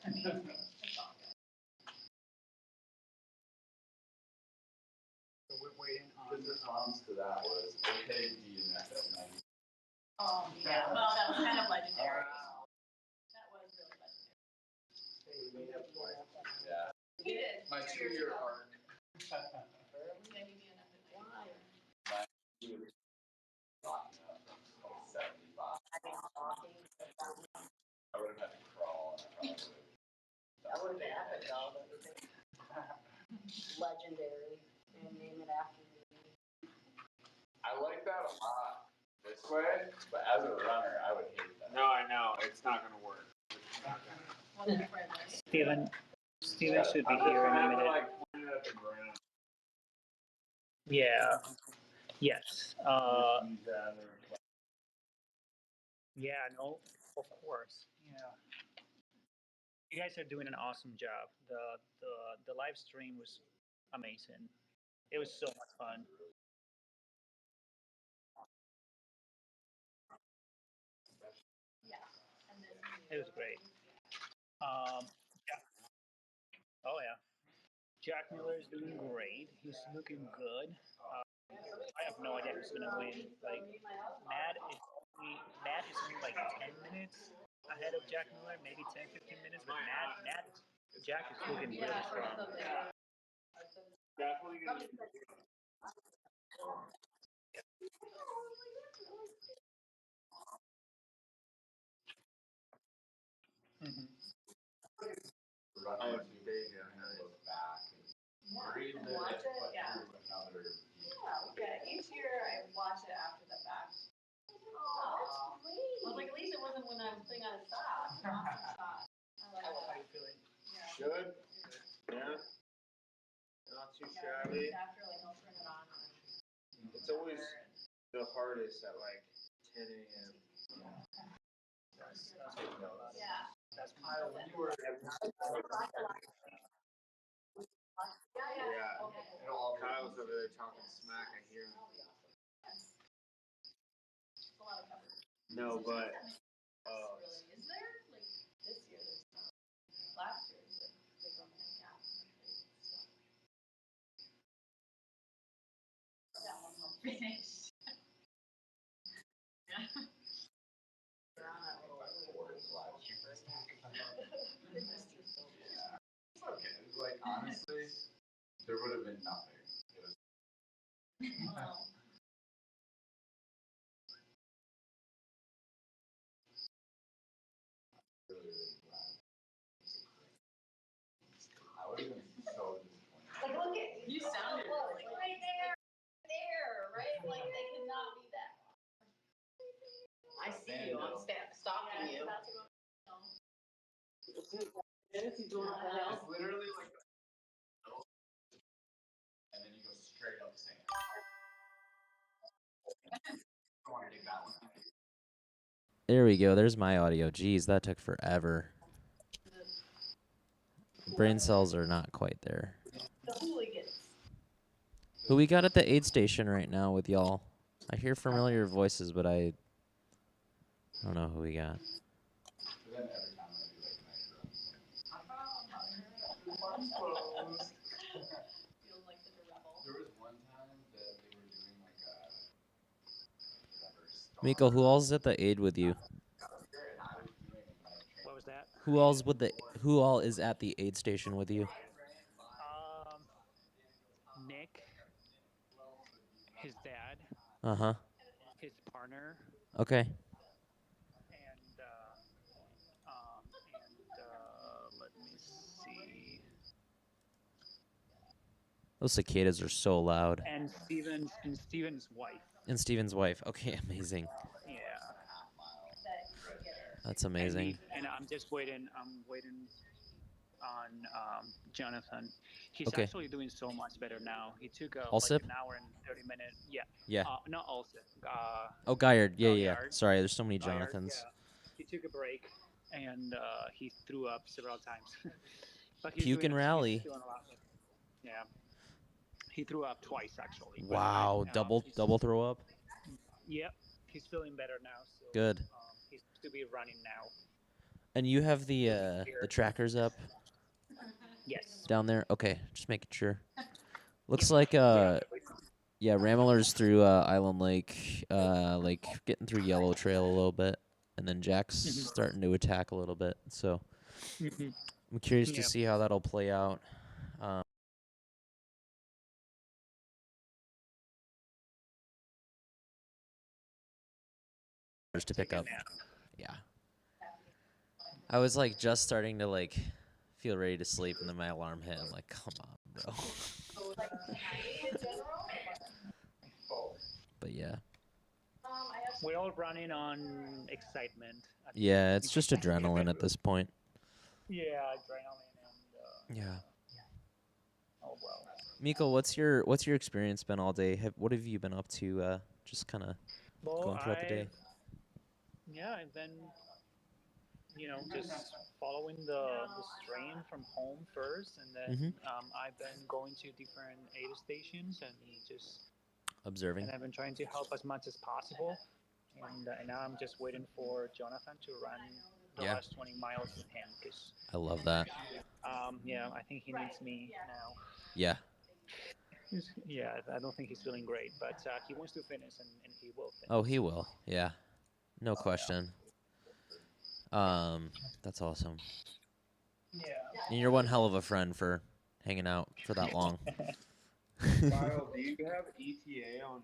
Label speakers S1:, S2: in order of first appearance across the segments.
S1: I mean, it's all good.
S2: So we're waiting on.
S3: His response to that was, okay, DNF at 90.
S1: Oh, yeah. Well, that was kind of legendary. That was really legendary.
S2: Hey, we made up twice.
S3: Yeah.
S1: He did.
S3: My 2-year arc.
S1: Yeah, he DNF'd at 95.
S3: My 2-year arc. 75. I would have had to crawl.
S4: That would have been epic, though. Legendary. And name it after me.
S3: I like that a lot this way, but as a runner, I would hate that.
S2: No, I know. It's not going to work.
S1: Wasn't friendly.
S5: Steven should be here in a minute.
S3: Like, pointed at the ground.
S5: Yeah. Yes. Yeah, no, of course. Yeah. You guys are doing an awesome job. The live stream was amazing. It was so much fun.
S1: Yeah. And then
S5: It was great. Yeah. Oh yeah. Jack Miller is doing great. He's looking good. I have no idea who's gonna win. Like Matt is only like 10 minutes ahead of Jack Miller, maybe 10, 15 minutes. But Jack is looking really strong.
S2: Definitely going to
S5: Mm-hmm.
S3: Running to Vegas and look back and breathe it,
S1: watch it,
S3: but
S1: yeah.
S3: through another.
S1: Yeah, each year I watch it after the fact. Oh, that's great. I was like, at least it wasn't when I was putting on a sock. Awesome shot. I like
S5: How
S1: that.
S5: are you feeling?
S1: Yeah.
S2: Good. Yeah. Not too
S1: Yeah,
S2: shabby.
S1: after, like, I'll turn it on.
S2: It's always the hardest at like 10 a.m.
S5: That's what you know.
S1: Yeah.
S5: That's
S3: Kyle, when you were
S2: Yeah.
S1: Okay.
S3: in all
S2: Kyle's over there talking smack. I hear him.
S1: It's a lot of coverage.
S2: No, but
S1: Really, is there? Like, this year there's not. Last year was a big one, yeah. That one will finish. Yeah.
S3: It's okay. It's like, honestly, there would have been nothing. It was
S1: Well,
S3: really, really glad. I would have been so disappointed.
S4: Like, look at
S1: you sounded
S4: close,
S1: like
S4: right there, right? Like, they could not be that. I see you. I'm stalking you. Is he doing the hell?
S3: It's literally like and then you go straight up sand. I want to take that one.
S6: There we go. There's my audio. Jeez, that took forever. Brain cells are not quite there.
S1: The hooligans.
S6: Who we got at the aid station right now with y'all? I hear familiar voices, but I don't know who we got.
S3: But then every time I do like nice runs,
S1: Feels like such a rebel.
S3: there was one time that they were doing like a whatever star.
S6: Miko, who all's at the aid with you?
S5: What was that?
S6: Who all is at the aid station with you?
S5: Nick, his dad,
S6: Uh-huh.
S5: his partner,
S6: Okay.
S5: and let me see.
S6: Those cicadas are so loud.
S5: And Steven's wife.
S6: And Steven's wife. Okay, amazing.
S5: Yeah.
S6: That's amazing.
S5: And I'm just waiting. I'm waiting on Jonathan. He's
S6: Okay.
S5: actually doing so much better now. He took like
S6: Allsip?
S5: an hour and 30 minutes. Yeah.
S6: Yeah.
S5: Not Allsip.
S6: Oh, Guyard. Yeah, yeah.
S5: Guyard.
S6: Sorry, there's so many
S5: Guyard,
S6: Jonathans.
S5: yeah. He took a break and he threw up several times. But he's
S6: Puke
S5: doing
S6: and
S5: a-
S6: rally.
S5: he's doing a lot better. Yeah. He threw up twice actually. but,
S6: Wow, double throw up.
S5: Yep. He's feeling better now. So,
S6: Good.
S5: He's to be running now.
S6: And you have the trackers up
S5: Yes.
S6: down there? Okay, just making sure. Looks like
S5: Yeah.
S6: Ramblers through Island Lake, like getting through Yellow Trail a little bit, and then Jack's starting to attack a little bit. So I'm curious to
S5: Yeah.
S6: see how that'll play out. To pick up. Yeah. I was like just starting to like feel ready to sleep, and then my alarm hit. I'm like, come on, bro. But yeah.
S5: We're all running on excitement.
S6: Yeah, it's just adrenaline at this point.
S5: Yeah, adrenaline and.
S6: Yeah.
S5: Oh well.
S6: Miko, what's your experience been all day? What have you been up to? Just kind of going throughout the day.
S5: Yeah, I've been, just following the stream from home first, and then I've been going to different aid stations and just
S6: observing.
S5: And I've been trying to help as much as possible, and now I'm just waiting for Jonathan to run the last 20 miles with him. Cause,
S6: I love that.
S5: Yeah, I think he needs me now.
S6: Yeah.
S5: Yeah, I don't think he's feeling great, but he wants to finish, and he will finish.
S6: Oh, he will. Yeah. No question. That's awesome.
S5: Yeah.
S6: And you're one hell of a friend for hanging out for that long.
S2: Kyle, do you have ETA on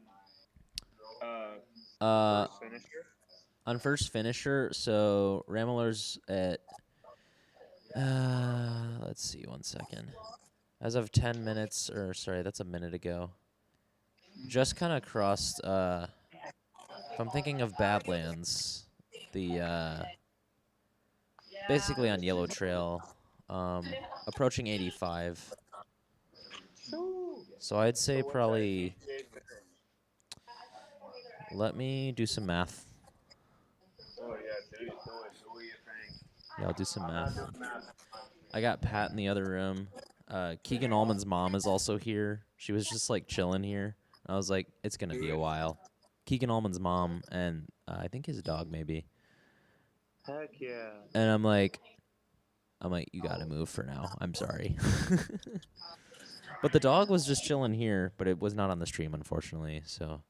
S2: first finisher?
S6: On first finisher, so Ramblers at let's see, 1 second. As of 10 minutes, or sorry, that's a minute ago. Just kind of crossed. If I'm thinking of Badlands, the basically on Yellow Trail, approaching 85. So I'd say probably. Let me do some math.
S2: Oh yeah, do your thing.
S6: Yeah, I'll do some math. I got Pat in the other room. Keegan Allman's mom is also here. She was just like chilling here. I was like, it's gonna be a while. Keegan Allman's mom and I think his dog maybe.
S2: Heck yeah.
S6: And I'm like, you gotta move for now. I'm sorry. But the dog was just chilling here, but it was not on the stream, unfortunately. So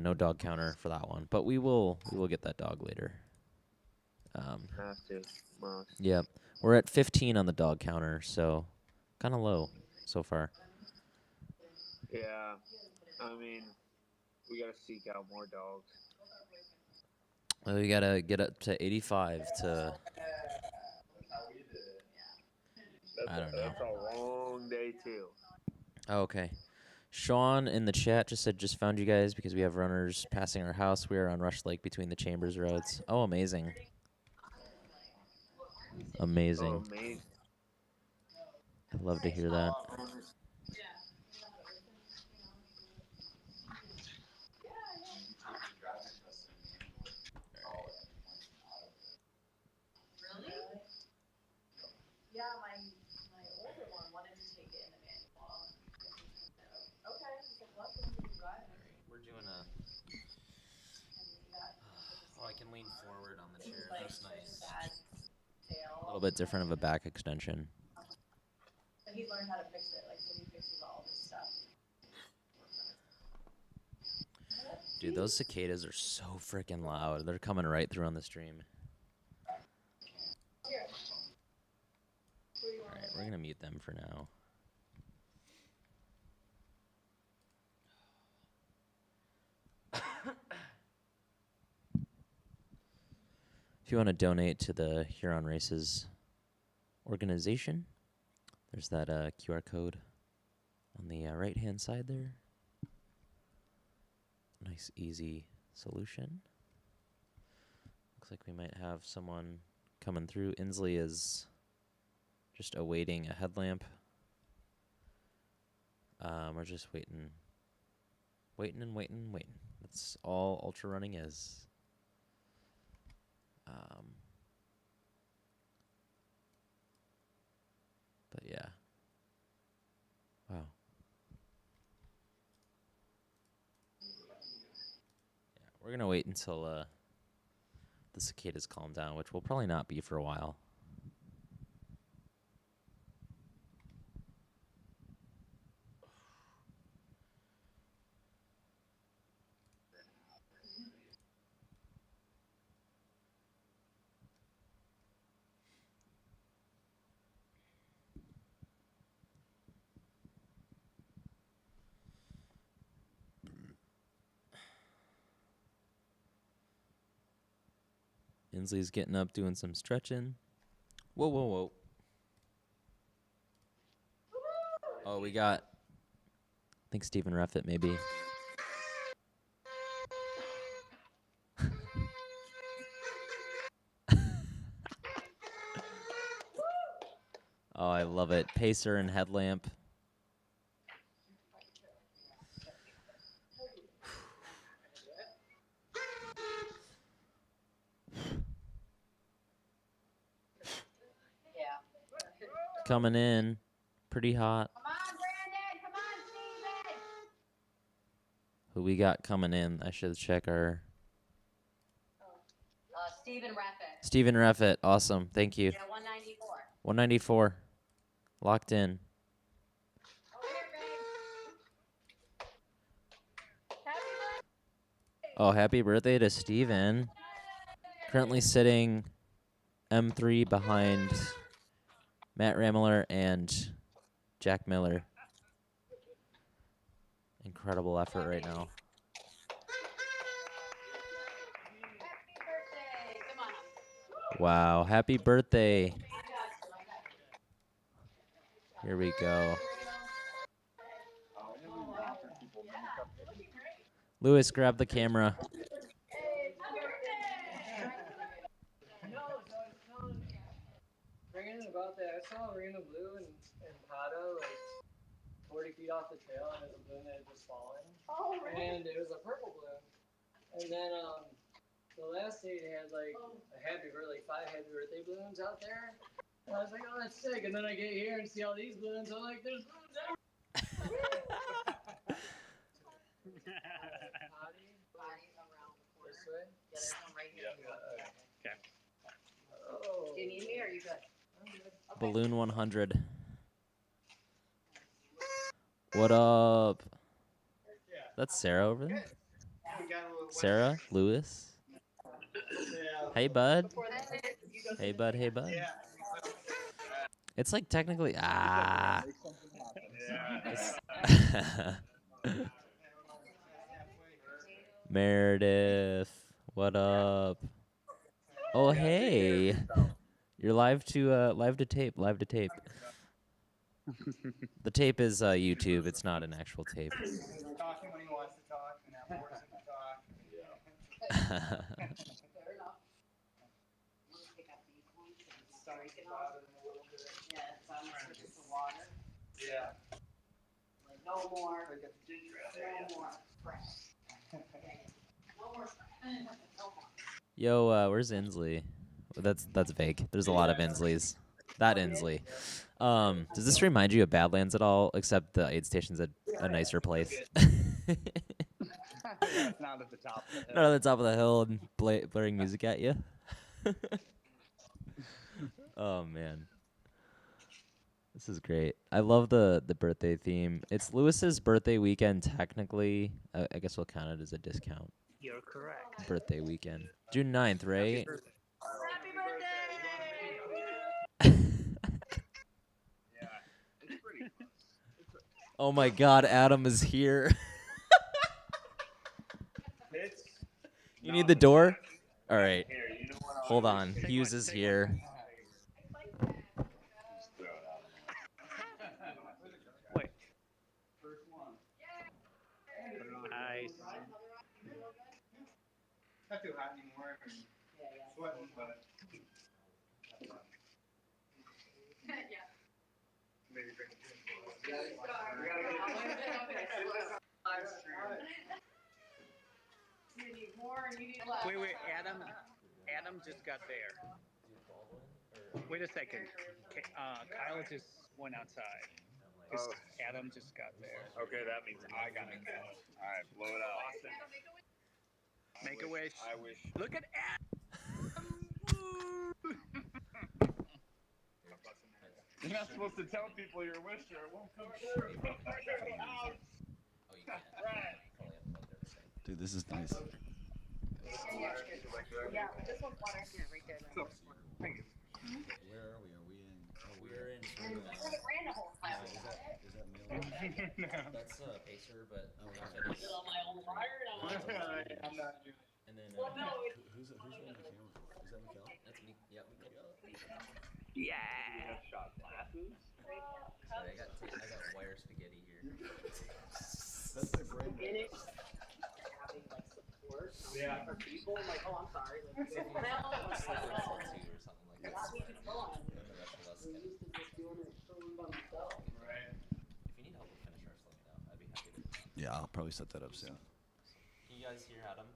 S6: no dog counter for that one. But we will get that dog later.
S2: Have to. Must.
S6: Yeah, we're at 15 on the dog counter, so kind of low so far.
S2: Yeah, I mean, we gotta seek out more dogs.
S6: Well, we gotta get up to 85 to. I don't know.
S2: That's a long day too.
S6: Oh, okay. Sean in the chat just said, just found you guys because we have runners passing our house. We are on Rush Lake between the Chambers roads. Oh, amazing. Amazing.
S2: Oh, amazing.
S6: I'd love to hear that.
S1: Yeah, my older one wanted to take it in the manual. Okay, so what can you drive?
S6: We're doing a. Oh, I can lean forward on the chair. That's nice. A little bit different of a back extension.
S1: But he's learned how to fix it. Like, so he fixes all this stuff.
S6: Dude, those cicadas are so freaking loud. They're coming right through on the stream. Alright, we're going to mute them for now. If you want to donate to the Huron Races organization, there's that QR code on the right-hand side there. Nice, easy solution. Looks like we might have someone coming through. Inslee is just awaiting a headlamp. We're just waiting. Waiting. That's all ultra running is. But yeah. Wow. Yeah, we're gonna wait until the cicadas calm down, which will probably not be for a while. Inslee's getting up, doing some stretching. Whoa, whoa, whoa. Oh, we got, I think Stephen Ruffett maybe. Oh, I love it. Pacer and headlamp. Coming in. Pretty hot.
S4: Come on, Brandon. Come on, Steven.
S6: Who we got coming in? I should check our...
S4: Stephen Raffett.
S6: Stephen Ruffett. Awesome. Thank you.
S4: Yeah, 194.
S6: 194. Locked in.
S4: Over here, babe. Happy birthday.
S6: Oh, happy birthday to Steven. Currently sitting M3 behind Matt Ramler and Jack Miller. Incredible effort right now.
S4: Happy birthday. Come on.
S6: Wow, happy birthday. Here we go. Lewis, grab the camera.
S7: Brandon, about that, I saw a random blue and Pado like 40 feet off the trail, and there's a balloon that had just fallen.
S4: Oh, really?
S7: And it was a purple balloon. And then the last day they had like like 5 happy birthday balloons out there. And I was like, oh, that's sick. And then I get here and see all these balloons. I'm like, there's balloons everywhere.
S4: Body around the corner.
S7: This way?
S4: Yeah, there's one right here.
S5: Okay.
S7: Oh.
S4: Do you need me or are you good?
S6: Balloon 100. What up? That's Sarah over there? Sarah? Lewis? Hey, bud. Hey, bud. Hey, bud. It's like technically... Ah. Meredith. What up? Oh, hey. You're live to tape. Live to tape. The tape is YouTube. It's not an actual tape.
S8: Talking when he wants to talk, and that forces him to talk.
S4: Fair enough. Let's pick up these ones.
S8: Starting to bother him a little bit.
S4: Yeah, it's on the water.
S8: Yeah.
S4: Like, no more.
S8: Like a ginger ale.
S4: No more. Fresh. No more. No more.
S6: Yo, where's Inslee? Well, that's vague. There's a lot of Insleys. That Inslee. Does this remind you of Badlands at all? Except the aid station's a nicer place.
S8: It's not at the top of the hill.
S6: Not on the top of the hill and blaring music at you. Oh man, this is great. I love the birthday theme. It's Lewis's birthday weekend technically. I guess we'll count it as a discount.
S5: You're correct.
S6: Birthday weekend. June 9th, right?
S4: Happy birthday!
S3: Yeah, it's pretty close.
S6: Oh my God, Adam is here.
S3: It's
S6: You need the door? All right.
S3: here. You know what?
S6: Hold on. Hughes is here.
S5: Wait.
S3: First one.
S5: Nice.
S8: Not too hot anymore. Sweating, but maybe drink
S4: You need more and you need less.
S5: Wait, Adam just got there. Wait a second. Kyle just went outside.
S3: Oh.
S5: Adam just got there.
S3: Okay, that means I gotta go. All right, blow it out.
S5: Make a wish.
S3: I wish.
S5: Look at Adam.
S3: You're not supposed to tell people your wish or it won't come true.
S9: Dude, this is nice.
S1: Yeah, this one's water. Yeah, right there.
S9: Where are we? Are we in? Oh,
S6: We're in sort of.
S1: It ran the whole time.
S9: Is that mail?
S6: That's Pacer, but
S9: Oh, okay.
S3: I'm not doing it.
S6: And then
S9: Who's running the camera for? Is that Mikkel?
S6: that's me. Yep.
S3: You have shot glasses?
S6: Sorry, I got wire spaghetti here.
S9: That's my brain.
S4: Having like support
S3: Yeah.
S4: for people, like, oh, I'm sorry. Like,
S6: Or something like that.
S4: that's what you want.
S6: And the rest of us
S4: I'm
S6: can.
S4: used to just doing it for by myself.
S3: Right.
S6: If you need help with finish ours, let me know. I'd be happy to.
S9: Yeah, I'll probably set that up soon.
S6: Can you guys hear Adam?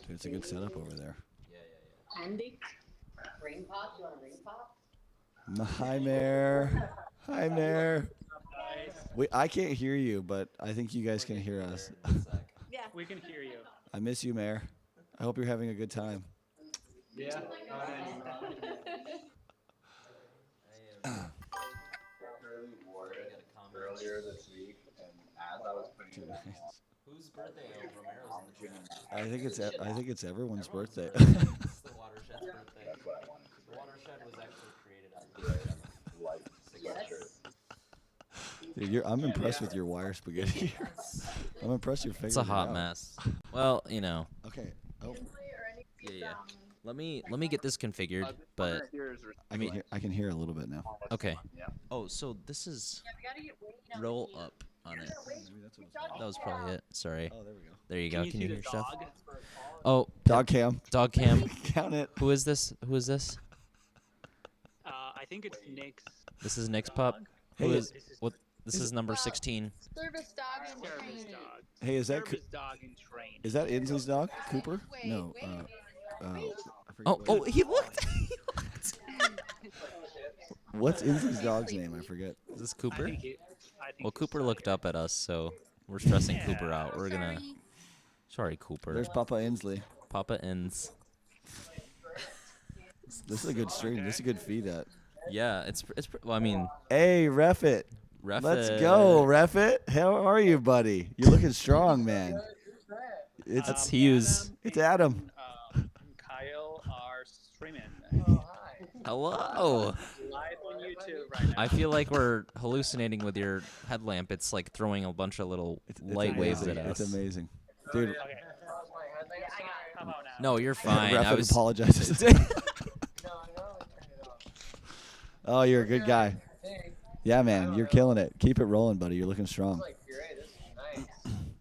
S9: Dude, it's a good setup over there.
S6: Yeah.
S4: Andy, ring pop. You want a ring pop?
S9: Hi, Mare. Hi, Mare. I can't hear you, but I think you guys can hear us.
S1: Yeah.
S5: We can hear you.
S9: I miss you, Mare. I hope you're having a good time.
S3: Yeah. Curly wore it earlier this week, and as I was putting it on,
S6: Whose birthday? Romero's in the chat.
S9: I think it's everyone's birthday.
S6: It's the Watershed's birthday.
S3: that's what I wanted to
S6: The Watershed was actually created on
S3: do. Like sweatshirt.
S9: Dude, I'm impressed with your wire spaghetti. I'm impressed you're figuring
S6: It's a
S9: it
S6: hot
S9: out.
S6: mess. Well, you know.
S9: Okay. Oh,
S6: Yeah. Let me get this configured, but
S9: I can hear a little bit now.
S6: okay.
S3: Yeah.
S6: Oh, so this is
S1: Yeah, we gotta get Wayne.
S6: roll up on it.
S9: Maybe that's what it's
S6: That was probably it. Sorry.
S9: Oh, there we go.
S6: There you go. Can you
S5: see
S6: hear
S5: the
S6: stuff?
S5: dog?
S6: Oh,
S9: Dog cam.
S6: dog cam.
S9: Count it.
S6: Who is this? Who is this?
S5: I think it's Nick's.
S6: This is Nick's pup.
S5: dog.
S6: Who
S9: Hey,
S6: is what? This is number 16.
S1: Service dog and
S5: Service
S1: training.
S5: dog.
S9: Hey, is that
S5: Service dog in train.
S9: is that Inslee's dog? Cooper?
S1: Wait,
S9: No.
S1: wait,
S9: I forget
S6: Oh,
S9: what
S6: oh, he looked. He looked.
S9: What's Inslee's dog's name? I forget.
S6: Is this
S5: I
S6: Cooper?
S5: think
S6: Well,
S5: it's
S6: Cooper looked up at us, so we're stressing
S5: Yeah.
S6: Cooper out. We're gonna. Sorry, Cooper.
S9: There's Papa Inslee.
S6: Papa ends.
S9: This is a good stream. This is a good feed at.
S6: Yeah, well, I mean,
S9: Hey, ref it.
S6: ref
S9: Let's
S6: it.
S9: go, ref it. How are you, buddy? You're looking strong, man. It's
S6: That's Hughes.
S9: It's Adam.
S5: and Kyle are streaming
S6: Hello.
S5: live on YouTube right now.
S6: I feel like we're hallucinating with your headlamp. It's like throwing a bunch of little light waves at
S9: amazing.
S6: us.
S9: It's amazing, dude.
S5: Okay. Come on now.
S6: No, you're fine.
S9: Ref
S6: I
S9: it
S6: was.
S9: apologizes. Oh, you're a good guy. Yeah, man, you're killing it. Keep it rolling, buddy. You're looking strong.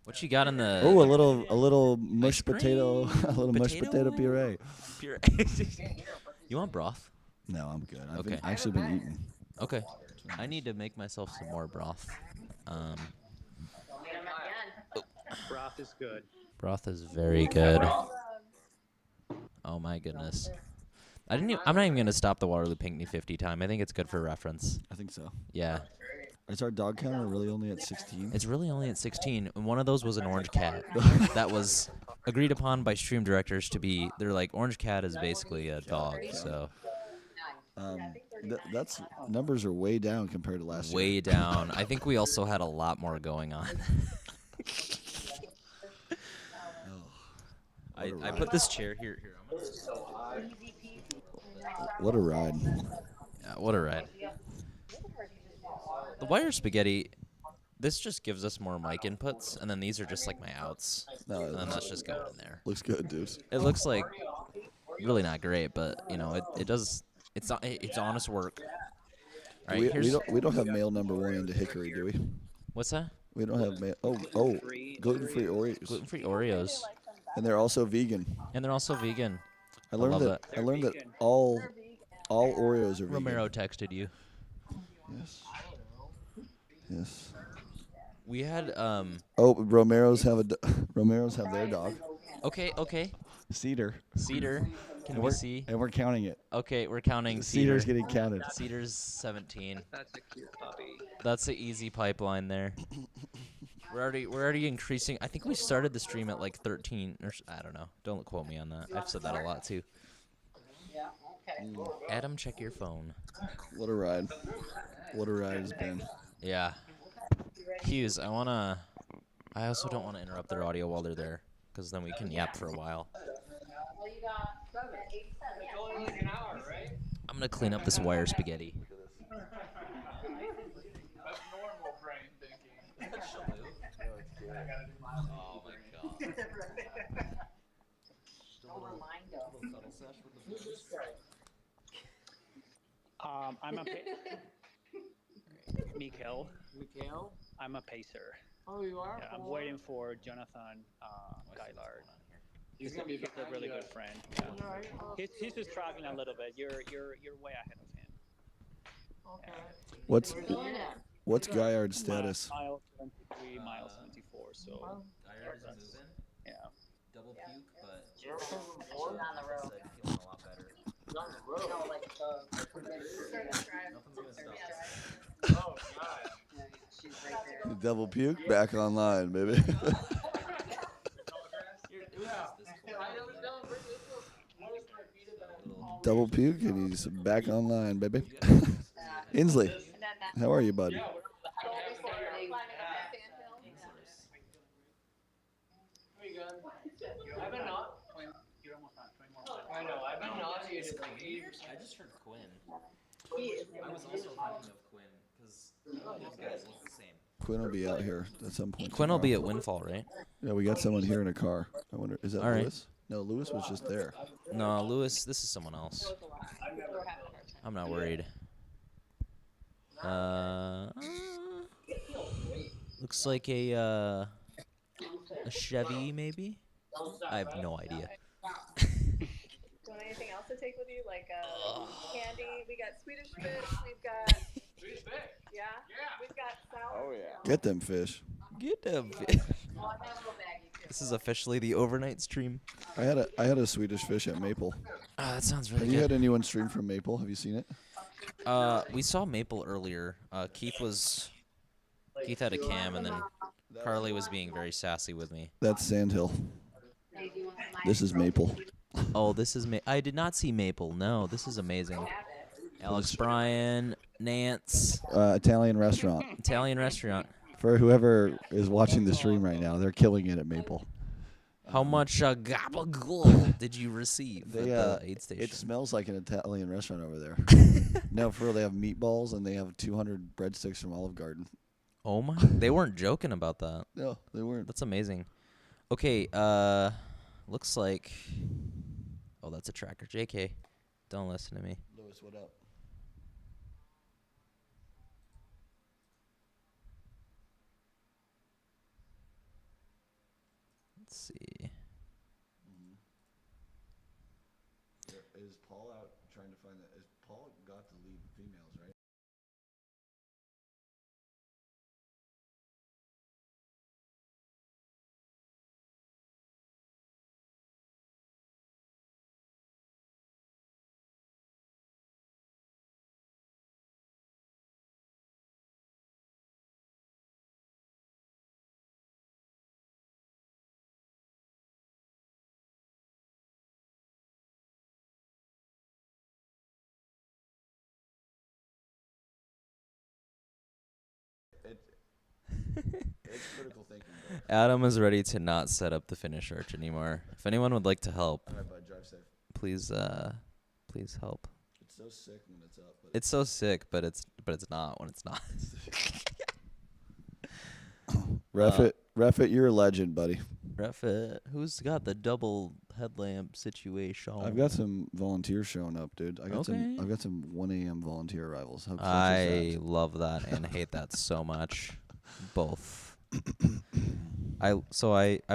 S6: What you got in the?
S9: Oh, a little mush
S6: cream.
S9: potato, a little mush
S6: Potato
S9: potato
S6: oil?
S9: puree.
S6: Pure. You want broth?
S9: No, I'm good. I've
S6: Okay.
S9: actually been eating.
S6: Okay. I need to make myself some more broth.
S5: Broth is good.
S6: Broth is very good. Oh my goodness. I'm not even gonna stop the Waterloo Pinckney 50 time. I think it's good for reference.
S9: I think so.
S6: Yeah.
S9: Is our dog counter really only at 16?
S6: It's really only at 16, and one of those was an orange cat. That was agreed upon by stream directors to be. They're like, orange cat is basically a dog, so
S9: That's numbers are way down compared to last year.
S6: way down. I think we also had a lot more going on. I put this chair here.
S9: What a ride.
S6: Yeah, what a ride. The wire spaghetti, this just gives us more mic inputs, and then these are just like my outs.
S9: No,
S6: And then that's just going in there.
S9: looks good, dude.
S6: It looks like really not great, but you know, it does. It's not. It's honest work. All right,
S9: we don't have mail number 1 into Hickory, do we?
S6: what's that?
S9: We don't have mail. Oh, gluten-free Oreos,
S6: Gluten-free Oreos,
S9: and they're also vegan.
S6: and they're also vegan.
S9: I learned
S6: love
S9: that.
S6: that.
S9: I learned that all Oreos are vegan.
S6: Romero texted you.
S9: Yes. Yes.
S6: We had
S9: Oh, Romero's have their dog,
S6: Okay.
S9: Cedar.
S6: Cedar. Can
S9: And
S6: we see?
S9: And we're counting it.
S6: Okay, we're counting
S9: Cedar's
S6: Cedar.
S9: getting counted.
S6: Cedar's 17.
S8: That's a cute puppy.
S6: That's the easy pipeline there. We're already increasing. I think we started the stream at like 13 or I don't know. Don't quote me on that. I've said that a lot too.
S4: Yeah, okay.
S6: Adam, check your phone.
S9: What a ride. What a ride it's been.
S6: Yeah. Hughes, I also don't want to interrupt their audio while they're there, because then we can yap for a while.
S4: Well, you got 87.
S7: It's only like an hour, right?
S6: I'm going to clean up this wire spaghetti.
S3: That's normal brain thinking.
S6: Oh my god.
S5: I'm a Mikhail.
S7: Mikhail?
S5: I'm a pacer.
S7: Oh, you are?
S5: Yeah, I'm waiting for Jonathan Gaillard.
S7: He's gonna be
S5: He's a really good friend. Yeah. He's just traveling a little bit. You're way ahead of him.
S7: Okay.
S9: What's Gaillard's status?
S5: Mile 73, mile 74. So.
S6: Gaillard's moving.
S5: Yeah.
S6: Double puke, but
S4: She's on the road.
S6: feeling a lot better.
S4: No, like
S6: Nothing's gonna stop.
S3: Oh, God.
S4: Yeah, she's right there.
S9: Double puke back online, baby. Double puke and he's back online, baby. Inslee, how are you, bud?
S7: I've been not. I know. I've been nauseated like 80%.
S6: I just heard Quinn. I was also thinking of Quinn, because those guys look the same.
S9: Quinn will be out here at some point.
S6: Quinn will
S9: tomorrow.
S6: be at Windfall, right?
S9: Yeah, we got someone here in a car. I wonder, is that
S6: All right.
S9: Lewis? No, Lewis was just there.
S6: No, Lewis, this is someone else. I'm not worried. Looks like a Chevy, maybe? I have no idea.
S1: Do you want anything else to take with you? Like candy? We got Swedish fish. We've got.
S3: Swedish fish.
S1: Yeah? We've got salad.
S3: Oh, yeah.
S9: Get them fish.
S6: Get them. This is officially the overnight stream.
S9: I had a Swedish fish at Maple.
S6: That sounds really
S9: Have you
S6: good.
S9: had anyone stream from Maple? Have you seen it?
S6: We saw Maple earlier. Keith had a cam, and then Carly was being very sassy with me.
S9: That's Sandhill. This is Maple.
S6: Oh, this is I did not see Maple. No, this is amazing. Alex Bryan, Nance,
S9: Italian restaurant.
S6: Italian restaurant.
S9: For whoever is watching the stream right now, they're killing it at Maple.
S6: How much gabagool did you receive at the aid station?
S9: It smells like an Italian restaurant over there. No, for real, they have meatballs and they have 200 breadsticks from Olive Garden.
S6: Oh my! They weren't joking about that.
S9: No, they weren't.
S6: That's amazing. Okay, looks like. Oh, that's a tracker. JK, don't listen to me.
S9: Lewis, what up?
S6: Let's see.
S9: Is Paul out trying to find that? Is Paul got to lead females, right? It's critical thinking, bro.
S6: Adam is ready to not set up the finish arch anymore. If anyone would like to help,
S9: All right, bud, drive safe.
S6: please help.
S9: It's so sick when it's up. But
S6: It's so sick, but it's not when it's not.
S9: Ref it, you're a legend, buddy.
S6: Ref it. Who's got the double headlamp situation?
S9: I've got some volunteers showing up, dude. I've got
S6: Okay.
S9: some 1 a.m. volunteer arrivals. How close is
S6: I
S9: that?
S6: love that and hate that so much. Both. I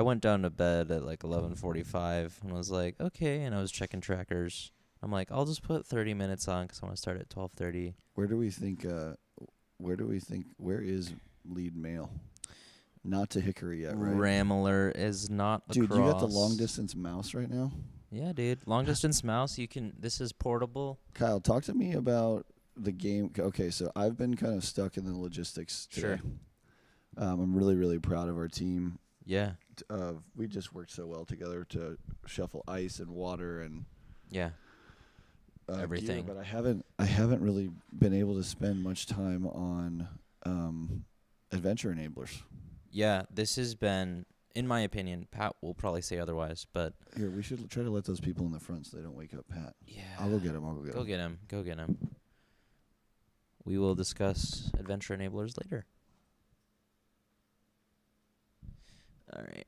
S6: went down to bed at like 11:45 and was like, okay, and I was checking trackers. I'm like, I'll just put 30 minutes on because I want to start at 12:30.
S9: Where is lead male? Not to Hickory yet, right?
S6: Ramler is not across.
S9: Dude, you got the long distance mouse right now?
S6: Yeah, dude. Long distance mouse. This is portable.
S9: Kyle, talk to me about the game. Okay, so I've been kind of stuck in the logistics today.
S6: Sure.
S9: I'm really, really proud of our team.
S6: Yeah.
S9: We just worked so well together to shuffle ice and water and
S6: Yeah. Everything.
S9: Gear, but I haven't really been able to spend much time on adventure enablers.
S6: Yeah, this has been, in my opinion, Pat will probably say otherwise, but
S9: Here, we should try to let those people in the front so they don't wake up Pat.
S6: yeah,
S9: I'll go get him.
S6: Go get him. We will discuss adventure enablers later. All right.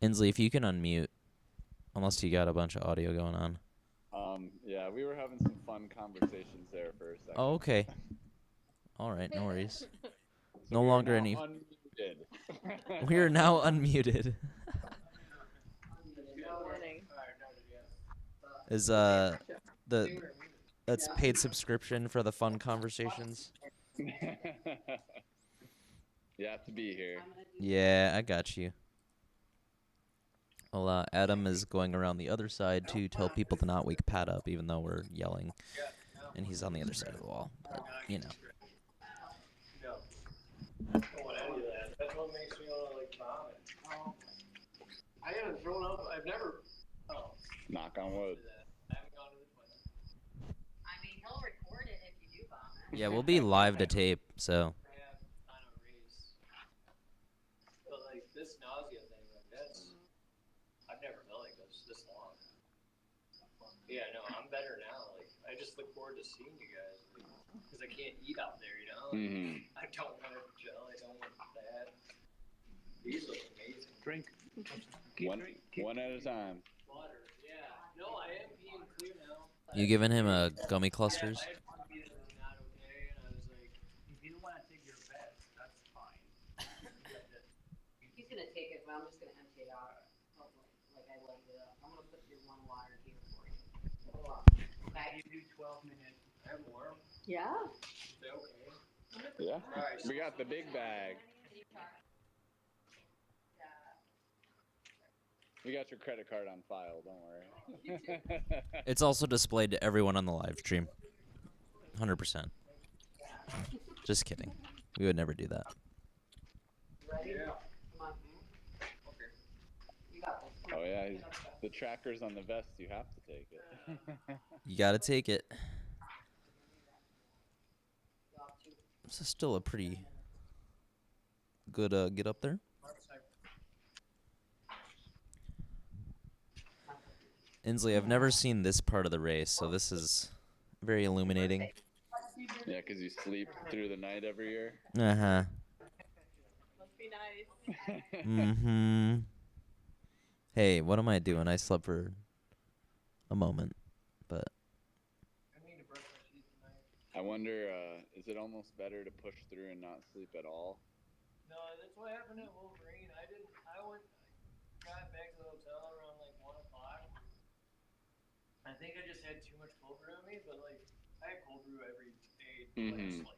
S6: Inslee, if you can unmute, unless you got a bunch of audio going on.
S3: Yeah, we were having some fun conversations there for a second.
S6: Oh, okay. All right, no worries.
S3: So
S6: No
S3: we are
S6: longer
S3: now
S6: any.
S3: unmuted.
S6: We are now unmuted. Is that's paid subscription for the fun conversations?
S3: You have to be here.
S6: Yeah, I got you. Well, Adam is going around the other side to tell people to not wake Pat up, even though we're yelling, and he's on the other side of the wall. But, you know.
S7: That's what makes me want to like vomit. I haven't thrown up. I've never. Oh.
S3: Knock on wood.
S7: I haven't gone to the toilet.
S4: I mean, he'll record it if you do vomit.
S6: Yeah, we'll be live to tape, so.
S7: On a race. But like this nausea thing, like that's. I've never felt like this long. Yeah, no, I'm better now. Like I just look forward to seeing you guys, because I can't eat out there, you know.
S3: Mm-hmm.
S7: I don't want gel. I don't want that. These look amazing.
S5: Drink.
S3: One at a time.
S7: Water. Yeah. No, I am peeing clear now.
S6: You giving him gummy clusters?
S7: I had one pee that was not okay, and I was like,
S5: If you don't want to take your bets, that's fine.
S4: He's gonna take it, but I'm just gonna empty it out. Like I like it. I'm gonna put your one water here for you.
S5: I give you 12 minutes.
S7: I have more.
S4: Yeah.
S7: Is that okay?
S3: Yeah. We got the big bag. We got your credit card on file. Don't worry.
S6: It's also displayed to everyone on the live stream. 100%. Just kidding. We would never do that.
S4: Ready?
S7: Yeah.
S4: Come on. Okay. You got this.
S3: Oh yeah, the tracker's on the vest. You have to take it.
S6: You gotta take it. This is still a pretty good get up there. Inslee, I've never seen this part of the race, so this is very illuminating.
S3: Yeah, because you sleep through the night every year.
S6: Uh-huh.
S4: Must be nice.
S6: Mm-hmm. Hey, what am I doing? I slept for a moment, but...
S3: I wonder, is it almost better to push through and not sleep at all?
S7: No, that's what happened at Wolverine. I got back to the hotel around like 1 o'clock. I think I just had too much cold brew in me, but like I had cold brew every day, like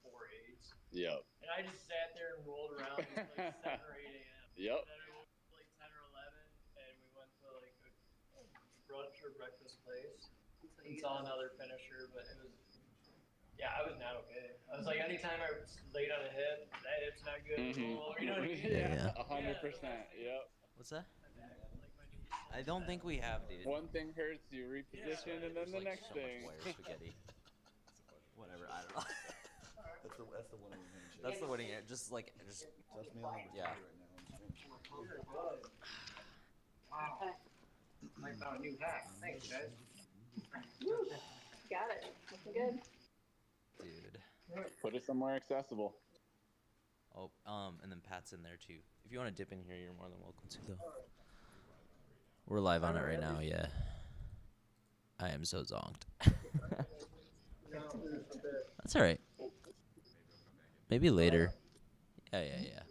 S7: 4 8s.
S3: Yep.
S7: And I just sat there and rolled around until like 7 or 8 a.m.
S3: Yep.
S7: And then I woke up like 10 or 11, and we went to like a brunch or breakfast place and saw another finisher, but it was. Yeah, I was not okay. I was like, anytime I was late on a hit, that hit's not good.
S3: Mm-hmm.
S7: You know what I mean?
S6: Yeah.
S3: 100%. Yep.
S6: What's that? I don't think we have, dude.
S3: One thing hurts, you reposition, and then the next thing.
S6: Spaghetti. Whatever, I don't know.
S9: That's the winning handshake.
S6: That's the winning. Just
S9: That's me on the
S6: yeah.
S7: Wow. I found a new hack. Thanks, guys.
S4: Got it. Looking good.
S6: Dude.
S3: Put it somewhere accessible.
S6: Oh, and then Pat's in there too. If you want to dip in here, you're more than welcome to, though. We're live on it right now, yeah. I am so zonked. That's alright. Maybe later. Yeah.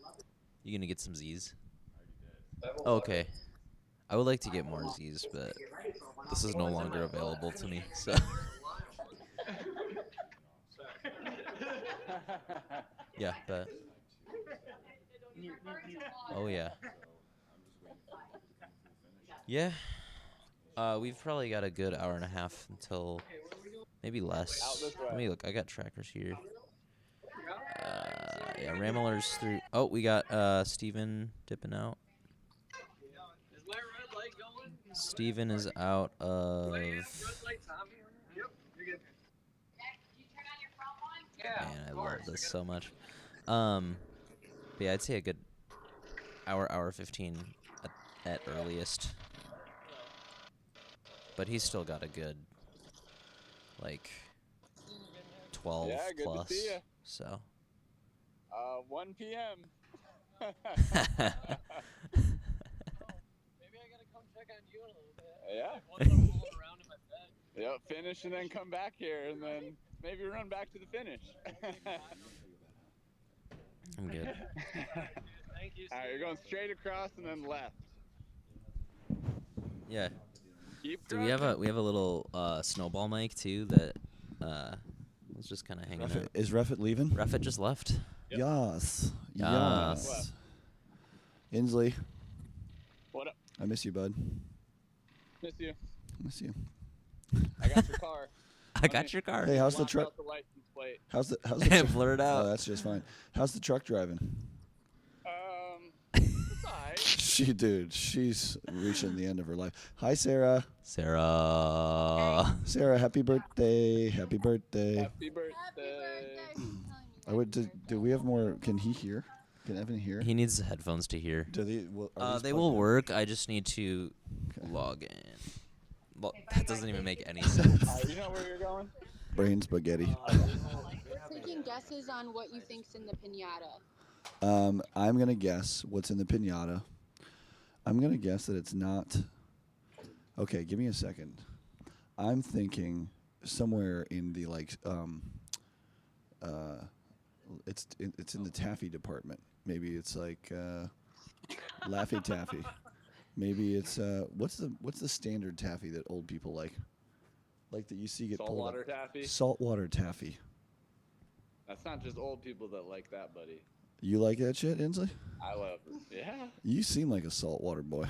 S6: You gonna get some Z's? Okay. I would like to get more Z's, but this is no longer available to me, so. Yeah, but. Oh, yeah. Yeah. We've probably got a good hour and a half until maybe less.
S3: Out this way.
S6: Let me look. I got trackers here. Yeah, Ramblers through. Oh, we got Steven dipping out.
S7: Is my red light going?
S6: Steven is out of.
S7: Red light, Tom? Yep, you're good. Yeah,
S6: Man, I love this so much. But yeah, I'd say a good hour 15 at earliest. But he's still got a good, like, 12
S3: Yeah, good
S6: plus.
S3: to see ya.
S6: So.
S3: 1 p.m.
S7: Maybe I gotta come check on you in a little bit.
S3: Yeah.
S7: Once I'm rolling around in my bed.
S3: Yep, finish and then come back here and then maybe run back to the finish.
S6: I'm good.
S7: Thank you.
S3: All right, you're going straight across and then left.
S6: Yeah.
S3: Keep
S6: Do we have a little snowball mic too that was just kind of hanging out?
S9: Is Refit leaving?
S6: Refit just left.
S3: Yep.
S9: Yes.
S6: Yes.
S9: Yes. Inslee,
S3: What up?
S9: I miss you, bud.
S3: Miss you.
S9: Miss you.
S3: I got your car.
S6: I got your car.
S9: Hey, how's the
S3: Block
S9: truck?
S3: out the license plate.
S9: How's the truck?
S6: Blur it
S9: Oh,
S6: out.
S9: that's just fine. How's the truck driving?
S3: It's alright.
S9: She's reaching the end of her life. Hi, Sarah.
S6: Sarah.
S9: Sarah, happy birthday. Happy birthday.
S3: Happy birthday.
S9: Do we have more? Can he hear? Can Evan hear?
S6: He needs headphones to hear.
S9: Do they? Are these
S6: They
S9: plugged
S6: will
S9: in?
S6: work. I just need to log in. Well, that doesn't even make any sense.
S3: You know where you're going?
S9: Brain spaghetti.
S10: We're taking guesses on what you think's in the piñata.
S9: I'm gonna guess what's in the piñata. I'm gonna guess that it's not. Okay, give me a second. I'm thinking somewhere in the it's in the taffy department. Maybe it's like Laffy Taffy. Maybe it's what's the standard taffy that old people like? Like that you see get pulled up.
S3: Saltwater taffy.
S9: Saltwater taffy.
S3: That's not just old people that like that, buddy.
S9: You like that shit, Inslee?
S3: I love it. Yeah.
S9: You seem like a saltwater boy.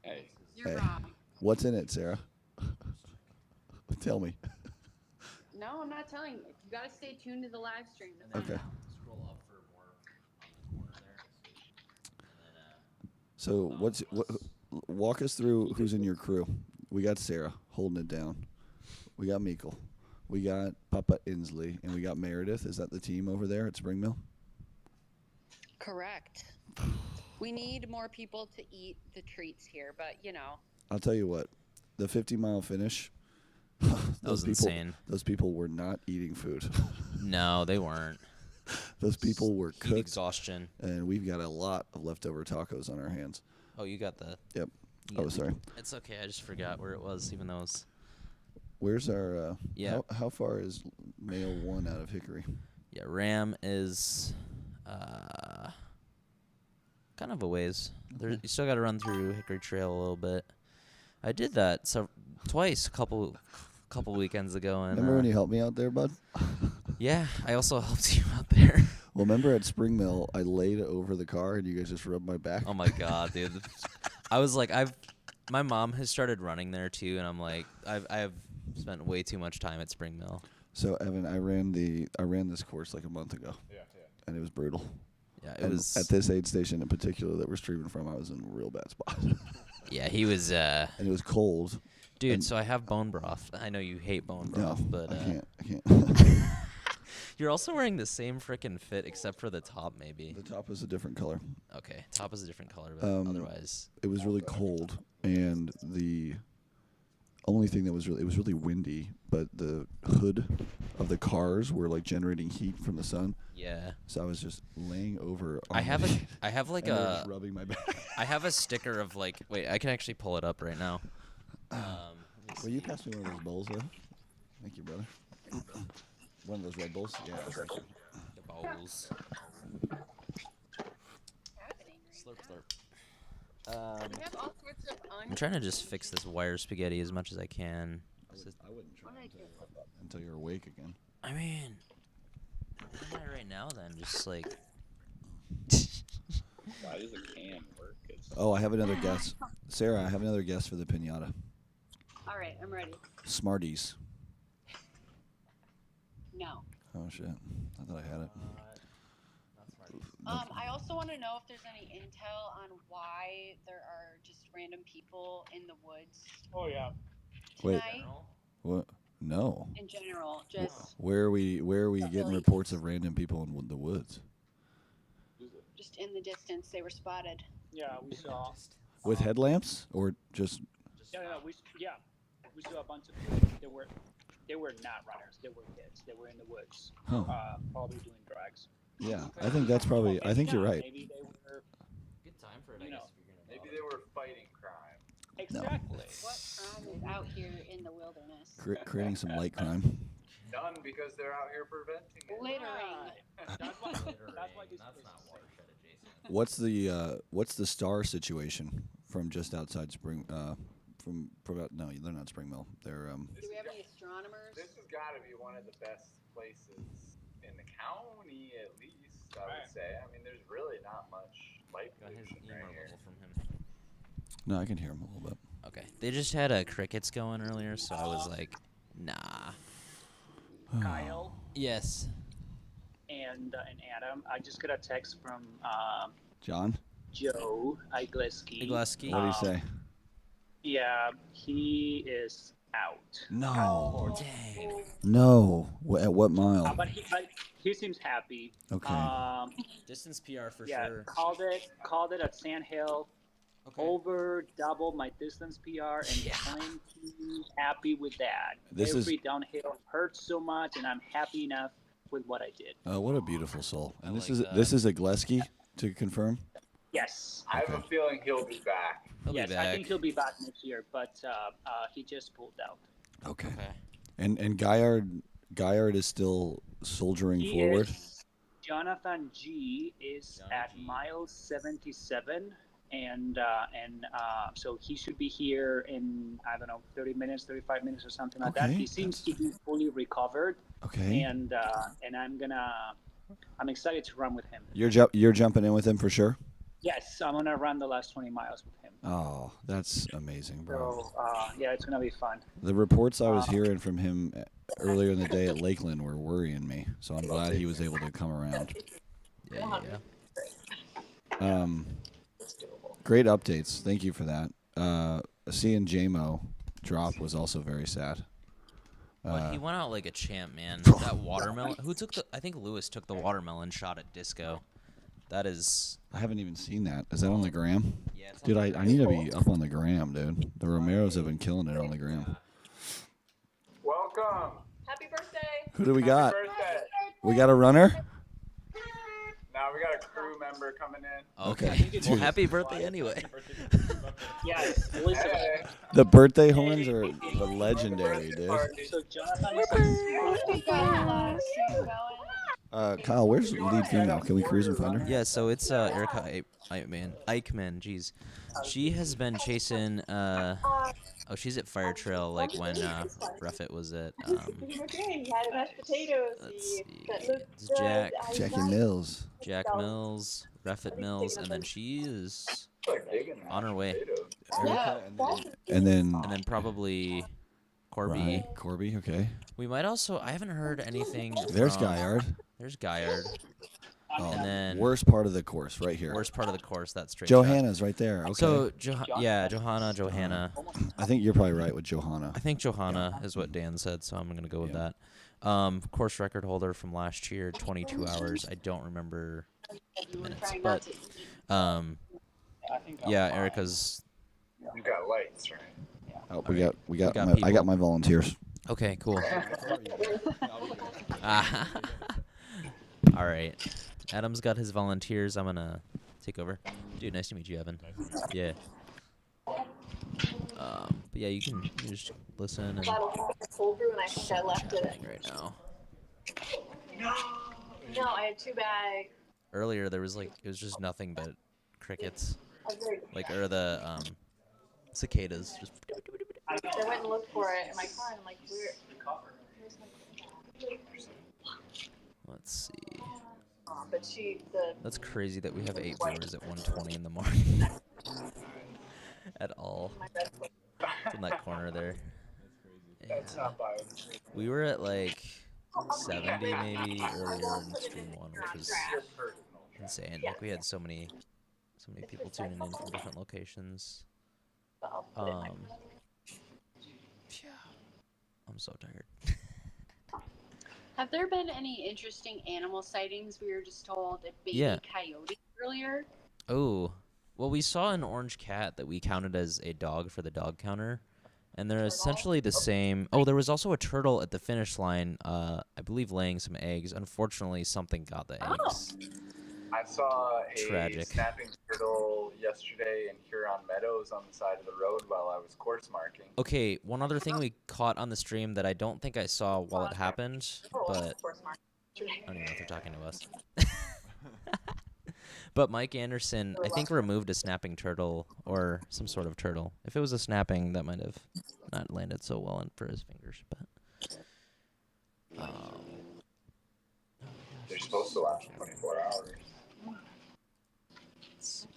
S3: Hey.
S10: You're
S9: Hey.
S10: wrong.
S9: What's in it, Sarah? Tell me.
S10: No, I'm not telling you. You gotta stay tuned to the live stream to find
S9: Okay.
S10: out.
S6: Scroll up for more on the corner there.
S9: So walk us through who's in your crew. We got Sarah holding it down. We got Meikle. We got Papa Inslee, and we got Meredith. Is that the team over there at Spring Mill?
S10: Correct. We need more people to eat the treats here, but you know.
S9: I'll tell you what, the 50-mile finish.
S6: That was insane.
S9: Those people were not eating food.
S6: No, they weren't.
S9: Those people were
S6: Heat
S9: cooked,
S6: exhaustion.
S9: and we've got a lot of leftover tacos on our hands.
S6: Oh, you got the.
S9: Yep.
S6: you
S9: Oh,
S6: got the-
S9: sorry.
S6: It's okay. I just forgot where it was, even though it was.
S9: Where's our?
S6: Yeah.
S9: How far is Mail 1 out of Hickory?
S6: Yeah, Ram is kind of a ways. You still got to run through Hickory Trail a little bit. I did that twice, a couple weekends ago, and
S9: Remember when you helped me out there, bud?
S6: yeah, I also helped you out there.
S9: Well, remember at Spring Mill, I laid over the car and you guys just rubbed my back.
S6: Oh my god, dude! I was like, my mom has started running there too, and I'm like, I've spent way too much time at Spring Mill.
S9: So Evan, I ran this course like a month ago.
S3: Yeah.
S9: And it was brutal.
S6: Yeah, it
S9: And
S6: was
S9: at this aid station in particular that we're streaming from. I was in a real bad spot.
S6: Yeah, he was.
S9: And it was cold.
S6: Dude,
S9: and
S6: so I have bone broth. I know you hate bone
S9: No,
S6: broth, but
S9: I can't.
S6: you're also wearing the same frickin' fit except for the top, maybe.
S9: The top is a different color.
S6: Okay, top is a different color, but otherwise.
S9: It was really cold, and the only thing that was it was really windy, but the hood of the cars were like generating heat from the sun.
S6: Yeah.
S9: So I was just laying over.
S6: I have like
S9: and they were
S6: a.
S9: just rubbing my back.
S6: I have a sticker of like. Wait, I can actually pull it up right now.
S9: Will you pass me one of those bowls, though? Thank you, brother. One of those Red Bulls? Yeah, thank you.
S6: The bowls. Slurp, slurp.
S10: We have all sorts of
S6: I'm trying to just fix this wire spaghetti as much as I can.
S9: I wouldn't try until you're awake again.
S6: I mean, right now then, just like.
S3: Why does a can work?
S9: Oh, I have another guess. Sarah, I have another guess for the piñata.
S10: All right, I'm ready.
S9: Smarties.
S10: No.
S9: Oh shit! I thought I had it.
S10: I also want to know if there's any intel on why there are just random people in the woods
S5: Oh yeah.
S9: Wait.
S10: tonight.
S9: What? No.
S10: In general, just
S9: Where are we getting reports of random people in the woods?
S10: just in the distance, they were spotted.
S5: Yeah, we saw.
S9: With headlamps or just?
S5: We saw a bunch of people. They were not runners. They were kids. They were in the woods,
S9: Huh.
S5: probably doing drugs.
S9: Yeah, I think that's probably. I think you're right.
S5: Maybe they were.
S6: Good time for it, I guess, if you're gonna.
S3: Maybe they were fighting crime.
S5: Exactly.
S10: What crime is out here in the wilderness?
S9: Creating some light crime.
S3: None, because they're out here preventing it.
S10: Littering.
S5: That's why this
S6: That's
S5: place
S6: not
S5: is
S6: watershed adjacent.
S9: What's the star situation from just outside Spring? From no, they're not Spring Mill. They're
S10: Do we have any astronomers?
S3: This has got to be one of the best places in the county, at least, I would say. I mean, there's really not much light
S6: Got his
S3: pollution
S6: email
S3: right here.
S6: level from him.
S9: No, I can hear them a little bit.
S6: Okay. They just had crickets going earlier, so I was like, nah.
S5: Kyle
S6: Yes.
S5: and Adam. I just got a text from
S9: John,
S5: Joe Igleski.
S6: Igleski.
S9: what do you say?
S5: Yeah, he is out.
S9: No,
S6: Dang.
S9: no. At what mile?
S5: But he seems happy.
S9: Okay.
S6: Distance PR for
S5: Yeah,
S6: sure.
S5: called it at Sand Hill.
S6: Okay.
S5: Over double my distance PR, and I'm happy with that.
S9: This is-
S5: Every downhill hurts so much, and I'm happy enough with what I did.
S9: What a beautiful soul. And
S6: I
S9: this
S6: like
S9: is
S6: that.
S9: this is a Gillespie to confirm.
S5: Yes.
S3: I have a feeling he'll be back.
S6: He'll
S5: Yes,
S6: be
S5: I
S6: back.
S5: think he'll be back next year, but he just pulled out.
S9: Okay.
S6: Okay.
S9: And Guyard is still soldiering forward.
S5: Jonathan G is
S6: Johnny
S5: at
S6: G.
S5: mile 77, and so he should be here in, I don't know, 30 minutes, 35 minutes or something like that.
S9: Okay,
S5: He seems to be fully recovered,
S9: Okay.
S5: and I'm excited to run with him.
S9: You're jumping in with him for sure.
S5: Yes, I'm gonna run the last 20 miles with him.
S9: Oh, that's amazing, bro.
S5: So yeah, it's gonna be fun.
S9: The reports I was hearing from him earlier in the day at Lakeland were worrying me, so I'm glad he was able to come around.
S6: Yeah.
S9: Great updates. Thank you for that. Seeing JMO drop was also very sad.
S6: But he went out like a champ, man. That watermelon. Who took the? I think Lewis took the watermelon shot at Disco. That is.
S9: I haven't even seen that. Is that on the gram?
S6: Yeah. It's on
S9: Dude,
S6: the
S9: I need to be up on the gram, dude. The Romeros have been killing it on the gram.
S3: Welcome.
S4: Happy birthday.
S9: Who do we got?
S3: Happy birthday.
S9: We got a runner?
S3: Now we got a crew member coming in.
S6: Okay. Well,
S9: Dude.
S6: happy birthday anyway.
S5: Yes, Elizabeth.
S3: Hey.
S9: The birthday horns are legendary, dude.
S5: So Jonathan is
S9: Kyle, where's the lead female? Can we cruise and find her?
S6: Yeah. So it's Erica Eichmann. Jeez. She has been chasing. Oh, she's at Fire Trail like when Ruffett was at.
S1: Okay, you had mashed potatoes.
S6: Let's see.
S1: That looked
S6: It's
S1: good.
S6: Jack.
S9: Jackie Mills.
S6: Jack Mills, Ruffett Mills, and then she is
S3: Like digging
S6: on her way.
S1: Yeah,
S9: And then
S6: And then probably Corby.
S9: right, Corby, okay.
S6: We might also. I haven't heard anything.
S9: There's
S6: from,
S9: Guyard.
S6: There's Guyard.
S9: Oh,
S6: And then
S9: worst part of the course right here.
S6: worst part of the course. That's straight shot.
S9: Johanna's right there. Okay.
S6: So Johanna.
S9: I think you're probably right with Johanna.
S6: I think Johanna is what Dan said, so I'm gonna go with
S9: Yeah.
S6: that. Course record holder from last year, 22 hours. I don't remember minutes, but yeah, Erica's.
S3: You got lights, right?
S9: Oh,
S6: Alright.
S9: we got
S6: got
S9: I
S6: people.
S9: got my volunteers.
S6: Okay, cool. All right. Adam's got his volunteers. I'm gonna take over. Dude, nice to meet you, Evan. Yeah. But yeah, you can just listen and
S1: bottle of cold brew, and I think I left it.
S6: chatting right now.
S1: No, I had 2 bags.
S6: Earlier there was like it was just nothing but crickets,
S1: I was very-
S6: like or the cicadas. Just
S1: I went and looked for it in my car, and I'm like, where's my
S6: let's see.
S1: But
S6: That's crazy that we have 8 viewers at 1:20 in the morning. At all.
S1: my best
S6: It's in that corner there.
S3: That's not biodiversity.
S6: We were at like 70 maybe earlier in stream 1, which was insane. Like we had so many people tuning in from different locations. Yeah, I'm so tired.
S10: Have there been any interesting animal sightings? We were just told a baby coyote earlier.
S6: Oh, well, we saw an orange cat that we counted as a dog for the dog counter, and they're essentially the same. Oh, there was also a turtle at the finish line, I believe laying some eggs. Unfortunately, something got the eggs.
S3: I saw a
S6: Tragic.
S3: snapping turtle yesterday in Huron Meadows on the side of the road while I was course marking.
S6: Okay, one other thing we caught on the stream that I don't think I saw while it happened, but I don't even know if they're talking to us. But Mike Anderson, I think, removed a snapping turtle or some sort of turtle. If it was a snapping, that might have not landed so well for his fingers. But
S3: They're supposed to last 24 hours.
S6: Let's see.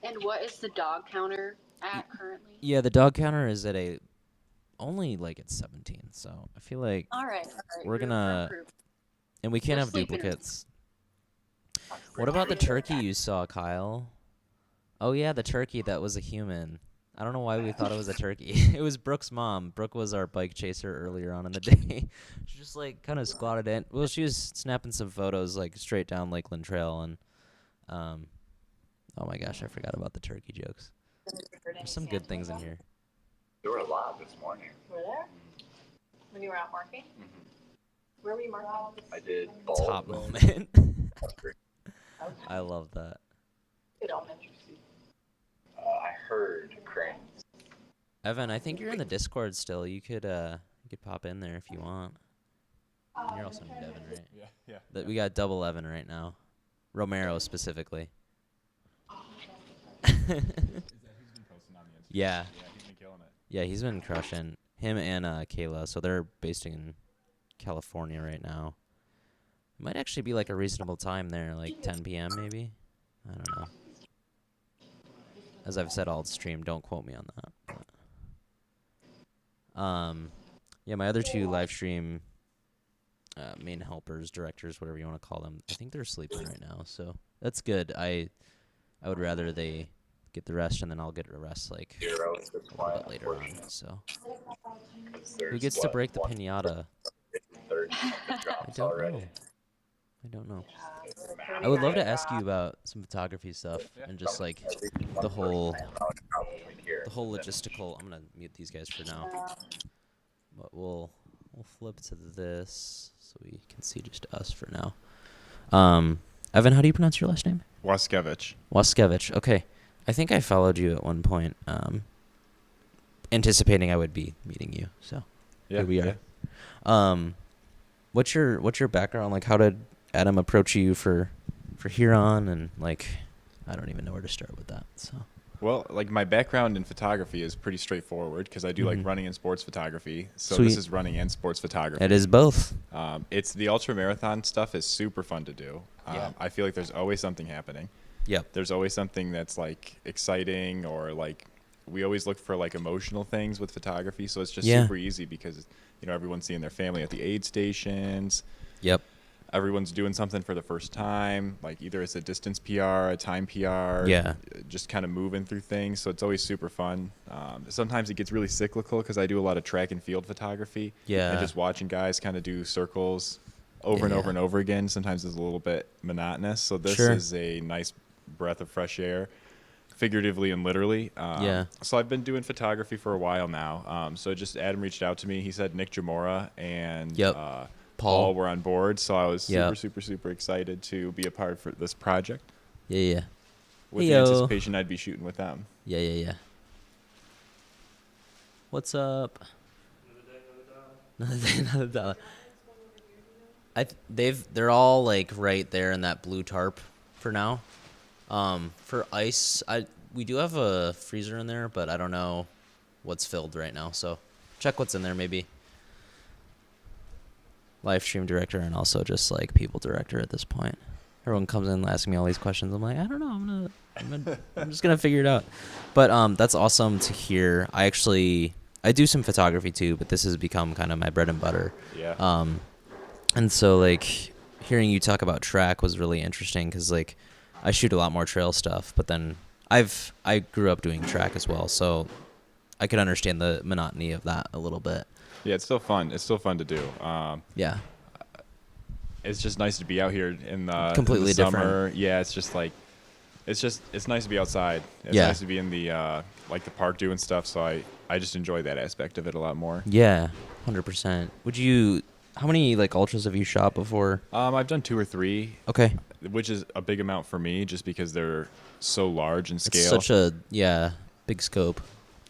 S10: And what is the dog counter at currently?
S6: Yeah, the dog counter is at only like at 17, so I feel like
S10: All right.
S6: we're gonna, and we can't have duplicates. What about the turkey you saw, Kyle? Oh yeah, the turkey that was a human. I don't know why we thought it was a turkey. It was Brooke's mom. Brooke was our bike chaser earlier on in the day. She just like kind of squatted in. Well, she was snapping some photos like straight down Lakeland Trail, and oh my gosh, I forgot about the turkey jokes. There's some good things in here.
S3: There were a lot this morning.
S1: Were there? When you were out marking?
S3: Mm-hmm.
S1: Where were you marking?
S3: I did
S6: Top moment. I love that.
S1: Good elementary school.
S3: I heard cranes.
S6: Evan, I think you're in the Discord still. You could pop in there if you want. You're also named Evan, right?
S11: Yeah.
S6: We got double Evan right now. Romero specifically.
S11: Is that who's been posting on the Instagram?
S6: Yeah.
S11: Yeah, he's been killing it.
S6: Yeah, he's been crushing. Him and Kayla. So they're based in California right now. It might actually be like a reasonable time there, like 10 p.m. maybe. I don't know. As I've said all stream, don't quote me on that. Yeah, my other two live stream main helpers, directors, whatever you want to call them, I think they're sleeping right now, so that's good. I would rather they get the rest and then I'll get the rest like a little bit later on. So who gets to break the piñata? I don't know. I would love to ask you about some photography stuff and just like the whole logistical. I'm gonna mute these guys for now, but we'll flip to this so we can see just us for now. Evan, how do you pronounce your last name?
S11: Waskevich.
S6: Waskevich. Okay, I think I followed you at one point, anticipating I would be meeting you. So here we are.
S11: Yeah.
S6: What's your background? Like, how did Adam approach you for Huron, and like, I don't even know where to start with that. So,
S11: well, like my background in photography is pretty straightforward because I do like running and sports photography. So
S6: Sweet.
S11: This is running and sports photography.
S6: It is both.
S11: It's the ultra marathon stuff is super fun to do.
S6: Yeah.
S11: I feel like there's always something happening.
S6: Yep.
S11: There's always something that's like exciting, or like we always look for like emotional things with photography. So it's just super easy because everyone's seeing their family at the aid stations.
S6: Yep.
S11: Everyone's doing something for the first time, like either it's a distance PR, a time PR, just kind of moving through things. So it's always super fun. Sometimes it gets really cyclical because I do a lot of track and field photography.
S6: Yeah.
S11: And just watching guys kind of do circles over and over and over again. Sometimes it's a little bit monotonous. So this is a nice breath of fresh air, figuratively and literally. So I've been doing photography for a while now. So just Adam reached out to me. He said Nick Jamora and Paul were on board, so I was super excited to be a part for this project.
S6: Yeah.
S11: With the anticipation I'd be shooting with them.
S6: Yeah. What's up? Another dollar. They're all like right there in that blue tarp for now. For ice, we do have a freezer in there, but I don't know what's filled right now. So check what's in there maybe. Live stream director and also just like people director at this point. Everyone comes in asking me all these questions. I'm like, I don't know. I'm just gonna figure it out. But that's awesome to hear. I do some photography too, but this has become kind of my bread and butter.
S11: Yeah.
S6: And so like hearing you talk about track was really interesting because like I shoot a lot more trail stuff, but then I grew up doing track as well, so I could understand the monotony of that a little bit.
S11: Yeah, it's still fun. It's still fun to do.
S6: Yeah.
S11: It's just nice to be out here in the
S6: completely
S11: summer.
S6: different.
S11: Yeah, it's just like it's nice to be outside. It's nice to be in the like the park doing stuff. So I just enjoy that aspect of it a lot more.
S6: Yeah, 100%. How many like ultras have you shot before?
S11: I've done 2 or 3.
S6: Okay.
S11: Which is a big amount for me, just because they're so large in scale.
S6: It's such a big scope.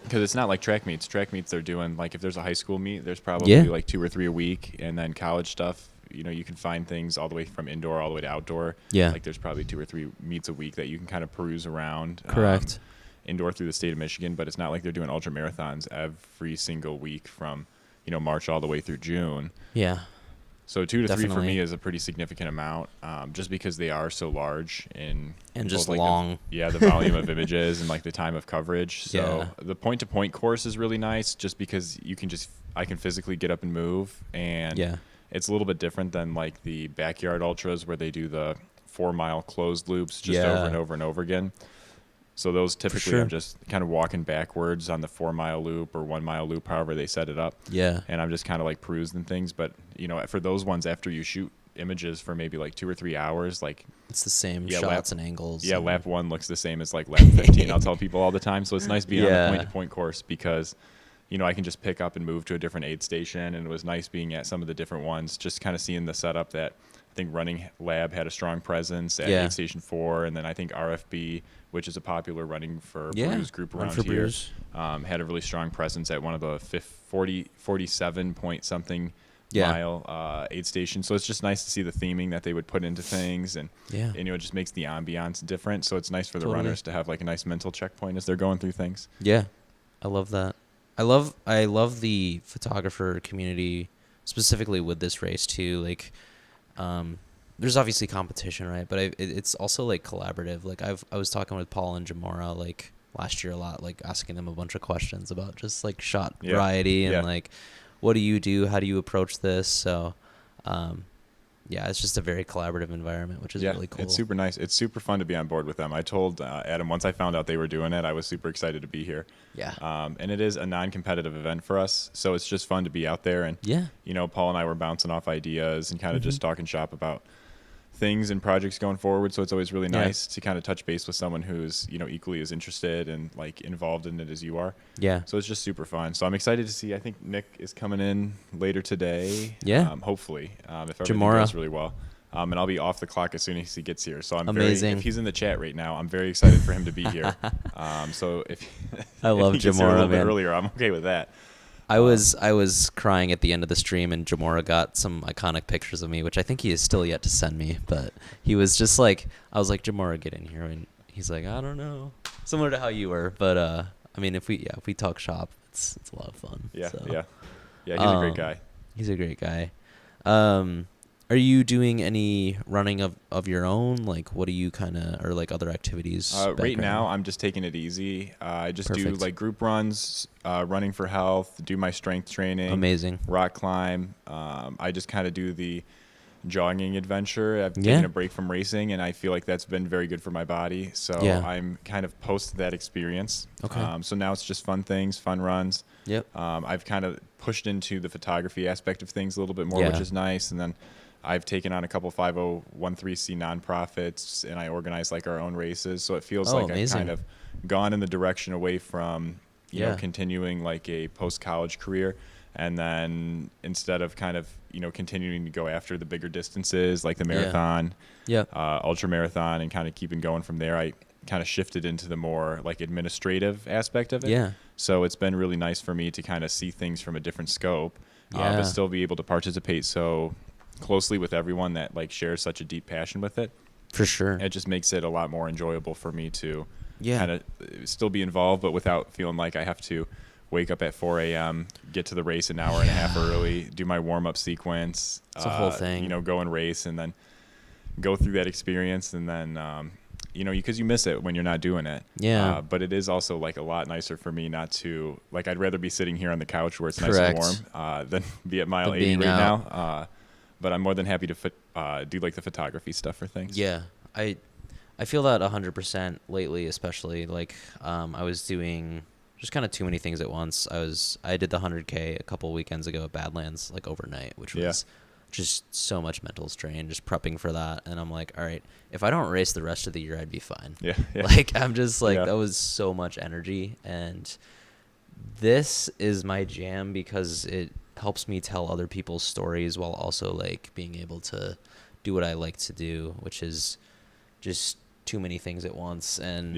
S11: Because it's not like track meets. Track meets they're doing like if there's a high school meet, there's probably like 2 or 3 a week, and then college stuff. You can find things all the way from indoor all the way to outdoor.
S6: Yeah.
S11: Like there's probably 2 or 3 meets a week that you can kind of peruse around.
S6: Correct.
S11: Indoor through the state of Michigan, but it's not like they're doing ultra marathons every single week from March all the way through June.
S6: Yeah.
S11: So 2 to 3 for me is a pretty significant amount, just because they are so large and
S6: just
S11: like
S6: long.
S11: The volume of images and like the time of coverage. So the point-to-point course is really nice, just because I can physically get up and move, and it's a little bit different than like the backyard ultras where they do the 4-mile closed loops just over and over and over again. So those typically I'm just kind of walking backwards on the 4-mile loop or 1-mile loop, however they set it up.
S6: Yeah.
S11: And I'm just kind of like perusing things. But, for those ones, after you shoot images for maybe like 2 or 3 hours, like
S6: it's the same shots and angles.
S11: Yeah, lap 1 looks the same as like lap 15. I'll tell people all the time. So it's nice being on the point-to-point course because, I can just pick up and move to a different aid station. And it was nice being at some of the different ones, just kind of seeing the setup that I think Running Lab had a strong presence at Aid Station 4. And then I think RFB, which is a popular running for Brews group around here, had a really strong presence at one of the 47 point something mile aid stations. So it's just nice to see the theming that they would put into things, and it just makes the ambiance different. So it's nice for the runners to have like a nice mental checkpoint as they're going through things.
S6: Yeah, I love that. I love the photographer community, specifically with this race too. Like, there's obviously competition, right? But it's also like collaborative. Like I was talking with Paul and Jamora like last year a lot, like asking them a bunch of questions about just like shot variety and like, what do you do? How do you approach this? So, it's just a very collaborative environment, which is really cool.
S11: It's super nice. It's super fun to be on board with them. I told Adam once I found out they were doing it, I was super excited to be here.
S6: Yeah.
S11: And it is a non-competitive event for us, so it's just fun to be out there. And Paul and I were bouncing off ideas and kind of just talking shop about things and projects going forward. So it's always really nice to kind of touch base with someone who's equally as interested and like involved in it as you are.
S6: Yeah.
S11: So it's just super fun. So I'm excited to see. I think Nick is coming in later today.
S6: Yeah.
S11: Hopefully, if everything goes really well. And I'll be off the clock as soon as he gets here. So I'm if he's in the chat right now, I'm very excited for him to be here. So if
S6: I love
S11: he gets here a
S6: Jamora,
S11: little bit earlier, I'm okay with that.
S6: I was crying at the end of the stream, and Jamora got some iconic pictures of me, which I think he is still yet to send me. But he was just like, I was like, Jamora, get in here, and he's like, I don't know, similar to how you were. But I mean, if we talk shop, it's a lot of fun.
S11: Yeah,
S6: so.
S11: yeah, he's a great guy.
S6: He's a great guy. Are you doing any running of your own? Like, what do you kind of, or like other activities?
S11: Right now, I'm just taking it easy. I just do like group runs, running for health, do my strength training.
S6: Amazing.
S11: Rock climb. I just kind of do the jogging adventure. I've taken a break from racing, and I feel like that's been very good for my body. So I'm kind of post that experience.
S6: Okay.
S11: So now it's just fun things, fun runs.
S6: Yep.
S11: I've kind of pushed into the photography aspect of things a little bit more, which is nice. And then I've taken on a couple 5013C nonprofits, and I organize like our own races. So it feels like
S6: amazing.
S11: I've kind of gone in the direction away from, you know, continuing like a post-college career. And then instead of kind of, you know, continuing to go after the bigger distances like the marathon, ultra marathon, and kind of keeping going from there, I kind of shifted into the more like administrative aspect of it.
S6: Yeah.
S11: So it's been really nice for me to kind of see things from a different scope, but still be able to participate so closely with everyone that like shares such a deep passion with it.
S6: For sure.
S11: It just makes it a lot more enjoyable for me to kind of still be involved, but without feeling like I have to wake up at 4 a.m., get to the race an hour and a half early, do my warm-up sequence.
S6: It's a whole thing.
S11: You know, go and race and then go through that experience and then, you know, because you miss it when you're not doing it.
S6: Yeah.
S11: But it is also like a lot nicer for me not to, like, I'd rather be sitting here on the couch where it's nice
S6: Correct.
S11: and warm than be at mile
S6: Than
S11: 80
S6: being
S11: right
S6: out.
S11: now. But I'm more than happy to do like the photography stuff for things.
S6: Yeah, I feel that 100% lately, especially like I was doing just kind of too many things at once. I did the 100K a couple weekends ago at Badlands, like overnight, which was just so much mental strain, just prepping for that. And I'm like, all right, if I don't race the rest of the year, I'd be fine.
S11: Yeah.
S6: Like, I'm just like, that was so much energy. And this is my jam because it helps me tell other people's stories while also like being able to do what I like to do, which is just too many things at once and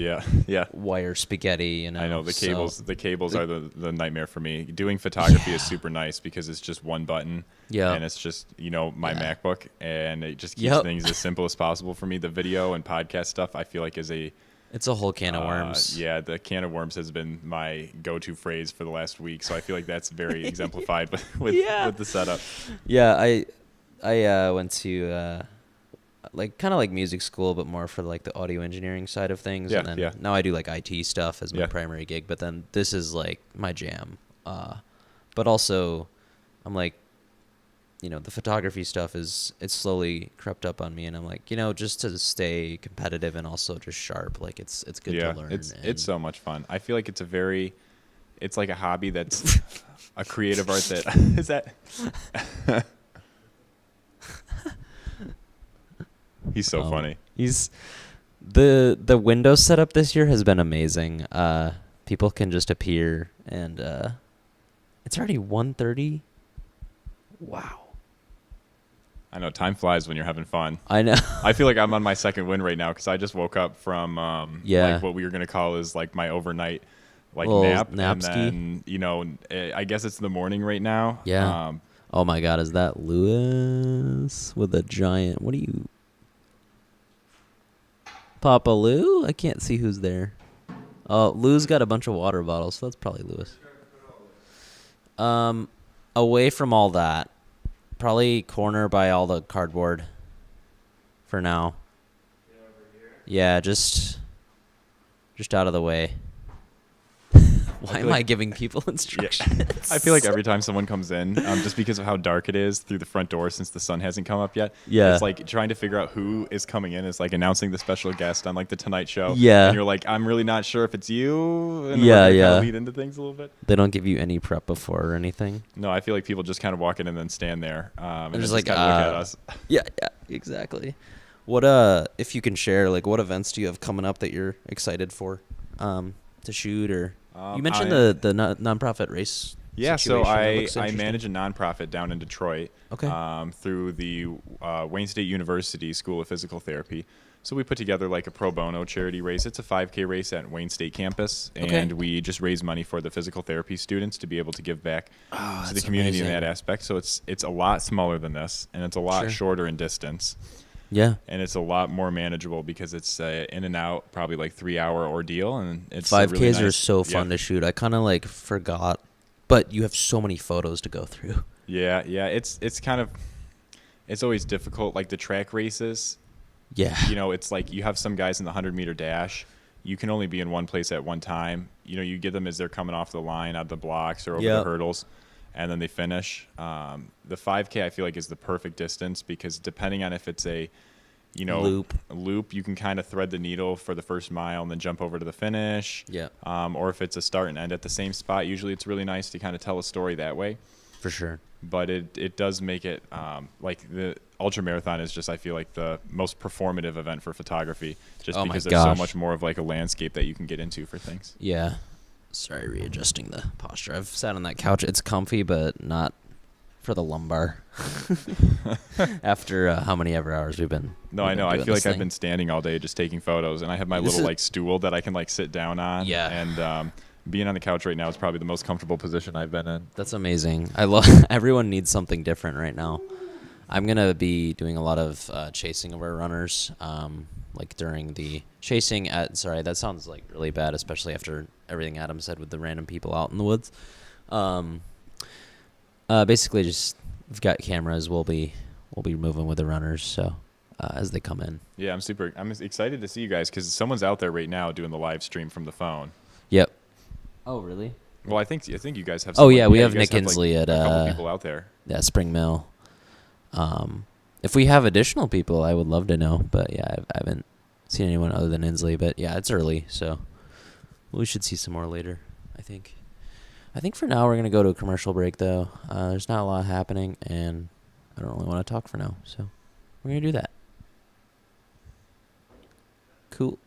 S6: wire spaghetti, you know.
S11: I know the cables are the nightmare for me. Doing photography is super nice because it's just one button and it's just, you know, my MacBook, and it just keeps things as simple as possible for me. The video and podcast stuff I feel like it's a whole can of worms. Yeah, the can of worms has been my go-to phrase for the last week, so I feel like that's very exemplified with the setup. Yeah,
S6: I went to like kind of like music school, but more for like the audio engineering side of things. And then now I do like IT stuff as my primary gig, but then this is like my jam. But also I'm like, you know, the photography stuff it's slowly crept up on me, and I'm like, you know, just to stay competitive and also just sharp, like it's good to learn.
S11: It's so much fun. I feel like it's like a hobby that's a creative art that is that He's so funny.
S6: He's the Windows setup this year has been amazing. People can just appear, and it's already 1:30. Wow.
S11: I know, time flies when you're having fun.
S6: I know.
S11: I feel like I'm on my second win right now because I just woke up from like what we were gonna call is like my overnight nap, and then, you know, I guess it's the morning right now.
S6: Yeah. Oh my God, is that Lewis with a giant? What are you? Papa Lou? I can't see who's there. Oh, Lou's got a bunch of water bottles, so that's probably Lewis. Away from all that, probably corner by all the cardboard for now. Yeah, just out of the way. Why am I giving people instructions?
S11: Yeah. I feel like every time someone comes in, just because of how dark it is through the front door since the sun hasn't come up yet, it's like trying to figure out who is coming in. It's like announcing the special guest on like the Tonight Show. Yeah. And you're like, I'm really not sure if it's you. And kind of lead into things a little bit.
S6: They don't give you any prep before or anything.
S11: No, I feel like people just kind of walk in and then stand there. And
S6: just
S11: like, kind of look at us.
S6: Yeah, exactly. What if you can share, like, what events do you have coming up that you're excited for to shoot? Or you mentioned the nonprofit race.
S11: Yeah, so I manage a nonprofit down in Detroit.
S6: Okay.
S11: Through the Wayne State University School of Physical Therapy. So we put together like a pro bono charity race. It's a 5K race at Wayne State campus, and we just raise money for the physical therapy students to be able to give back to the community in that aspect. So it's a lot smaller than this, and it's a lot shorter in distance.
S6: Yeah.
S11: And it's a lot more manageable because it's in and out, probably like 3-hour ordeal, and it's
S6: 5Ks
S11: really nice.
S6: Are so fun to shoot. I kind of like forgot, but you have so many photos to go through.
S11: Yeah. It's kind of, it's always difficult. Like the track races.
S6: Yeah.
S11: You know, it's like you have some guys in the 100-meter dash. You can only be in one place at one time. You know, you get them as they're coming off the line out the blocks or over the hurdles, and then they finish. The 5K I feel like is the perfect distance because depending on if it's a, you know, loop, you can kind of thread the needle for the first mile and then jump over to the finish.
S6: Yeah.
S11: Or if it's a start and end at the same spot, usually it's really nice to kind of tell a story that way.
S6: For sure.
S11: But it does make it like the ultra marathon is just, I feel like, the most performative event for photography, just because there's so much more of like a landscape that you can get into for things.
S6: Yeah. Sorry, readjusting the posture. I've sat on that couch. It's comfy, but not for the lumbar. After how many ever hours we've been.
S11: No, I know. I feel like I've been standing all day just taking photos, and I have my little like stool that I can like sit down on.
S6: Yeah.
S11: And being on the couch right now is probably the most comfortable position I've been in.
S6: That's amazing. I love. Everyone needs something different right now. I'm gonna be doing a lot of chasing of our runners, like during the chasing at. Sorry, that sounds like really bad, especially after everything Adam said with the random people out in the woods. Basically, just we've got cameras. We'll be moving with the runners. So, as they come in.
S11: Yeah, I'm excited to see you guys because someone's out there right now doing the live stream from the phone.
S6: Yep. Oh, really?
S11: Well, I think you guys have.
S6: Oh yeah, we have Nick Inslee
S11: like
S6: at
S11: a couple people out there.
S6: Yeah, Spring Mill. If we have additional people, I would love to know. But yeah, I haven't seen anyone other than Inslee. But yeah, it's early, so we should see some more later, I think. I think for now we're gonna go to a commercial break though. There's not a lot happening, and I don't really want to talk for now, so we're gonna do that. Cool.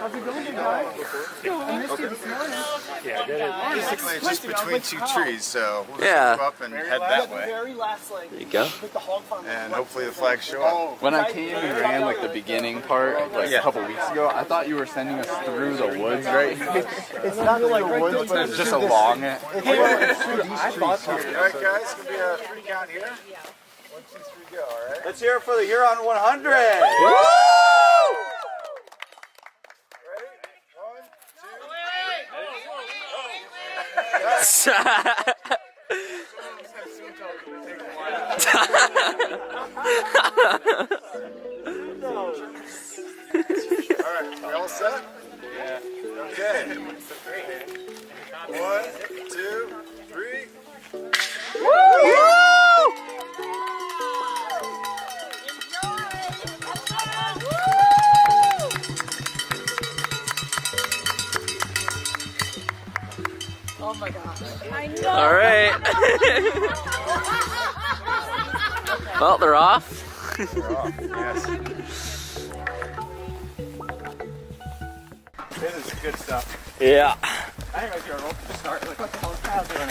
S8: How's it going, guys? I missed you this morning.
S3: Yeah, I did it. Basically, it's just between two trees, so we'll
S6: Yeah.
S3: just go up and head that way.
S8: There
S6: you go.
S3: And hopefully the flags show up.
S12: When I came and ran like the beginning part like a couple weeks ago, I thought you were sending us through the woods, right?
S8: It's not like the woods, but
S12: It's just along it.
S8: It's through these trees.
S3: All right, guys, it's going to be a 3 count here. 1, 2, 3, go, all right?
S2: Let's hear it for the Huron 100.
S3: Woo! Alright, we all set? Yeah. Okay. 1, 2, 3. Woo!
S1: Oh my god. I know.
S6: All right. Well, they're off.
S3: They're off, yes. This is good stuff.
S6: Yeah.
S3: I think I was your rope to start. Like, what the hell is Kyle doing?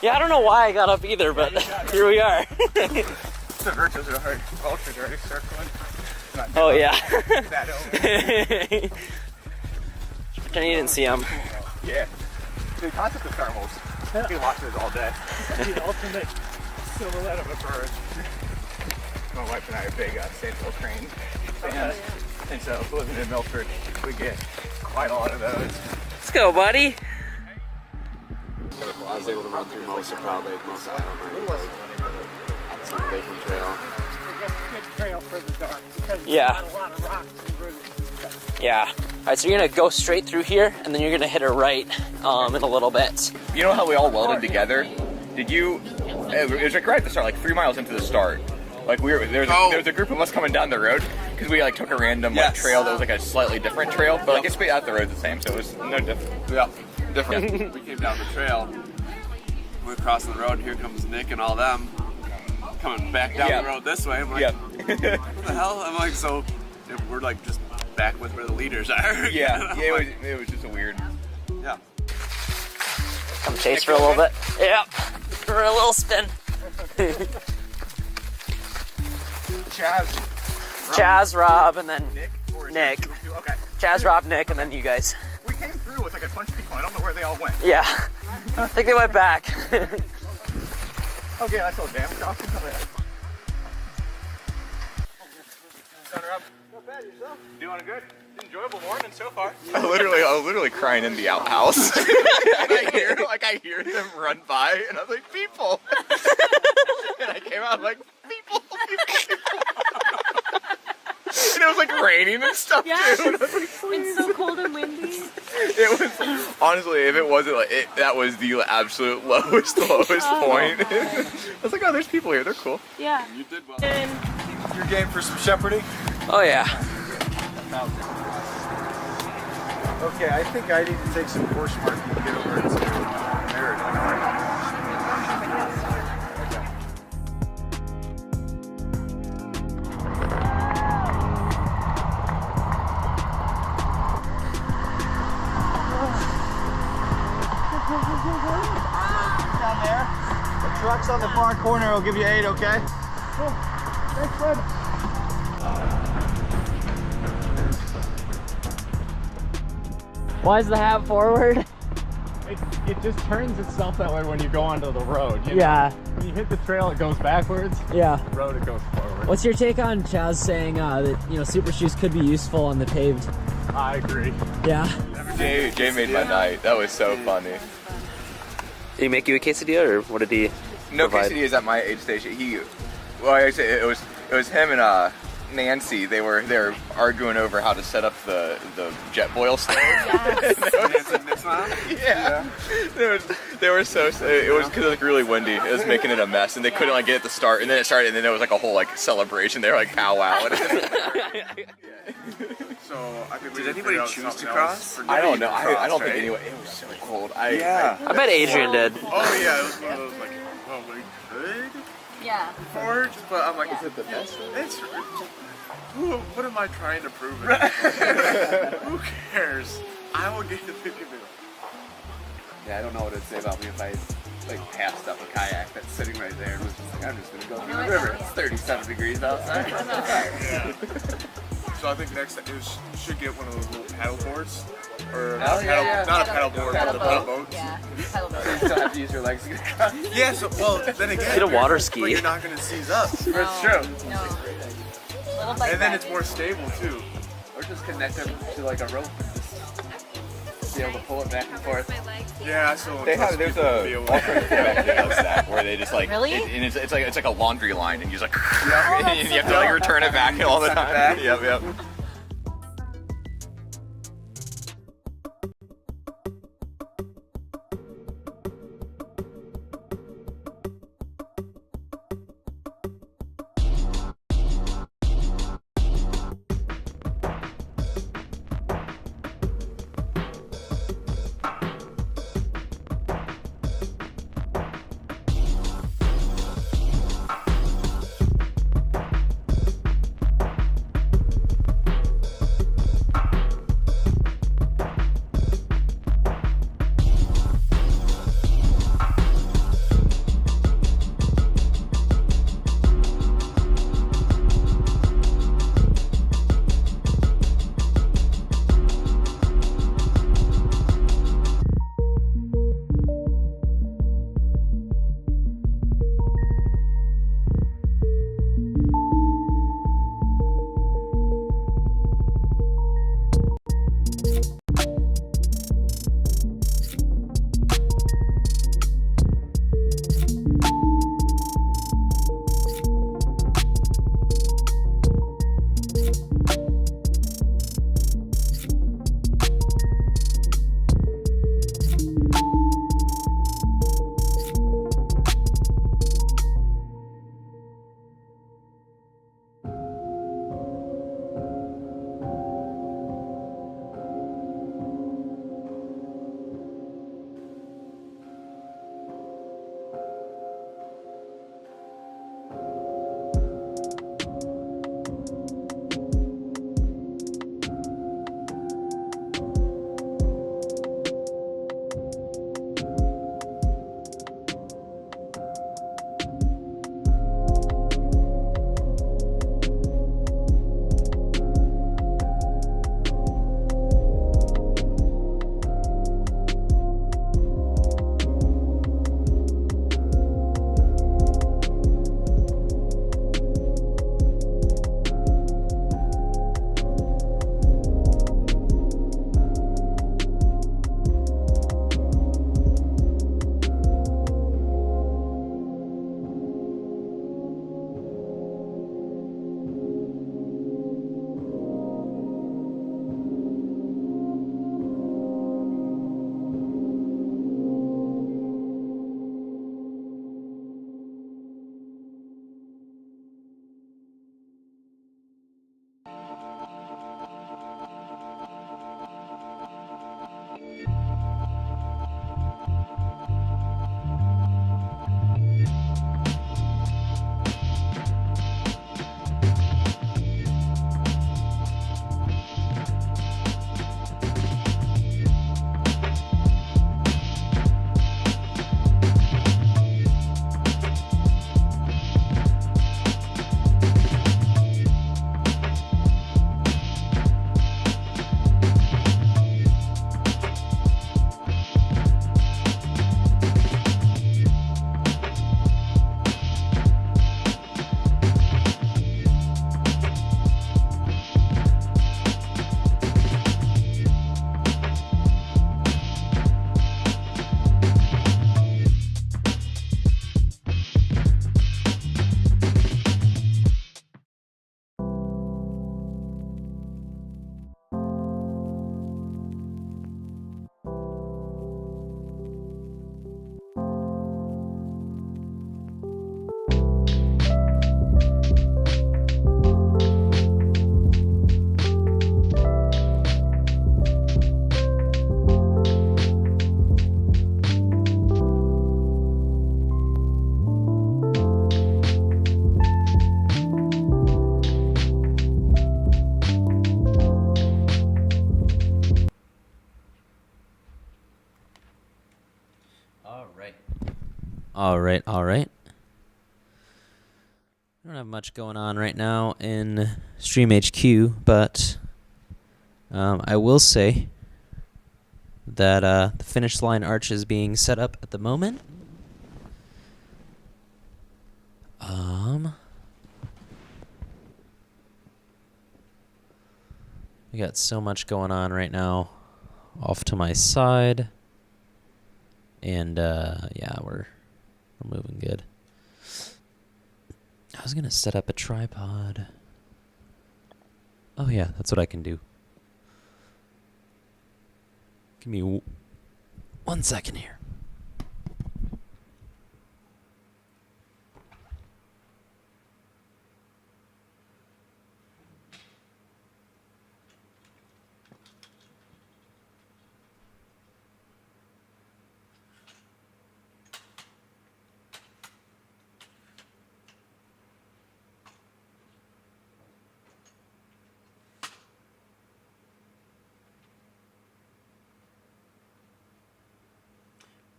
S6: Yeah, I don't know why I got up either, but here we are.
S3: The virtues are hard. Vulture's already circling.
S6: Oh, yeah.
S3: That over.
S13: Pretend you didn't see them.
S14: Yeah. The concept of thermals. You can watch those all day.
S8: The ultimate silhouette of a bird.
S14: My wife and I are big Sandhill crane fans. And so living in Milford, we get quite a lot of those.
S13: Let's go, buddy.
S15: I was able to run through most of probably most of them. Some different trail.
S8: Good trail for the dark because
S13: Yeah.
S8: there's not a lot of rocks and bruises and stuff.
S13: Yeah. All right, so you're gonna go straight through here, and then you're gonna hit a right in a little bit.
S14: You know how we all welded together? Did you? It was like right at the start, like 3 miles into the start. Like there was a group of us coming down the road because we like took a random like trail that was like a slightly different trail, but like it's out the road the same, so it was no different.
S15: Yeah, different. We came down the trail. We're crossing the road. And here comes Nick and all them coming back down the road this way. I'm like, what the hell? I'm like, so we're like just back with where the leaders are.
S14: Yeah, it was just a weird.
S15: Yeah.
S13: Come chase for a little bit. Yep. For a little spin. Chaz, Rob, and then Nick.
S14: Okay.
S13: Chaz, Rob, Nick, and then you guys.
S14: We came through with like a bunch of people. I don't know where they all went.
S13: Yeah. I think they went back.
S14: Okay, I saw damn crossing.
S15: Not bad, yourself?
S14: Doing good. Enjoyable morning so far. I was literally crying in the outhouse. And I hear them run by, and I was like, people. And I came out like, people. And it was like raining and stuff too. And I was like,
S1: It's so cold and windy.
S14: it was honestly, if it wasn't like that was the absolute lowest point. I was like, oh, there's people here. They're cool.
S1: Yeah.
S15: You did well.
S14: You're game for some shepherding?
S13: Oh yeah.
S14: Okay, I think I need to take some course marking to get over to Meriden.
S8: Down there.
S14: The truck's on the far corner. I'll give you 8, okay?
S8: Cool. Thanks, bud.
S13: Why is the hat forward?
S16: It just turns itself that way when you go onto the road. You know?
S13: Yeah.
S16: When you hit the trail, it goes backwards.
S13: Yeah.
S16: The road, it goes forward.
S13: What's your take on Chaz saying that super shoes could be useful on the paved?
S16: I agree.
S13: Yeah.
S14: Jay made my night. That was so funny.
S13: Did he make you a quesadilla, or what did he?
S14: No
S13: provide?
S14: quesadillas at my aid station. I say it was him and Nancy. They were arguing over how to set up the jet boil stove. Yeah. They were so. It was because it was like really windy. It was making it a mess, and they couldn't like get it to start. And then it started, and then there was like a whole like celebration. They were like powwow.
S15: So I think did anybody choose to cross?
S14: I don't know. I don't think anyone. It was so cold.
S13: I bet Adrian did.
S15: Oh yeah, it was one of those like, well, we could.
S1: Yeah.
S15: Forge, but I'm like, is it the best? What am I trying to prove? Who cares? I will get the 50 minutes.
S12: Yeah, I don't know what it'd say about me if I like passed up a kayak that's sitting right there and was just like, I'm just gonna go through the river. It's 37 degrees outside.
S15: Yeah. So I think next is should get one of those little paddle boards. Or
S12: not
S15: a paddle board, but a paddle boat.
S1: Yeah, paddle boat.
S12: You still have to use your legs to get across.
S15: Yeah, so, well, then again,
S13: Get a water ski.
S15: But you're not going to seize up.
S1: No,
S15: That's true.
S1: No. Little bike
S15: And then
S1: ride.
S15: it's more stable, too.
S12: Or just connect them to like a rope. Be able to pull it back and forth.
S15: Yeah, so
S14: There's a alternative method that does that where they just like
S1: Really?
S14: and it's like a laundry line and you just like and you have to like return it back all the time. Yep.
S6: All right. I don't have much going on right now in Stream HQ, but I will say that the finish line arch is being set up at the moment. We got so much going on right now off to my side. And yeah, we're moving good. I was going to set up a tripod. Oh yeah, that's what I can do. Give me 1 second here.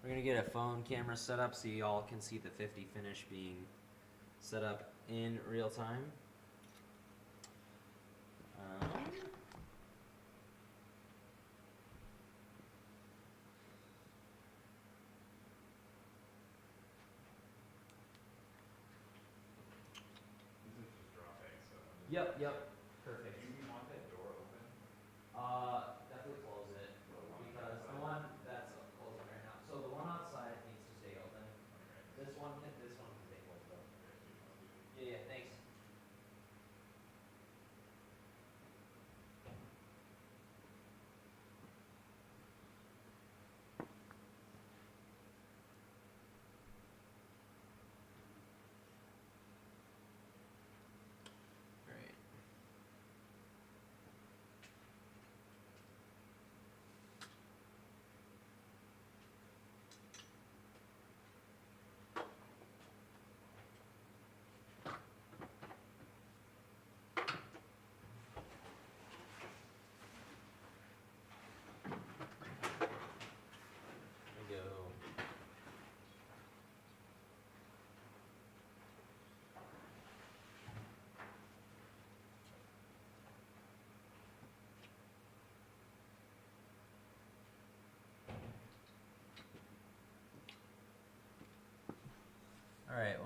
S6: We're going to get a phone camera set up so you all can see the 50 finish being set up in real time. Yep. Perfect. Do you want that door open? Definitely close.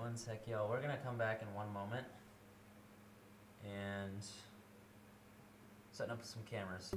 S6: One sec, y'all. We're gonna come back in one moment and setting up some cameras.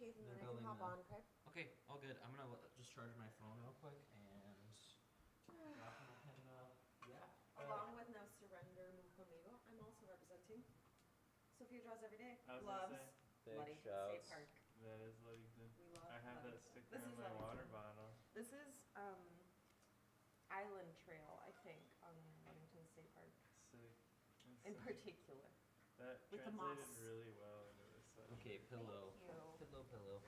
S17: teeth and then I can hop on, okay?
S6: Okay, all good. I'm gonna just charge my phone real quick and
S17: Along with now surrender move conmigo, I'm also representing Sophia Draws Every Day. Loves Ludington State Park.
S16: That is Ludington.
S17: We love
S16: I have that
S17: Ludington.
S16: sticker
S17: This
S16: on
S17: is
S16: my
S17: Ludington.
S16: water bottle.
S17: This is Island Trail, I think, on Ludington State Park.
S16: Sick.
S17: In particular.
S16: That
S17: with the
S16: translated
S17: moss.
S16: really well into this session.
S6: Okay, pillow.
S17: Thank you.
S6: Pillow.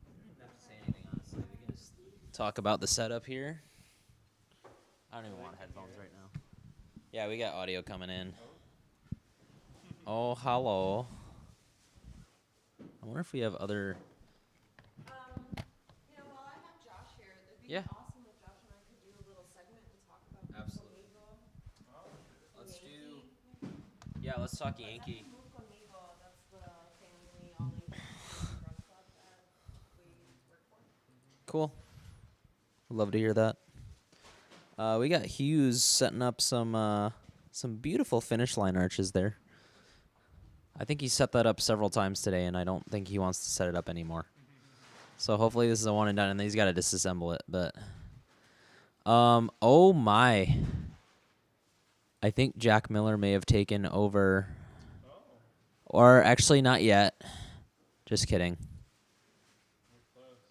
S6: I don't even have to say anything, honestly. We can just talk about the setup here. I don't even want headphones right now. Yeah, we got audio coming in. Oh, hello. I wonder if we have other...
S17: While I have Josh here, it'd be awesome if Josh and I could do a little segment and talk about
S6: Absolutely.
S17: Let's
S6: do... Yeah, let's talk Yankee.
S17: That's the family all run club that we work for.
S6: Cool. Love to hear that. We got Hughes setting up some beautiful finish line arches there. I think he set that up several times today, and I don't think he wants to set it up anymore. So hopefully this is a one and done, and then he's got to disassemble it. But, oh my! I think Jack Miller may have taken over, or actually not yet. Just kidding.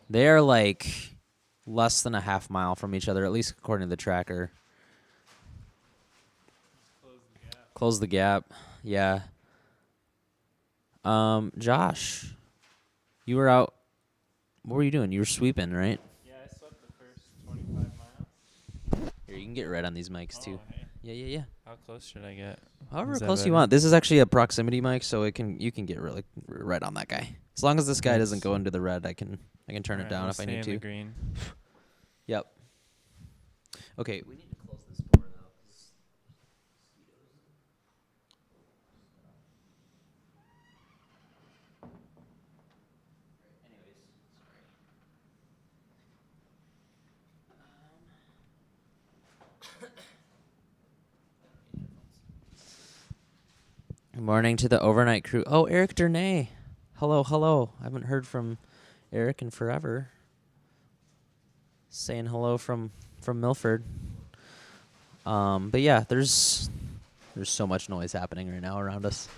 S6: They are like less than a half mile from each other, at least according to the tracker. Close the gap. Yeah. Josh, you were out. What were you doing? You were sweeping, right?
S16: Yeah, I swept the first 25 miles.
S6: Here, you can get red on these mics too.
S16: Okay.
S6: Yeah.
S16: How close should I get?
S6: However
S16: Is that
S6: close you
S16: better?
S6: want. This is actually a proximity mic, so you can get really red on that guy. As long as this guy doesn't go into the red, I can turn it down if I need to.
S16: Green.
S6: Yep. Okay, we need to close this door though. Anyways, sorry. Good morning to the overnight crew. Oh, Eric Dernay. Hello. I haven't heard from Eric in forever. Saying hello from Milford. But yeah, there's so much noise happening right now around us.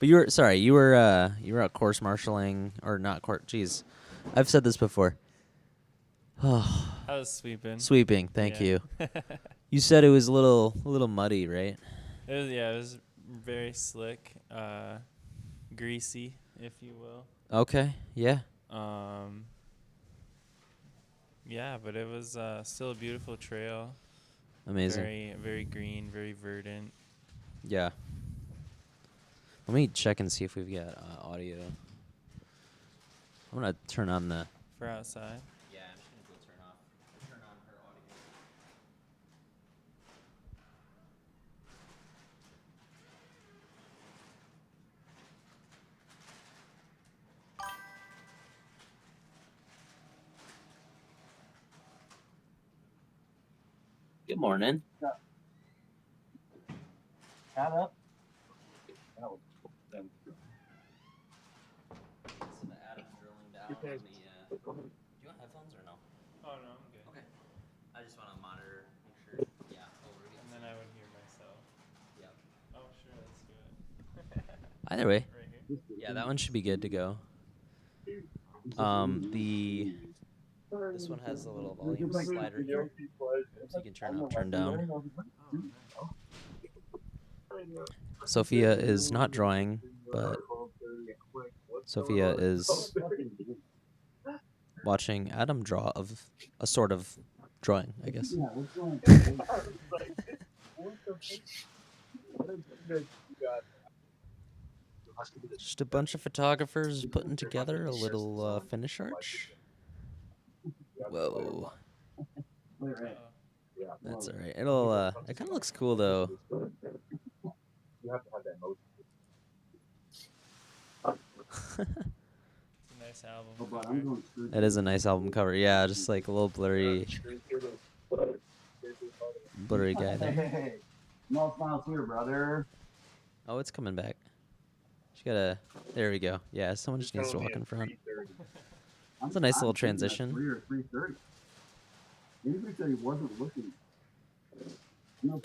S6: But you were out course marshaling or not court? Jeez, I've said this before.
S16: I was sweeping.
S6: Sweeping, thank you. You said it was a little muddy, right?
S16: It was very slick, greasy, if you will.
S6: Okay, yeah.
S16: Yeah, but it was still a beautiful trail.
S6: Amazing.
S16: Very, very green, very verdant.
S6: Yeah. Let me check and see if we've got audio. I'm gonna turn on the.
S16: For outside.
S6: Yeah, I'm just gonna go turn on her audio. Good morning.
S18: Shut up.
S6: Listen to Adam drilling down on the. Do you want headphones or no?
S16: Oh no, I'm good.
S6: Okay. I just want to monitor, make sure. Yeah.
S16: And then I would hear myself.
S6: Yep.
S16: Oh sure, let's do it.
S6: Either way.
S16: Right here?
S6: Yeah, that one should be good to go. This one has a little volume slider here, so you can turn up, turn down. Sophia is not drawing, but Sophia is watching Adam draw of a sort of drawing, I guess. Just a bunch of photographers putting together a little finish arch. Whoa. That's alright. It'll it kind of looks cool though.
S18: You have to have that motion.
S16: It's a nice album cover.
S6: It is a nice album cover. Yeah, just like a little blurry guy there.
S18: Hey, no smiles here, brother.
S6: Oh, it's coming back. She gotta. There we go. Yeah, someone just needs to walk in front. That's a nice little transition.
S9: 3 or 3:30. Maybe said he wasn't looking. I'm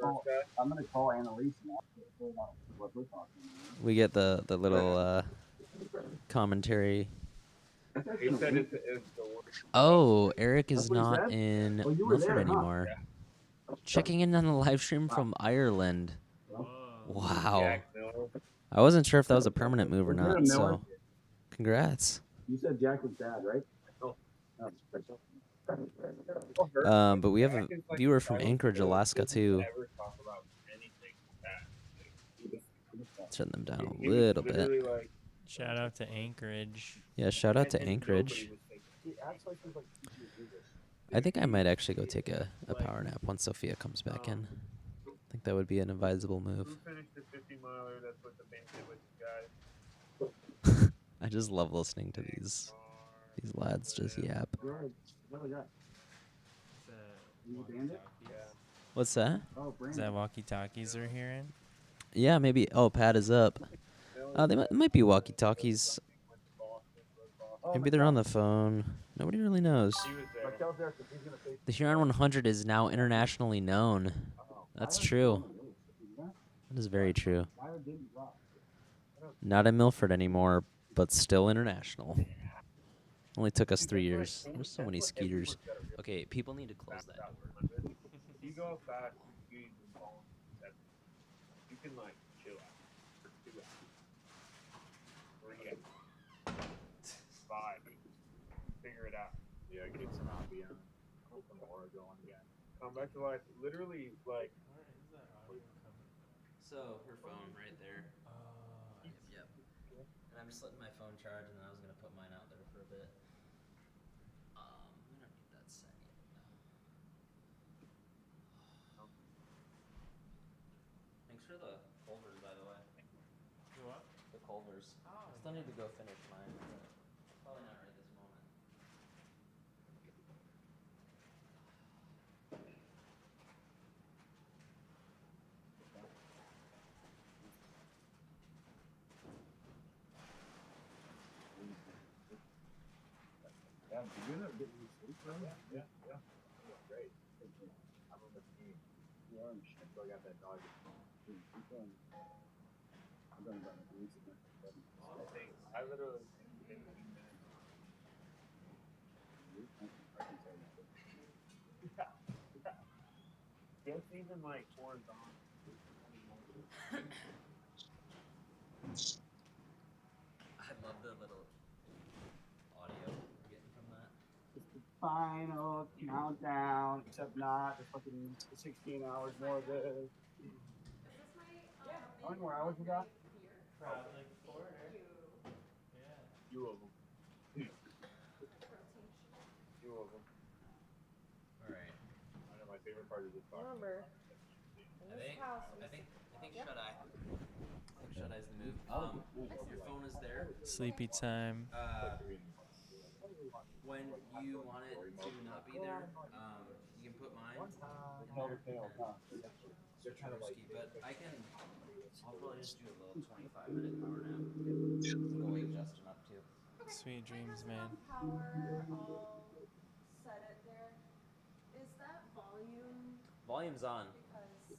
S9: gonna call Annalise and ask her about what we're talking about.
S6: We get the little commentary.
S2: He said it's the worst.
S6: Oh, Eric is not in Milford anymore. Checking in on the live stream from Ireland. Wow. I wasn't sure if that was a permanent move or not, so congrats.
S9: You said Jack was bad, right?
S6: But we have a viewer from Anchorage, Alaska, too. Turn them down a little bit.
S19: Shout out to Anchorage.
S6: Yeah, shout out to Anchorage. I think I might actually go take a power nap once Sophia comes back in. I think that would be an advisable move. I just love listening to these lads just yap. What's that?
S19: Is that walkie-talkies we're hearing?
S6: Yeah, maybe. Oh, Pat is up. They might be walkie-talkies. Maybe they're on the phone. Nobody really knows. The Huron 100 is now internationally known. That's true. That is very true. Not in Milford anymore, but still international. Only took us 3 years. There's so many skeeters. Okay, people need to close that door.
S2: You go fast, you can like chill out for 2 hours. 3 5. Figure it out.
S11: Yeah, get some ambiance. Hope some aura going again.
S2: Come back to life. Literally, like.
S6: So her phone right there. Yep. And I'm just letting my phone charge, and then I was gonna put mine out there for a bit. We don't need that set yet. Thanks for the Culvers, by the way.
S19: What?
S6: The Culvers. I still need to go finish mine. But probably not right this moment.
S9: Yeah, did you ever get any sleep, bro?
S11: Yeah. Great. I'm on the team.
S9: Yeah, I
S11: still got that dog.
S9: I'm done about a week ago.
S2: I literally. It's even like horizontal.
S6: I love the little audio we're getting from that.
S8: It's the final countdown, except not. It's fucking 16 hours more of this. How many more hours we got?
S19: Probably like 4. Yeah.
S2: Few of them. Few of them.
S6: All right.
S11: I know my favorite part is this part.
S17: Remember,
S6: I think Shut Eye. I think Shut Eye's the move. Your phone is there.
S19: Sleepy time.
S6: When you want it to not be there, you can put mine in there. They're trying to risky, but I'll probably just do a little 25-minute power nap. Go wake Justin up too.
S19: Sweet dreams, man.
S17: Power, I'll set it there. Is that volume?
S6: Volume's on.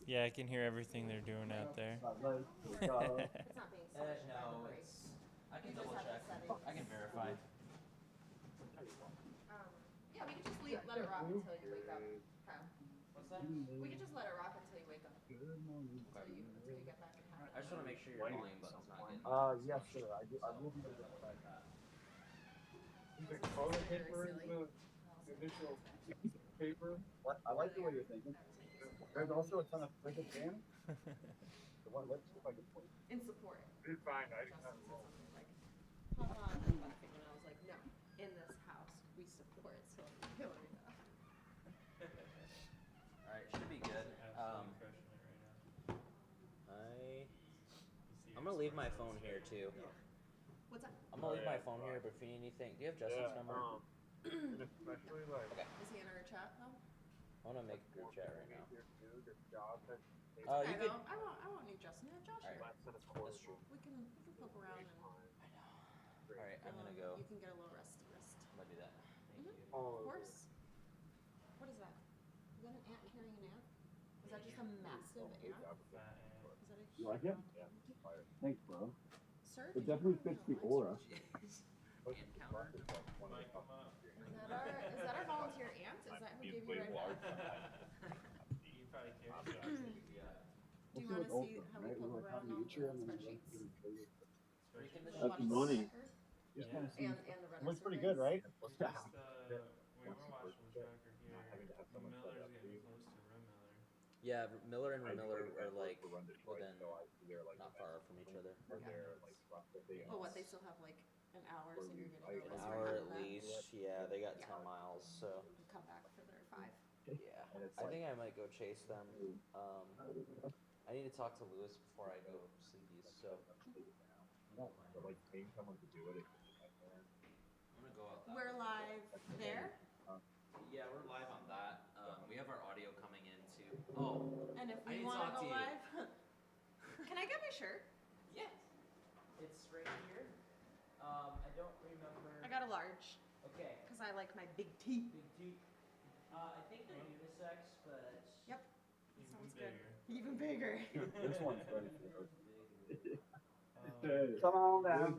S19: Yeah, I can hear everything they're doing out there.
S17: It's not being set.
S6: No, I can double check. I can verify.
S17: Yeah, we can just let it rock until you wake up. Kyle.
S6: What's that?
S17: We can just let it rock until you wake up. Until you get back in habit.
S6: I just want to make sure your volume button's not getting.
S8: Yes, sir. I will be able to try that.
S2: The color paper is the initial paper.
S9: I like the way you're thinking. There's also a ton of cricket fans. Let's see if I can point.
S17: In support.
S2: It's fine. I just have
S17: Like, haha, and I'm laughing when I was like, no, in this house, we support Sophia.
S6: Alright, should be good. I'm gonna leave my phone here too.
S17: What's that?
S6: I'm gonna leave my phone here, but if you need anything, do you have Justin's number?
S2: especially like.
S6: Okay.
S17: Is he in our chat though?
S6: I want to make a group chat right now.
S17: Okay,
S6: You could.
S17: though. I won't need Justin. I have Josh here.
S6: That's true.
S17: We can poke around and.
S6: All right, I'm gonna go.
S17: You can get a little resty rest.
S6: I'm gonna do that. Thank you.
S17: Of course. What is that? Is that an ant carrying an ant? Is that just a massive ant? Is that a
S18: You like it? Yeah. Thanks, bro.
S17: Sir?
S18: It definitely fits the aura.
S17: Is that our volunteer ant? Is that who gave you red back?
S19: You probably carry shots.
S17: Do you want to see how we poke around on the spreadsheets?
S18: That's money.
S19: Yeah.
S17: And the runner
S18: Looks pretty
S17: surveys?
S18: good, right?
S19: We were watching tracker here. Miller's getting close to Rim Miller.
S6: Yeah, Miller and Miller are like within not far from each other.
S17: Oh, what? They still have like an hour, so you're gonna go
S6: An
S17: this
S6: hour
S17: way
S6: at
S17: and that?
S6: least. Yeah, they got 10 miles, so.
S17: And come back for their 5.
S6: Yeah, I think I might go chase them. I need to talk to Lewis before I go sleepies, so. I'm gonna go out that
S17: We're
S6: way.
S17: live there.
S6: Yeah, we're live on that. We have our audio coming in too. Oh,
S17: And if
S6: I
S17: we
S6: need to
S17: want
S6: talk
S17: to go
S6: to you.
S17: live, can I get my shirt?
S6: Yes. It's right here. I don't remember.
S17: I got a large.
S6: Okay.
S17: Because I like my big T.
S6: Big T. I think they're unisex, but.
S17: Yep.
S19: Even
S17: Sounds
S19: bigger.
S17: good. Even bigger.
S18: This one's ready for
S2: Come on down.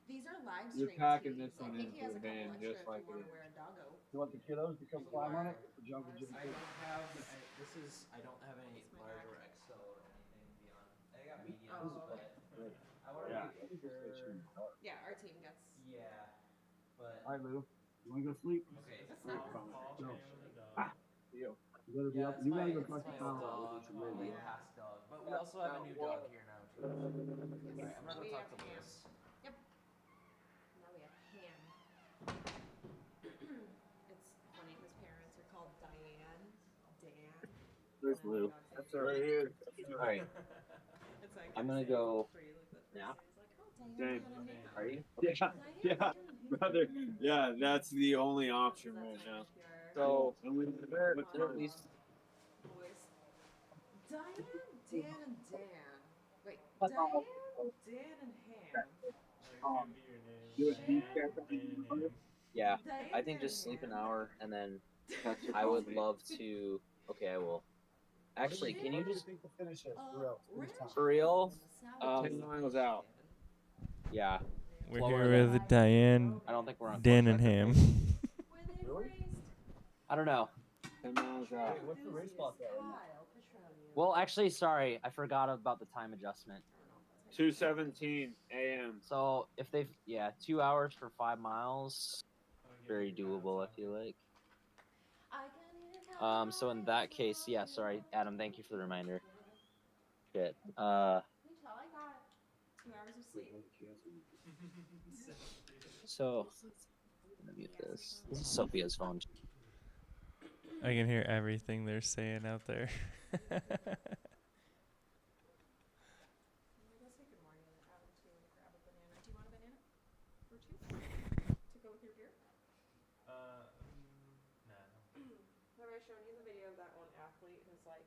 S17: These are live
S2: You're
S17: stream
S2: packing
S17: tees.
S2: this one
S17: I think he has
S2: into
S17: a
S2: a van
S17: couple extra
S2: just
S17: if
S2: like
S17: you want
S2: it
S17: to wear a doggo.
S18: You want the kiddos to come climb on it? The jungle gym?
S6: I don't have. I don't have any large or XL or anything beyond. I got mediums,
S17: Oh, okay.
S6: but I want to
S18: Yeah.
S6: make sure.
S17: Yeah, our team gets.
S6: Yeah, but.
S18: All right, Lou. You want to go sleep?
S6: Okay.
S17: That's
S18: All
S17: not
S18: right, fine.
S19: Paul
S18: Go.
S19: came with a dog.
S18: You better be up.
S6: It's
S18: You gotta
S6: my-
S18: go
S6: it's
S18: talk to
S6: my
S18: Tom.
S6: dog, my past dog. But we also have a new dog here now too. Alright, I'm gonna go
S17: We
S6: talk
S17: have
S6: to
S17: Ham.
S6: Lewis.
S17: Yep. Now we have Ham. It's funny. His parents are called Diane, Dan.
S18: There's Lou. That's right here.
S12: All right.
S17: It's like
S12: I'm gonna go
S17: now.
S12: nap.
S2: Dang.
S12: Are you?
S2: Yeah, brother. Yeah, that's the only option right now.
S12: So,
S2: And we
S12: at least
S17: Diane, Dan, and Dan. Wait, Diane, Dan, and Ham.
S12: yeah, I think just sleep an hour and then I would love to. Okay, I will. Actually, can you just for real?
S2: 10 miles out.
S12: Yeah.
S19: We're
S12: Lower
S19: here
S12: than-
S19: with Diane,
S12: I don't think we're on
S19: Dan,
S12: course
S19: and
S12: record.
S19: Ham.
S12: I don't know.
S2: 10 miles out.
S18: What's the race spot there?
S12: Well, actually, sorry, I forgot about the time adjustment.
S2: 2:17 a.m.
S12: So if they, 2 hours for 5 miles, very doable. I feel like. So in that case, yeah. Sorry, Adam. Thank you for the reminder. Shit.
S17: I got 2 hours of sleep.
S12: So, I'm gonna mute this. This is Sophia's phone.
S19: I can hear everything they're saying out there.
S17: Let's say good morning and Adam too and grab a banana. Do you want a banana? Or 2? To go with your beer?
S19: Nah.
S17: Remember I showed you the video of that one athlete who's like,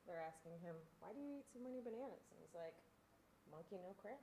S17: they're asking him, why do you eat so many bananas? And he's like, monkey no crab.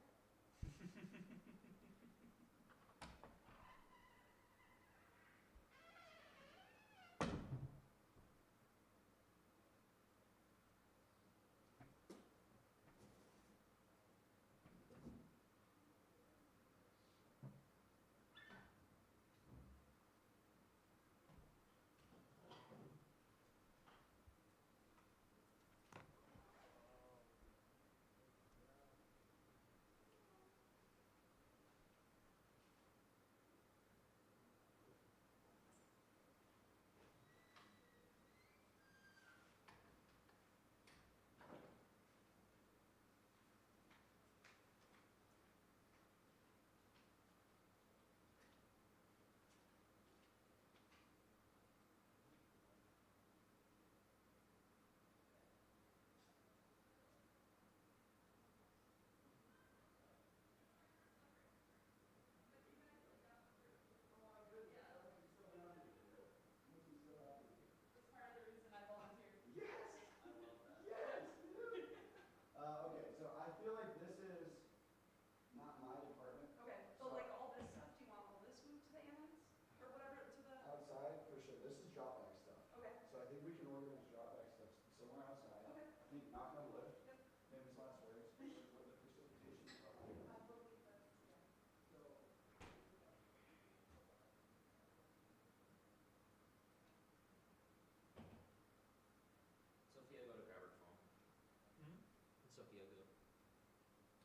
S12: Sophia go?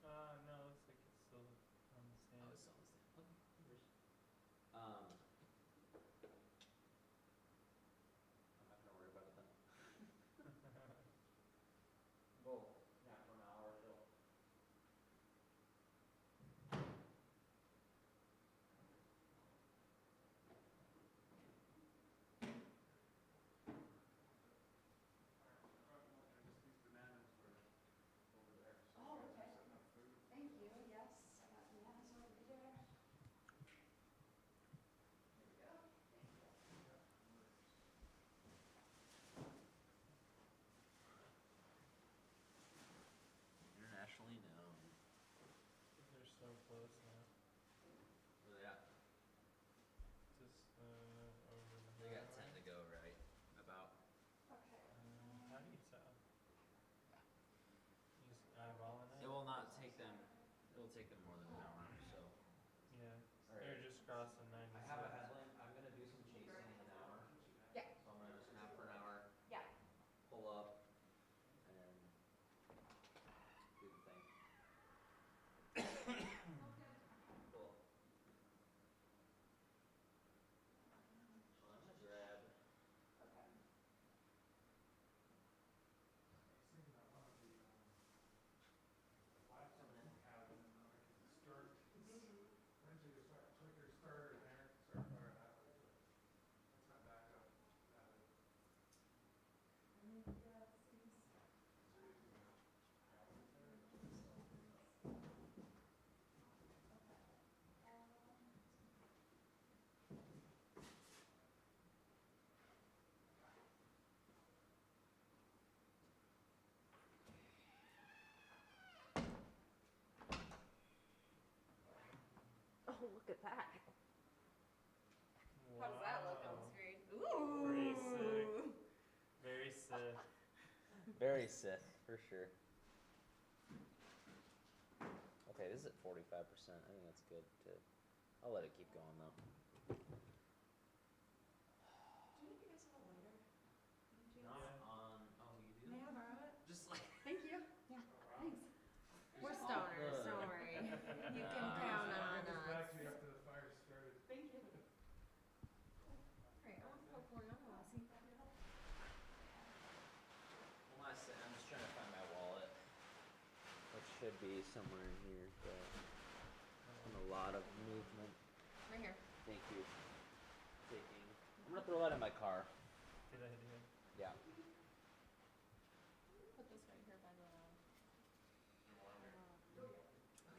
S19: No, it looks like it's still on the stand.
S12: Oh, it's still on the stand. Okay, no worries. I'm not gonna worry about it then. Go nap for an hour or so.
S17: Oh, okay. Thank you. Yes, I got bananas over there. There we go. Thank you.
S12: Internationally known.
S19: They're so close now.
S12: Where they at?
S19: Just over the
S12: They got 10
S19: highway.
S12: to go, right? About.
S17: Okay.
S19: How do you tell? You just eyeballing it?
S12: It will not take them. It'll take them more than an hour. So.
S19: Yeah.
S12: All right.
S19: They're just crossing 96.
S12: I have a headline. I'm gonna do some chasing in an hour.
S17: Yeah.
S12: So I'm gonna just nap for an hour.
S17: Yeah.
S12: Pull up. And do the thing. Cool. So I'm gonna grab.
S17: Okay. Oh, look at that.
S19: Wow.
S17: How does that look on the screen? Ooh.
S19: Pretty sick. Very sick.
S12: Very Sith, for sure. Okay, this is at 45%. I think that's good to. I'll let it keep going though.
S17: Do you guys have a lighter?
S12: Not on. Oh, you do?
S17: May I borrow it?
S12: Just like.
S17: Thank you. Yeah, thanks. We're stoners, don't worry. You can count on us.
S19: Actually, after the fire started.
S17: Thank you. Alright, I want to put one on, Lassie.
S12: I'm just trying to find my wallet. It should be somewhere in here, but been a lot of movement.
S17: Right here.
S12: Thank you. Taking. I'm gonna throw that in my car.
S19: Good idea.
S12: Yeah.
S17: Put this right here by the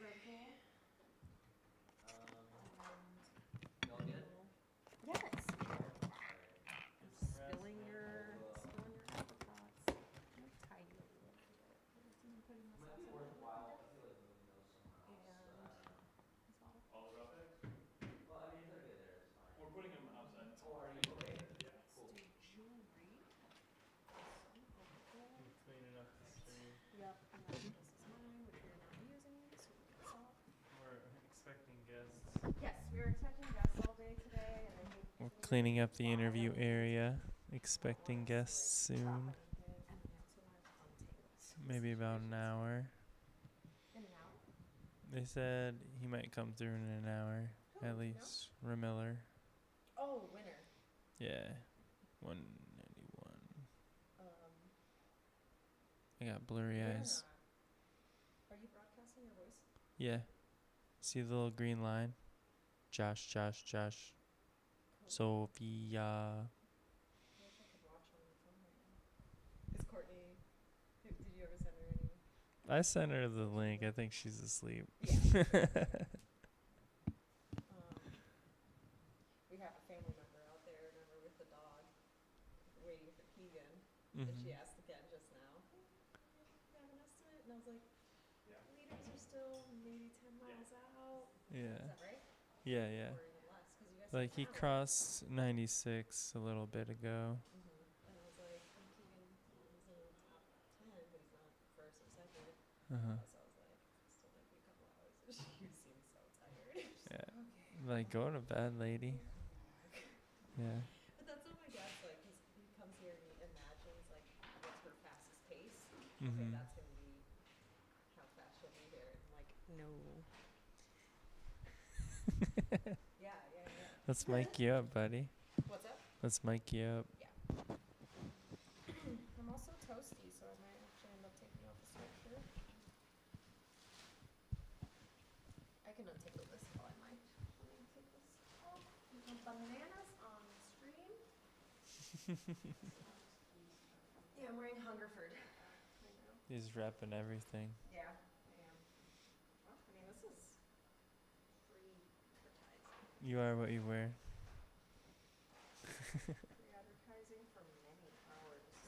S17: Red Bull.
S12: You all good?
S17: Yes. Spilling your apricots. I'm gonna tie you a little bit. Putting this
S12: Might be
S17: outside.
S12: worthwhile. I feel like moving those somewhere else.
S19: All the rough eggs?
S12: Well, I mean, if they're good there, it's fine.
S19: We're putting them outside.
S12: Oh, are you okay?
S19: Yeah.
S12: Cool.
S17: Jewelry.
S19: We're cleaning up the stream.
S17: Yep. And then this is mine, which we're not using, so we can salt.
S19: We're expecting guests.
S17: Yes, we were expecting guests all day today, and I think
S19: We're cleaning up the interview area. Expecting guests soon. Maybe about an hour.
S17: In an hour?
S19: They said he might come through in an hour.
S17: Who?
S19: At least. Ramiller.
S17: Oh, winner.
S19: Yeah. 191.
S17: Um,
S19: I got blurry
S17: you're
S19: eyes.
S17: not. Are you broadcasting your voice?
S19: Yeah. See the little green line? Josh. Sophia.
S17: I wish I could watch on the phone right now. Is Courtney? Did you ever send her any?
S19: I sent her the link. I think she's asleep.
S17: We have a family member out there, remember, with the dog, waiting for Keegan. And she asked again just now. Hey, you have an estimate? And I was like, liters are still maybe 10 miles out.
S19: Yeah.
S17: Is that right?
S19: Yeah.
S17: Or even less, 'cause you guys
S19: Like
S17: said
S19: he
S17: an hour.
S19: crossed 96 a little bit ago.
S17: And I was like, oh, Keegan, he's in the top 10, but he's not first or second.
S19: Uh-huh.
S17: So I was like, still might be a couple hours. She seems so tired. She's
S19: Yeah.
S17: okay.
S19: Like, go to bed, lady. Yeah.
S17: But that's what my dad's like. He comes here and he imagines like what's her fastest pace. Okay,
S19: Mhm.
S17: that's gonna be Yeah.
S19: Let's mic you up, buddy.
S17: What's up?
S19: Let's mic you up.
S17: Yeah. I'm also toasty, so I might actually end up taking off the sweatshirt. I can untangle this while I mic. Let me take this off. Bananas on stream. Yeah, I'm wearing Hungerford right now.
S19: He's repping everything.
S17: Yeah, I am. Well, I mean, this is free advertising.
S19: You are what you wear.
S17: Free advertising for many hours. It's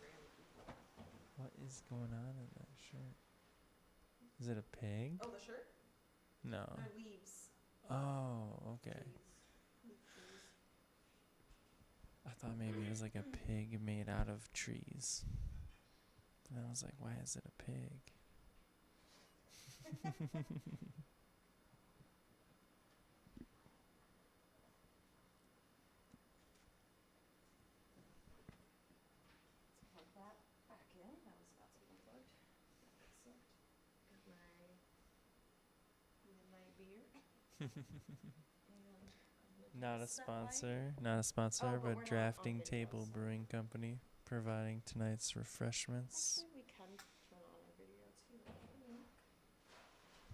S17: random people.
S19: What is going on in that shirt? Is it a pig?
S17: Oh, the shirt?
S19: No.
S17: My leaves.
S19: Oh, okay. I thought maybe it was like a pig made out of trees. And I was like, why is it a pig?
S17: Plug that back in. That was about to be unplugged. Excellent. Got my midnight beer.
S19: Not a sponsor,
S17: we're
S19: but
S17: not
S19: Drafting
S17: on video,
S19: Table
S17: so.
S19: Brewing Company providing tonight's refreshments.
S17: Actually, we can turn on our video too.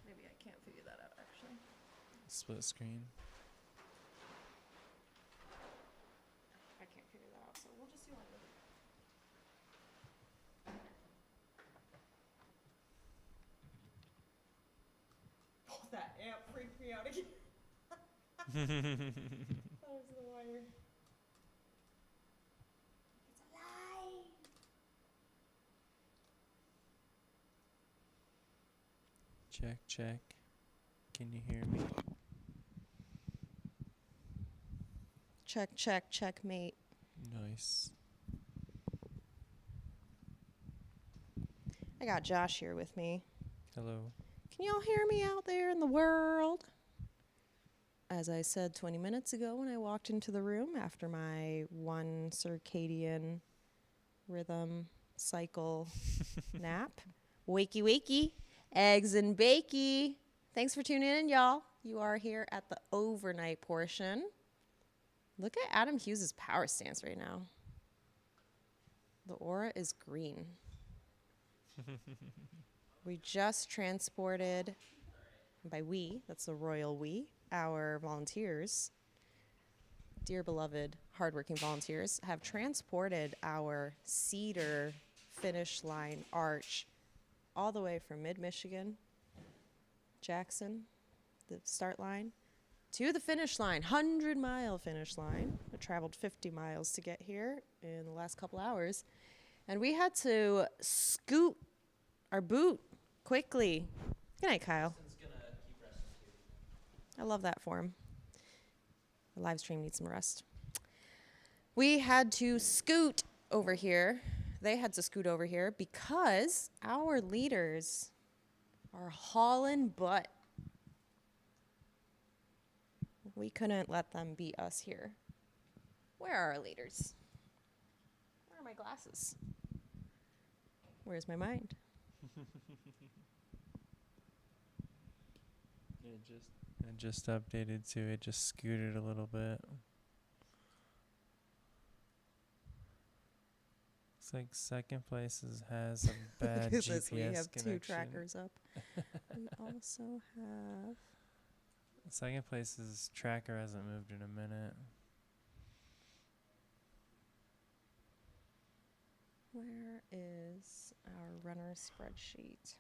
S17: Maybe I can't figure that out actually.
S19: Split screen.
S17: I can't figure that out, so we'll just do audio. Oh, that amp freaked me out again. That was the wire. It's alive.
S19: Check, check. Can you hear me?
S17: Check, checkmate.
S19: Nice.
S17: I got Josh here with me.
S19: Hello.
S17: Can y'all hear me out there in the world? As I said 20 minutes ago when I walked into the room after my 1 circadian rhythm cycle nap. Wakey, wakey, eggs and bakey. Thanks for tuning in, y'all. You are here at the overnight portion. Look at Adam Hughes' power stance right now. The aura is green. We just transported, by we, that's the royal we, our volunteers, dear beloved hardworking volunteers, have transported our cedar finish line arch all the way from mid-Michigan, Jackson, the start line, to the finish line, 100-mile finish line. I traveled 50 miles to get here in the last couple hours. And we had to scoot our boot quickly. Good night, Kyle. I love that for him. The live stream needs some rest. We had to scoot over here. They had to scoot over here because our leaders are hauling butt. We couldn't let them beat us here. Where are our leaders? Where are my glasses? Where's my mind?
S19: It just updated too. It just scooted a little bit. Looks like second place has a bad
S17: Look at
S19: GPS
S17: this, we have
S19: connection.
S17: 2 trackers up. We also have...
S19: Second place's tracker hasn't moved in a minute.
S17: Where is our runner spreadsheet?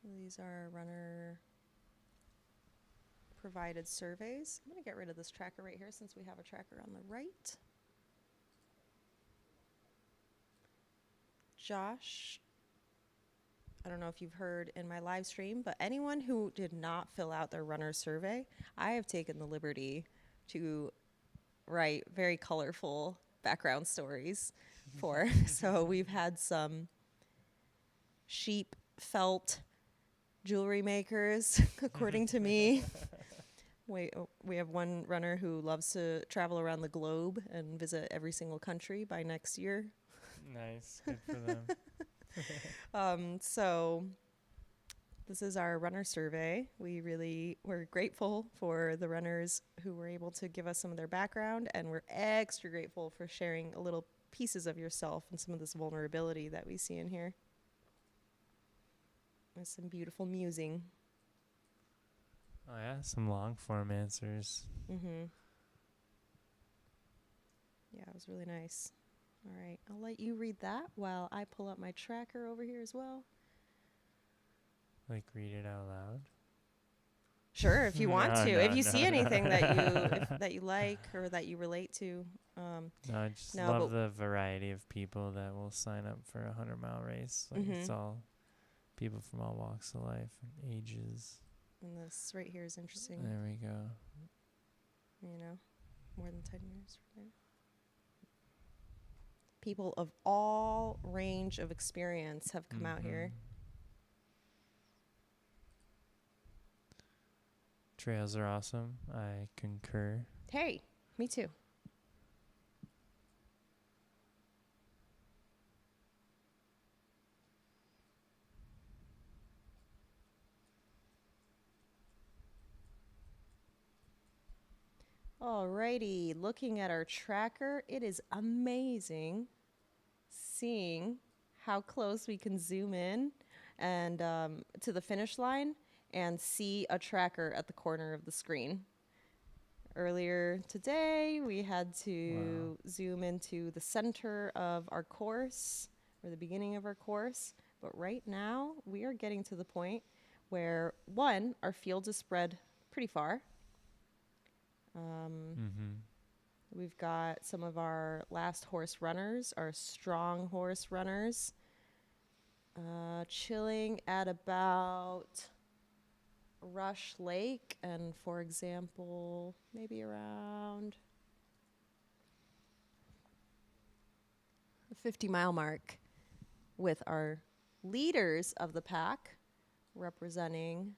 S17: These are runner provided surveys. I'm going to get rid of this tracker right here since we have a tracker on the right. Josh, I don't know if you've heard in my live stream, but anyone who did not fill out their runner survey, I have taken the liberty to write very colorful background stories for. So we've had some sheep felt jewelry makers, according to me. We have one runner who loves to travel around the globe and visit every single country by next year.
S19: Nice. Good for them.
S17: So this is our runner survey. We're grateful for the runners who were able to give us some of their background, and we're extra grateful for sharing a little pieces of yourself and some of this vulnerability that we see in here. There's some beautiful musing.
S19: Oh yeah, some long form answers.
S17: Mm-hmm. Yeah, it was really nice. All right, I'll let you read that while I pull up my tracker over here as well.
S19: Like read it out loud?
S17: Sure, if you want to. If you see anything that you like or that you relate to.
S19: No, I just love the variety of people that will sign up for a 100-mile race. Like it's all people from all walks of life and ages.
S17: And this right here is interesting.
S19: There we go.
S17: You know, more than 10 years. Right? People of all range of experience have come out here.
S19: Trails are awesome. I concur.
S17: Hey, me too. Alrighty, looking at our tracker, it is amazing seeing how close we can zoom in and to the finish line and see a tracker at the corner of the screen. Earlier today, we had to zoom into the center of our course or the beginning of our course, but right now we are getting to the point where, one, our field is spread pretty far. We've got some of our last horse runners, our strong horse runners, chilling at about Rush Lake, and for example, maybe around the 50-mile mark, with our leaders of the pack representing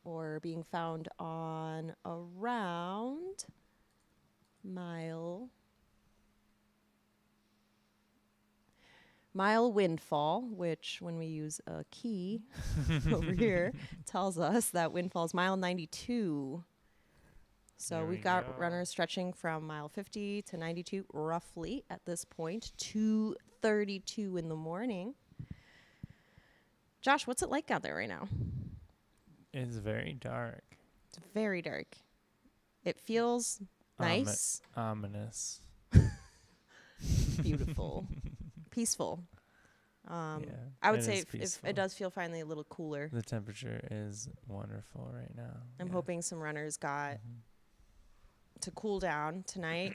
S17: or being found on around mile windfall, which when we use a key over here tells us that windfall is mile 92. So we've got runners stretching from mile 50 to 92 roughly at this point, 2:32 in the morning. Josh, what's it like out there right now?
S19: It's very dark.
S17: It's very dark. It feels nice.
S19: Ominous.
S17: Beautiful. Peaceful. I would say if it does feel finally a little cooler.
S19: The temperature is wonderful right now.
S17: I'm hoping some runners got to cool down tonight,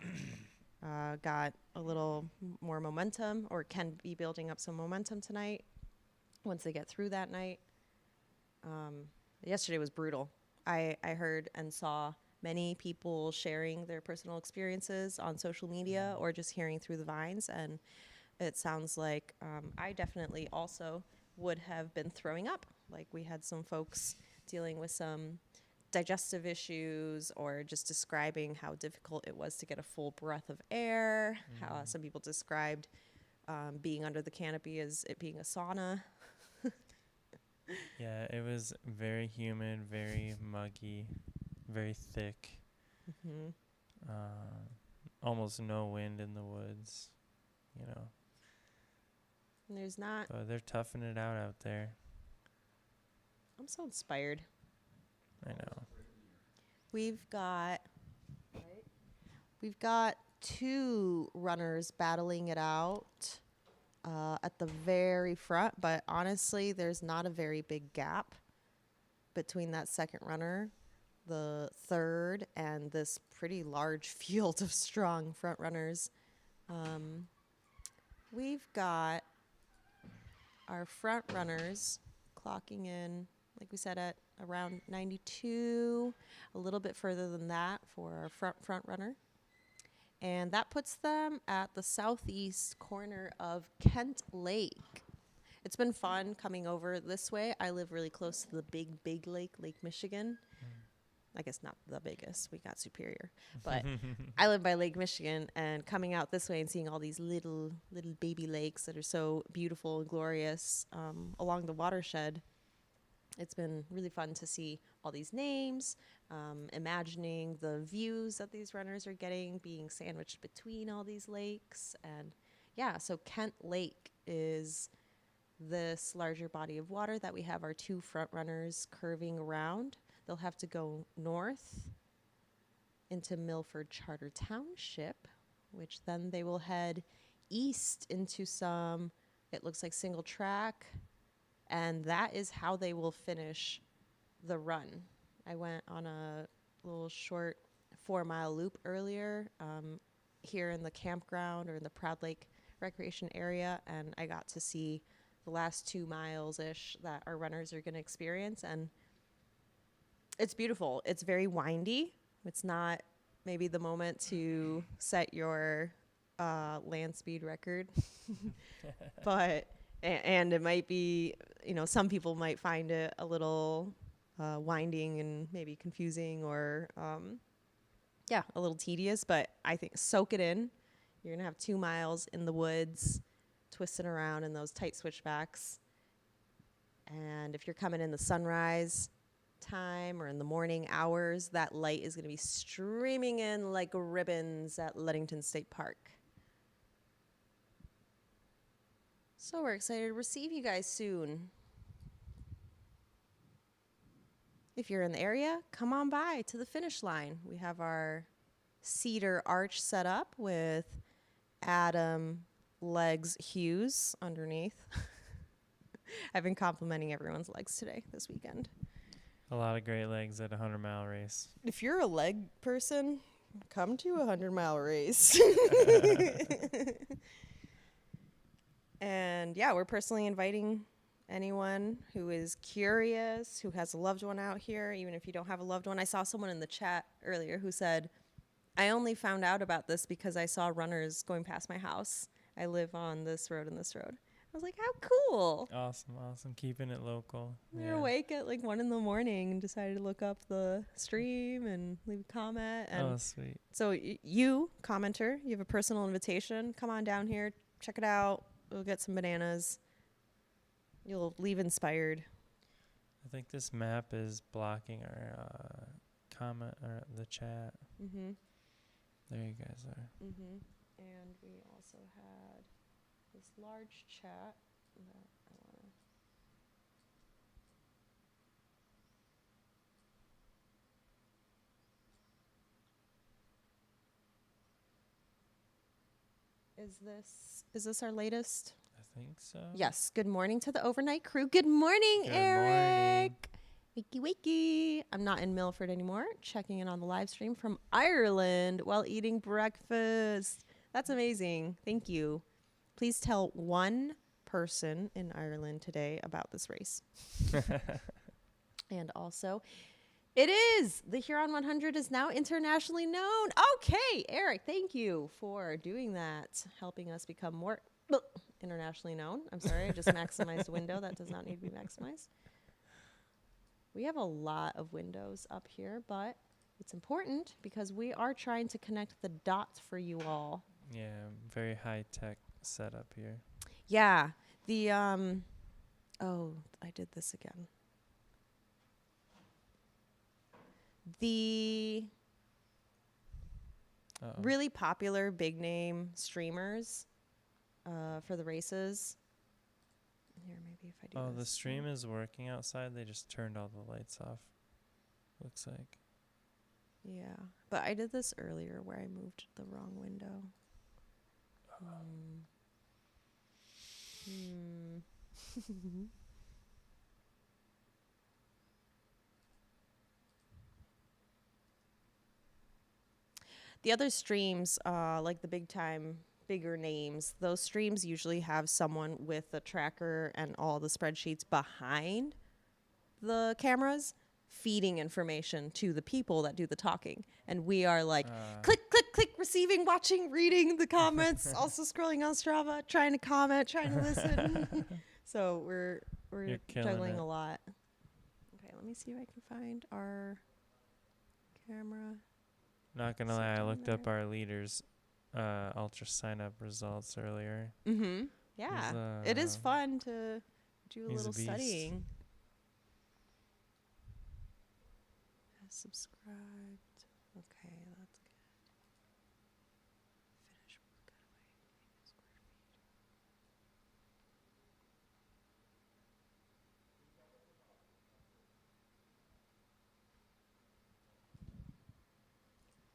S17: got a little more momentum, or can be building up some momentum tonight once they get through that night. Yesterday was brutal. I heard and saw many people sharing their personal experiences on social media or just hearing through the vines, and it sounds like I definitely also would have been throwing up. Like we had some folks dealing with some digestive issues or just describing how difficult it was to get a full breath of air, how some people described being under the canopy as it being a sauna.
S19: Yeah, it was very humid, very muggy, very thick. Almost no wind in the woods, you know.
S17: And there's not.
S19: So they're toughing it out there.
S17: I'm so inspired.
S19: I know.
S17: We've got 2 runners battling it out at the very front, but honestly, there's not a very big gap between that second runner, the third, and this pretty large field of strong front runners. We've got our front runners clocking in, like we said, at around 92, a little bit further than that for our front runner. And that puts them at the southeast corner of Kent Lake.
S20: it's been fun coming over this way. I live really close to the big lake, Lake Michigan. I guess not the biggest. We got Superior. But I live by Lake Michigan, and coming out this way and seeing all these little baby lakes that are so beautiful and glorious along the watershed, it's been really fun to see all these names, imagining the views that these runners are getting, being sandwiched between all these lakes. And yeah, so Kent Lake is this larger body of water that we have our two front runners curving around. They'll have to go north into Milford Charter Township, which then they will head east into some, it looks like single track, and that is how they will finish the run. I went on a little short 4-mile loop earlier here in the campground or in the Proud Lake Recreation area, and I got to see the last 2 miles-ish that our runners are going to experience, and it's beautiful. It's very windy. It's not maybe the moment to set your land speed record, but and it might be, you know, some people might find it a little winding and maybe confusing or a little tedious, but I think soak it in. You're gonna have 2 miles in the woods, twisting around in those tight switchbacks, and if you're coming in the sunrise time or in the morning hours, that light is going to be streaming in like ribbons at Ludington State Park. So we're excited to receive you guys soon. If you're in the area, come on by to the finish line. We have our cedar arch set up with Adam Legs Hughes underneath. I've been complimenting everyone's legs today this weekend.
S19: A lot of great legs at a 100-mile race.
S20: If you're a leg person, come to a 100-mile race. And yeah, we're personally inviting anyone who is curious, who has a loved one out here, even if you don't have a loved one. I saw someone in the chat earlier who said, I only found out about this because I saw runners going past my house. I live on this road and this road. I was like, how cool.
S19: Awesome. Keeping it local.
S20: We were awake at like 1 a.m. and decided to look up the stream and leave a comment. And
S19: sweet.
S20: So you, commenter, you have a personal invitation. Come on down here. Check it out. We'll get some bananas. You'll leave inspired.
S19: I think this map is blocking our comment or the chat.
S20: Mm-hmm.
S19: There you guys are.
S20: Mm-hmm. And we also had this large chat that I want to... Is this our latest?
S19: I think so.
S20: Yes. Good morning to the overnight crew. Good morning, Eric. Wakey. I'm not in Milford anymore. Checking in on the live stream from Ireland while eating breakfast. That's amazing. Thank you. Please tell one person in Ireland today about this race. And also, it is. The Huron 100 is now internationally known. Okay, Eric, thank you for doing that, helping us become more internationally known. I'm sorry, I just maximized a window that does not need to be maximized. We have a lot of windows up here, but it's important because we are trying to connect the dots for you all.
S19: Yeah, very high-tech setup here.
S20: Yeah, the oh, I did this again. The really popular big name streamers for the races. Here, maybe if I do
S19: this. The stream is working outside. They just turned all the lights off. Looks like.
S20: Yeah, but I did this earlier where I moved the wrong window. The other streams, like the bigger names, those streams usually have someone with a tracker and all the spreadsheets behind the cameras feeding information to the people that do the talking. And we are like, click, receiving, watching, reading the comments, also scrolling on Strava, trying to comment, trying to listen. So we're
S19: You're killing
S20: juggling
S19: it.
S20: a lot. Okay, let me see if I can find our camera.
S19: Not gonna lie, I looked up our leaders' ultra sign up results earlier.
S20: Mm-hmm. Yeah, it is fun to do a
S19: he's
S20: little
S19: a beast.
S20: studying. Subscribed. Okay, that's good. Finish work cut away. Square feet.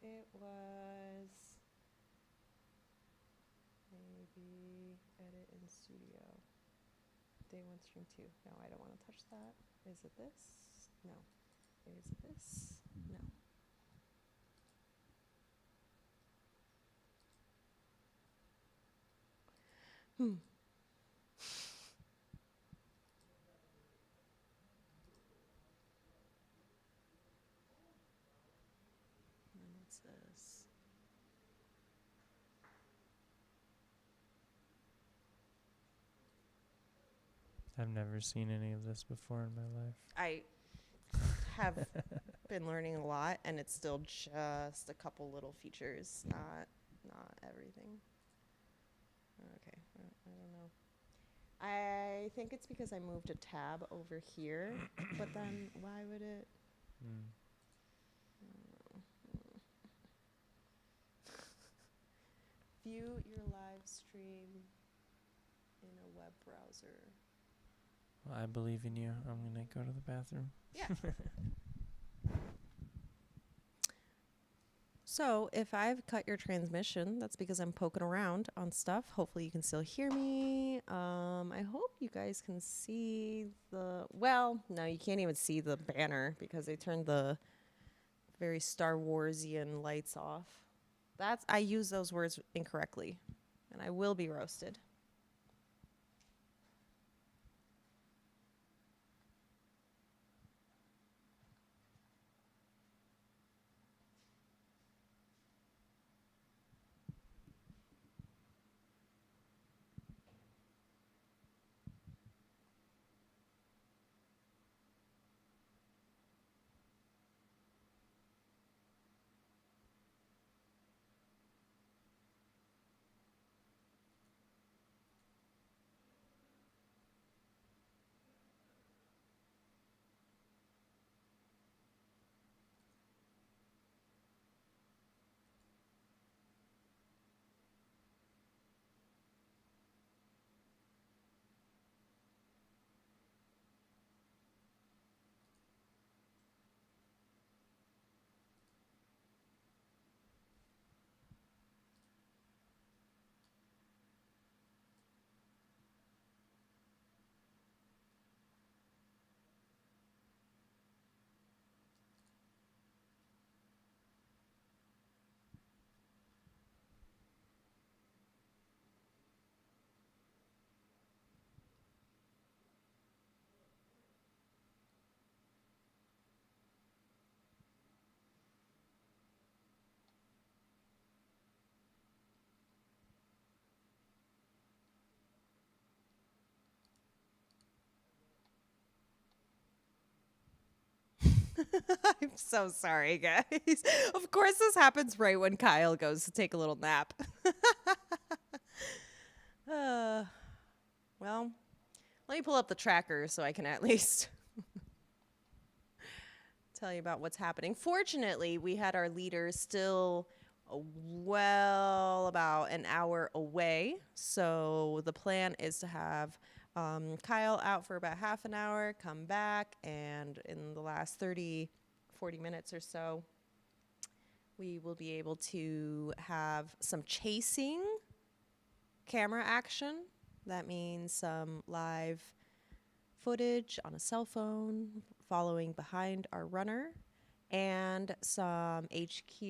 S20: It was maybe edit in studio. Day 1 stream 2. No, I don't want to touch that. Is it this? No. Is it this? No. And what's this?
S19: I've never seen any of this before in my life.
S20: I have been learning a lot, and it's still just a couple little features, not everything. Okay, I don't know. I think it's because I moved a tab over here, but then why would it? View your live stream in a web browser.
S19: Well, I believe in you. I'm gonna go to the bathroom.
S20: Yeah. So if I've cut your transmission, that's because I'm poking around on stuff. Hopefully you can still hear me. I hope you guys can see well, no, you can't even see the banner because they turned the very Star Warsian lights off. I use those words incorrectly, and I will be roasted. I'm so sorry, guys. Of course, this happens right when Kyle goes to take a little nap. Well, let me pull up the tracker so I can at least tell you about what's happening. Fortunately, we had our leaders still about an hour away. So the plan is to have Kyle out for about half an hour, come back, and in the last 30, 40 minutes or so, we will be able to have some chasing camera action. That means some live footage on a cell phone following behind our runner, and some HQ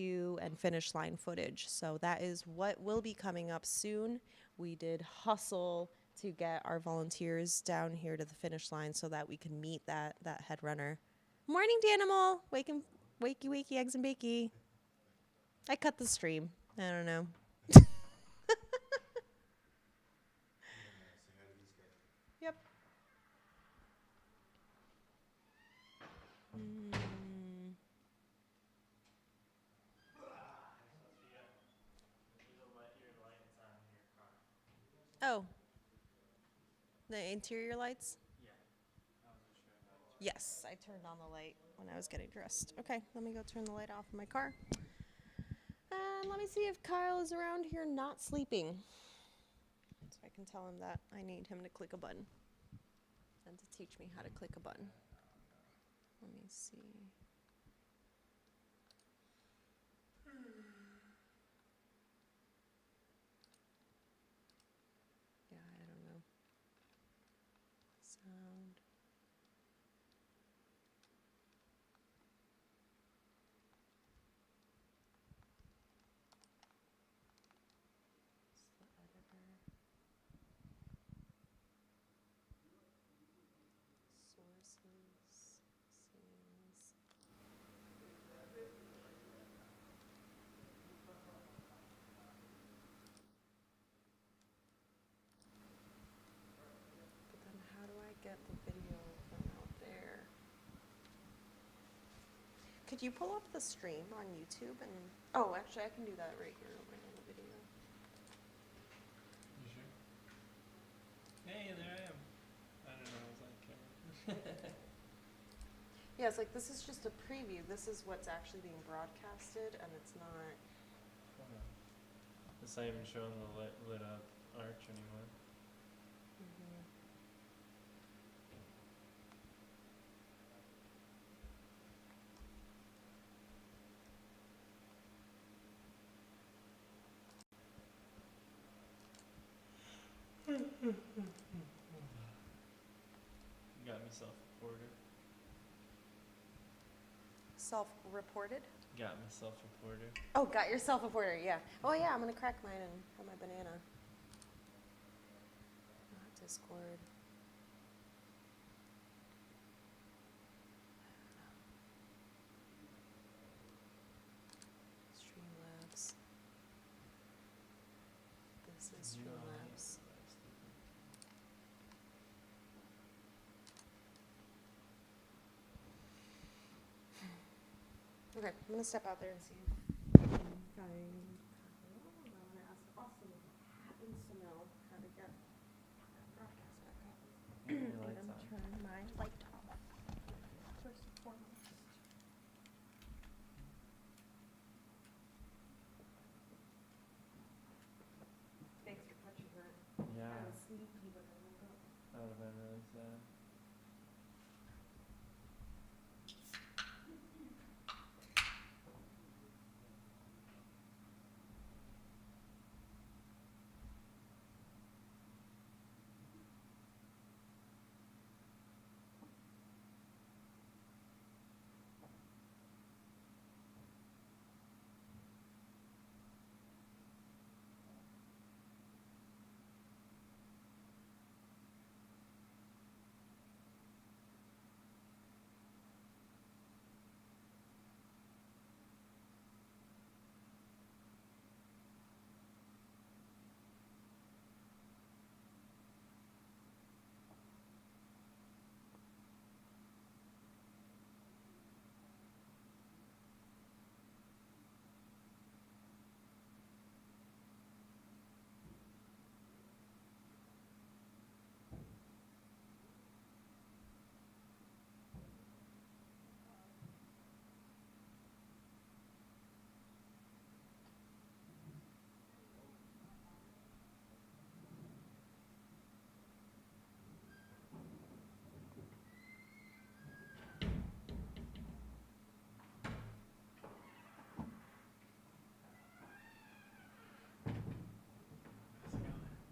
S20: and finish line footage. So that is what will be coming up soon. We did hustle to get our volunteers down here to the finish line so that we can meet that head runner. Morning, Danimal. Wakey, eggs and bakey. I cut the stream. I don't know. Yep. The interior lights?
S19: Yeah. I wasn't sure how to.
S20: Yes, I turned on the light when I was getting dressed. Okay, let me go turn the light off in my car. And let me see if Kyle is around here not sleeping. So I can tell him that I need him to click a button. And to teach me how to click a button. Let me see. Yeah, I don't know. Sound. It's the editor. Sources. Scenes. But then how do I get the video from out there? Could you pull up the stream on YouTube and... Oh, actually, I can do that right here, right on the video.
S19: You sure? Hey, there I am. I don't know, I was on camera.
S20: Yeah, it's like, this is just a preview. This is what's actually being broadcasted, and it's not...
S19: It's not even showing the lit up arch anymore. Got me self-reported.
S20: Self-reported?
S19: Got me self-reported.
S20: Oh, got yourself a porter, yeah. Oh, yeah, I'm going to crack mine and have my banana. Not Discord. Streamlabs. This is Streamlabs. Okay, I'm going to step out there and see if I can find Kyle. I'm going to ask Austin if he happens to know how to get that broadcast back up. I'm going to turn my light off first and foremost. Thanks for catching that.
S19: Yeah.
S20: I was sleepy, but I woke up.
S19: That would have been really sad.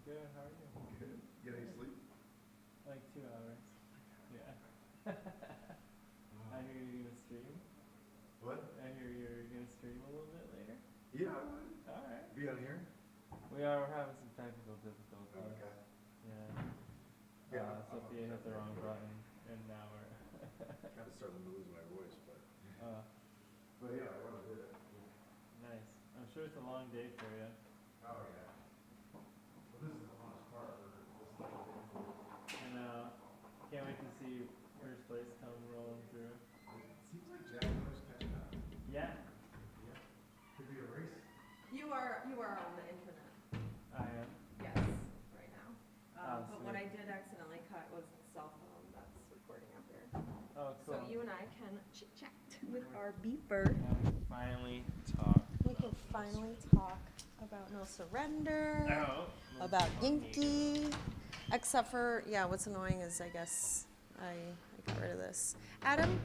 S19: Good, how are you?
S9: Good. Get any sleep?
S19: Like 2 hours. Yeah. I hear you're gonna stream.
S9: What?
S19: I hear you're gonna stream a little bit later.
S9: Yeah, I would.
S19: Alright.
S9: Be on here?
S19: We're having some technical difficulties.
S9: Okay.
S19: Yeah. Sophia hit the wrong button, and now we're
S9: Kind of starting to lose my voice, but.
S19: But
S9: yeah, I want to do it.
S19: Nice. I'm sure it's a long day for you.
S9: Oh yeah. Well, this is the funnest part.
S19: I know. Can't wait to see first place come rolling through.
S9: It seems like Jack Miller's catching up.
S19: Yeah.
S9: Yeah. Could be a race.
S20: You are on the internet.
S19: I am.
S20: Yes, right now. But what I did accidentally our beeper.
S19: Finally talk.
S20: We can finally talk about No Surrender, about Yankee. Except for, yeah, what's annoying is I guess I got rid of this. Adam?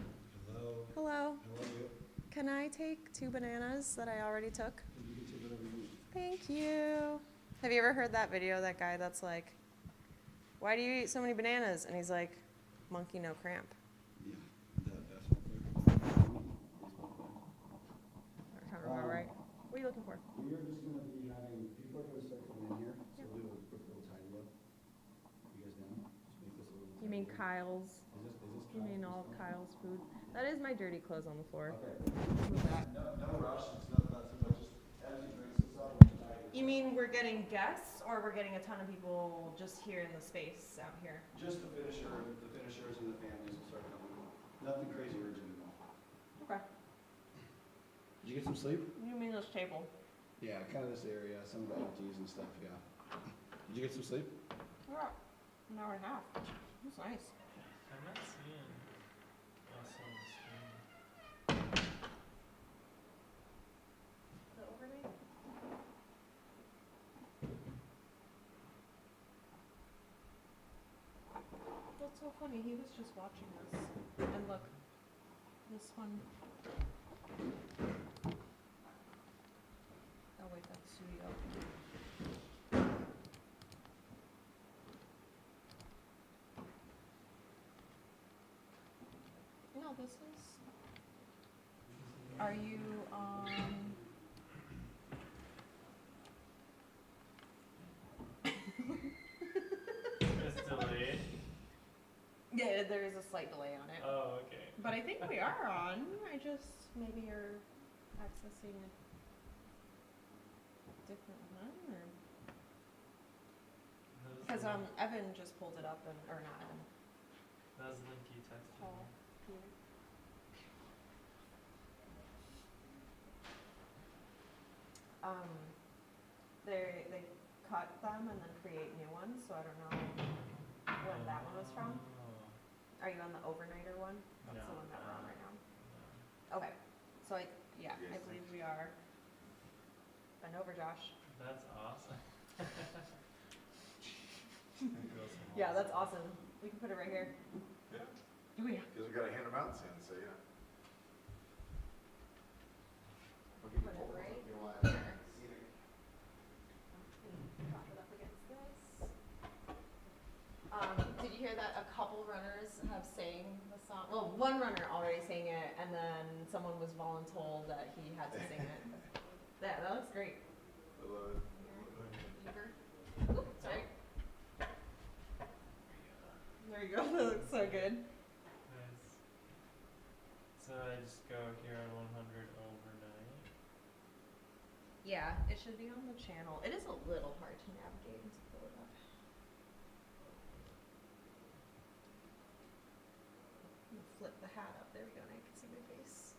S9: Hello.
S20: Hello.
S9: How are you?
S20: Can I take 2 bananas that I already took?
S9: You can take whatever you need.
S20: Thank you. Have you ever heard that video, that guy that's like, why do you eat so many bananas? And he's like, monkey no cramp.
S9: Yeah, that's what
S20: Right. What are you looking for?
S9: We are just going to be having, people are going to start coming in here, so we'll do a quick little tidy up. You guys down? Just make this a little.
S20: You mean Kyle's?
S9: Is this
S20: You mean all of Kyle's food? That is my dirty clothes on the floor.
S9: Okay.
S20: Move that.
S9: No rush. It's not too much. Just as you drinks and stuff.
S20: You mean we're getting guests, or we're getting a ton of people just here in the space out here?
S9: Just the finishers and the families will start coming. Nothing crazy urgent at all.
S20: Okay.
S9: Did you get some sleep?
S20: You mean this table?
S9: Yeah, kind of this area, some of the empties and stuff, yeah. Did you get some sleep?
S20: Yeah, an hour and a half. That's nice.
S19: I'm not seeing us on the screen.
S20: The overnight? That's so funny. He was just watching us. And look, this one. Oh wait, that's studio. No, this is. Are you
S19: It's delayed?
S20: Yeah, there is a slight delay on it.
S19: Oh, okay.
S20: But I think we are on. I just, maybe you're accessing a different one, or? Because Evan just pulled it up, and, or not Evan.
S19: That was the link you texted me.
S20: Paul. Here. They cut them and then create new ones, so I don't know when that one was from. Are you on the overnighter one? That's the one that we're on right now. Okay, so I believe we are. Bend over, Josh.
S19: That's awesome.
S20: Yeah, that's awesome. We can put it right here.
S21: Yeah.
S20: Do we?
S21: Because we got to hand them out soon, so yeah.
S20: Put it right here. Prop it up against this. Did you hear that a couple runners have sang the song? Well, one runner already sang it, and then someone was voluntold that he had to sing it. Yeah, that looks great.
S21: I love it.
S20: Oops, sorry. There you go. That looks so good.
S19: Nice. So I just go here on 100 overnight.
S20: Yeah, it should be on the channel. It is a little hard to navigate and to pull it up. Flip the hat up. There we go. Now you can see my face.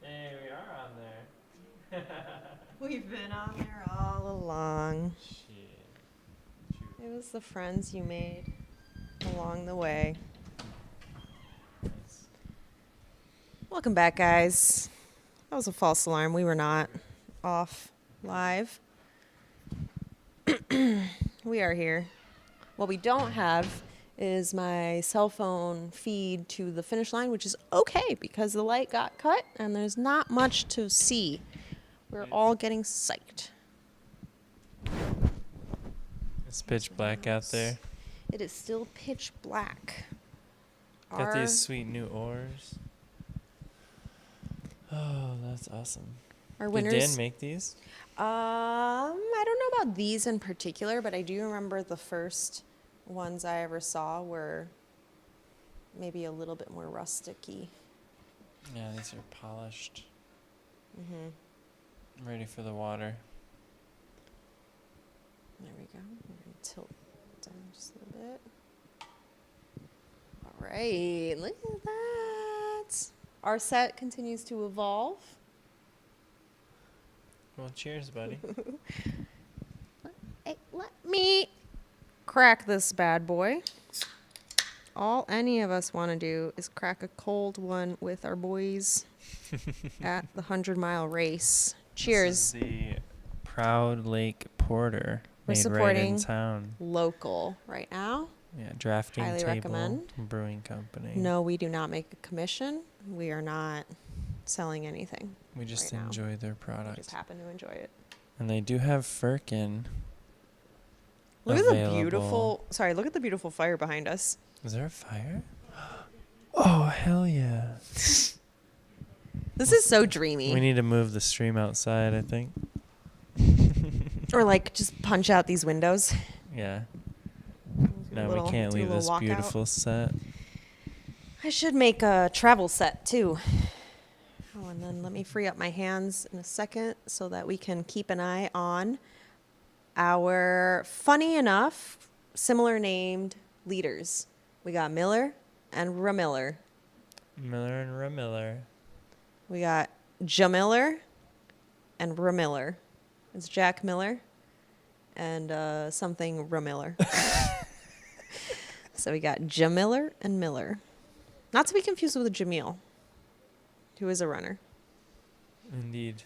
S19: Hey, we are on there.
S20: We've been on there all along.
S19: Shit.
S20: It was the friends you made along the way.
S19: Nice.
S20: Welcome back, guys. That was a false alarm. We were not off live. We are here. What we don't have is my cell phone feed to the finish line, which is okay because the light got cut and there's not much to see. We're all getting psyched.
S19: It's pitch black out there.
S20: It is still pitch black.
S19: Got these sweet new oars. Oh, that's awesome.
S20: Our
S19: Did
S20: winners.
S19: Dan make these?
S20: I don't know about these in particular, but I do remember the first ones I ever saw were maybe a little bit more rustic-y.
S19: Yeah, these are polished.
S20: Mm-hmm.
S19: Ready for the water.
S20: There we go. I'm going to tilt down just a little bit. All right, look at that. Our set continues to evolve.
S19: Well, cheers, buddy.
S20: Hey, let me crack this bad boy. All any of us want to do is crack a cold one with our boys at the 100-mile race. Cheers.
S19: This is the Proud Lake Porter.
S20: We're
S19: made
S20: supporting
S19: right in town.
S20: local right now.
S19: Yeah, Drafting
S20: Highly
S19: Table
S20: recommend.
S19: Brewing Company.
S20: No, we do not make a commission. We are not selling anything.
S19: We just
S20: right
S19: enjoy
S20: now.
S19: their
S20: We
S19: product.
S20: just happen to enjoy it.
S19: And they do have Firkin.
S20: Look at the beautiful. Sorry, look at the beautiful fire behind us.
S19: Is there a fire? Oh, hell yeah.
S20: This is so dreamy.
S19: We need to move the stream outside, I think.
S20: Or like just punch out these windows.
S19: Yeah. No, we can't leave this beautiful set.
S20: I should make a travel set too. Oh, and then let me free up my hands in a second so that we can keep an eye on our funny enough, similar named leaders. We got Miller and Ramiller.
S19: Miller and Ramiller.
S20: We got Jamiller and Ramiller. It's Jack Miller and something Ramiller. So we got Jamiller and Miller. Not to be confused with Jamil, who is a runner.
S19: Indeed.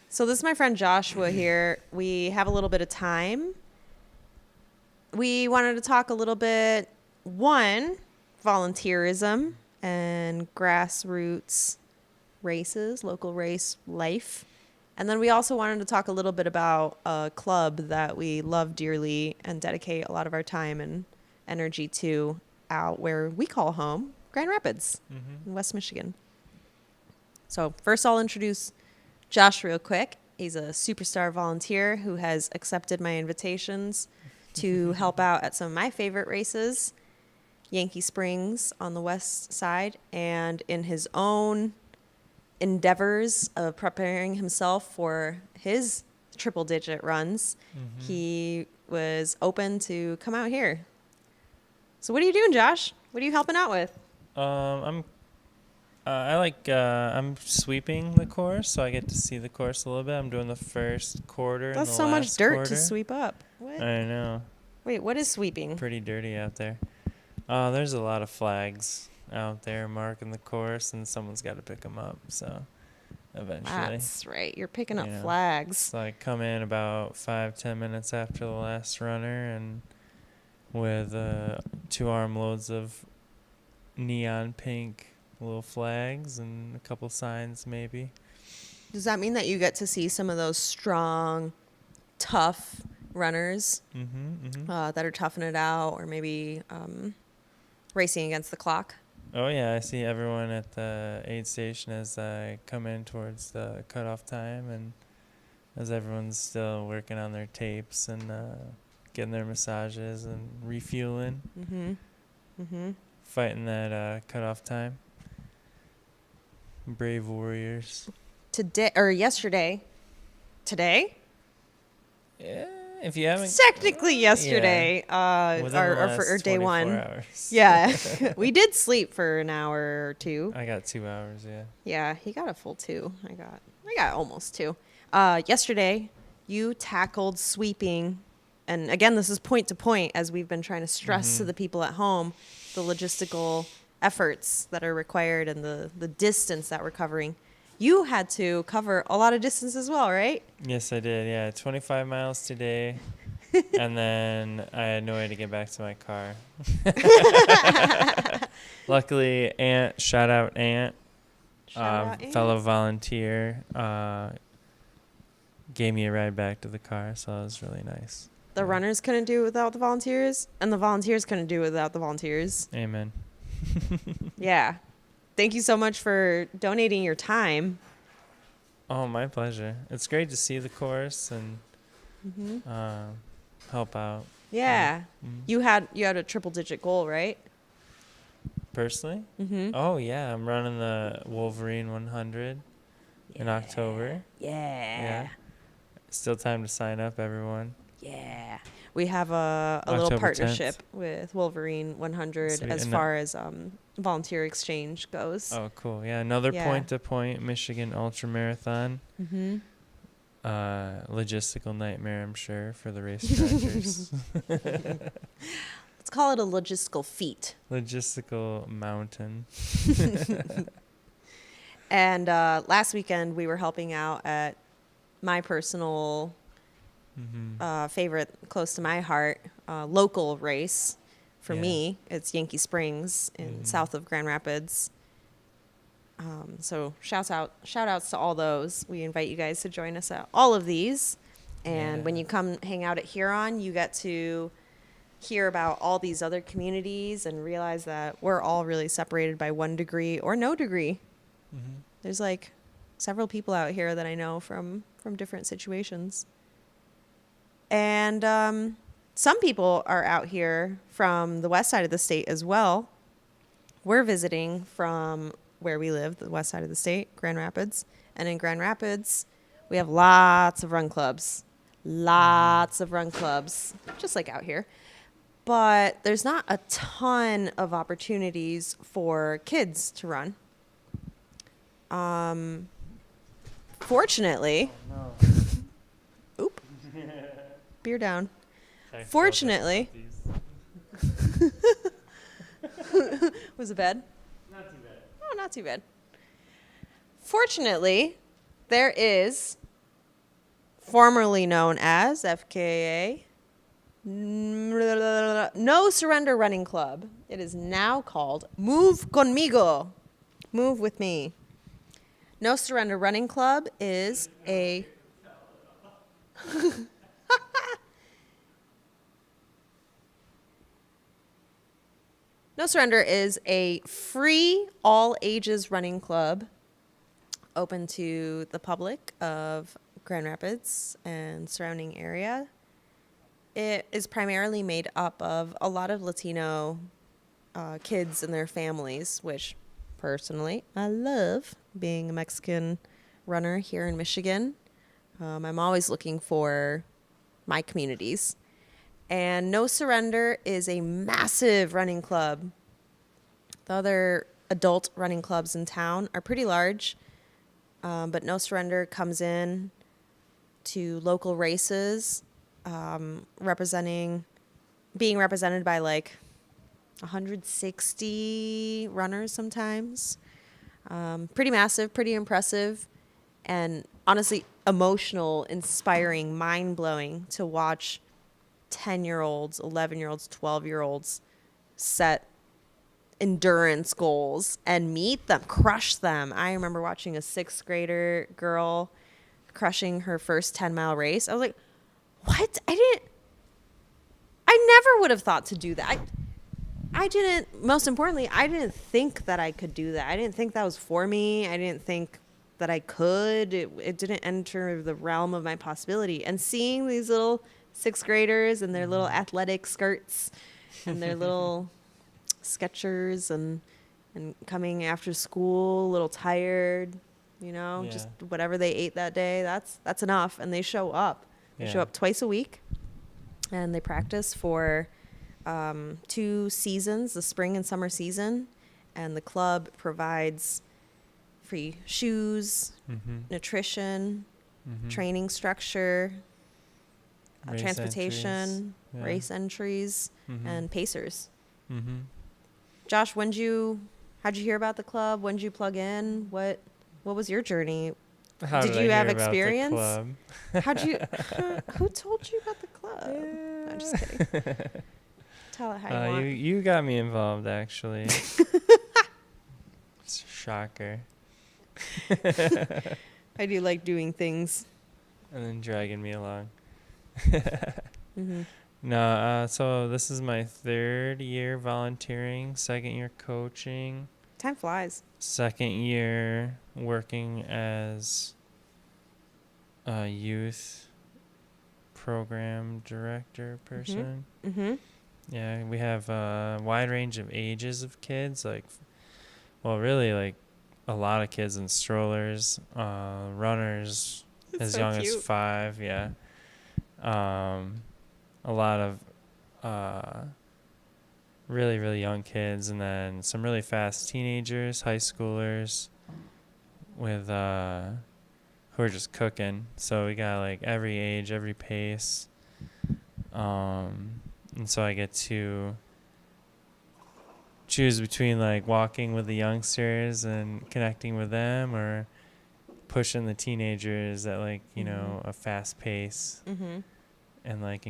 S20: So this is my friend Joshua here. We have a little bit of time. We wanted to talk a little bit, one, volunteerism and grassroots races, local race life. And then we also wanted to talk a little bit about a club that we love dearly and dedicate a lot of our time and energy to out where we call home, Grand Rapids in West Michigan. So first I'll introduce Josh real quick. He's a superstar volunteer who has accepted my invitations to help out at some of my favorite races, Yankee Springs on the west side, and in his own endeavors of preparing himself for his triple-digit runs, he was open to come out here. So what are you doing, Josh? What are you helping out with?
S19: I'm sweeping the course, so I get to see the course a little bit. I'm doing the first quarter.
S20: That's
S19: and the
S20: so much
S19: last
S20: dirt
S19: quarter.
S20: to sweep up. What?
S19: I know.
S20: Wait, what is sweeping?
S19: Pretty dirty out there. There's a lot of flags out there marking the course, and someone's got to pick them up. So eventually.
S20: That's right. You're picking up flags.
S19: So I come in about 5-10 minutes after the last runner, and with 2 armloads of neon pink little flags and a couple signs maybe.
S20: Does that mean that you get to see some of those strong, tough runners that are toughing it out, or maybe racing against the clock?
S19: Oh yeah, I see everyone at the aid station as I come in towards the cutoff time, and as everyone's still working on their tapes and getting their massages and refueling, fighting that cutoff time. Brave warriors.
S20: Today or yesterday? Today?
S19: Yeah, if you haven't.
S20: Technically yesterday, or day 1.
S19: Hours.
S20: Yeah, we did sleep for an hour or 2.
S19: I got 2 hours. Yeah.
S20: Yeah, he got a full 2. I got almost 2. Yesterday, you tackled sweeping, and again, this is point to point, as we've been trying to stress to the people at home, the logistical efforts that are required and the distance that we're covering. You had to cover a lot of distance as well, right?
S19: Yes, I did. Yeah, 25 miles today. And then I had no way to get back to my car. Luckily, shout out Aunt, fellow volunteer, gave me a ride back to the car, so it was really nice.
S20: The runners couldn't do it without the volunteers, and the volunteers couldn't do it without the volunteers.
S19: Amen.
S20: Yeah. Thank you so much for donating your time.
S19: Oh, my pleasure. It's great to see the course and help out.
S20: Yeah. You had a triple-digit goal, right?
S19: Personally? Oh, yeah. I'm running the Wolverine 100 in October.
S20: Yeah.
S19: Still time to sign up, everyone.
S20: Yeah. We have a little partnership with Wolverine 100
S19: Sweet.
S20: as far as volunteer exchange goes.
S19: Oh, cool. Yeah, another point-to-point Michigan Ultra Marathon. logistical nightmare, I'm sure, for the race directors.
S20: Let's call it a logistical feat.
S19: Logistical mountain.
S20: And last weekend we were helping out at my personal favorite, close to my heart, local race. For me, it's Yankee Springs in south of Grand Rapids. So shout outs to all those. We invite you guys to join us at all of these. And when you come hang out at Huron, you get to hear about all these other communities and realize that we're all really separated by 1 degree or no degree. There's like several people out here that I know from different situations. And some people are out here from the west side of the state as well. We're visiting from where we live, the west side of the state, Grand Rapids. And in Grand Rapids, we have lots of run clubs. Lots of run clubs, just like out here. But there's not a ton of opportunities for kids to run. Fortunately, oop, beer down. Fortunately, was it bad?
S19: Not too bad.
S20: Oh, not too bad. Fortunately, there is, formerly known as FKA, No Surrender Running Club. It is now called Move Conmigo. Move with me. No Surrender Running Club is a No Surrender is a free all ages running club open to the public of Grand Rapids and surrounding area. It is primarily made up of a lot of Latino kids and their families, which personally I love, being a Mexican runner here in Michigan. I'm always looking for my communities. And No Surrender is a massive running club. The other adult running clubs in town are pretty large, but No Surrender comes in to local races, being represented by like 160 runners sometimes. Pretty massive, pretty impressive, and honestly emotional, inspiring, mind-blowing to watch 10-year-olds, 11-year-olds, 12-year-olds set endurance goals and meet them, crush them. I remember watching a 6th grader girl crushing her first 10-mile race. I was like, what? I never would have thought to do that. Most importantly, I didn't think that I could do that. I didn't think that was for me. I didn't think that I could. It didn't enter the realm of my possibility. And seeing these little 6th graders and their little athletic skirts and their little Skechers and coming after school a little tired, just whatever they ate that day, that's enough. And they show up. They show up twice a week, and they practice for 2 seasons, the spring and summer season. And the club provides free shoes, nutrition, training structure, transportation, race entries, and pacers. Josh, how'd you hear about the club? When'd you plug in? What was your journey? Did you have experience? How'd you? Who told you about the club? No, I'm just kidding. Tell it how you want.
S19: You got me involved, actually. Shocker.
S20: I do like doing things.
S19: And then dragging me along. No, so this is my 3rd year volunteering, 2nd year coaching.
S20: Time flies.
S19: 2nd year working as a youth program director person. Yeah, we have a wide range of ages of kids, really like a lot of kids in strollers, runners as so young cute. As 5, yeah. A lot of really, really young kids, and then some really fast teenagers, high schoolers, with who are just cooking. So we got like every age, every pace. And so I get to choose between like walking with the youngsters and connecting with them, or pushing the teenagers at like, you know, a fast pace, and like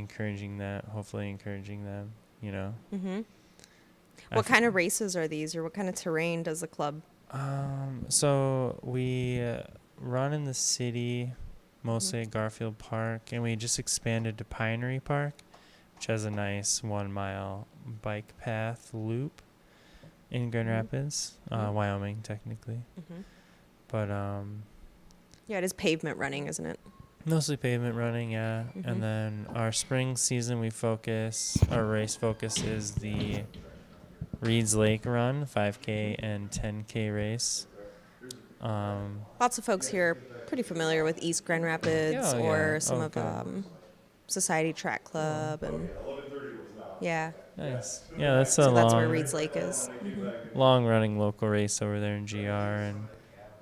S19: hopefully encouraging them, you know.
S20: What kind of races are these, or what kind of terrain does the club?
S19: So we run in the city, mostly at Garfield Park, and we just expanded to Pinery Park, which has a nice 1 mile bike path loop in Grand Rapids, Wyoming technically. But
S20: yeah, it is pavement running, isn't it?
S19: Mostly pavement running, yeah. And then our spring season, our race focus is the Reed's Lake Run, 5K and 10K race.
S20: Lots of folks here are pretty familiar with East Grand Rapids or some of Society Track Club, and
S19: nice. Yeah, that's
S20: that's where Reed's Lake is.
S19: Long running local race over there in GR, and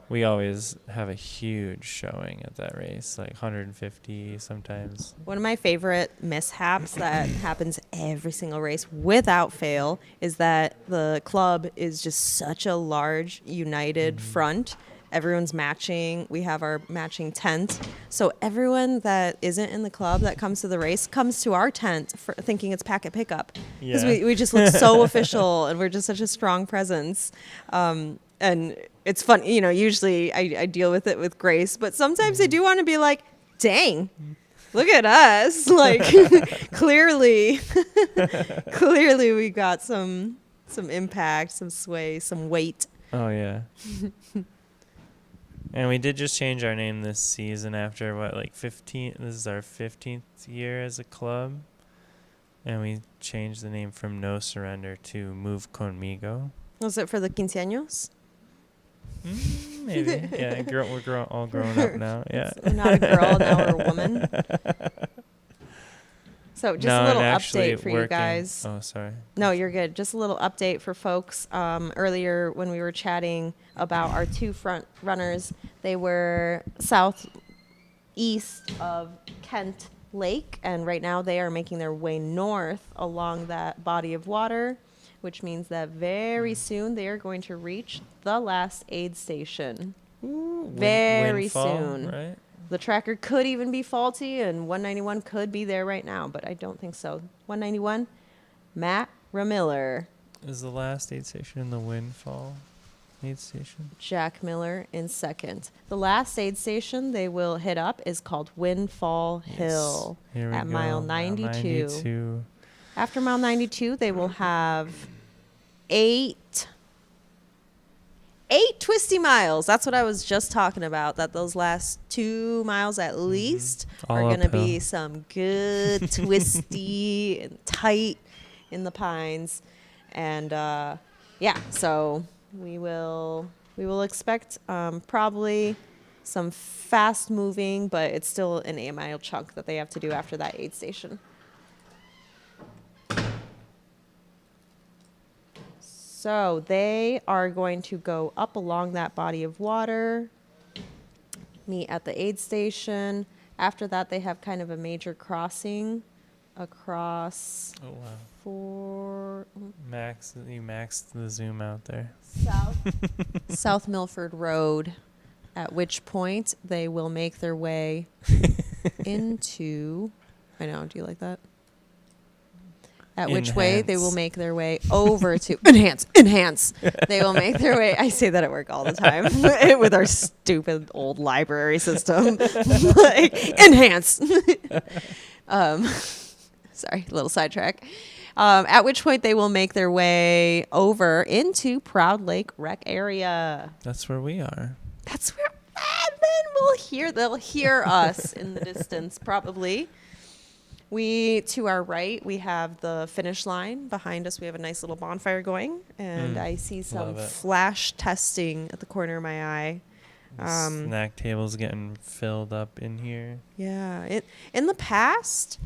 S19: we always have a huge showing at that race, like 150 sometimes.
S20: One of my favorite mishaps that happens every single race without fail is that the club is just such a large, united front. Everyone's matching. We have our matching tent. So everyone that isn't in the club that comes to the race comes to our tent for thinking it's packet pickup. Because we just look so official, and we're just such a strong presence. And it's fun, you know, usually I deal with it with grace, but sometimes I do want to be like, dang, look at us. Like, clearly we got some impact, some sway, some weight.
S19: Oh, yeah. And we did just change our name this season after, 15? This is our 15th year as a club. And we changed the name from No Surrender to Move Conmigo.
S20: Was it for the quinceaños?
S19: Maybe. Yeah, we're all grown up now. Yeah.
S20: We're not a girl, now we're a woman. So just a little update for you guys.
S19: Oh, sorry.
S20: No, you're good. Just a little update for folks. Earlier when we were chatting about our two front runners, they were southeast of Kent Lake, and right now they are making their way north along that body of water, which means that very soon they are going to reach the last aid station. Very soon. Right? The tracker could even be faulty, and 191 could be there right now, but I don't think so. 191, Matt Ramiller.
S19: Is the last aid station in the Windfall aid station?
S20: Jack Miller in second. The last aid station they will hit up is called Windfall Hill at mile 92. After mile 92, they will have 8 twisty miles. That's what I was just talking about, that those last 2 miles at least are going to be some good twisty and tight in the pines. And so we will expect probably some fast moving, but it's still an 8 mile chunk that they have to do after that aid station. So they are going to go up along that body of water, meet at the aid station. After that, they have kind of a major crossing across
S19: you maxed the zoom out there.
S20: South Milford Road, at which point they will make their way into, I know, do you like that? At which way they will make their way over to enhance. They will make their way. I say that at work all the time with our stupid old library system. Enhance. Sorry, a little sidetrack. At which point they will make their way over into Proud Lake Rec area.
S19: That's where we are.
S20: That's where. And then they'll hear us in the distance, probably. To our right, we have the finish line. Behind us, we have a nice little bonfire going, and I see some flash testing at the corner of my eye.
S19: Snack tables getting filled up in here.
S20: Yeah. In the past,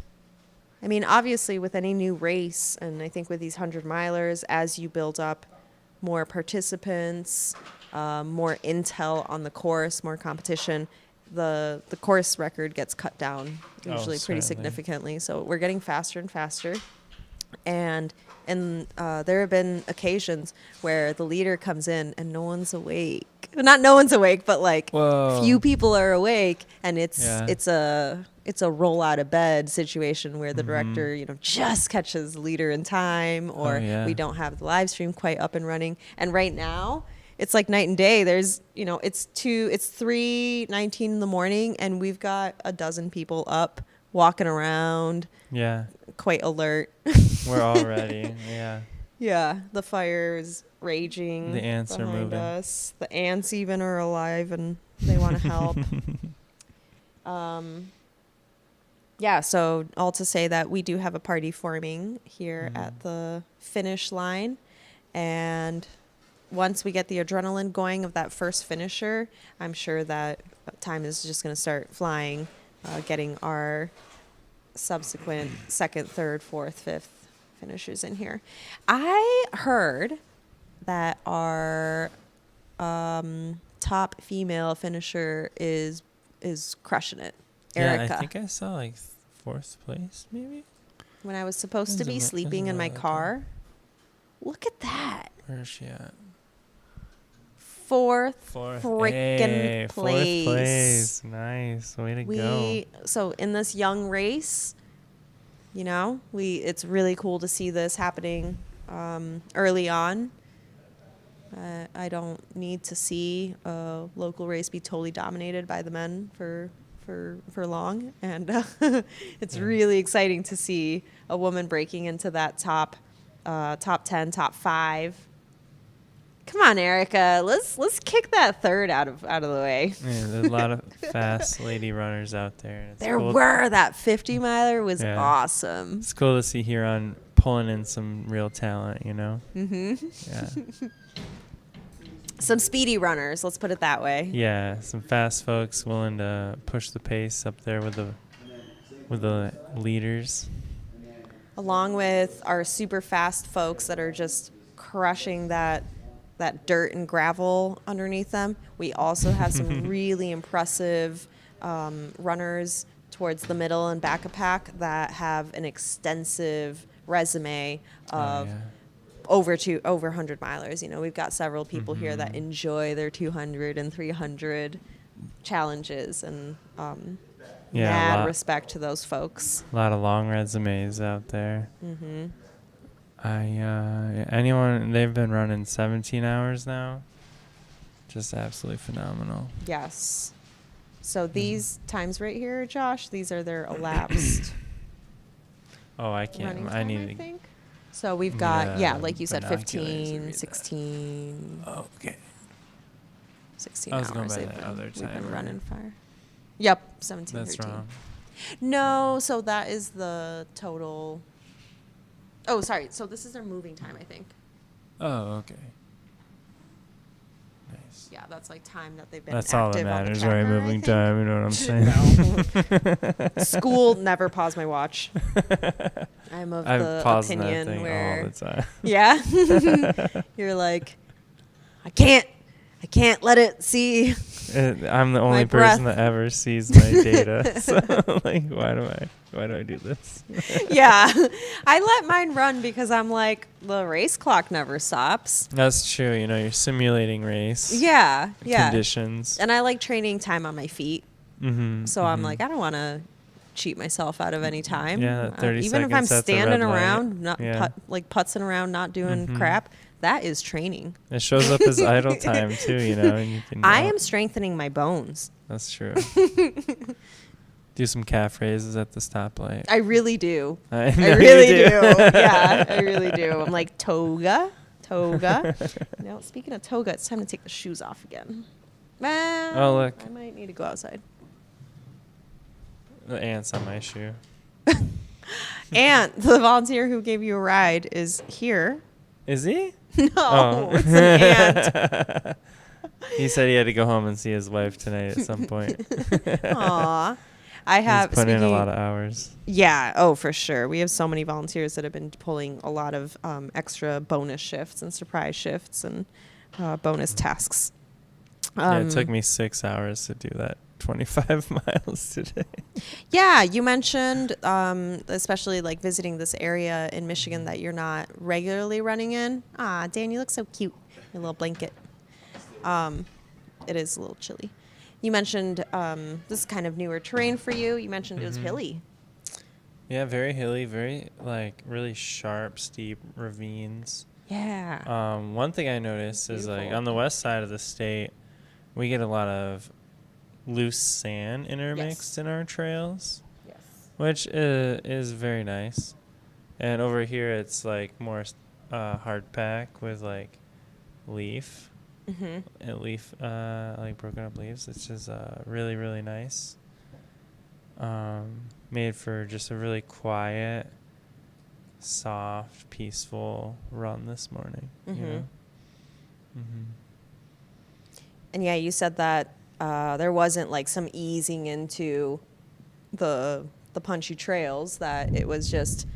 S20: I mean, obviously with any new race, and I think with these 100-milers, as you build up more participants, more intel on the course, more competition, the course record gets cut down usually pretty
S19: certainly.
S20: significantly. So we're getting faster and faster. And there have been occasions where the leader comes in and no one's awake. Not no one's awake, but like few people are awake, and it's a roll out of bed situation where the director, just catches the leader in time, or we don't have the live stream quite up and running. And right now, it's like night and day. There's, it's 3:19 in the morning, and we've got a dozen people up, walking around.
S19: Yeah.
S20: Quite alert.
S19: We're all ready. Yeah.
S20: Yeah. The fire is raging.
S19: The ants are moving.
S20: Us. The ants even are alive and they want to help. Yeah. So all to say that we do have a party forming here at the finish line, and once we get the adrenaline going of that first finisher, I'm sure that time is just going to start flying, getting our subsequent second, third, fourth, fifth finishers in here. I heard that our top female finisher is crushing it. Erica.
S19: Yeah, I think I saw like 4th place, maybe.
S20: When I was supposed to be sleeping in my car. Look at that.
S19: Where is she at?
S20: Fourth freaking place.
S19: 4th place. Nice. Way to go.
S20: So in this young race, it's really cool to see this happening early on. I don't need to see a local race be totally dominated by the men for long, and it's really exciting to see a woman breaking into that top 10, top 5. Come on, Erica. Let's kick that third out of the way.
S19: Yeah, there's a lot of fast lady runners out there. And
S20: that 50 miler was awesome.
S19: It's cool to see Huron pulling in some real talent,
S20: Mm-hmm.
S19: Yeah.
S20: Some speedy runners, let's put it that way.
S19: Yeah, some fast folks willing to push the pace up there with the leaders.
S20: Along with our super fast folks that are just crushing that dirt and gravel underneath them. We also have some really impressive runners towards the middle and back of pack that have an extensive resume of over 100 milers. We've got several people here that enjoy their 200 and 300 challenges, and mad respect to those folks.
S19: A lot of long resumes out there.
S20: Mm-hmm.
S19: They've been running 17 hours now. Just absolutely phenomenal.
S20: Yes. So these times right here, Josh, these are their elapsed.
S19: Oh, I can't. I need to
S20: think. So we've got, like you said, 15, 16.
S19: Okay.
S20: 16
S19: I was
S20: hours
S19: going by
S20: they've
S19: that
S20: been,
S19: other
S20: we've
S19: timer.
S20: been running fire. Yep, 17,
S19: That's
S20: 13.
S19: wrong.
S20: No, so that is the total. Oh, sorry. So this is their moving time, I think.
S19: Oh, okay. Nice.
S20: Yeah, that's like time that they've been
S19: That's all that
S20: active on the
S19: matters, right?
S20: timer,
S19: Moving
S20: I
S19: time, you know what I'm saying?
S20: No. School never paused my watch. I'm of the opinion
S19: that thing
S20: where
S19: all the time.
S20: Yeah. You're like, I can't let it see.
S19: I'm the only person that ever sees my data. So like, why do I do this?
S20: Yeah. I let mine run because I'm like, the race clock never stops.
S19: That's true. You're simulating race.
S20: Yeah.
S19: Conditions.
S20: And I like training time on my feet.
S19: Mm-hmm.
S20: So I'm like, I don't want to cheat myself out of any time.
S19: Yeah, that 30
S20: even if
S19: seconds
S20: I'm
S19: at the
S20: standing
S19: red light.
S20: around, not putzing around, not doing crap. That is training.
S19: It shows up as idle time too, and you can.
S20: I am strengthening my bones.
S19: That's true. Do some calf raises at the stoplight.
S20: I really do.
S19: I
S20: really do. Yeah, I really do. I'm like, toga. Now, speaking of toga, it's time to take the shoes off again.
S19: Oh, look.
S20: I might need to go outside.
S19: The ant's on my shoe.
S20: Ant, the volunteer who gave you a ride, is here.
S19: Is he?
S20: No, it's an ant.
S19: He said he had to go home and see his wife tonight at some point.
S20: Aw. I have
S19: He's put in a lot of hours.
S20: Yeah. Oh, for sure. We have so many volunteers that have been pulling a lot of extra bonus shifts and surprise shifts and bonus tasks.
S19: Yeah, it took me 6 hours to do that 25 miles today.
S20: Yeah, you mentioned, especially like visiting this area in Michigan that you're not regularly running in. Ah, Dan, you look so cute. Your little blanket. It is a little chilly. You mentioned this is kind of newer terrain for you. You mentioned it was hilly.
S19: Yeah, very hilly, very like really sharp, steep ravines.
S20: Yeah.
S19: One thing I noticed is like on the west side of the state, we get a lot of loose sand intermixed in our trails, which is very nice. And over here, it's like more hard pack with like leaf, and leaf like broken up leaves, which is really, really nice. Made for just a really quiet, soft, peaceful run this morning. You know?
S20: And yeah, you said that there wasn't like some easing into the punchy trails, that it was just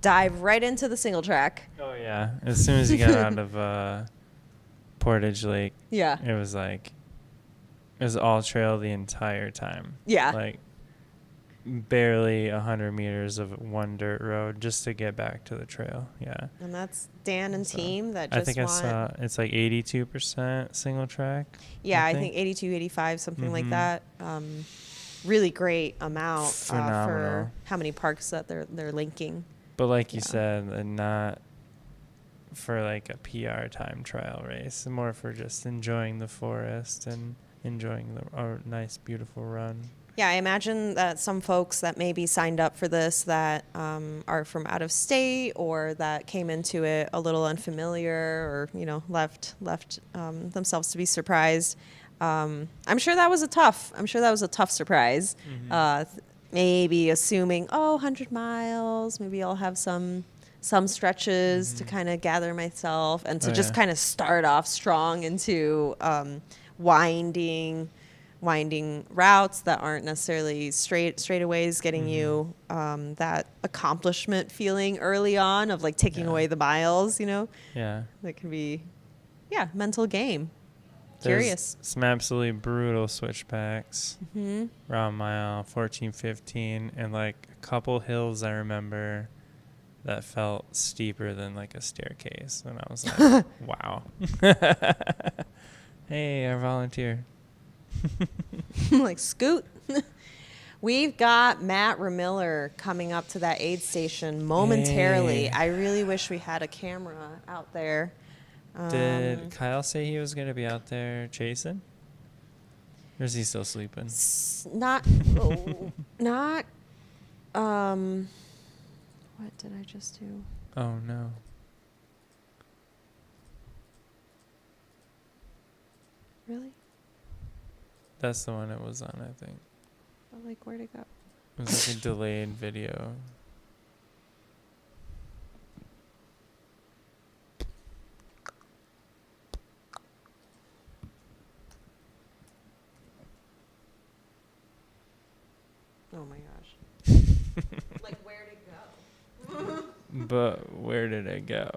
S20: dive right into the single track.
S19: Oh yeah, as soon as you got out of Portage Lake, it was like it was all trail the entire time.
S20: Yeah,
S19: like barely 100 meters of one dirt road just to get back to the trail. Yeah,
S20: and that's Dan and team that just
S19: I think I saw it's like 82% single track.
S20: Yeah, I think 82, 85, something like that. Really great amount for how many parks that they're linking.
S19: But like you said, not for like a PR time trial race, more for just enjoying the forest and enjoying a nice, beautiful run.
S20: Yeah, I imagine that some folks that maybe signed up for this that are from out of state or that came into it a little unfamiliar or, you know, left themselves to be surprised. I'm sure that was a tough surprise. Maybe assuming, 100 miles, maybe I'll have some stretches to kind of gather myself and to just kind of start off strong into winding routes that aren't necessarily straightaways, getting you that accomplishment feeling early on of like taking away the miles, you know?
S19: Yeah.
S20: That can be, mental game. Curious.
S19: Some absolutely brutal switchbacks around mile 14, 15, and like a couple hills I remember that felt steeper than like a staircase. And I was like, wow. Hey, our volunteer.
S20: Like, scoot. We've got Matt Ramiller coming up to that aid station momentarily.
S19: Hey.
S20: I really wish we had a camera out there.
S19: Did Kyle say he was going to be out there chasing? Or is he still sleeping?
S20: What did I just do?
S19: Oh, no.
S20: Really?
S19: That's the one it was on, I think.
S20: But like, where'd it go?
S19: It was like a delayed video.
S20: Oh my gosh. Like, where'd it go?
S19: But where did it go?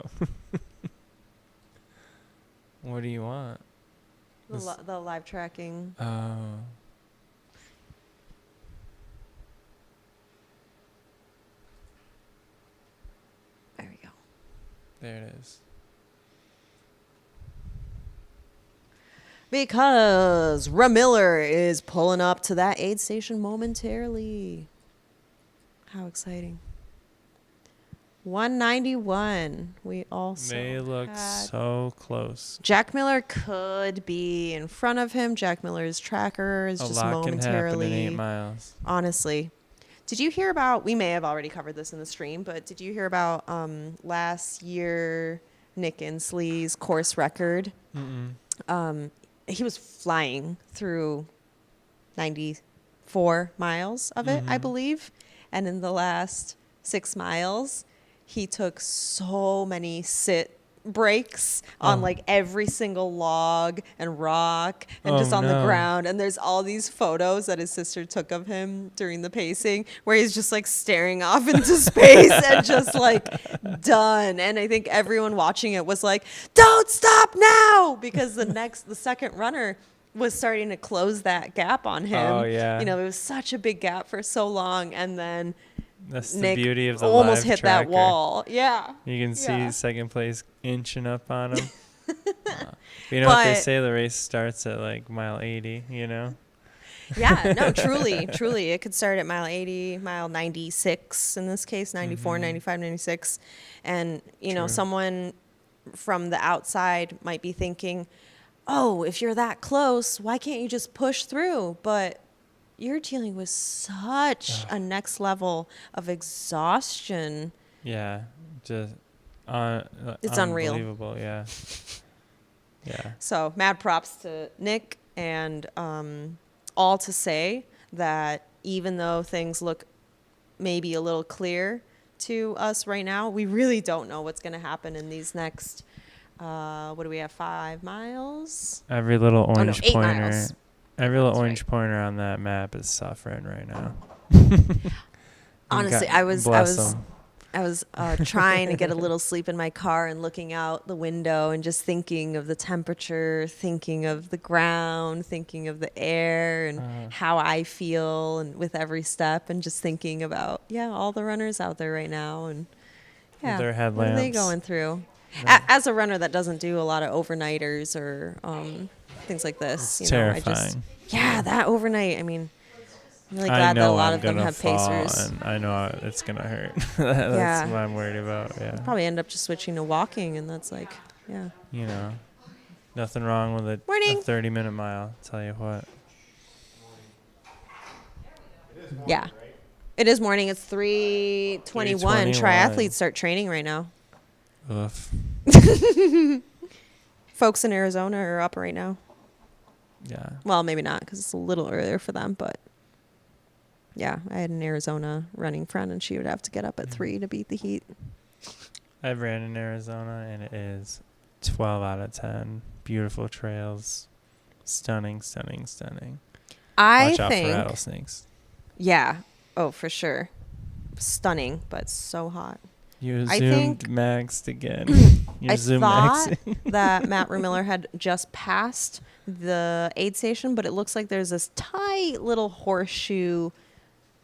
S19: What do you want?
S20: The live tracking.
S19: Oh.
S20: There we go.
S19: There it is.
S20: Because Ramiller is pulling up to that aid station momentarily. How exciting. 191. We also
S19: They look so close.
S20: Jack Miller could be in front of him. Jack Miller's tracker is just momentarily.
S19: A lot can happen in 8 miles.
S20: Honestly. Did you hear about, we may have already covered this in the stream, but did you hear about last year Nick Inslee's course record? He was flying through 94 miles of it, I believe. And in the last 6 miles, he took so many sit breaks on like every single log and rock and just on the ground. And there's all these photos that his sister took of him during the pacing where he's just like staring off into space and just like done. And I think everyone watching it was like, don't stop now, because the second runner was starting to close that gap on him.
S19: Oh, yeah.
S20: You know, it was such a big gap for so long, and then
S19: that's
S20: Nick
S19: the beauty of the
S20: almost
S19: live
S20: hit
S19: tracker.
S20: that wall. Yeah.
S19: You can see
S20: Yeah.
S19: second place inching up on him. You know what they say, the race starts at like mile 80, you know?
S20: Yeah, no, truly. It could start at mile 80, mile 96 in this case, 94, 95, 96. And, you know, someone from the outside might be thinking, oh, if you're that close, why can't you just push through? But you're dealing with such a next level of exhaustion.
S19: Yeah, just
S20: it's unreal.
S19: Unbelievable, yeah. Yeah.
S20: So mad props to Nick, and all to say that even though things look maybe a little clear to us right now, we really don't know what's going to happen in these next, what do we have, 5 miles?
S19: Every little orange
S20: 8
S19: pointer.
S20: miles.
S19: Every little orange pointer on that map is suffering right now.
S20: Honestly, I was trying to get a little sleep in my car and looking out the window and just thinking of the temperature, thinking of the ground, thinking of the air and how I feel and with every step, and just thinking about, all the runners out there right now and
S19: their headlamps.
S20: What are they going through? As a runner that doesn't do a lot of overnighters or things like this,
S19: it's terrifying.
S20: That overnight, I mean, I'm really glad that a lot of them have pacers.
S19: And I know it's going to hurt. That's what I'm worried about. Yeah.
S20: I'll probably end up just switching to walking, and that's like,
S19: You know, nothing wrong with a 30-minute mile, I'll tell you what.
S20: Yeah. It is morning. It's 3:21. Triathletes start training right now.
S19: Oof.
S20: Folks in Arizona are up right now.
S19: Yeah.
S20: Well, maybe not because it's a little earlier for them, but I had an Arizona running friend, and she would have to get up at 3 to beat the heat.
S19: I've ran in Arizona, and it is 12 out of 10. Beautiful trails. Stunning, stunning, stunning. Watch out for rattlesnakes.
S20: Yeah. Oh, for sure. Stunning, but so hot.
S19: You zoomed maxed again.
S20: I thought that Matt Remiller had just passed the aid station, but it looks like there's this tight little horseshoe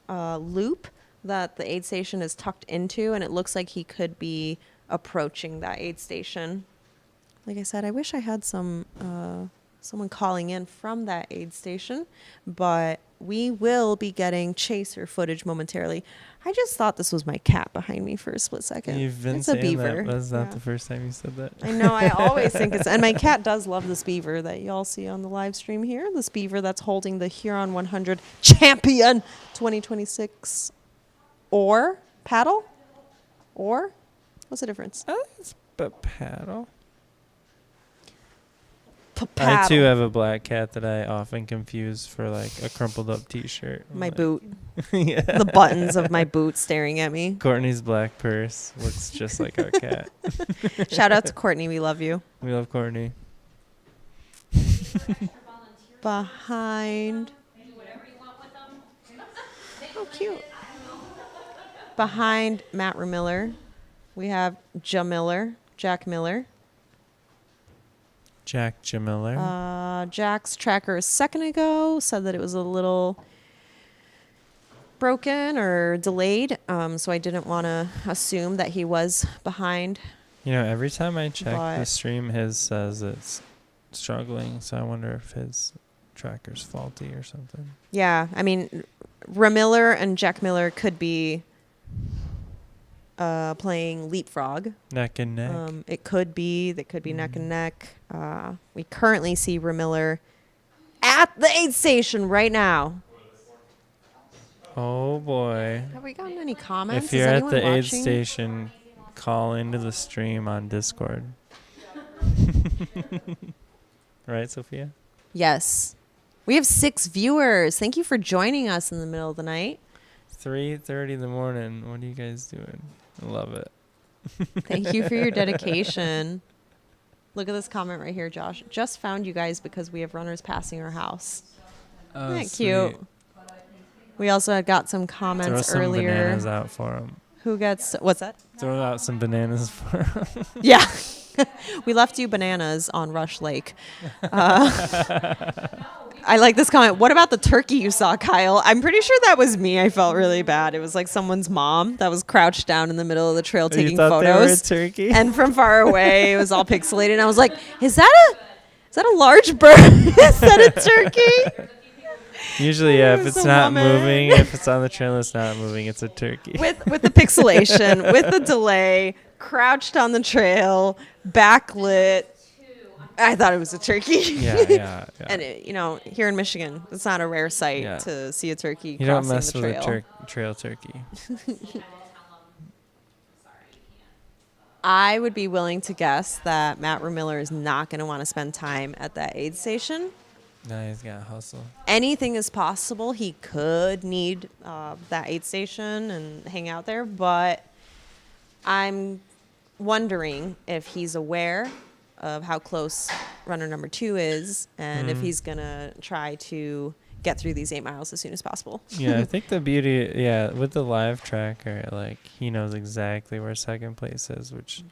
S20: loop that the aid station is tucked into, and it looks like he could be approaching that aid station. Like I said, I wish I had someone calling in from that aid station, but we will be getting chaser footage momentarily. I just thought this was my cat behind me for a split second.
S19: You've been
S20: it's
S19: saying
S20: a beaver.
S19: That. That's not the first time you said that.
S20: I know. I always think it's... And my cat does love this beaver that y'all see on the live stream here. This beaver that's holding the Huron 100 Champion 2026 oar paddle. Or? What's the difference?
S19: It's a paddle.
S20: Paddle.
S19: I too have a black cat that I often confuse for like a crumpled up t-shirt.
S20: My boot. Yeah. The buttons of my boot staring at me.
S19: Courtney's black purse looks just like our cat.
S20: Shout out to Courtney. We love you.
S19: We love Courtney.
S20: Behind. Oh, cute. Behind Matt Remiller, we have Jack Miller.
S19: Jack Jamiller.
S20: Jack's tracker a second ago said that it was a little broken or delayed, so I didn't want to assume that he was behind.
S19: You know, every time I check the stream, his says it's struggling, so I wonder if his tracker's faulty or something.
S20: Yeah, I mean, Ramiller and Jack Miller could be playing leapfrog.
S19: Neck and neck.
S20: It could be. They could be neck and neck. We currently see Ramiller at the aid station right now.
S19: Oh, boy.
S20: Have we gotten any comments?
S19: If you're at the aid station, call into the stream on Discord. Right, Sophia?
S20: Yes. We have 6 viewers. Thank you for joining us in the middle of the night.
S19: 3:30 in the morning. What are you guys doing? I love it.
S20: Thank you for your dedication. Look at this comment right here, Josh. Just found you guys because we have runners passing our house.
S19: Oh,
S20: Isn't that cute? We also had got some comments
S19: Throw some
S20: earlier.
S19: bananas out for them.
S20: Who gets... What's that?
S19: Throw out some bananas for them.
S20: Yeah. We left you bananas on Rush Lake. I like this comment. What about the turkey you saw, Kyle? I'm pretty sure that was me. I felt really bad. It was like someone's mom that was crouched down in the middle of the trail taking photos.
S19: They were a turkey?
S20: And from far away, it was all pixelated. And I was like, is that a large bird? Is that a turkey?
S19: Usually, yeah, if it's not moving, if it's on the trail, it's not moving, it's a turkey.
S20: With the pixelation, with the delay, crouched on the trail, backlit. I thought it was a turkey.
S19: Yeah.
S20: And here in Michigan, it's not a rare sight to see a turkey
S19: you don't
S20: crossing the
S19: mess
S20: trail.
S19: with a trail turkey.
S20: I would be willing to guess that Matt Remiller is not going to want to spend time at that aid station.
S19: No, he's got to hustle.
S20: Anything is possible. He could need that aid station and hang out there, but I'm wondering if he's aware of how close runner number 2 is and if he's going to try to get through these 8 miles as soon as possible.
S19: Yeah, I think the beauty, with the live tracker, like, he knows exactly where second place is, which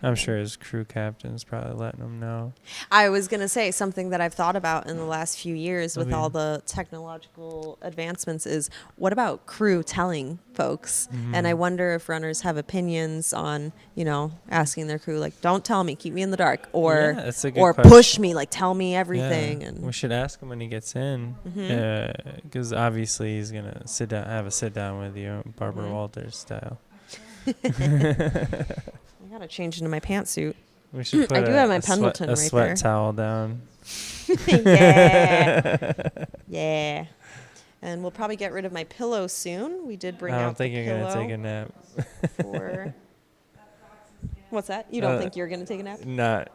S19: I'm sure his crew captain's probably letting him know.
S20: I was going to say something that I've thought about in the last few years with all the technological advancements is, what about crew telling folks? And I wonder if runners have opinions on, asking their crew, like, don't tell me, keep me in the dark, or
S19: that's a good
S20: or
S19: question.
S20: push me, like, tell me everything.
S19: Yeah,
S20: and
S19: we should ask him when he gets in, because obviously he's going to have a sit down with you, Barbara Walters style.
S20: I got to change into my pantsuit.
S19: We should put
S20: I do have my Pendleton
S19: a
S20: right
S19: sweat
S20: there.
S19: towel down.
S20: Yeah. And we'll probably get rid of my pillow soon. We did bring out
S19: I don't think
S20: the
S19: you're
S20: pillow
S19: going to take a nap.
S20: for... What's that? You don't think you're going to take a nap?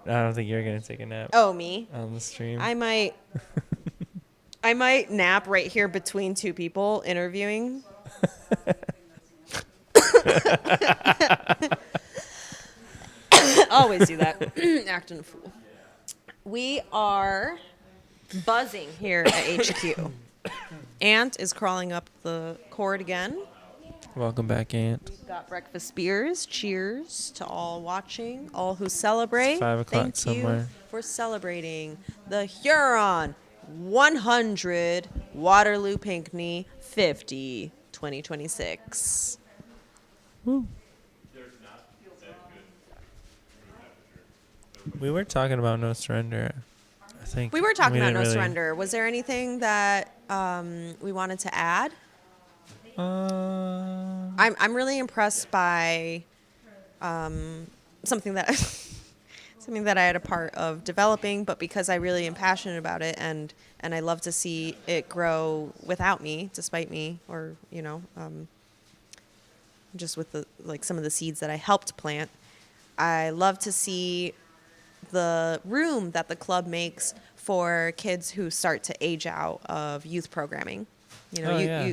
S19: I don't think you're going to take a nap.
S20: Oh, me?
S19: On the stream.
S20: I might nap right here between 2 people interviewing. Always do that. Acting a fool. We are buzzing here at HQ. Ant is crawling up the cord again.
S19: Welcome back, Ant.
S20: We've got breakfast beers. Cheers to all watching, all who celebrate.
S19: It's 5 o'clock
S20: Thank
S19: somewhere.
S20: you for celebrating the Huron 100 Waterloo Pinckney 50 2026.
S19: Woo. We were talking about No Surrender. I think
S20: We were talking about No
S19: really
S20: Surrender. Was there anything that we wanted to add? I'm really impressed by something that I had a part of developing, but because I really am passionate about it and I love to see it grow without me, despite me, or just with some of the seeds that I helped plant. I love to see the room that the club makes for kids who start to age out of youth programming.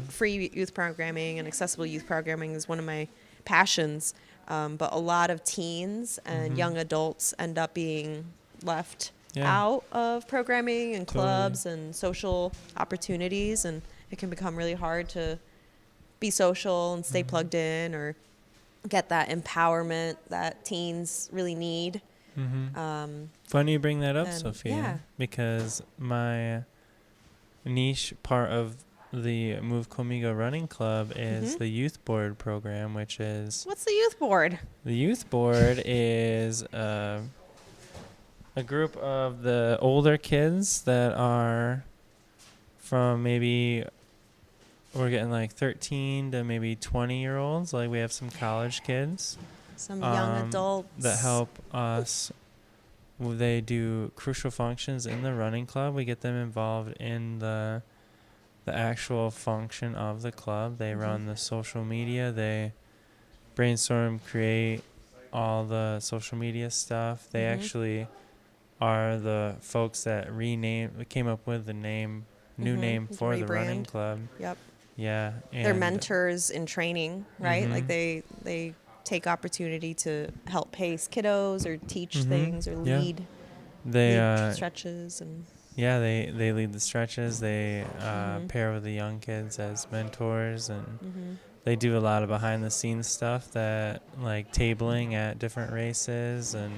S20: Free youth programming and accessible youth programming is one of my passions, but a lot of teens and young adults end up being left out of programming and clubs and social opportunities, and it can become really hard to be social and stay plugged in or get that empowerment that teens really need.
S19: Funny you bring that up, Sophia, because my niche part of the Move Conmigo Running Club is the Youth Board program, which is...
S20: What's the Youth Board?
S19: The Youth Board is a group of the older kids that are from maybe... We're getting like 13 to maybe 20-year-olds. Like we have some college kids.
S20: Some young adults.
S19: That help us. They do crucial functions in the running club. We get them involved in the actual function of the club. They run the social media. They brainstorm, create all the social media stuff. They actually are the folks that came up with the new name for the running club.
S20: Yep.
S19: Yeah.
S20: They're mentors in training, right? Like they take opportunity to help pace kiddos or teach things or lead stretches and
S19: they lead the stretches. They pair with the young kids as mentors, and they do a lot of behind the scenes stuff, that like tabling at different races and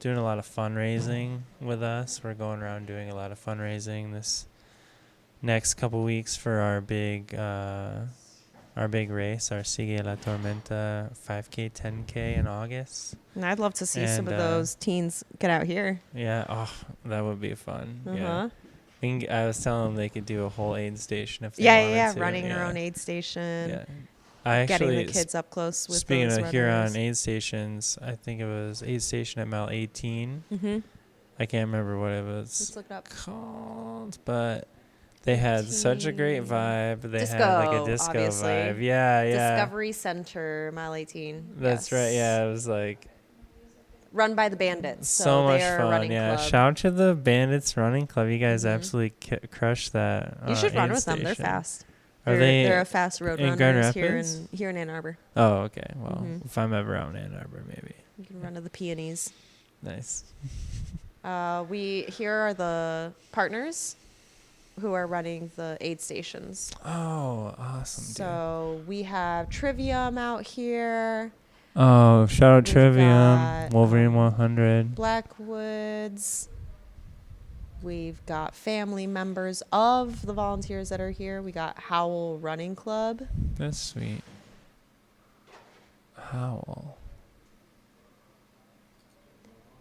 S19: doing a lot of fundraising with us. We're going around doing a lot of fundraising this next couple weeks for our big race, our Sigue La Tormenta 5K, 10K in August.
S20: And I'd love to see some of those teens get out here.
S19: Yeah, that would be fun.
S20: Uh-huh.
S19: Yeah. I was telling them they could do a whole aid station if they wanted to.
S20: Running their own aid station.
S19: Yeah.
S20: Getting the kids up close with
S19: speaking
S20: those
S19: of
S20: runners.
S19: Huron aid stations, I think it was aid station at mile 18.
S20: Mm-hmm.
S19: I can't remember what it was
S20: Let's look it up.
S19: called, but they had such a great vibe. They
S20: Disco,
S19: had like a disco
S20: obviously.
S19: vibe. Yeah.
S20: Discovery Center, mile 18.
S19: That's right. Yeah, it was like
S20: run by the Bandits.
S19: so much
S20: they are a
S19: fun.
S20: running
S19: Yeah,
S20: club.
S19: shout out to the Bandits Running Club. You guys absolutely crushed that.
S20: You should run
S19: aid
S20: with them. They're
S19: station.
S20: fast.
S19: Are they?
S20: They're a fast road
S19: in Grand
S20: runners
S19: Rapids?
S20: here in Ann Arbor.
S19: Oh, okay. Well, if I'm ever out in Ann Arbor, maybe.
S20: You can run to the Peonies.
S19: Nice.
S20: Here are the partners who are running the aid stations.
S19: Oh, awesome.
S20: So we have Trivium out here.
S19: Oh, shout out
S20: We've
S19: Trivium,
S20: got,
S19: Wolverine 100.
S20: Blackwoods. We've got family members of the volunteers that are here. We got Howell Running Club.
S19: That's sweet. Howell.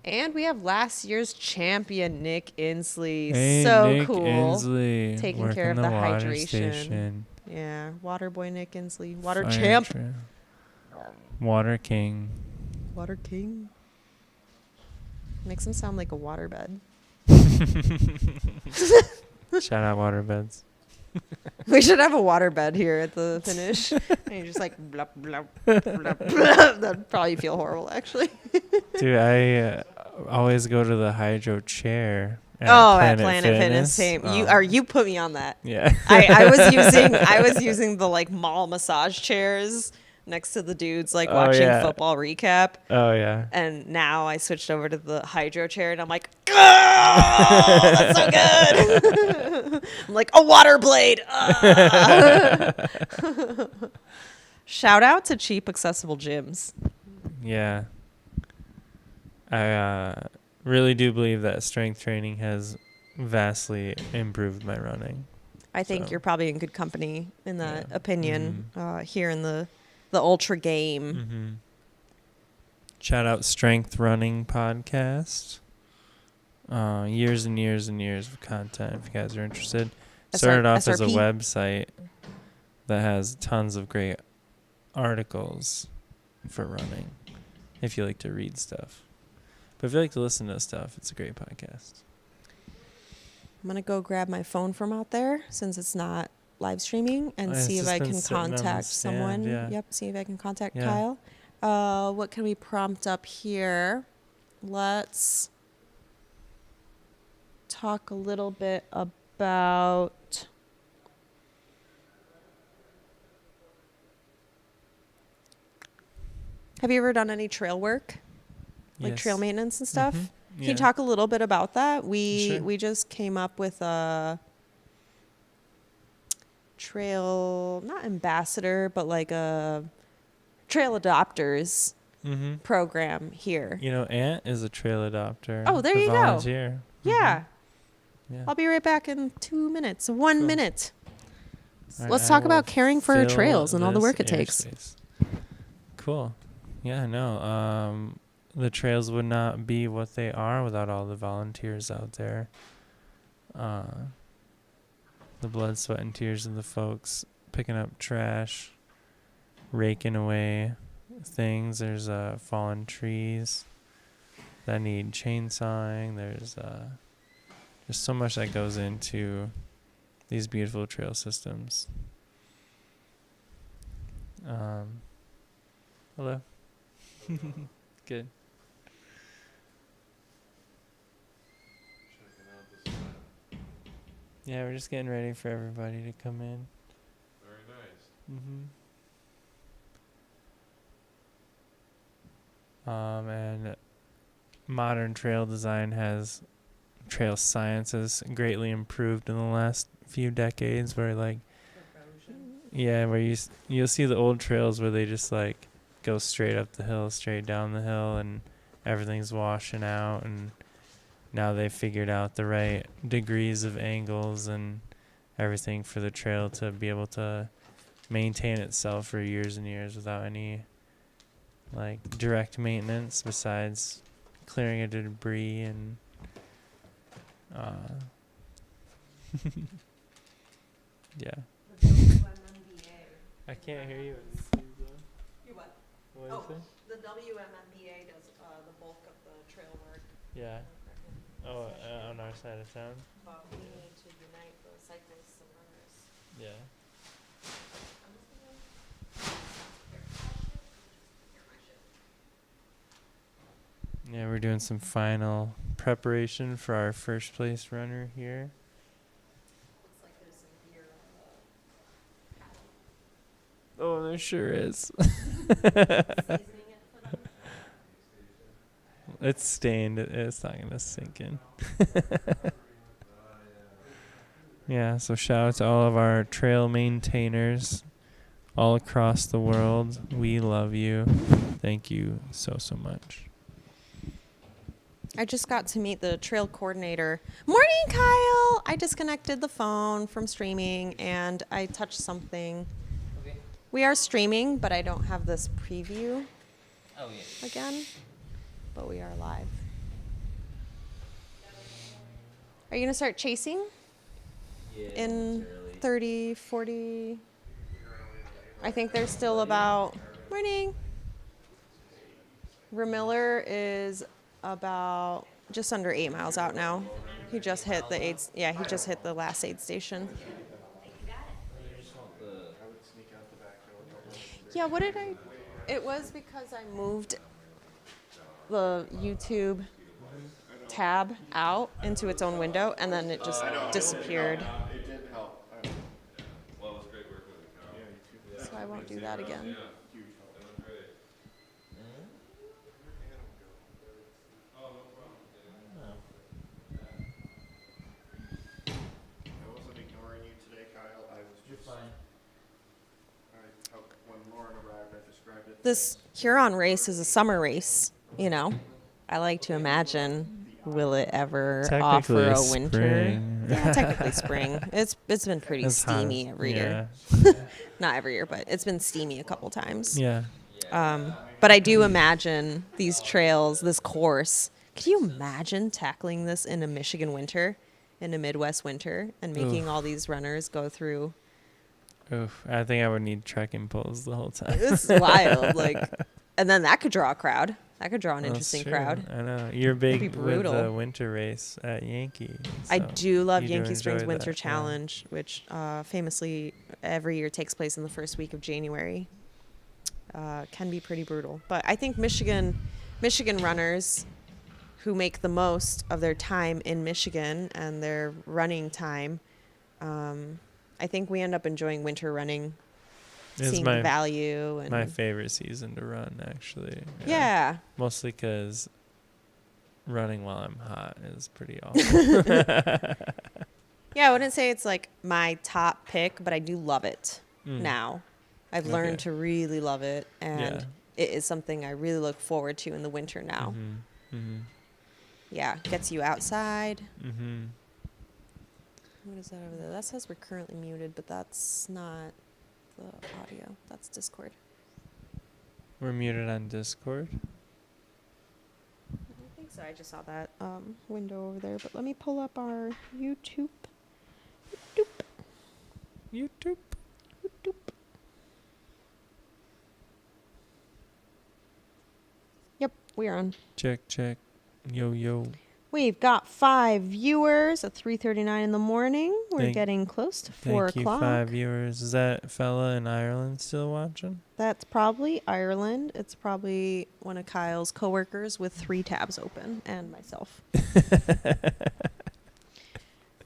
S20: And we have last year's champion, Nick Inslee.
S19: Hey,
S20: so
S19: Nick
S20: cool.
S19: Inslee,
S20: Taking care of
S19: working
S20: the
S19: the water
S20: hydration.
S19: station.
S20: Yeah, water boy Nick Inslee. Water
S19: Fire
S20: champ.
S19: Water King.
S20: Water king. Makes him sound like a waterbed.
S19: Shout out waterbeds.
S20: We should have a waterbed here at the finish. And you're just like, blah, blah, blah, blah. That'd probably feel horrible, actually.
S19: Dude, I always go to the hydro chair.
S20: At Planet Fitness. Same. You put me on that.
S19: Yeah.
S20: I was using the like mall massage chairs next to the dudes like watching football recap.
S19: Oh yeah.
S20: And now I switched over to the hydro chair and I'm like, oh, that's so good. I'm like a water blade. Shout out to cheap accessible gyms.
S19: Yeah. I really do believe that strength training has vastly improved my running.
S20: I think you're probably in good company in that opinion here in the ultra game.
S19: Mm-hmm. Shout out Strength Running Podcast. Years and years and years of content if you guys are interested. Started off as a website that has tons of great articles for running if you like to read stuff. But if you like to listen to stuff, it's a great podcast.
S20: I'm going to go grab my phone from out there since it's not live streaming and see if I can contact someone. Yep, see if I can contact Kyle. What can we prompt up here? Let's talk a little bit about have you ever done any trail work? Like trail maintenance and stuff? Mm-hmm. Can you talk a little bit about that? We just came up with a trail, not ambassador, but like a trail adopters program here.
S19: You know, Aunt is a trail adopter.
S20: Oh, there you
S19: volunteer.
S20: Go. Yeah. I'll be right back in 2 minutes. 1 minute. Let's talk about caring for our trails and all the work it takes.
S19: Cool. Yeah, no. The trails would not be what they are without all the volunteers out there. The blood, sweat, and tears of the folks picking up trash, raking away things. There's fallen trees that need chainsawing. There's so much that goes into these beautiful trail systems. Hello. Good. Yeah, we're just getting ready for everybody to come in.
S21: Very nice.
S19: And modern trail design has trail science has greatly improved in the last few decades. Where where you'll see the old trails where they just like go straight up the hill, straight down the hill, and everything's washing out, and now they figured out the right degrees of angles and everything for the trail to be able to maintain itself for years and years without any like direct maintenance besides clearing of debris and yeah. I can't hear you.
S20: You what?
S19: What is it?
S20: The WMMBA does the bulk of the trail work.
S19: Yeah. Oh, on our side of town?
S20: But we need to unite the cyclists and runners.
S19: Yeah. Yeah, we're doing some final preparation for our first place runner here.
S20: Looks like there's some beer on
S19: Oh, there sure is. It's stained. It's not going to sink in. Yeah, so shout out to all of our trail maintainers all across the world. We love you. Thank you so much.
S20: I just got to meet the trail coordinator. Morning, Kyle! I disconnected the phone from streaming and I touched something.
S12: Okay.
S20: We are streaming, but I don't have this preview again. But we are live. Are you going to start chasing?
S12: Yeah,
S20: in 30, 40? I think there's still about... Morning! Ramiller is about just under 8 miles out now. He just hit the aid. Yeah, he just hit the last aid station. Yeah, what did I? It was because I moved the YouTube tab out into its own window, and then it just disappeared.
S21: It did help. Well, it was great working with you.
S20: So I won't do that again. This Huron race is a summer race, you know. I like to imagine, will it ever offer a winter? Yeah, technically spring. It's been pretty steamy every year. Not every year, but it's been steamy a couple times.
S19: Yeah.
S20: But I do imagine these trails, this course. Can you imagine tackling this in a Michigan winter, in a Midwest winter, and making all these runners go through?
S19: Oof, I think I would need trekking poles the whole time.
S20: It's wild, and then that could draw a crowd. That could draw an interesting crowd.
S19: I know. You're big with the winter race at Yankee.
S20: I do love Yankee Springs Winter Challenge, which famously every year takes place in the first week of January. Can be pretty brutal. But I think Michigan runners who make the most of their time in Michigan and their running time, I think we end up enjoying winter running, seeing the value. And
S19: my favorite season to run, actually.
S20: Yeah.
S19: Mostly because running while I'm hot is pretty awful.
S20: Yeah, I wouldn't say it's like my top pick, but I do love it now. I've learned to really love it, and it is something I really look forward to in the winter now. Yeah, gets you outside. What is that over there? That says we're currently muted, but that's not the audio. That's Discord.
S19: We're muted on Discord?
S20: I don't think so. I just saw that window over there. But let me pull up our YouTube.
S19: YouTube.
S20: Yep, we're on.
S19: Check. Yo.
S20: We've got 5 viewers at 3:39 in the morning. We're getting close to 4 o'clock.
S19: Thank you, 5 viewers. Is that fella in Ireland still watching?
S20: That's probably Ireland. It's probably one of Kyle's coworkers with 3 tabs open, and myself.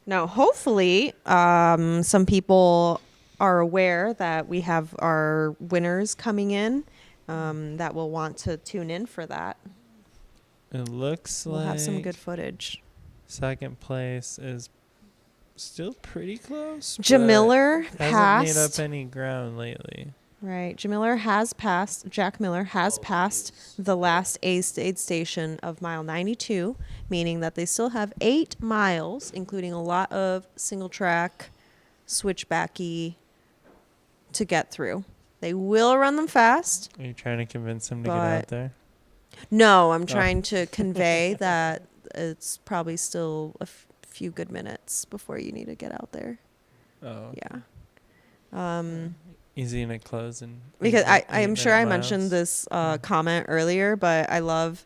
S20: Now, hopefully, some people are aware that we have our winners coming in that will want to tune in for that.
S19: It looks like
S20: we'll have some good footage.
S19: Second place is still pretty close.
S20: Jamiller
S19: hasn't
S20: passed.
S19: made up any ground lately.
S20: Right. Jack Miller has passed the last aid station of mile 92, meaning that they still have 8 miles, including a lot of single track, switchbacky to get through. They will run them fast.
S19: Are you trying to convince them to get out there?
S20: No, I'm trying to convey that it's probably still a few good minutes before you need to get out there.
S19: Oh.
S20: Yeah.
S19: Is he gonna close and?
S20: Because I'm sure I mentioned this comment earlier, but I love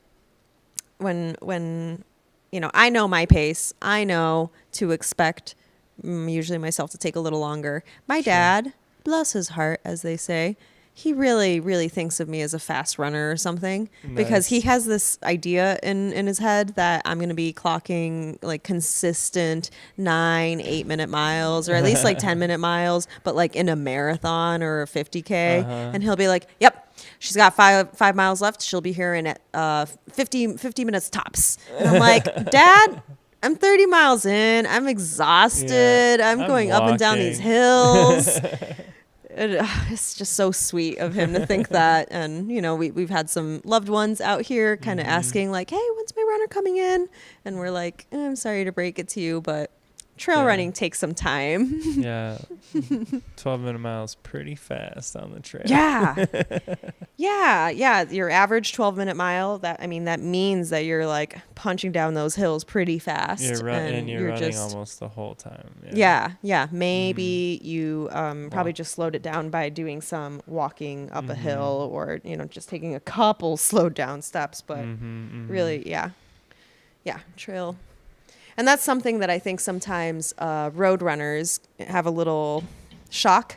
S20: when I know my pace. I know to expect usually myself to take a little longer. My dad, bless his heart, as they say, he really, really thinks of me as a fast runner or something, because he has this idea in his head that I'm going to be clocking like consistent 9-8 minute miles, or at least like 10-minute miles, but like in a marathon or a 50K. And he'll be like, yep, she's got five miles left. She'll be here in at 50 minutes tops. And I'm like, Dad, I'm 30 miles in. I'm exhausted. I'm going up and down these hills. It's just so sweet of him to think that. And, we've had some loved ones out here kind of asking like, hey, when's my runner coming in? And we're like, I'm sorry to break it to you, but trail running takes some time.
S19: 12-minute miles pretty fast on the trail.
S20: Yeah. Your average 12-minute mile, that means that you're like punching down those hills pretty fast.
S19: You're running almost the whole time.
S20: Yeah. Maybe you probably just slowed it down by doing some walking up a hill, or just taking a couple slowed down steps. But really, trail. And that's something that I think sometimes road runners have a little shock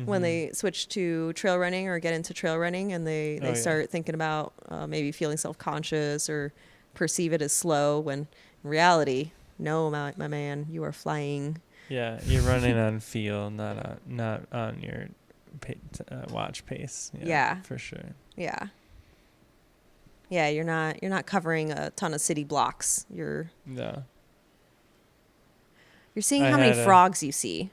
S20: when they switch to trail running or get into trail running, and they start thinking about maybe feeling self-conscious or perceive it as slow, when in reality, no, my man, you are flying.
S19: Yeah, you're running on feel, not on your watch pace.
S20: Yeah,
S19: for sure.
S20: Yeah, you're not covering a ton of city blocks. You're seeing how many frogs you see.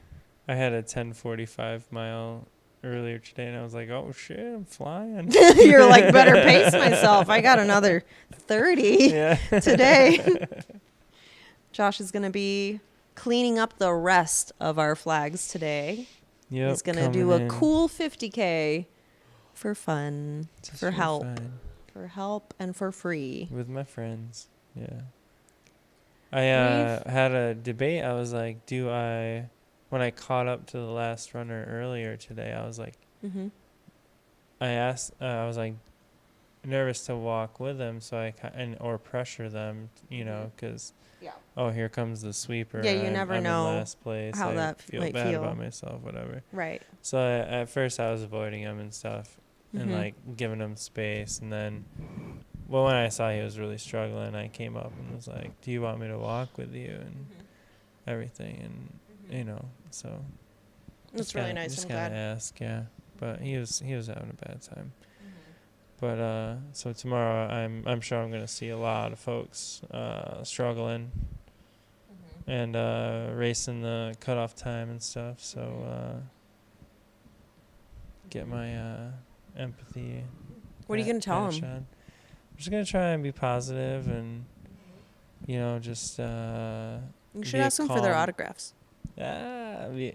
S19: I had a 10:45 mile earlier today, and I was like, oh shit, I'm flying.
S20: You're like, better pace myself. I got another 30 today. Josh is going to be cleaning up the rest of our flags today.
S19: Yep,
S20: he's going to do a cool 50K for fun, for help. For help and for free.
S19: With my friends, I had a debate. I was like, when I caught up to the last runner earlier today, I was like, I was like nervous to walk with them, or pressure them, because here comes the sweeper.
S20: Yeah, you never know
S19: in last place.
S20: how that
S19: might
S20: feel
S19: bad about myself, whatever.
S20: Right.
S19: So at first I was avoiding him and stuff, and like giving him space, and then. Well, when I saw he was really struggling, I came up and was like, do you want me to walk with you and everything? And, so.
S20: That's really nice.
S19: Just kind of ask, But he was having a bad time. But, so tomorrow I'm sure I'm going to see a lot of folks struggling and racing the cutoff time and stuff. So get my empathy.
S20: What are you going to tell them?
S19: I'm just going to try and be positive and, just
S20: you should ask them for their autographs.
S19: I'll do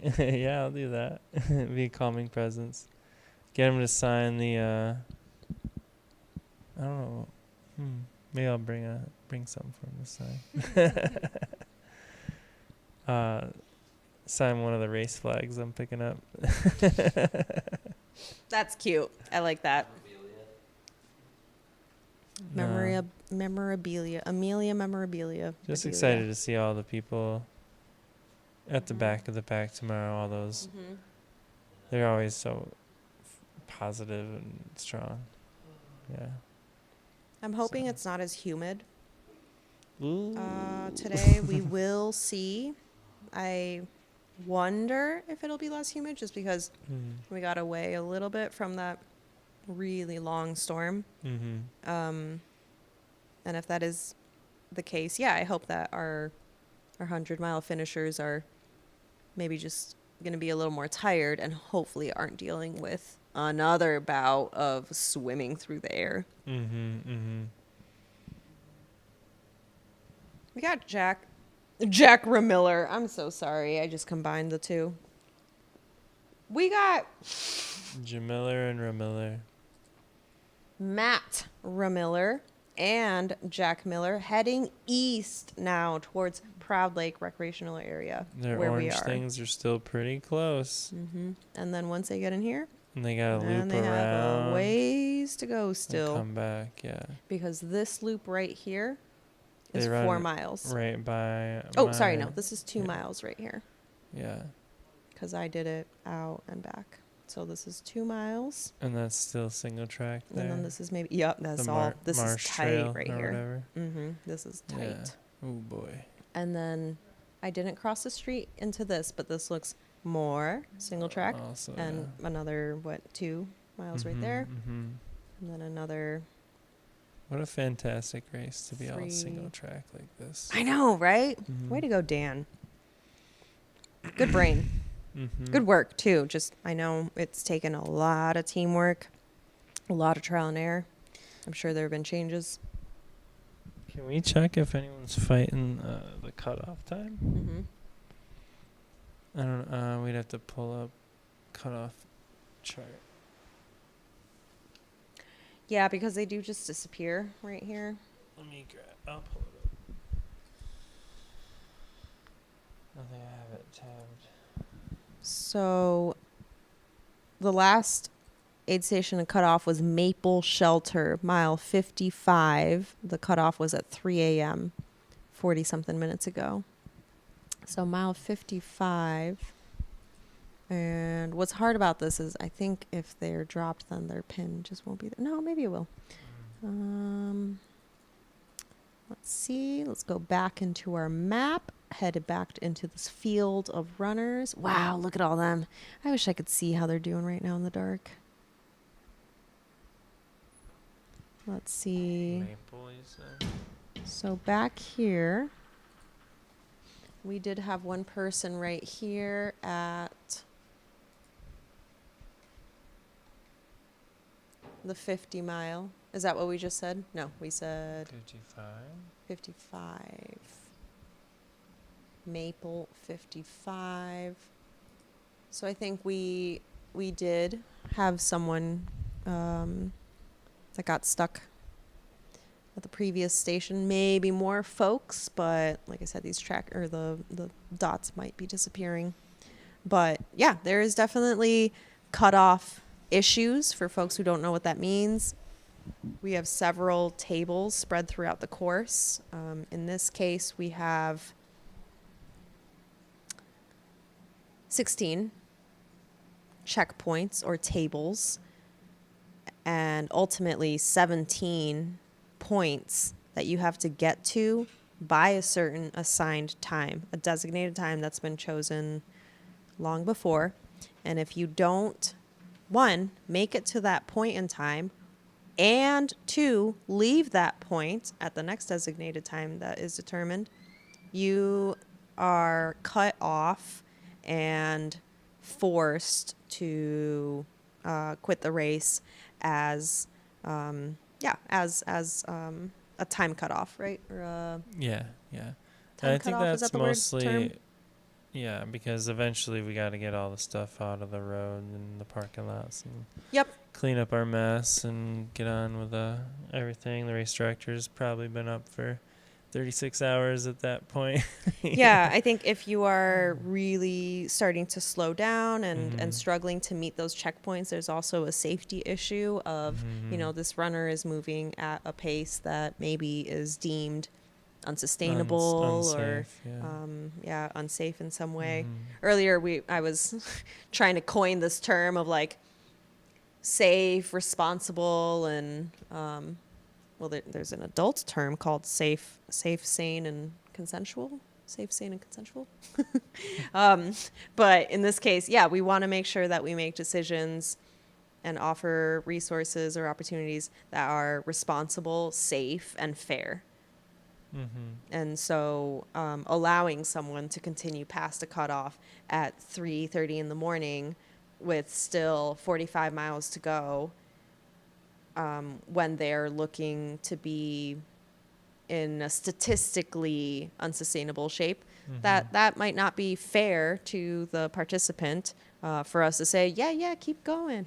S19: that. Be a calming presence. Get them to sign the, I don't know. Maybe I'll bring something for them to sign. Sign one of the race flags I'm picking up.
S20: That's cute. I like that. Memorabilia. Amelia memorabilia.
S19: Just excited to see all the people at the back of the pack tomorrow. All those. They're always so positive and strong. Yeah.
S20: I'm hoping it's not as humid. Today we will see. I wonder if it'll be less humid, just because we got away a little bit from that really long storm. And if that is the case, I hope that our 100-mile finishers are maybe just going to be a little more tired and hopefully aren't dealing with another bout of swimming through the air. We got Jack Ramiller. I'm so sorry. I just combined the two. We got
S19: Jamiller and Ramiller.
S20: Matt Ramiller and Jack Miller heading east now towards Proud Lake Recreational Area.
S19: Their
S20: where
S19: orange
S20: we are.
S19: things are still pretty close.
S20: And then once they get in here,
S19: And they got to loop
S20: and they
S19: around.
S20: have a ways to go
S19: and
S20: still.
S19: come back, yeah.
S20: Because this loop right here is
S19: They run
S20: 4 miles.
S19: Right by.
S20: Oh, sorry, no. This is 2 miles right here.
S19: Yeah.
S20: Because I did it out and back. So this is 2 miles.
S19: And that's still single track there.
S20: And then this is maybe, yep, that's
S19: The
S20: all. This is
S19: Marsh
S20: tight
S19: Trail
S20: right
S19: or
S20: here.
S19: whatever.
S20: This is tight.
S19: Yeah. Oh, boy.
S20: And then I didn't cross the street into this, but this looks more single track.
S19: Also,
S20: and another, 2 miles right there. And then another.
S19: What a fantastic race to be all
S20: 3.
S19: single track like this.
S20: I know, right? Way to go, Dan. Good brain. Good work, too. Just, I know it's taken a lot of teamwork, a lot of trial and error. I'm sure there have been changes.
S19: Can we check if anyone's fighting the cutoff time? I don't know. We'd have to pull up cutoff chart.
S20: Yeah, because they do just disappear right here.
S19: Let me grab. I'll pull it up. I think I have it tabbed.
S20: So the last aid station to cut off was Maple Shelter, mile 55. The cutoff was at 3 a.m. 40-something minutes ago. So mile 55. And what's hard about this is I think if they're dropped, then their pin just won't be there. No, maybe it will. Let's see. Let's go back into our map. Headed back into this field of runners. Wow, look at all them. I wish I could see how they're doing right now in the dark. Let's see.
S19: Maple, you said?
S20: So back here, we did have one person right here at the 50 mile. Is that what we just said? No, we said
S19: 55.
S20: 55. Maple 55. So I think we did have someone that got stuck at the previous station. Maybe more folks, but like I said, these the dots might be disappearing. But yeah, there is definitely cutoff issues for folks who don't know what that means. We have several tables spread throughout the course. In this case, we have 16 checkpoints or tables, and ultimately 17 points that you have to get to by a certain assigned time, a designated time that's been chosen long before. And if you don't, 1, make it to that point in time, and 2, leave that point at the next designated time that is determined, you are cut off and forced to quit the race as a time cutoff, right? Or
S19: yeah.
S20: Time
S19: And I think
S20: cutoff, is
S19: that's
S20: that the word,
S19: mostly
S20: term?
S19: yeah, because eventually we got to get all the stuff out of the road and the parking lots and clean up our mess and get on with everything. The race director's probably been up for 36 hours at that point.
S20: Yeah, I think if you are really starting to slow down and struggling to meet those checkpoints, there's also a safety issue of, this runner is moving at a pace that maybe is deemed unsustainable
S19: unsafe,
S20: or unsafe in some way. Earlier I was trying to coin this term of like safe, responsible, and there's an adult term called safe, sane, and consensual. Safe, sane, and consensual. But in this case, we want to make sure that we make decisions and offer resources or opportunities that are responsible, safe, and fair. And so allowing someone to continue past a cutoff at 3:30 in the morning with still 45 miles to go, when they're looking to be in a statistically unsustainable shape, that might not be fair to the participant for us to say, yeah, keep going.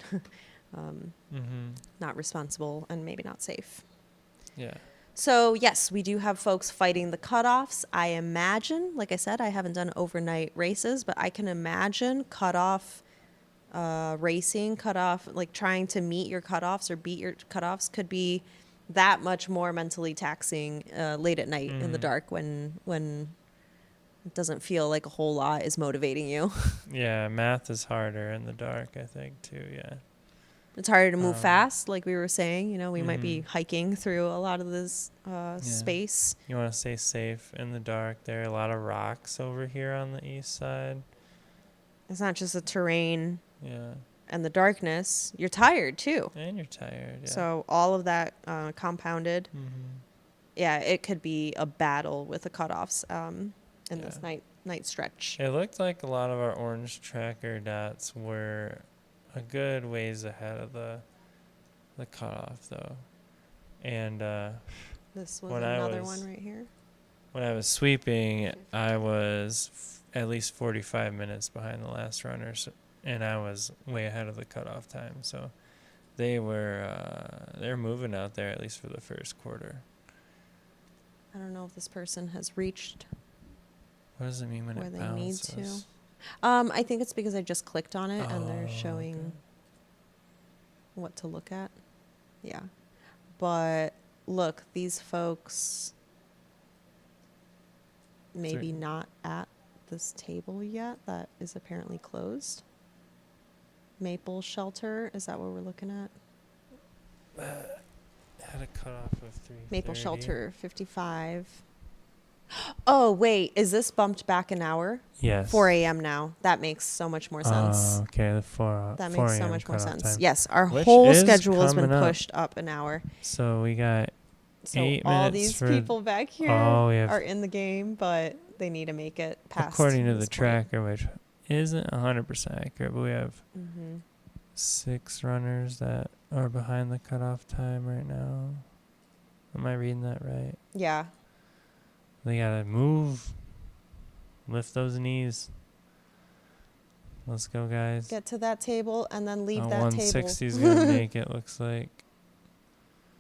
S20: Not responsible and maybe not safe.
S19: Yeah.
S20: So, yes, we do have folks fighting the cutoffs. I imagine, like I said, I haven't done overnight races, but I can imagine cutoff racing, cutoff, like trying to meet your cutoffs or beat your cutoffs could be that much more mentally taxing late at night in the dark when it doesn't feel like a whole lot is motivating you.
S19: Yeah, math is harder in the dark, I think, too, yeah.
S20: It's harder to move fast, like we were saying. You know, we might be hiking through a lot of this space.
S19: You want to stay safe in the dark. There are a lot of rocks over here on the east side.
S20: It's not just the terrain
S19: Yeah.
S20: and the darkness. You're tired, too.
S19: And you're tired, yeah.
S20: So all of that compounded. Yeah, it could be a battle with the cutoffs in this night stretch.
S19: It looked like a lot of our orange tracker dots were a good ways ahead of the cutoff, though. And
S20: this was another one right here.
S19: When I was sweeping, I was at least 45 minutes behind the last runners, and I was way ahead of the cutoff time. So they're moving out there, at least for the first quarter.
S20: I don't know if this person has reached.
S19: What does it mean when it bounces?
S20: They need to. I think it's because I just clicked on it and they're showing what to look at. Yeah. But look, these folks maybe not at this table yet. That is apparently closed. Maple Shelter, is that what we're looking at?
S19: Had a cutoff of 3:30.
S20: Maple Shelter, 55. Oh, wait. Is this bumped back an hour?
S19: Yes.
S20: 4 a.m. now. That makes so much more sense.
S19: Okay, the 4
S20: That
S19: 4
S20: makes so
S19: a.m.
S20: much more
S19: cutoff
S20: sense.
S19: time.
S20: Yes, our
S19: Which
S20: whole
S19: is
S20: schedule has been
S19: coming up.
S20: pushed up an hour.
S19: So we got 8 minutes.
S20: All these people back here
S19: we have,
S20: are in the game, but they need to make it past.
S19: according to the
S20: this point.
S19: tracker, which isn't 100% accurate, but we have
S20: Mhm.
S19: 6 runners that are behind the cutoff time right now. Am I reading that right?
S20: Yeah.
S19: They gotta move. Lift those knees. Let's go, guys.
S20: Get to that table and then leave that
S19: 160 is
S20: table.
S19: gonna make it, looks like.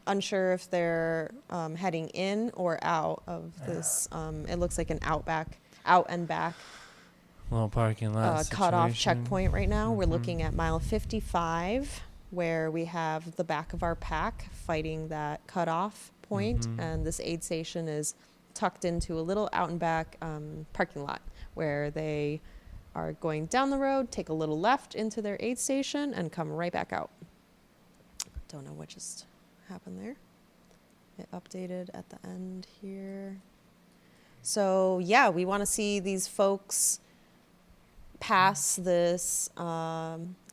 S20: Unsure if they're heading in or out of this. It looks like an out and back
S19: Little parking lot
S20: cutoff
S19: situation.
S20: checkpoint right now. We're looking at mile 55, where we have the back of our pack fighting that cutoff point, and this aid station is tucked into a little out and back parking lot where they are going down the road, take a little left into their aid station, and come right back out. Don't know what just happened there. It updated at the end here. So yeah, we want to see these folks pass this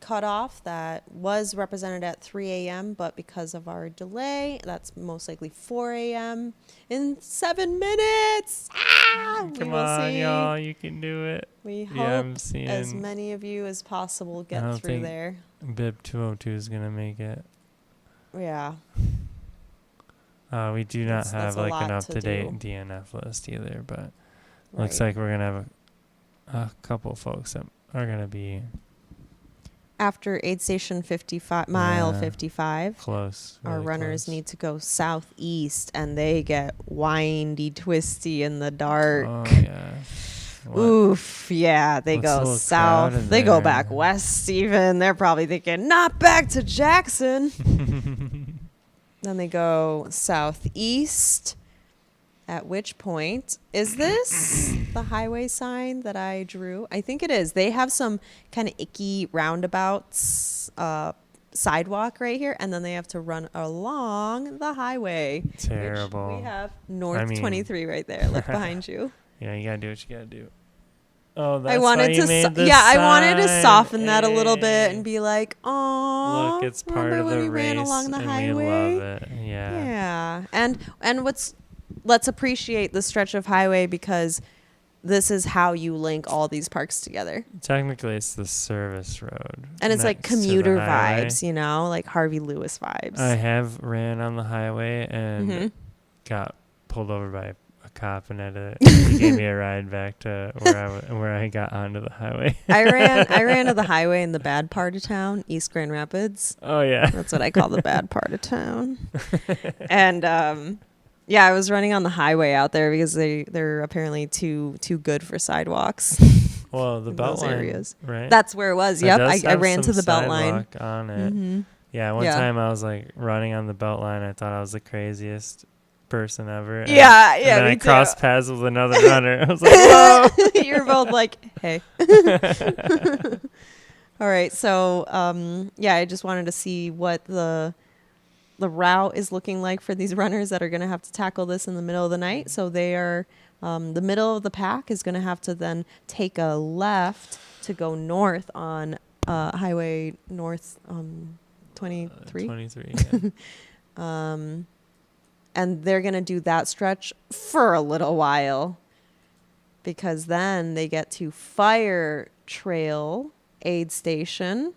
S20: cutoff that was represented at 3 a.m., but because of our delay, that's most likely 4 a.m. in 7 minutes.
S19: Come on, y'all, you can do it.
S20: We hope
S19: I'm seeing
S20: as many of you as possible get
S19: I don't
S20: through
S19: think
S20: there.
S19: Bib 202 is gonna make it.
S20: Yeah.
S19: We do not
S20: That's
S19: have
S20: a
S19: like
S20: lot
S19: an
S20: to
S19: up-to-date
S20: do.
S19: DNF list either, but looks
S20: Right.
S19: like we're gonna have a couple folks that are gonna be
S20: After aid station 55, mile
S19: Yeah,
S20: 55,
S19: close,
S20: our
S19: really
S20: runners
S19: close.
S20: need to go southeast, and they get windy, twisty in the dark.
S19: Oh yeah. What?
S20: Oof, yeah, they
S19: What's
S20: go
S19: a little
S20: south.
S19: crowded
S20: They go
S19: there?
S20: back west even. They're probably thinking, not back to Jackson. Then they go southeast, at which point, is this the highway sign that I drew? I think it is. They have some kind of icky roundabouts, sidewalk right here, and then they have to run along the highway. which
S19: Terrible.
S20: we have North 23 right there. Look behind you.
S19: Yeah, you gotta do what you gotta do. Oh, that's
S20: I wanted
S19: why you
S20: to,
S19: made the
S20: I wanted to
S19: sign.
S20: soften that a little bit and be like, "Oh,
S19: Look, it's part
S20: remember
S19: of
S20: when
S19: the
S20: we ran
S19: race,
S20: along the
S19: and
S20: highway?"
S19: we love it. Yeah.
S20: Yeah, and let's appreciate the stretch of highway because this is how you link all these parks together.
S19: Technically, it's the service road.
S20: And it's like
S19: next to the
S20: commuter
S19: highway.
S20: vibes, you know, like Harvey Lewis vibes.
S19: I have ran on the highway and
S20: Mhm.
S19: got pulled over by a cop and he gave me a ride back to where I got onto the highway.
S20: I ran to the highway in the bad part of town, East Grand Rapids.
S19: Oh yeah,
S20: that's what I call the bad part of town. And yeah, I was running on the highway out there because they're apparently too good for sidewalks.
S19: Well, the
S20: in
S19: belt
S20: those
S19: line,
S20: areas.
S19: right?
S20: That's where it was. Yep,
S19: does
S20: I
S19: have
S20: ran to
S19: some
S20: the belt line.
S19: sidewalk on it.
S20: Mhm.
S19: Yeah, one
S20: Yeah.
S19: time I was like running on the belt line. I thought I was the craziest person ever. And,
S20: Yeah,
S19: and
S20: yeah,
S19: then
S20: me
S19: I
S20: too.
S19: crossed paths with another runner. I was like, whoa.
S20: You're both like, hey. All right, so yeah, I just wanted to see what the route is looking like for these runners that are going to have to tackle this in the middle of the night. So they are, the middle of the pack is going to have to then take a left to go north on Highway North 23.
S19: 23, yeah.
S20: And they're going to do that stretch for a little while because then they get to Fire Trail Aid Station.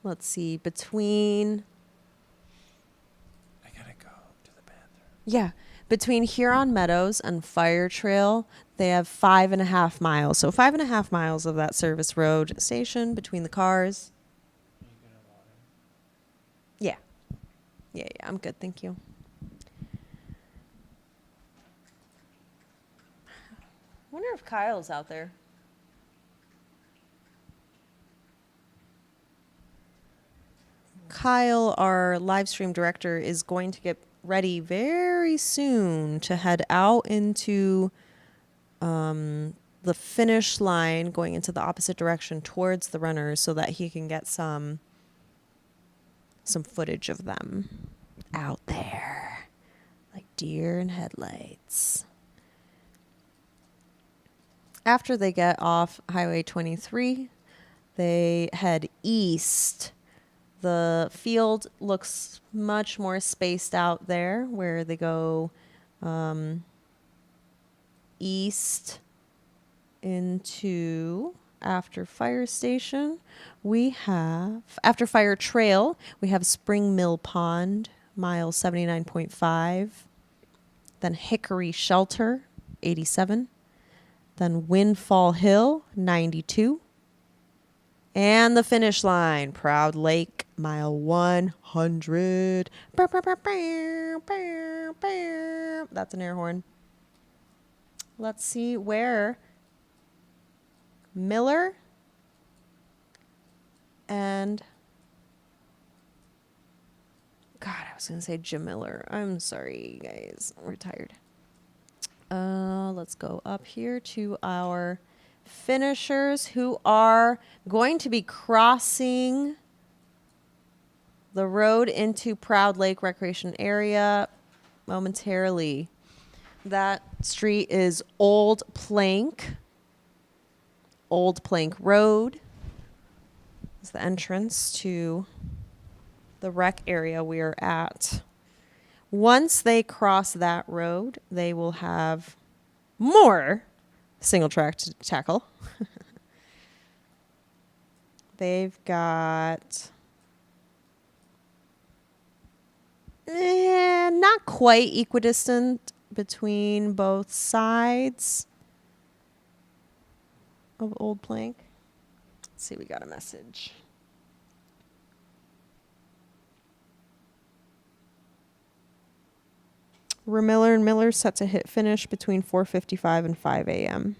S20: Let's see, between...
S19: I gotta go to the bathroom.
S20: Yeah, between Huron Meadows and Fire Trail, they have 5.5 miles. So 5.5 miles of that service road station between the cars. Yeah. Yeah, I'm good, thank you. I wonder if Kyle's out there. Kyle, our live stream director, is going to get ready very soon to head out into the finish line, going into the opposite direction towards the runners so that he can get some footage of them out there, like deer in headlights. After they get off Highway 23, they head east. The field looks much more spaced out there where they go east into after Fire Station. We have, after Fire Trail, we have Spring Mill Pond, mile 79.5. Then Hickory Shelter, 87. Then Windfall Hill, 92. And the finish line, Proud Lake, mile 100. That's an air horn. Let's see where Miller and God, I was going to say Jim Miller. I'm sorry, guys. We're tired. Let's go up here to our finishers who are going to be crossing the road into Proud Lake Recreation Area momentarily. That street is Old Plank Road. It's the entrance to the rec area we're at. Once they cross that road, they will have more single track to tackle. They've got not quite equidistant between both sides of Old Plank. Let's see, we got a message. Miller and Miller set to hit finish between 4:55 and 5 a.m.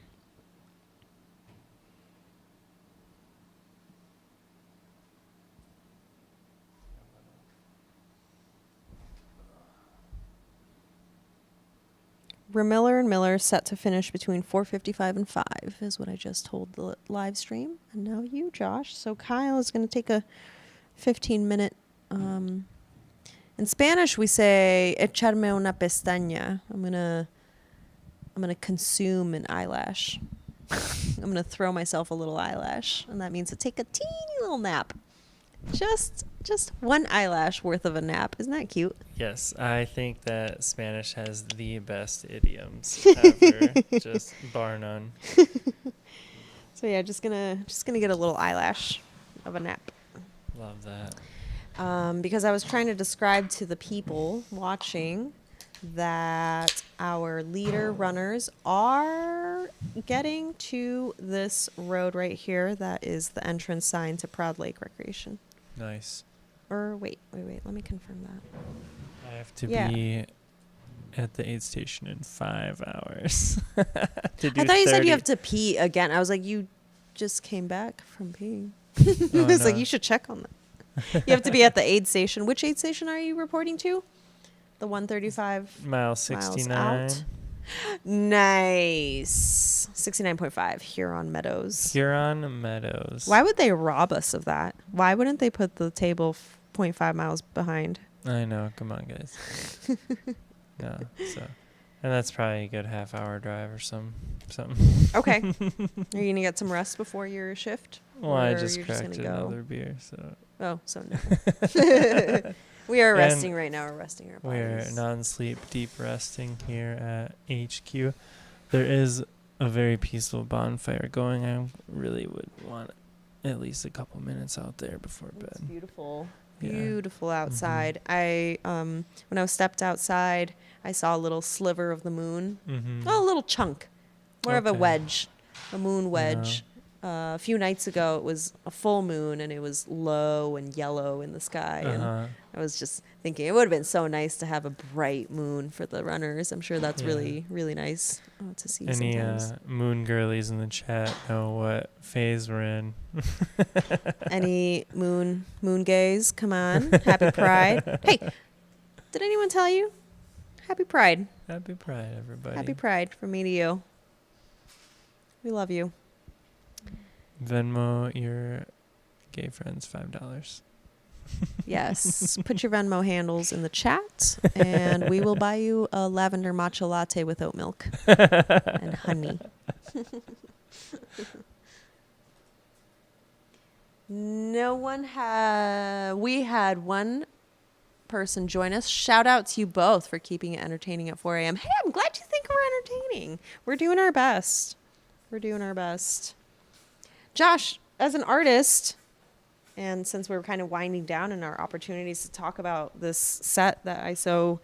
S20: Miller and Miller set to finish between 4:55 and 5 is what I just told the live stream. And now you, Josh. So Kyle is going to take a 15-minute. In Spanish, we say echarme una pestaña. I'm gonna consume an eyelash. I'm gonna throw myself a little eyelash, and that means to take a teeny little nap. Just Just one eyelash worth of a nap. Isn't that cute?
S19: Yes, I think that Spanish has the best idioms ever, just bar none.
S20: So yeah, just gonna get a little eyelash of a nap.
S19: Love that.
S20: Because I was trying to describe to the people watching that our leader runners are getting to this road right here. That is the entrance sign to Proud Lake Recreation.
S19: Nice.
S20: Or wait, let me confirm that.
S19: I have to be at the aid station in 5 hours. I
S20: thought you said you have to pee again. I was like, you just came back from peeing. It's like, you should check on that. You have to be at the aid station. Which aid station are you reporting to? The 135
S19: mile 69.
S20: Miles out. Nice. 69.5 Huron Meadows.
S19: Huron Meadows.
S20: Why would they rob us of that? Why wouldn't they put the table 0.5 miles behind?
S19: I know. Come on, guys. No. So, and that's probably a good half-hour drive or something.
S20: Okay. Are you gonna get some rest before your shift?
S19: Well, I just cracked another beer, so.
S20: Oh, so no. We are resting right now. We're resting our bodies.
S19: We're non-sleep deep resting here at HQ. There is a very peaceful bonfire going. I really would want at least a couple minutes out there before bed.
S20: It's beautiful. Yeah. Beautiful outside. Mm-hmm. When I stepped outside, I saw a little sliver of the moon. Mm-hmm. Oh, a little chunk. More of a wedge. A moon wedge. A few nights ago, it was a full moon, and it was low and yellow in the sky. And I was just thinking it would have been so nice to have a bright moon for the runners. I'm sure that's really, really nice to see.
S19: Any
S20: sometimes.
S19: Moon girlies in the chat know what phase we're in.
S20: Any moon gays? Come on. Happy Pride. Hey, did anyone tell you? Happy Pride.
S19: Happy Pride, everybody.
S20: Happy Pride from me to you. We love you.
S19: Venmo your gay friends $5.
S20: Yes. Put your Venmo handles in the chat, and we will buy you a lavender matcha latte with oat milk and honey. We had one person join us. Shout out to you both for keeping it entertaining at 4 a.m. Hey, I'm glad you think we're entertaining. We're doing our best. Josh, as an artist, and since we're kind of winding down in our opportunities to talk about this set that I so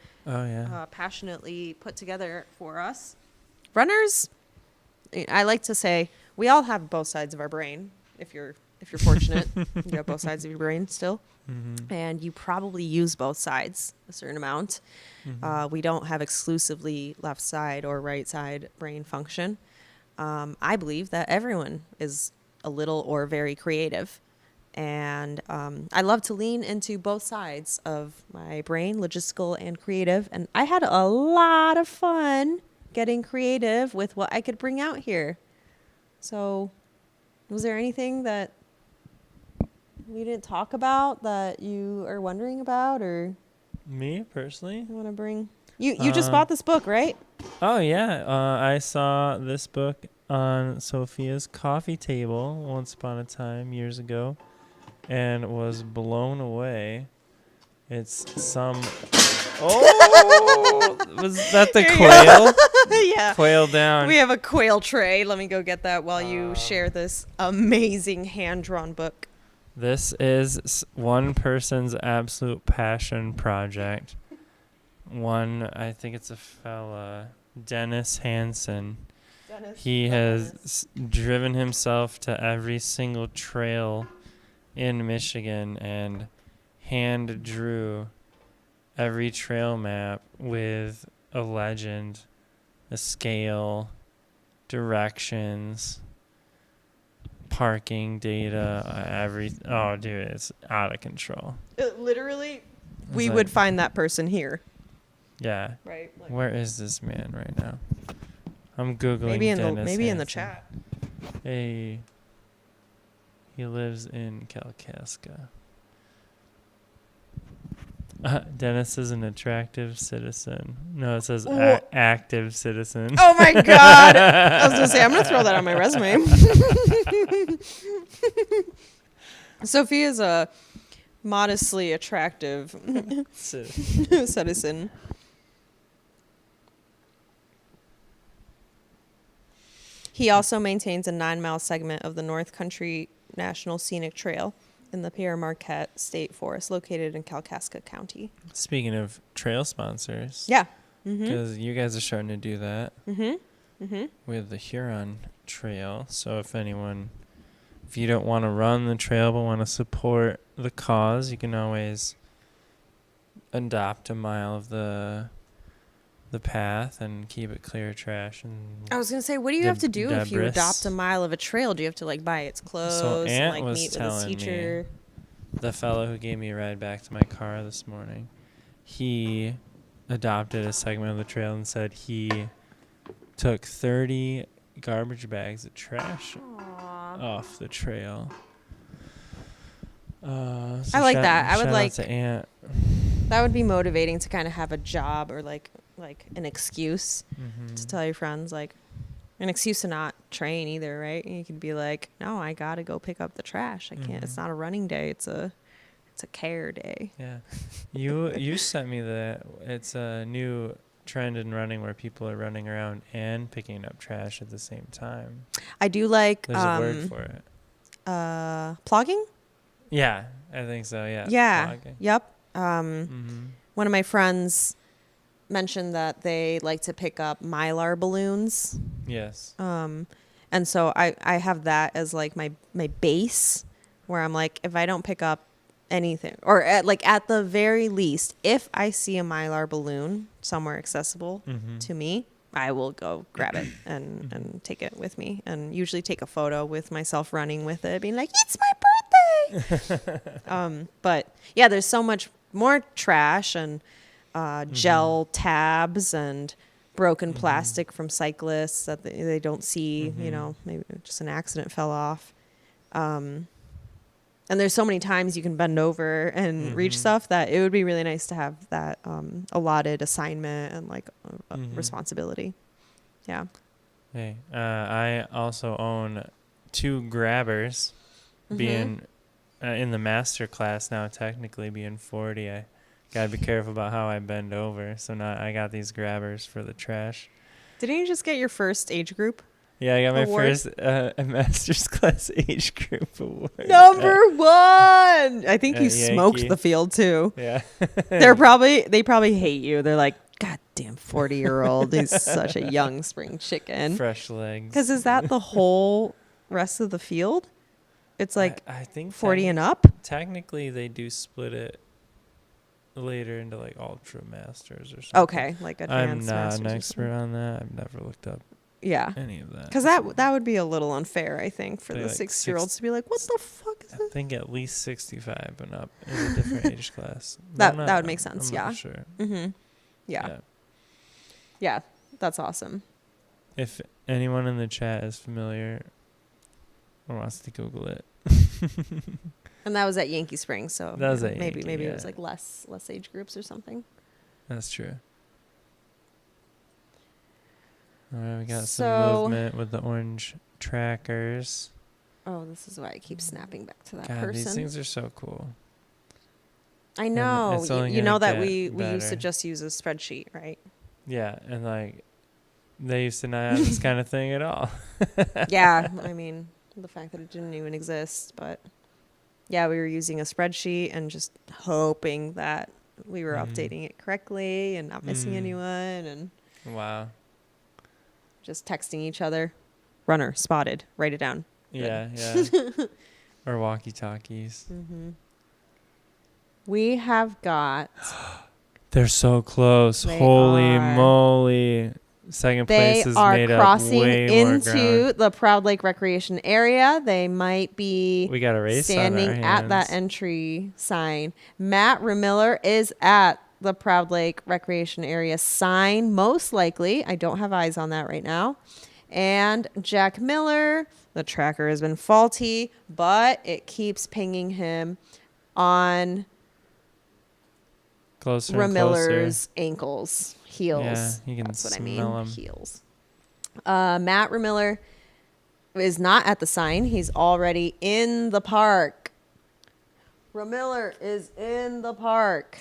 S20: passionately put together for us, runners, I like to say we all have both sides of our brain. If you're fortunate, you have both sides of your brain still, and you probably use both sides a certain amount. We don't have exclusively left side or right side brain function. I believe that everyone is a little or very creative. And I love to lean into both sides of my brain, logistical and creative. And I had a lot of fun getting creative with what I could bring out here. So was there anything that we didn't talk about that you are wondering about, or
S19: me personally?
S20: You want to bring? You just bought this book, right?
S19: Oh yeah, I saw this book on Sophia's coffee table once upon a time years ago, and was blown away. It's some. Oh, was that the quail?
S20: Yeah,
S19: quail down.
S20: We have a quail tray. Let me go get that while you share this amazing hand-drawn book.
S19: This is one person's absolute passion project. I think it's a fella, Dennis Hansen. He has driven himself to every single trail in Michigan and hand drew every trail map with a legend, a scale, directions, parking data, oh dude, it's out of control.
S20: Literally, we would find that person here.
S19: Yeah.
S20: Right.
S19: Where is this man right now? I'm Googling
S20: maybe in
S19: Dennis
S20: in the chat.
S19: Hey. He lives in Kalkaska. Dennis is an attractive citizen. No, it says active citizen.
S20: Oh my God. I was going to say, I'm going to throw that on my resume. Sophia's a modestly attractive citizen. He also maintains a 9-mile segment of the North Country National Scenic Trail in the Pierre Marquette State Forest, located in Kalkaska County.
S19: Speaking of trail sponsors.
S20: Yeah.
S19: Because you guys are starting to do that
S20: Mm-hmm.
S19: with the Huron Trail. So if you don't want to run the trail but want to support the cause, you can always adopt a mile of the path and keep it clear of trash. And
S20: I was going to say, what do you have to do if you adopt a mile of a trail? Do you have to like buy its clothes
S19: So
S20: and
S19: Aunt
S20: like
S19: was
S20: meet with a
S19: telling
S20: teacher?
S19: me, the fellow who gave me a ride back to my car this morning, he adopted a segment of the trail and said he took 30 garbage bags of trash off the trail. So
S20: I like that. I would
S19: shout out
S20: like
S19: to Aunt.
S20: that would be motivating to kind of have a job or like an excuse
S19: Mm-hmm.
S20: to tell your friends, like an excuse to not train either, right? You could be like, no, I gotta go pick up the trash. I can't. It's not a running day. It's a care day.
S19: Yeah, you sent me it's a new trend in running where people are running around and picking up trash at the same time.
S20: I do like
S19: There's a word for it.
S20: Plogging.
S19: Yeah, I think so. Yeah.
S20: Yeah.
S19: Plogging.
S20: Yep. One of my friends mentioned that they like to pick up Mylar balloons.
S19: Yes.
S20: And so I have that as like my base, where I'm like, if I don't pick up anything, or at the very least, if I see a Mylar balloon somewhere accessible to me, I will go grab it and take it with me, and usually take a photo with myself running with it, being like, it's my birthday. But yeah, there's so much more trash and gel tabs and broken plastic from cyclists that they don't see, maybe just an accident fell off. And there's so many times you can bend over and reach stuff that it would be really nice to have that allotted assignment and like responsibility. Yeah.
S19: Hey, I also own 2 grabbers, being in the master class now, technically being 40. I gotta be careful about how I bend over. So now I got these grabbers for the trash.
S20: Didn't you just get your first age group?
S19: Yeah, I got my
S20: award?
S19: first master's class age group award.
S20: Number 1. I think you smoked the field too.
S19: Yeah.
S20: They probably hate you. They're like, God damn 40-year-old. He's such a young spring chicken.
S19: Fresh legs.
S20: Because is that the whole rest of the field? It's like
S19: I think
S20: 40 and up?
S19: Technically, they do split it later into like ultra masters or something.
S20: Okay, like advanced masters.
S19: I'm not an expert on that. I've never looked up any of that.
S20: Because that would be a little unfair, I think, for the
S19: like
S20: 6-year-olds to be like, what the fuck is this?
S19: I think at least 65 and up is a different age class.
S20: That would make sense.
S19: I'm
S20: yeah.
S19: not sure.
S20: Yeah, that's awesome.
S19: If anyone in the chat is familiar or wants to Google it.
S20: And that was at Yankee Springs, so
S19: that was
S20: maybe it was like less age groups or something.
S19: That's true. All right, we got some movement with the orange trackers.
S20: Oh, this is why I keep snapping back to that
S19: God,
S20: person.
S19: These things are so cool.
S20: I know. You know that we used to
S19: better.
S20: just use a spreadsheet, right?
S19: Yeah, and like they used to not have this kind of thing at all.
S20: Yeah, I mean, the fact that it didn't even exist, but yeah, we were using a spreadsheet and just hoping that we were updating it correctly and not missing anyone, and
S19: wow,
S20: just texting each other, runner spotted, write it down.
S19: Yeah. Or walkie-talkies.
S20: We have got.
S19: They're so close. Holy moly. Second place is made up way more ground.
S20: They are crossing into the Proud Lake Recreation Area. They might be
S19: we got a race
S20: standing
S19: on our
S20: at that entry sign. Matt Remiller is at the Proud Lake Recreation Area sign, most likely. I don't have eyes on that right now. And Jack Miller, the tracker has been faulty, but it keeps pinging him on
S19: closer
S20: Remiller's ankles, heels.
S19: Yeah, you can
S20: That's what I
S19: smell
S20: mean.
S19: him.
S20: Heels. Matt Remiller is not at the sign. He's already in the park. Ramiller is in the park.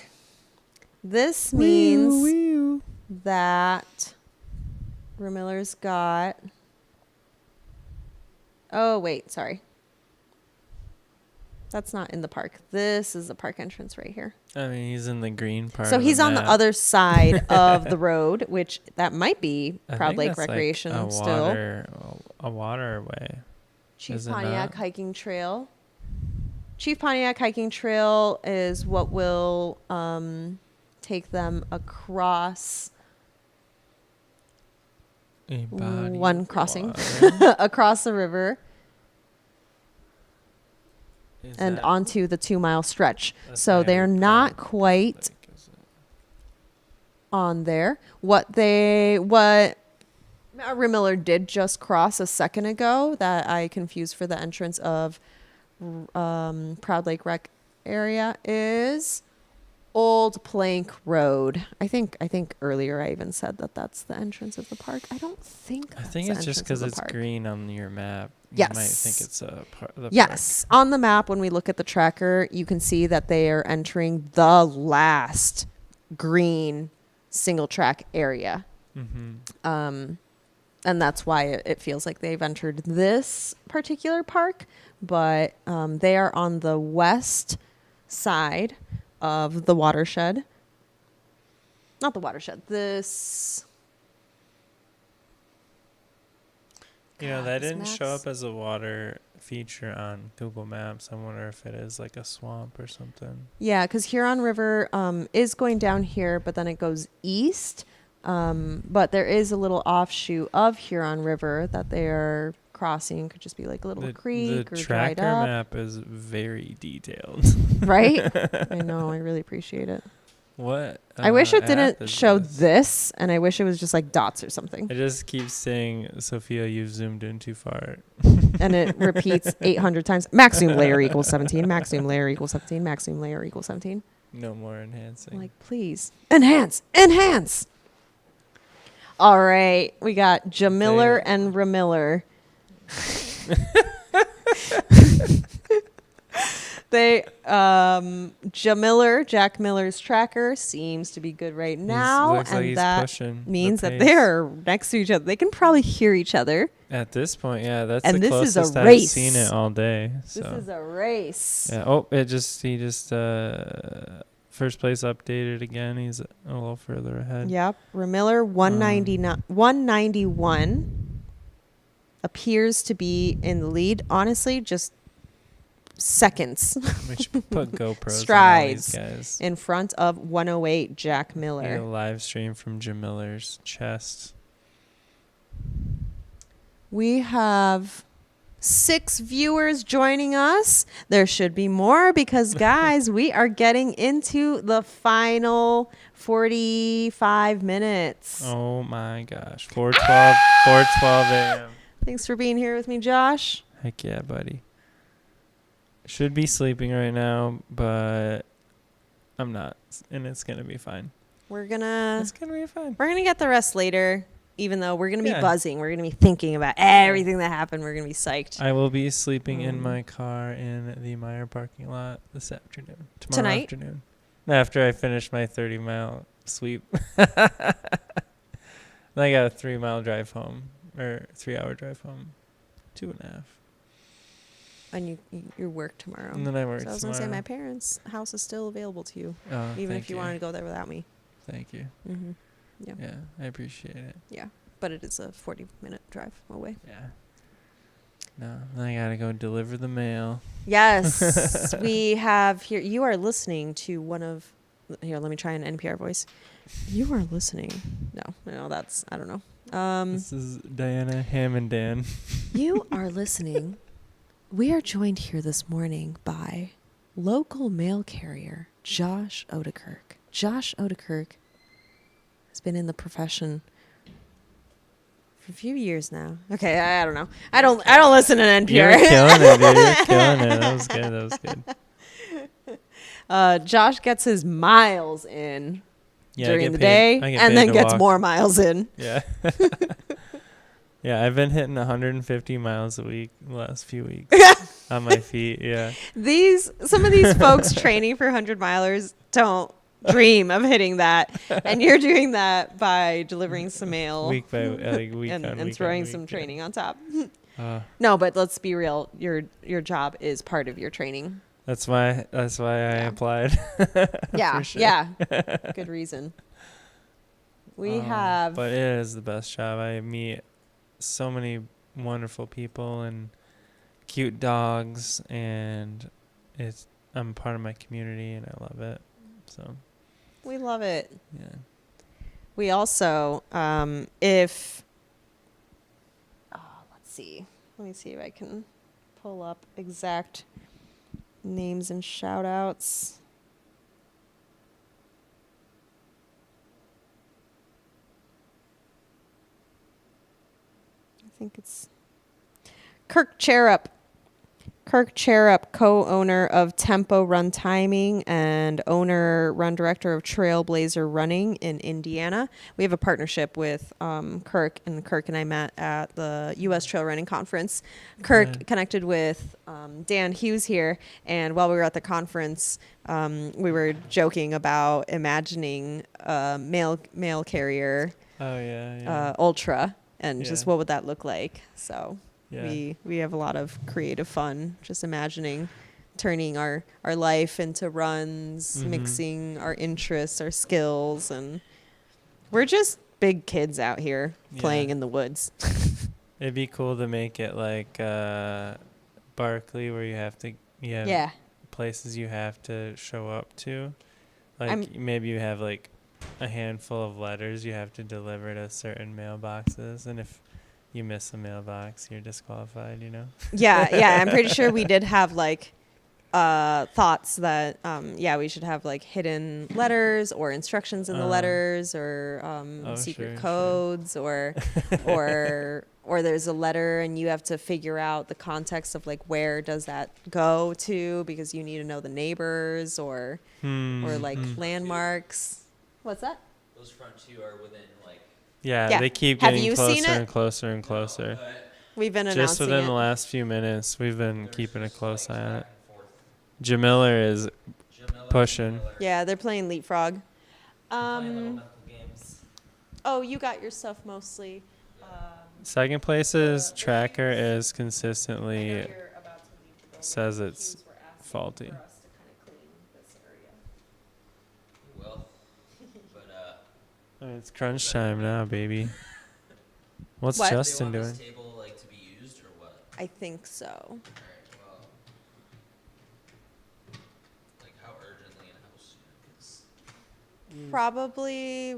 S20: This means that Ramiller's got... Oh, wait, sorry. That's not in the park. This is the park entrance right here.
S19: I mean, he's in the green part.
S20: So
S19: of
S20: he's
S19: the
S20: on
S19: map.
S20: the other side of the road, which that might be Proud Lake Recreation
S19: like
S20: still.
S19: A waterway.
S20: Chief Pontiac Hiking Trail. Chief Pontiac Hiking Trail is what will take them across one crossing across the river and onto the 2-mile stretch. So they're not quite on there. What Ramiller did just cross a second ago that I confused for the entrance of Proud Lake Rec area is Old Plank Road. I think earlier I even said that that's the entrance of the park. I don't think that's
S19: it's just because it's green on your map.
S20: Yes.
S19: You might think it's a part of the
S20: Yes. On the map, when we look at the tracker, you can see that they are entering the last green single track area.
S19: Mm-hmm.
S20: And that's why it feels like they've entered this particular park. But they are on the west side of the watershed. Not the watershed. This...
S19: You know, that didn't show up as a water feature on Google Maps. I wonder if it is like a swamp or something.
S20: Yeah, because Huron River is going down here, but then it goes east. But there is a little offshoot of Huron River that they are crossing. Could just be like a little creek or dried up.
S19: The tracker map is very detailed.
S20: Right? I know. I really appreciate it.
S19: What?
S20: I wish it didn't show this, and I wish it was just like dots or something.
S19: It just keeps saying, Sophia, you've zoomed in too far.
S20: And it repeats 800 times. Max zoom layer equals 17. Max zoom layer equals 17. Max zoom layer equals 17.
S19: No more enhancing.
S20: Like, please. Enhance. Enhance. All right. We got Jamiller and Ramiller. Jack Miller's tracker seems to be good right now, and that means that they're next to each other. They can probably hear each other.
S19: At this point, yeah, that's
S20: and
S19: the
S20: this
S19: closest
S20: is a
S19: I've
S20: race.
S19: seen it all day. So.
S20: This is a race.
S19: Yeah. Oh, he just first place updated again. He's a little further ahead.
S20: Yep, Ramiller 191 appears to be in the lead. Honestly, just seconds.
S19: We should put GoPros
S20: strides
S19: on all these guys.
S20: In front of 108 Jack Miller.
S19: A live stream from Jim Miller's chest.
S20: We have 6 viewers joining us. There should be more because, guys, we are getting into the final 45 minutes.
S19: Oh my gosh. 4:12 a.m.
S20: Thanks for being here with me, Josh.
S19: Heck yeah, buddy. Should be sleeping right now, but I'm not, and it's gonna be fine.
S20: It's gonna
S19: be fine.
S20: We're gonna get the rest later, even though we're gonna be buzzing. We're gonna be thinking about everything that happened. We're gonna be psyched.
S19: I will be sleeping in my car in the Meyer parking lot this afternoon. Tomorrow afternoon. After I finish my 30-mile sweep. Then I got a 3-mile drive home, or 3-hour drive home. 2.5.
S20: And you work tomorrow.
S19: And then I work
S20: tomorrow. So I was going to say, my parents' house is still available to you. Even if you wanted to go there without me.
S19: Thank you.
S20: Mm-hmm. Yeah.
S19: Yeah, I appreciate it.
S20: Yeah, but it is a 40-minute drive away.
S19: Yeah. No, then I got to go deliver the mail.
S20: Yes. We have here, you are listening to one of, here, let me try an NPR voice. You are listening. No, that's, I don't know.
S19: This is Diana Hammond Dan.
S20: You are listening. We are joined here this morning by local mail carrier Josh Odekirk. Josh Odekirk has been in the profession for a few years now. Okay, I don't know. I don't listen to NPR.
S19: You're killing it, dude. You're killing it. That was good.
S20: Josh gets his miles in during the day and then gets more miles in.
S19: Yeah. Yeah, I've been hitting 150 miles a week the last few weeks. on my feet. Yeah.
S20: Some of these folks training for 100-milers don't dream of hitting that, and you're doing that by delivering some mail
S19: week
S20: and throwing some training on top. No, but let's be real. Your job is part of your training.
S19: That's why I applied.
S20: Yeah,
S19: sure.
S20: yeah. Good reason.
S19: But it is the best job. I meet so many wonderful people and cute dogs, and I'm part of my community, and I love it. So
S20: we love it.
S19: Yeah.
S20: We also, let's see. Let me see if I can pull up exact names and shout outs. I think it's Kirk Cherup. Kirk Cherup, co-owner of Tempo Run Timing and run director of Trailblazer Running in Indiana. We have a partnership with Kirk, and Kirk and I met at the U.S. Trail Running Conference. Kirk connected with Dan Hughes here, and while we were at the conference, we were joking about imagining a mail carrier ultra, and just what would that look like. So we have a lot of creative fun just imagining turning our life into runs, mixing our interests, our skills, and we're just big kids out here playing in the woods.
S19: It'd be cool to make it like Barkley, where you have places you have to show up to. Like maybe you have like a handful of letters you have to deliver to certain mailboxes, and if you miss a mailbox, you're disqualified, you know?
S20: Yeah. I'm pretty sure we did have like thoughts that, we should have like hidden letters or instructions in the letters, or secret codes, or there's a letter and you have to figure out the context of like where does that go to, because you need to know the neighbors or like landmarks. What's that?
S6: Those front two are within like.
S19: Yeah, they keep getting closer and closer and closer.
S20: We've been announcing
S19: just within the last few minutes. We've been keeping a close eye on it. Jamiller is pushing.
S20: Yeah, they're playing Leapfrog. Oh, you got your stuff mostly.
S19: Second place's tracker is consistently says it's faulty. It's crunch time now, baby. What's Justin doing?
S6: This table, like, to be used or what?
S20: I think so.
S6: All right, well, like how urgently and how soon?
S20: Probably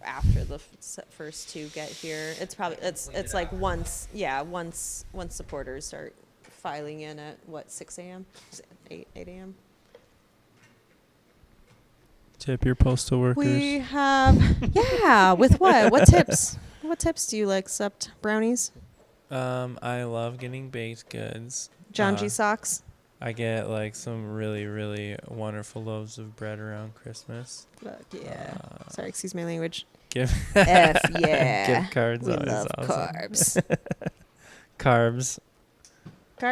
S20: after the first two get here. It's probably it's like once supporters start filing in at 6 a.m. 8 a.m.
S19: Tip your postal workers.
S20: We have with what? What tips? What tips do you like except brownies?
S19: I love getting baked goods.
S20: John G. socks.
S19: I get like some really, really wonderful loaves of bread around Christmas.
S20: Fuck yeah. Sorry, excuse my language.
S19: Gift
S20: Gift
S19: cards.
S20: We
S19: always
S20: love
S19: awesome.
S20: Carbs.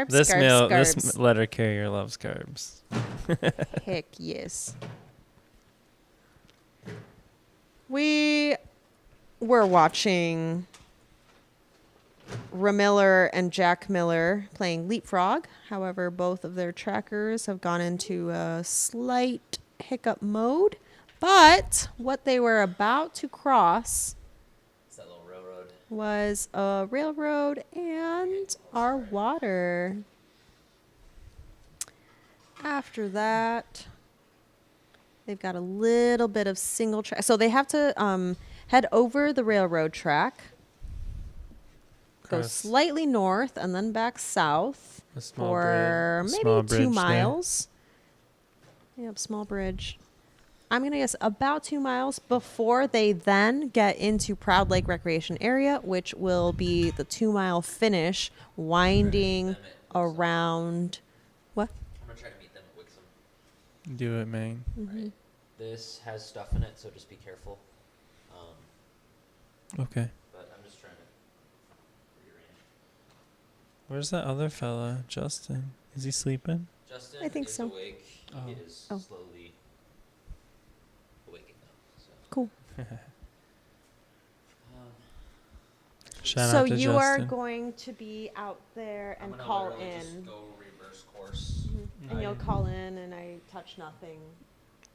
S19: This letter carrier loves carbs.
S20: Heck yes. We were watching Ramiller and Jack Miller playing Leapfrog. However, both of their trackers have gone into a slight hiccup mode. But what they were about to cross
S6: that little railroad
S20: was a railroad and our water. After that, they've got a little bit of single track. So they have to head over the railroad track, go slightly north, and then back south for maybe 2 miles. Yep, small bridge. I'm going to guess about 2 miles before they then get into Proud Lake Recreation Area, which will be the 2-mile finish winding around. What?
S6: I'm going to try to meet them at Wixom.
S19: Do it, man.
S6: Right. This has stuff in it, so just be careful.
S19: Okay.
S6: But I'm just trying to rearrange.
S19: Where's that other fella, Justin? Is he sleeping?
S6: Justin
S20: I think
S6: is
S20: so.
S6: awake.
S19: Oh.
S6: He is
S20: Oh.
S6: slowly waking up. So.
S20: Cool.
S19: Shout
S20: So
S19: out to
S20: you are
S19: Justin.
S20: going to be out there
S6: I'm
S20: and
S6: gonna
S20: call
S6: literally
S20: in.
S6: just go reverse course.
S20: And you'll call in, and I touch nothing.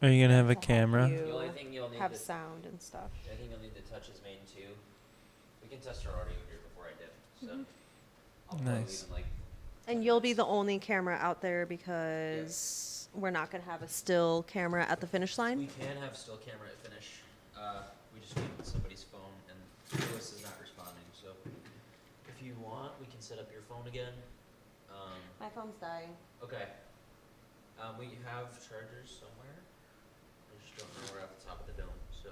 S19: Are you gonna have a
S20: to help
S19: camera?
S20: you
S6: The only thing you'll need
S20: have
S6: to-
S20: sound and stuff.
S6: I think you'll need to touch his main too. We can test our audio here before I dip. So. I'll probably
S19: Nice.
S6: even, like,
S20: And you'll be the only camera out there because we're not going to have a still camera at the finish line.
S6: we can have still camera at finish. We just need somebody's phone, and Lewis is not responding. So, if you want, we can set up your phone again.
S20: My phone's dying.
S6: Okay. We have chargers somewhere. I just don't know where off the top of the dome. So.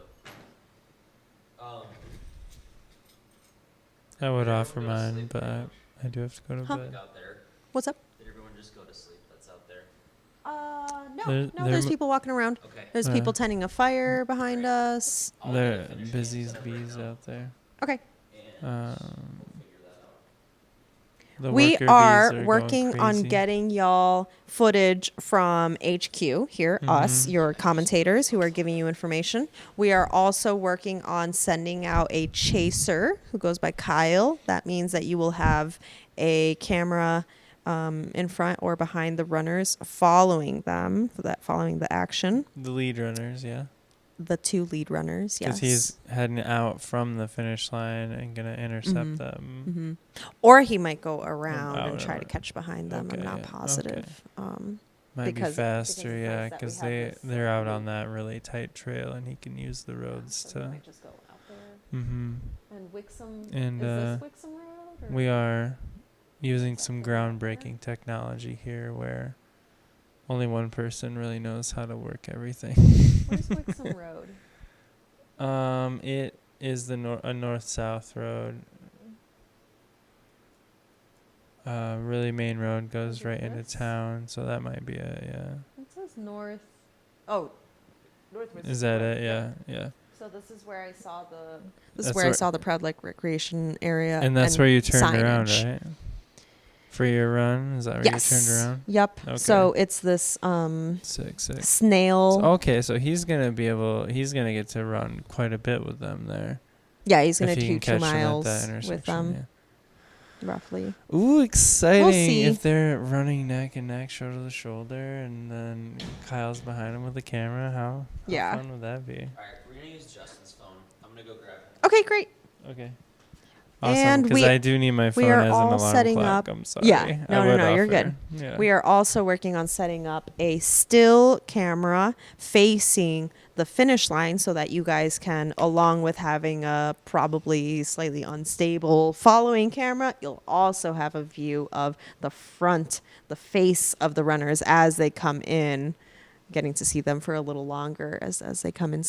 S19: I would
S6: Did
S19: offer
S6: everyone go to
S19: mine,
S6: sleep
S19: but
S6: pretty much?
S19: I do have to go to
S20: Huh?
S19: bed.
S6: Out there.
S20: What's up?
S6: Did everyone just go to sleep? That's out there.
S20: No, there's people walking around.
S6: Okay.
S20: There's people tending a fire behind us.
S19: They're busy as bees out there.
S20: Okay.
S19: The
S20: We
S19: worker
S20: are
S19: bees
S20: working
S19: going
S20: on
S19: crazy.
S20: getting y'all footage from HQ here, us, your commentators who are giving you information. We are also working on sending out a chaser who goes by Kyle. That means that you will have a camera in front or behind the runners following them, following the action.
S19: The lead runners, yeah.
S20: The two lead runners, yes.
S19: Because he's heading out from the finish line and gonna intercept them.
S20: Or he might go around
S19: out
S20: and try to
S19: around.
S20: catch behind them. I'm not positive.
S19: Might
S20: because-
S19: be faster,
S20: because
S19: yeah,
S20: that we
S19: because
S20: have this,
S19: they're out on that really tight trail, and he can use the roads
S20: So we
S19: to.
S20: might just go out there.
S19: Mm-hmm.
S20: And Wixom,
S19: And
S20: is this Wixom Road? Or
S19: we are using some groundbreaking technology here, where only one person really knows how to work everything.
S20: Where's Wixom Road?
S19: It is a north-south road. Really main road goes right into town, so that might be
S20: It says north. Oh, northwest.
S19: Is that it? Yeah, yeah.
S20: So this is where I saw the. This
S19: That's
S20: is where I
S19: where-
S20: saw the Proud Lake Recreation area.
S19: And that's where you turned around,
S20: signage.
S19: right? For your run, is that where
S20: Yes.
S19: you turned around?
S20: Yep.
S19: Okay.
S20: So it's this
S19: Sick.
S20: snail.
S19: Okay, so he's gonna get to run quite a bit with them there.
S20: Yeah, he's gonna
S19: If he
S20: do
S19: can
S20: 2
S19: catch them at
S20: miles
S19: that
S20: with
S19: intersection,
S20: them. Roughly.
S19: Ooh, exciting!
S20: We'll see.
S19: If they're running neck and neck, shoulder to shoulder, and then Kyle's behind him with the camera, how
S20: Yeah.
S19: fun would that be?
S6: All right, we're gonna use Justin's phone. I'm gonna go grab it.
S20: Okay, great.
S19: Okay. Awesome,
S20: And
S19: because I do need my phone
S20: we are
S19: as an
S20: all
S19: alarm
S20: setting
S19: clock.
S20: up.
S19: I'm sorry.
S20: Yeah,
S19: I
S20: no,
S19: would
S20: you're
S19: offer.
S20: good.
S19: Yeah.
S20: We are also working on setting up a still camera facing the finish line so that you guys can, along with having a probably slightly unstable following camera, you'll also have a view of the front, the face of the runners as they come in, getting to see them for a little longer as they come in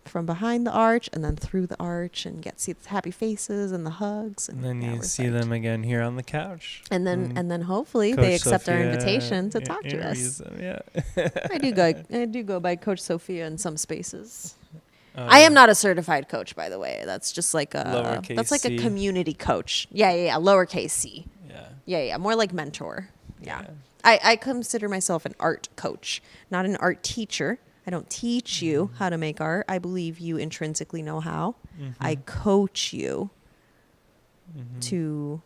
S20: from behind the arch and then through the arch and get to see the happy faces and the hugs.
S19: And then
S20: yeah,
S19: you
S20: we're
S19: see
S20: psyched.
S19: them again here on the couch.
S20: And then hopefully
S19: Coach
S20: they accept our
S19: Sophia
S20: invitation to talk to
S19: interviews
S20: us.
S19: them, yeah.
S20: I do go by Coach Sophia in some spaces.
S19: Oh,
S20: I am not a certified coach, by the way. That's just like a
S19: Lowercase
S20: a
S19: c.
S20: community coach. Yeah. Lowercase c. Yeah. More like mentor. Yeah. I consider myself an art coach, not an art teacher. I don't teach you how to make art. I believe you intrinsically know how. I coach you to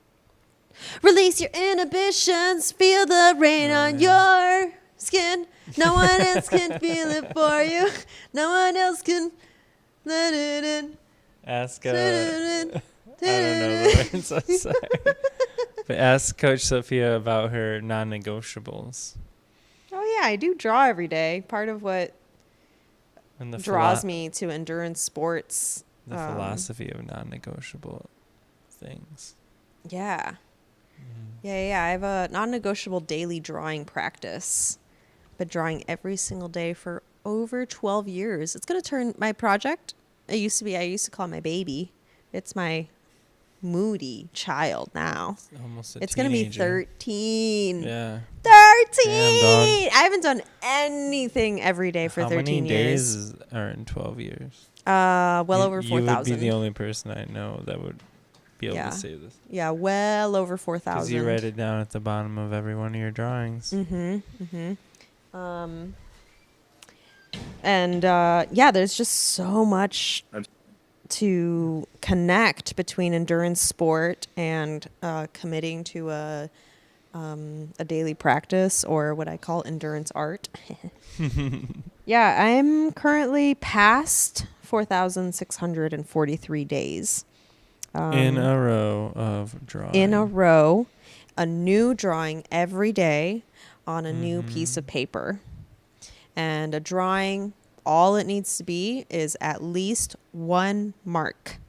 S20: release your inhibitions, feel the rain on your skin. No one else can feel it for you. No one else can let it in.
S19: Ask, I don't know the words, I'm sorry. But ask Coach Sophia about her non-negotiables.
S20: Oh, yeah, I do draw every day. Part of what
S19: And the
S20: draws me to endurance sports.
S19: The philosophy of non-negotiable things.
S20: Yeah. Yeah. I have a non-negotiable daily drawing practice. Been drawing every single day for over 12 years. It's going to turn my project. I used to call it my baby. It's my moody child now.
S19: Almost a
S20: It's going to be
S19: teenager.
S20: 13.
S19: Yeah.
S20: 13!
S19: Damn, dog.
S20: I haven't done anything every day for
S19: How
S20: 13
S19: many
S20: years.
S19: days are in 12 years?
S20: Well over
S19: You would
S20: 4,000.
S19: be the only person I know that would be able to save this.
S20: Yeah, well over 4,000.
S19: Because you write it down at the bottom of every one of your drawings.
S20: And there's just so much to connect between endurance sport and committing to a daily practice, or what I call endurance art. Yeah, I'm currently past 4,643 days.
S19: In a row of drawing.
S20: In a row, a new drawing every day on a new piece of paper. And a drawing, all it needs to be is at least one mark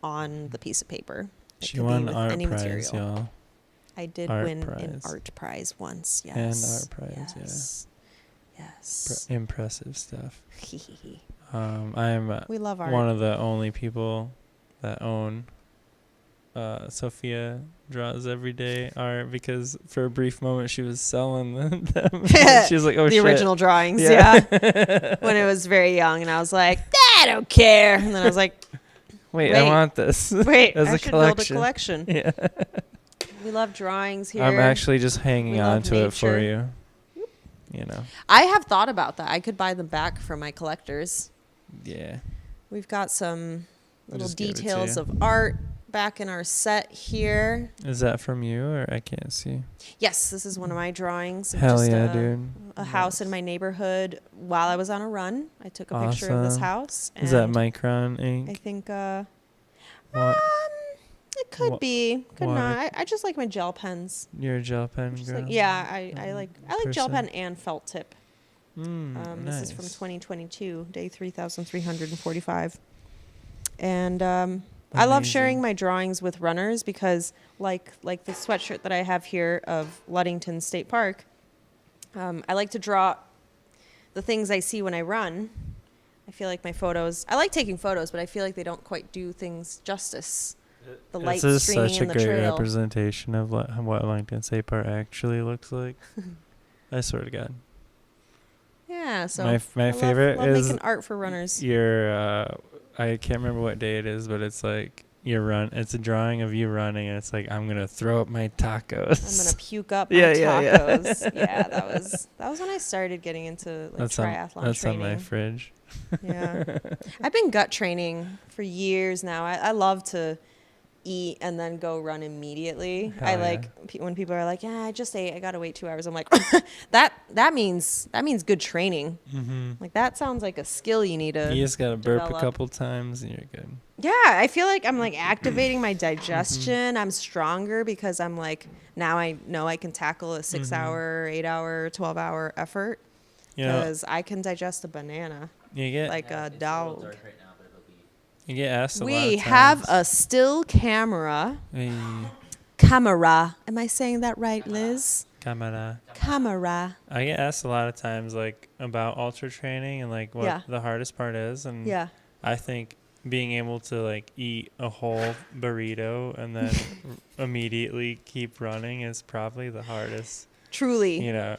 S20: on the piece of paper.
S19: She won art prize, y'all.
S20: I did win an art prize once, yes.
S19: And art prize,
S20: yes. Yes.
S19: Impressive stuff.
S20: We love art.
S19: One of the only people that own Sophia Draws Everyday art, because for a brief moment she was selling them. She was like, oh,
S20: the
S19: shit.
S20: original drawings, yeah. When I was very young, and I was like, I don't care. And then I was like,
S19: wait, I want this.
S20: Wait,
S19: as
S20: I
S19: a
S20: should
S19: collection.
S20: build a collection.
S19: Yeah.
S20: We love drawings here.
S19: I'm actually just hanging on to it for
S20: nature.
S19: you. You know.
S20: I have thought about that. I could buy them back from my collectors.
S19: Yeah.
S20: We've got some little
S19: just gave it to
S20: details
S19: you.
S20: of art back in our set here.
S19: Is that from you, or I can't see?
S20: Yes, this is one of my drawings. Of
S19: Hell
S20: just
S19: yeah, dude.
S20: A house in my neighborhood while I was on a run. I took a picture of this
S19: Awesome.
S20: house.
S19: Is that
S20: and
S19: Micron ink?
S20: I think
S19: What?
S20: it could be. Could
S19: water-
S20: not. I just like my gel pens.
S19: You're a gel pen
S20: Just
S19: girl?
S20: like, yeah, I like gel
S19: person.
S20: pen and felt tip. This is from 2022, day 3,345. And I love sharing my drawings with runners because, like the sweatshirt that I have here of Ludington State Park, I like to draw the things I see when I run. I feel like my photos, I like taking photos, but I feel like they don't quite do things justice. The light
S19: This is
S20: streaming
S19: such a
S20: in the
S19: great
S20: trail.
S19: representation of what Ludington State Park actually looks like. I swear to God.
S20: Yeah, so
S19: my favorite
S20: love
S19: is
S20: making art for runners.
S19: Your I can't remember what day it is, but it's like it's a drawing of you running, and it's like, I'm gonna throw up my tacos.
S20: I'm gonna puke up my tacos. Yeah, that was when I started getting into triathlon
S19: that's
S20: training.
S19: on my fridge.
S20: Yeah, I've been gut training for years now. I love to eat and then go run immediately.
S19: Hell yeah.
S20: When people are like, yeah, I just ate, I gotta wait 2 hours. I'm like, that means good training. Like, that sounds like a skill you need to
S19: You just gotta burp
S20: develop.
S19: a couple times and you're good.
S20: Yeah, I feel like I'm like activating my digestion. I'm stronger because I'm like, now I know I can tackle a 6-hour, 8-hour, 12-hour effort because I can digest a banana like a dog.
S19: You get asked a lot
S20: We
S19: of
S20: have
S19: times.
S20: a still camera.
S19: Hey.
S20: Camera. Am I saying that right, Liz?
S19: Camera.
S20: Camera.
S19: I get asked a lot of times like about ultra training and like what the hardest part is, and I think being able to like eat a whole burrito and then immediately keep running is probably the hardest.
S20: Truly.
S19: You know.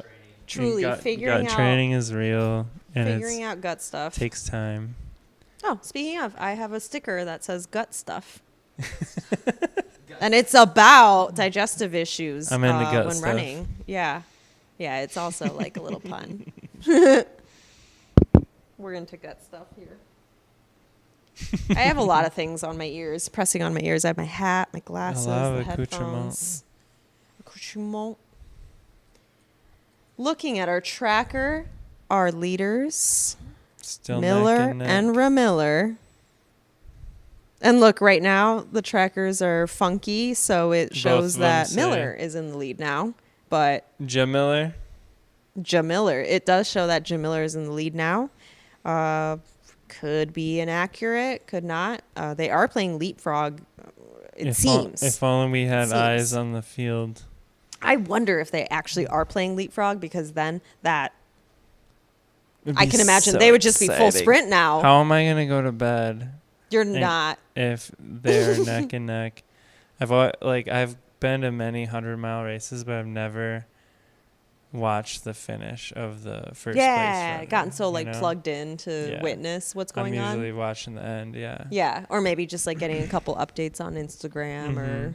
S20: Truly figuring
S19: gut
S20: out
S19: training is real, and
S20: figuring out gut stuff
S19: takes time.
S20: Oh, speaking of, I have a sticker that says gut stuff. And it's about digestive issues
S19: I'm into gut
S20: when
S19: stuff.
S20: running. Yeah. Yeah, it's also like a little pun. We're into gut stuff here. I have a lot of things on my ears, pressing on my ears. I have my hat, my glasses, the headphones. Accoutrement. Looking at our tracker, our leaders.
S19: Still
S20: Miller
S19: neck
S20: and Ramiller. And look, right now the trackers are funky, so it shows
S19: of them
S20: that
S19: say-
S20: Miller is in the lead now. But
S19: Jamiller.
S20: It does show that Jamiller is in the lead now. Could be inaccurate, could not. They are playing leapfrog. It seems.
S19: If only we had eyes on the field.
S20: I wonder if they actually are playing leapfrog, because then that
S19: It'd
S20: I
S19: be
S20: can imagine
S19: so
S20: they would just be full
S19: exciting.
S20: sprint now.
S19: How am I gonna go to bed?
S20: You're not.
S19: If they're neck and neck. I've been to many 100-mile races, but I've never watch the finish of the first place runner,
S20: gotten so like
S19: you know?
S20: plugged in to witness what's going on.
S19: I'm usually watching the end,
S20: Yeah, or maybe just like getting a couple updates on Instagram or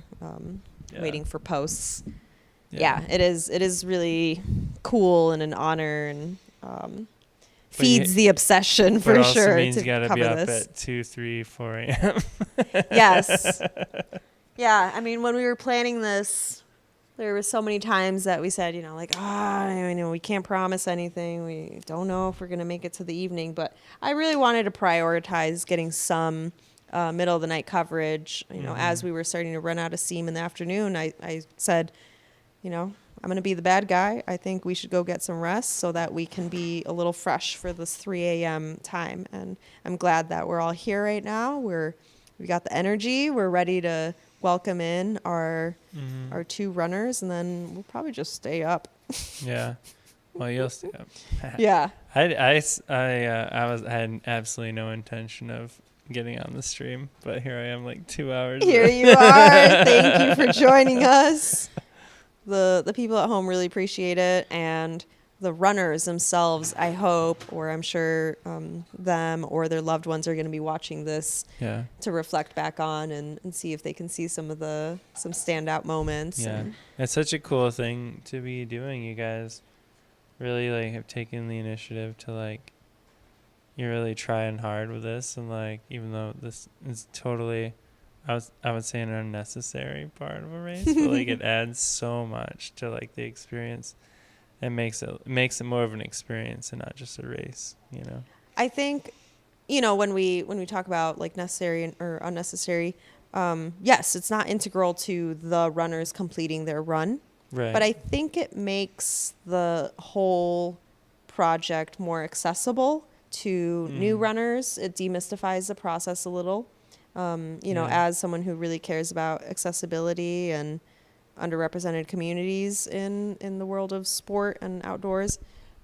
S20: waiting for posts. Yeah, it is really cool and an honor, and feeds the obsession for
S19: also
S20: sure.
S19: Means
S20: to
S19: you gotta
S20: cover
S19: be up
S20: this.
S19: at 2, 3, 4 a.m.
S20: Yes. Yeah, I mean, when we were planning this, there were so many times that we said, we can't promise anything. We don't know if we're going to make it to the evening. But I really wanted to prioritize getting some middle of the night coverage. As we were starting to run out of steam in the afternoon, I said, I'm going to be the bad guy. I think we should go get some rest so that we can be a little fresh for this 3 a.m. time. And I'm glad that we're all here right now. We got the energy. We're ready to welcome in our 2 runners, and then we'll probably just stay up.
S19: Yeah. Well, you'll stay up.
S20: Yeah.
S19: I had absolutely no intention of getting on the stream, but here I am like 2 hours.
S20: Here you are. Thank you for joining us. The people at home really appreciate it, and the runners themselves, I hope, or I'm sure them or their loved ones are going to be watching this to reflect back on and see if they can see some standout moments.
S19: Yeah, it's such a cool thing to be doing. You guys really like have taken the initiative to like, you're really trying hard with this, and like, even though this is totally, I would say an unnecessary part of a race, but like it adds so much to like the experience. It makes it more of an experience and not just a race,
S20: I think, when we talk about like necessary or unnecessary, yes, it's not integral to the runners completing their run,
S19: right?
S20: But I think it makes the whole project more accessible to new runners. It demystifies the process a little, as someone who really cares about accessibility and underrepresented communities in the world of sport and outdoors.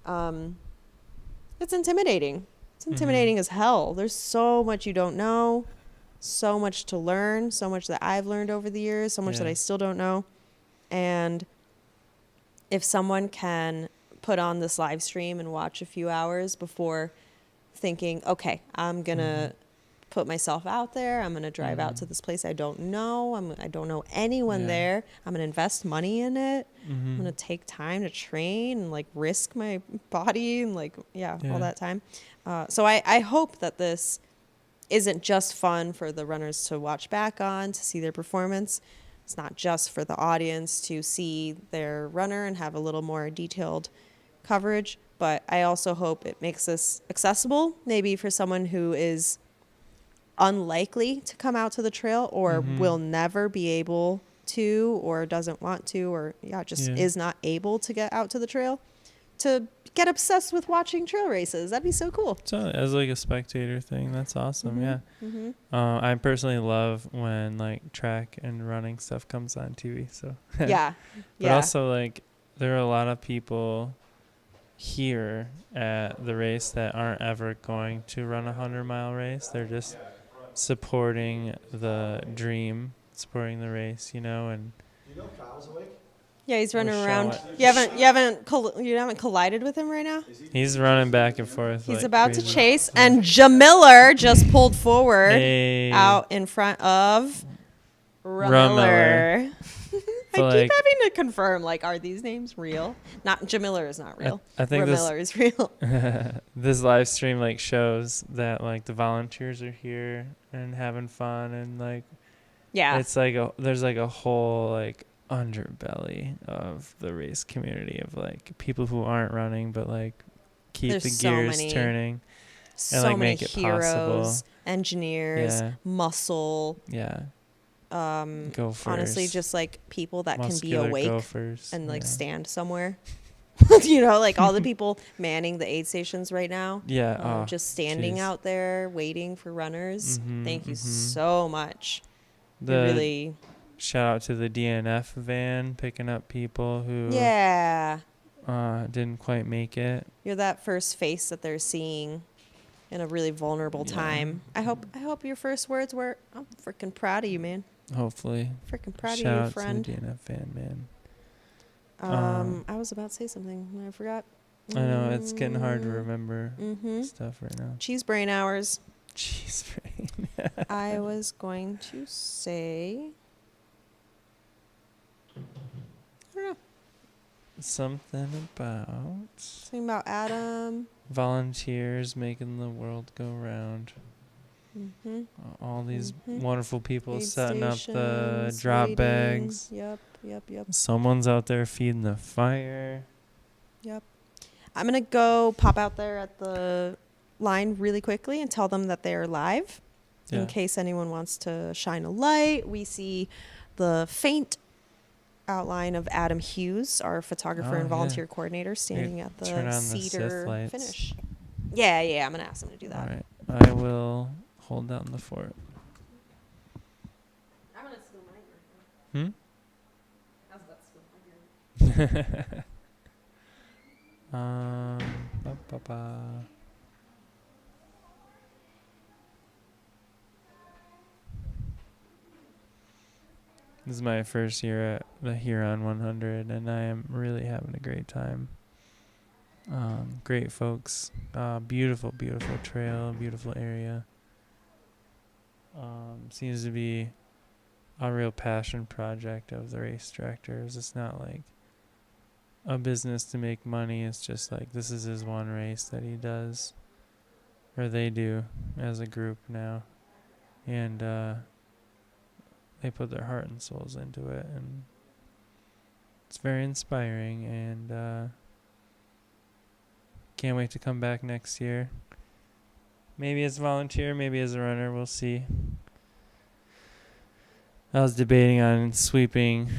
S20: It's intimidating. It's intimidating as hell. There's so much you don't know, so much to learn, so much that I've learned over the years, so much that I still don't know. And if someone can put on this live stream and watch a few hours before thinking, okay, I'm going to put myself out there. I'm going to drive out to this place I don't know. I don't know anyone there. I'm going to invest money in it. I'm going to take time to train and like risk my body and like, all that time. So I hope that this isn't just fun for the runners to watch back on, to see their performance. It's not just for the audience to see their runner and have a little more detailed coverage, but I also hope it makes this accessible, maybe for someone who is unlikely to come out to the trail or will never be able to or doesn't want to or is not able to get out to the trail, to get obsessed with watching trail races. That'd be so cool.
S19: So as like a spectator thing, that's awesome. I personally love when like track and running stuff comes on TV, so but also like there are a lot of people here at the race that aren't ever going to run 100-mile race. They're just supporting the dream, supporting the race, and
S9: you know Kyle's awake?
S20: Yeah, he's running around. You haven't collided with him right now?
S19: He's running back and forth.
S20: He's
S19: like
S20: about
S19: crazy.
S20: to chase, and Jamiller just pulled forward out in front of Rumiller. I keep having to confirm, like, are these names real? Not Jamiller is not real.
S19: I think
S20: Rumiller is real.
S19: This live stream like shows that like the volunteers are here and having fun, and like it's like there's like a whole like underbelly of the race community of like people who aren't running but like keep the gears turning and like make it possible.
S20: Engineers, muscle.
S19: Gophers.
S20: Honestly, just like people that can be awake and like stand somewhere. Like all the people manning the aid stations right now. Just standing out there waiting for runners. Thank you so much. Really
S19: shout out to the DNF van picking up people who didn't quite make it.
S20: You're that first face that they're seeing in a really vulnerable time. I hope your first words were, I'm freaking proud of you, man.
S19: Hopefully.
S20: Freaking proud
S19: Shout
S20: of you, friend.
S19: Shout out to the DNF van, man.
S20: I was about to say something and I forgot.
S19: I know it's getting hard to remember stuff right now.
S20: Cheese brain hours.
S19: Cheese brain.
S20: I was going to say, I don't know.
S19: Something
S20: about Adam.
S19: Volunteers making the world go round. All these wonderful people
S20: Aid
S19: setting up the
S20: stations,
S19: drop
S20: waiting.
S19: bags.
S20: Yep.
S19: Someone's out there feeding the fire.
S20: Yep. I'm going to go pop out there at the line really quickly and tell them that they're live in case anyone wants to shine a light. We see the faint outline of Adam Hughes, our photographer and volunteer coordinator, standing at the cedar finish. Yeah, I'm going to ask him to do that.
S19: All right. I will hold down the fort.
S20: I'm going to steal my green. I was about to steal my green.
S19: This is my first year at the Huron 100, and I am really having a great time. Great folks, beautiful trail, beautiful area. Seems to be a real passion project of the race directors. It's not like a business to make money. It's just like this is his one race that he does, or they do as a group now, and they put their heart and souls into it, and it's very inspiring, and can't wait to come back next year. Maybe as a volunteer, maybe as a runner, we'll see. I was debating on sweeping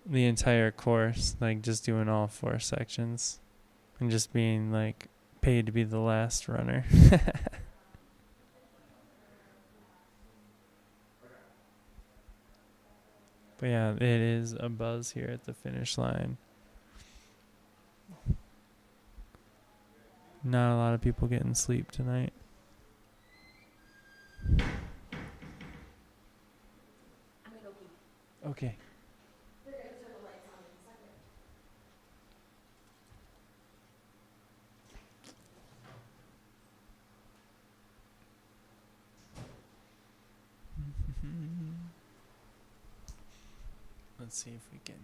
S19: the entire course, like just doing all 4 sections and just being like paid to be the last runner. But yeah, it is a buzz here at the finish line. Not a lot of people getting sleep tonight. Okay. Let's see if we can.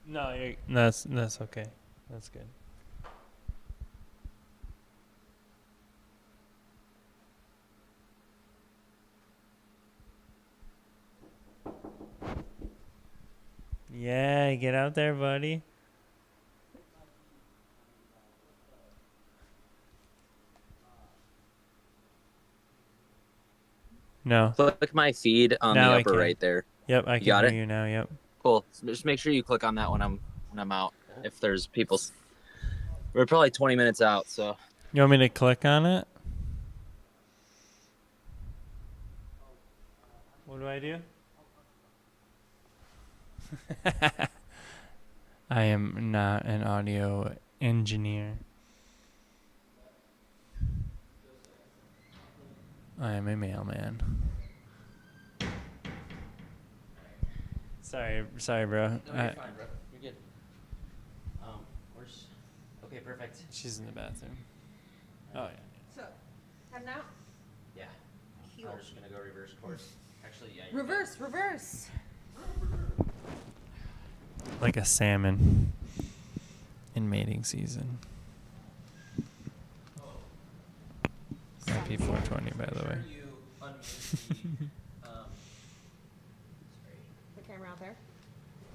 S19: No, that's okay. That's good. Yeah, get out there, buddy. No.
S12: Click my feed on
S19: Now
S12: the
S19: I
S12: upper
S19: can.
S12: right there.
S19: Yep, I
S12: You
S19: can
S12: got
S19: hear
S12: it?
S19: you now. Yep.
S12: Cool. So just make sure you click on that when I'm out. If there's people, we're probably 20 minutes out. So
S19: You want me to click on it? What do I do? I am not an audio engineer. I am a mailman. Sorry, bro.
S6: No, you're fine, bro. You're good. Where's? Okay, perfect.
S19: She's in the bathroom. Oh yeah.
S20: So, heading out?
S6: Yeah.
S20: Heel.
S6: I'm just gonna go reverse course. Actually, yeah. you're
S20: Reverse.
S19: Like a salmon in mating season. Happy 420, by the way.
S20: The camera out there?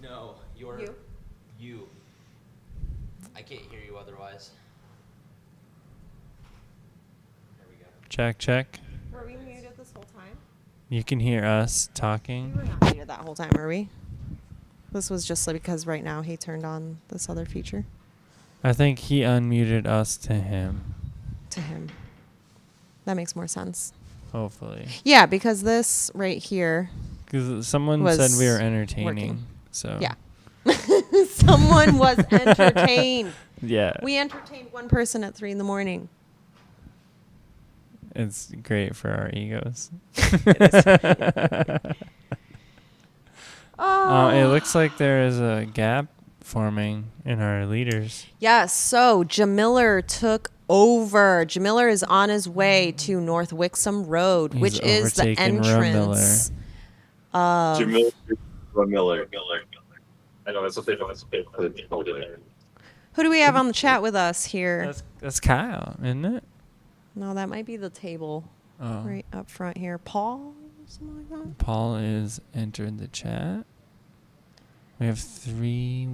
S6: No, you're.
S20: You?
S6: You. I can't hear you otherwise. There we go.
S19: Check.
S20: Were we muted this whole time?
S19: You can hear us talking.
S20: We were not muted that whole time, were we? This was just because right now he turned on this other feature.
S19: I think he unmuted us to him.
S20: To him. That makes more sense.
S19: Hopefully.
S20: Yeah, because this right here.
S19: Because someone said we were entertaining.
S20: Working.
S19: So.
S20: Yeah. Someone was entertained.
S19: Yeah.
S20: We entertained one person at 3 a.m.
S19: It's great for our egos. It looks like there is a gap forming in our leaders.
S20: Yes, so Jamiller took over. Jamiller is on his way to North Wixom Road,
S19: He's
S20: which is the
S19: overtaken
S20: entrance of...
S21: Miller. I know that's what they put in there.
S20: Who do we have on the chat with us here?
S19: That's Kyle, isn't it?
S20: No, that might be the table right up front here. Paul? Something like that?
S19: Paul is entered the chat. We have 3.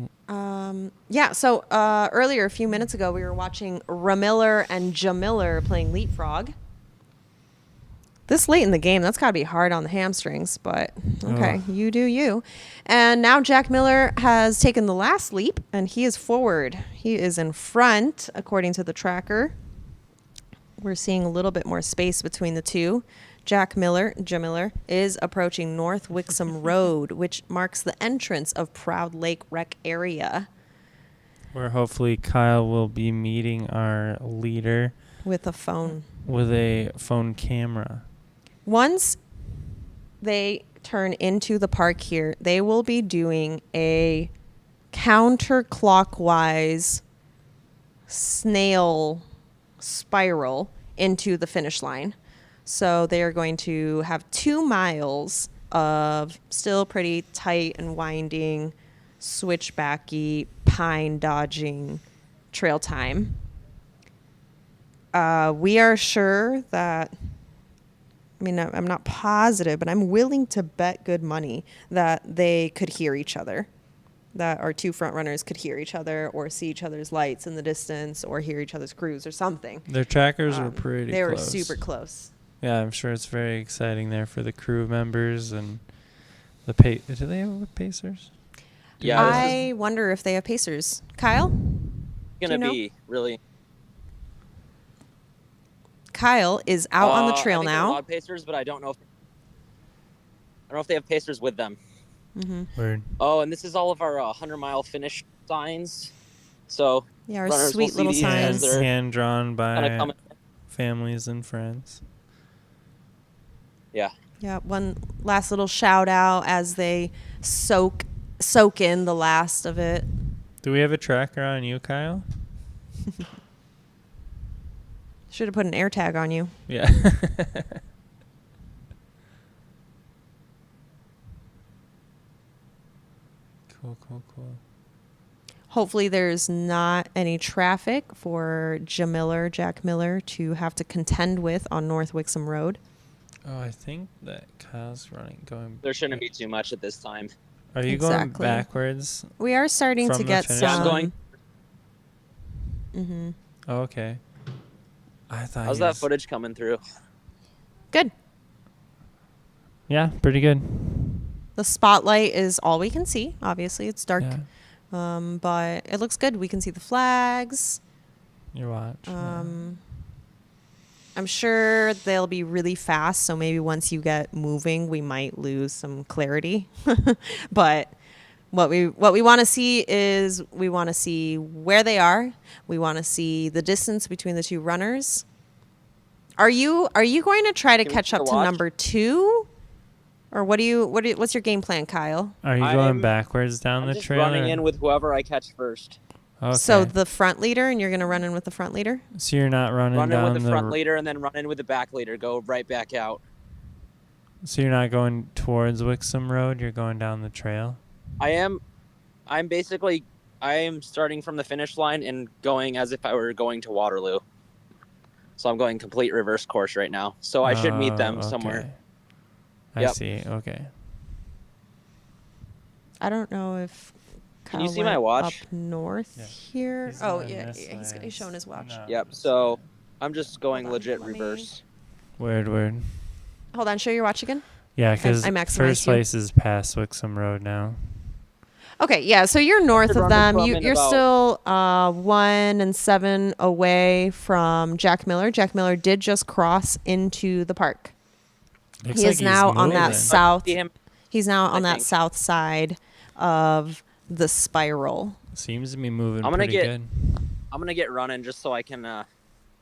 S20: Yeah, so earlier, a few minutes ago, we were watching Ramiller and Jamiller playing Leapfrog. This late in the game, that's got to be hard on the hamstrings, but okay, you do you. And now Jack Miller has taken the last leap, and he is forward. He is in front, according to the tracker. We're seeing a little bit more space between the two. Jamiller, is approaching North Wixom Road, which marks the entrance of Proud Lake Rec area.
S19: Where hopefully Kyle will be meeting our leader.
S20: With a phone.
S19: With a phone camera.
S20: Once they turn into the park here, they will be doing a counterclockwise snail spiral into the finish line. So they are going to have 2 miles of still pretty tight and winding, switchbacky, pine dodging trail time. We are sure that, I mean, I'm not positive, but I'm willing to bet good money that they could hear each other, that our 2 front runners could hear each other or see each other's lights in the distance or hear each other's crews or something.
S19: Their trackers were pretty close.
S20: They were super close.
S19: Yeah, I'm sure it's very exciting there for the crew members and the do they have pacers?
S12: Yeah.
S20: I wonder if they have pacers. Kyle?
S12: Gonna be really.
S20: Kyle is out on the trail
S12: I think
S20: now.
S12: A lot of pacers, but I don't know if they have pacers with them.
S20: Mm-hmm.
S19: Word.
S12: Oh, and this is all of our 100-mile finish signs. So
S20: yeah, our
S12: runners
S20: sweet
S12: will
S20: little
S12: see
S20: signs.
S12: these as they're
S19: Hand drawn by
S12: kinda coming.
S19: families and friends.
S12: Yeah.
S20: Yeah, one last little shout out as they soak in the last of it.
S19: Do we have a tracker on you, Kyle?
S20: Should have put an air tag on you.
S19: Yeah. Cool.
S20: Hopefully there's not any traffic for Jack Miller to have to contend with on North Wixom Road.
S19: Oh, I think that Kyle's going.
S12: There shouldn't be too much at this time.
S19: Are you going backwards?
S20: We are starting to get some.
S12: Yeah, I'm going.
S20: Mm-hmm.
S19: Oh, okay. I thought.
S12: How's that footage coming through?
S20: Good.
S19: Yeah, pretty good.
S20: The spotlight is all we can see. Obviously, it's dark, but it looks good. We can see the flags.
S19: Your watch.
S20: I'm sure they'll be really fast, so maybe once you get moving, we might lose some clarity. But what we want to see is we want to see where they are. We want to see the distance between the 2 runners. Are you going to try to catch up to number 2? Or what's your game plan, Kyle?
S19: Are you going backwards down the
S12: just
S19: trail?
S12: Running in with whoever I catch first.
S19: Okay.
S20: So the front leader, and you're going to run in with the front leader?
S19: So you're not running
S12: Run in
S19: down
S12: with the front leader and then run in with the back leader. Go right back out.
S19: So you're not going towards Wixom Road. You're going down the trail.
S12: I am starting from the finish line and going as if I were going to Waterloo. So I'm going complete reverse course right now. So I should meet them somewhere.
S19: I see. Okay.
S20: I don't know if
S12: Can you
S20: Kyle
S12: see my
S20: went
S12: watch?
S20: up north here.
S19: He's
S20: Oh
S19: on
S20: yeah,
S19: this
S20: he's
S19: side.
S20: showing his watch.
S19: No.
S12: Yep. So I'm just going legit reverse.
S19: Weird.
S20: Hold on, show your watch again.
S19: Yeah, because
S20: I maximized
S19: first
S20: you.
S19: place is past Wixom Road now.
S20: Okay, yeah, so you're north of them.
S12: from
S20: You're
S12: about-
S20: still 1 and 7 away from Jack Miller. Jack Miller did just cross into the park.
S19: Looks
S20: He
S19: like
S20: is now
S19: he's
S20: on that
S19: moving.
S20: south.
S12: See him?
S20: He's now on
S12: I
S20: that
S12: think.
S20: south side of the spiral.
S19: Seems to be moving
S12: I'm gonna
S19: pretty
S12: get-
S19: good.
S13: I'm gonna get running just so I can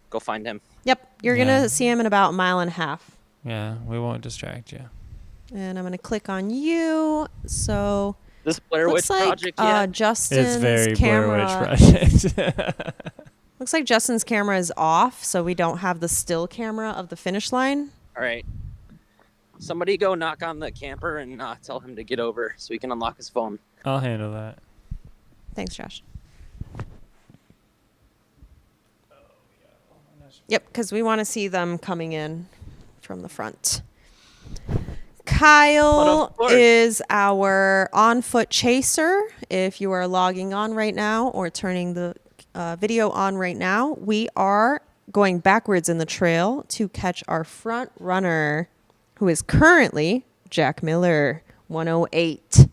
S13: go find him.
S20: Yep, you're gonna see him in about a mile and a half.
S19: Yeah, we won't distract you.
S20: And I'm gonna click on you. So
S13: this Blair Witch Project yet?
S20: Justin's
S19: It's very
S20: camera.
S19: Blair Witch Project.
S20: Looks like Justin's camera is off, so we don't have the still camera of the finish line.
S13: All right. Somebody go knock on the camper and tell him to get over so he can unlock his phone.
S19: I'll handle that.
S20: Thanks, Josh. Yep, because we want to see them coming in from the front. Kyle is our on-foot chaser. If you are logging on right now or turning the video on right now, we are going backwards in the trail to catch our front runner, who is currently Jack Miller, 108.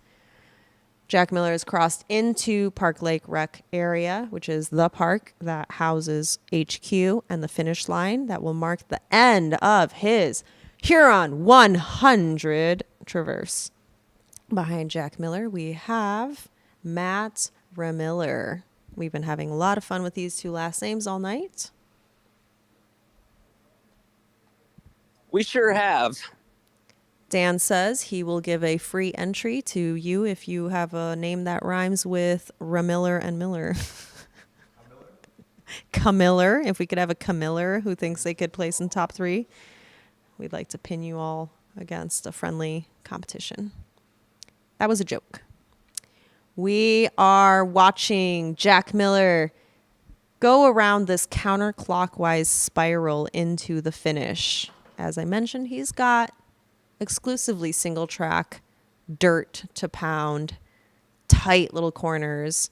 S20: Jack Miller has crossed into Park Lake Rec area, which is the park that houses HQ, and the finish line that will mark the end of his Huron 100 traverse. Behind Jack Miller, we have Matt Remiller. We've been having a lot of fun with these two last names all night.
S13: We sure have.
S20: Dan says he will give a free entry to you if you have a name that rhymes with Remiller and Miller. Camiller, if we could have a Camiller who thinks they could place in top 3. We'd like to pin you all against a friendly competition. That was a joke. We are watching Jack Miller go around this counterclockwise spiral into the finish. As I mentioned, he's got exclusively single track, dirt to pound, tight little corners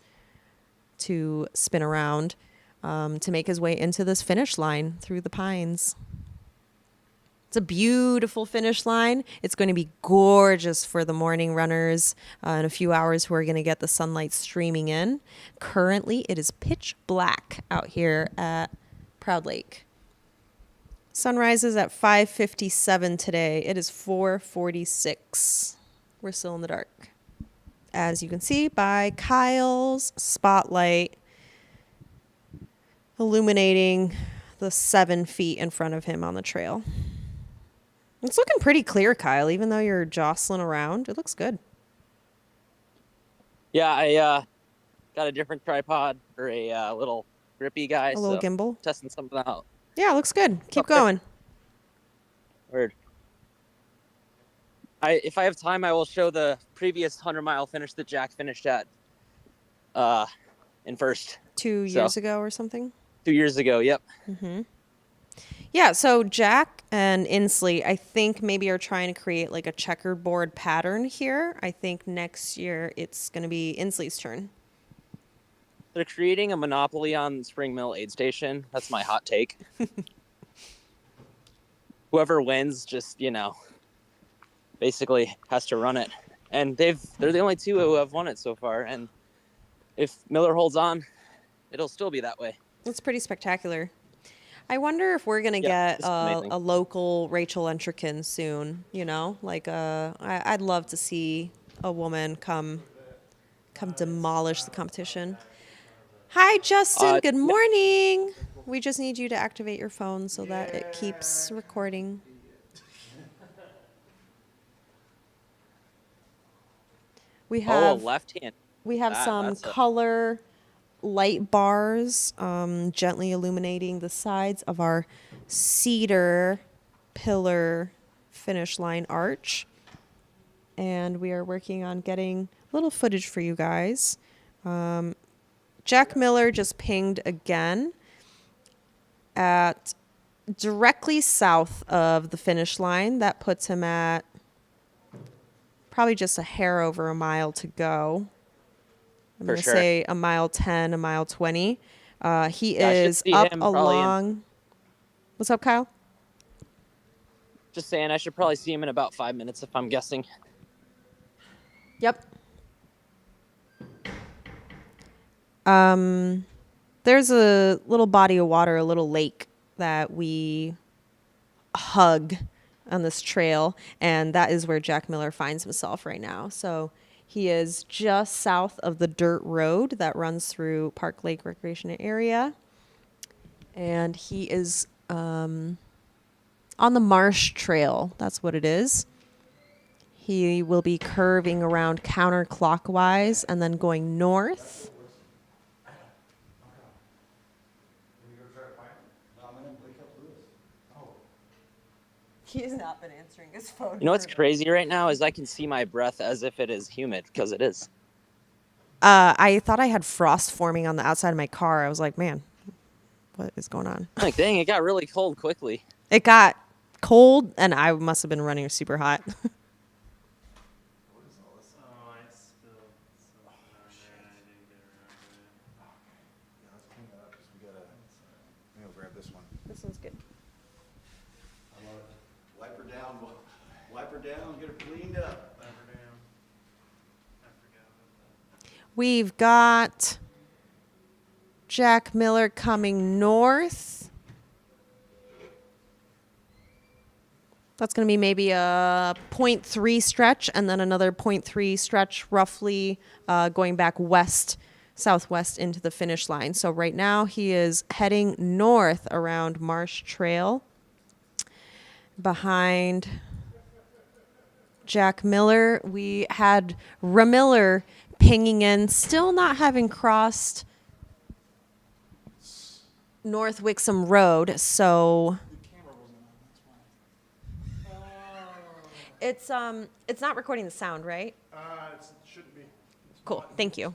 S20: to spin around to make his way into this finish line through the pines. It's a beautiful finish line. It's going to be gorgeous for the morning runners in a few hours who are going to get the sunlight streaming in. Currently, it is pitch black out here at Proud Lake. Sunrise is at 5:57 today. It is 4:46. We're still in the dark. As you can see by Kyle's spotlight illuminating the 7 feet in front of him on the trail. It's looking pretty clear, Kyle, even though you're jostling around. It looks good.
S13: Yeah, I got a different tripod or a little grippy guy.
S20: A little gimbal.
S13: Testing something out.
S20: Yeah, it looks good. Keep going.
S13: Word. If I have time, I will show the previous 100-mile finish that Jack finished at in first.
S20: 2 years ago or something?
S13: 2 years ago, yep.
S20: Mm-hmm. Yeah, so Jack and Inslee, I think maybe are trying to create like a checkerboard pattern here. I think next year it's going to be Inslee's turn.
S13: They're creating a monopoly on Spring Mill aid station. That's my hot take. Whoever wins just, basically has to run it. And they're the only two who have won it so far. And if Miller holds on, it'll still be that way.
S20: That's pretty spectacular. I wonder if we're going to get a local Rachel Entrekin soon, I'd love to see a woman come demolish the competition. Hi, Justin. Good morning. We just need you to activate your phone so that it keeps recording. We have
S13: left hand.
S20: We have some color light bars gently illuminating the sides of our cedar pillar finish line arch. And we are working on getting a little footage for you guys. Jack Miller just pinged again at directly south of the finish line. That puts him at probably just a hair over a mile to go. I'm going to say a mile 10, a mile 20. He is up along. What's up, Kyle?
S13: Just saying, I should probably see him in about 5 minutes if I'm guessing.
S20: Yep. There's a little body of water, a little lake that we hug on this trail, and that is where Jack Miller finds himself right now. So He is just south of the dirt road that runs through Park Lake Recreation Area. And he is on the Marsh Trail. That's what it is. He will be curving around counterclockwise and then going north. He has not been answering his phone.
S13: You know what's crazy right now is I can see my breath as if it is humid, because it is.
S20: I thought I had frost forming on the outside of my car. I was like, man, what is going on?
S13: Like, dang, it got really cold quickly.
S20: It got cold, and I must have been running super hot. This one's good.
S9: I love it. Wipe her down. Wipe her down. Get her cleaned up. Wipe her down. I forgot about that.
S20: We've got Jack Miller coming north. That's going to be maybe a 0.3 stretch and then another 0.3 stretch roughly going back southwest into the finish line. So right now he is heading north around Marsh Trail. Behind Jack Miller, we had Ramiller pinging in, still not having crossed North Wixom Road, so it's not recording the sound, right?
S7: It shouldn't be.
S20: Cool. Thank you.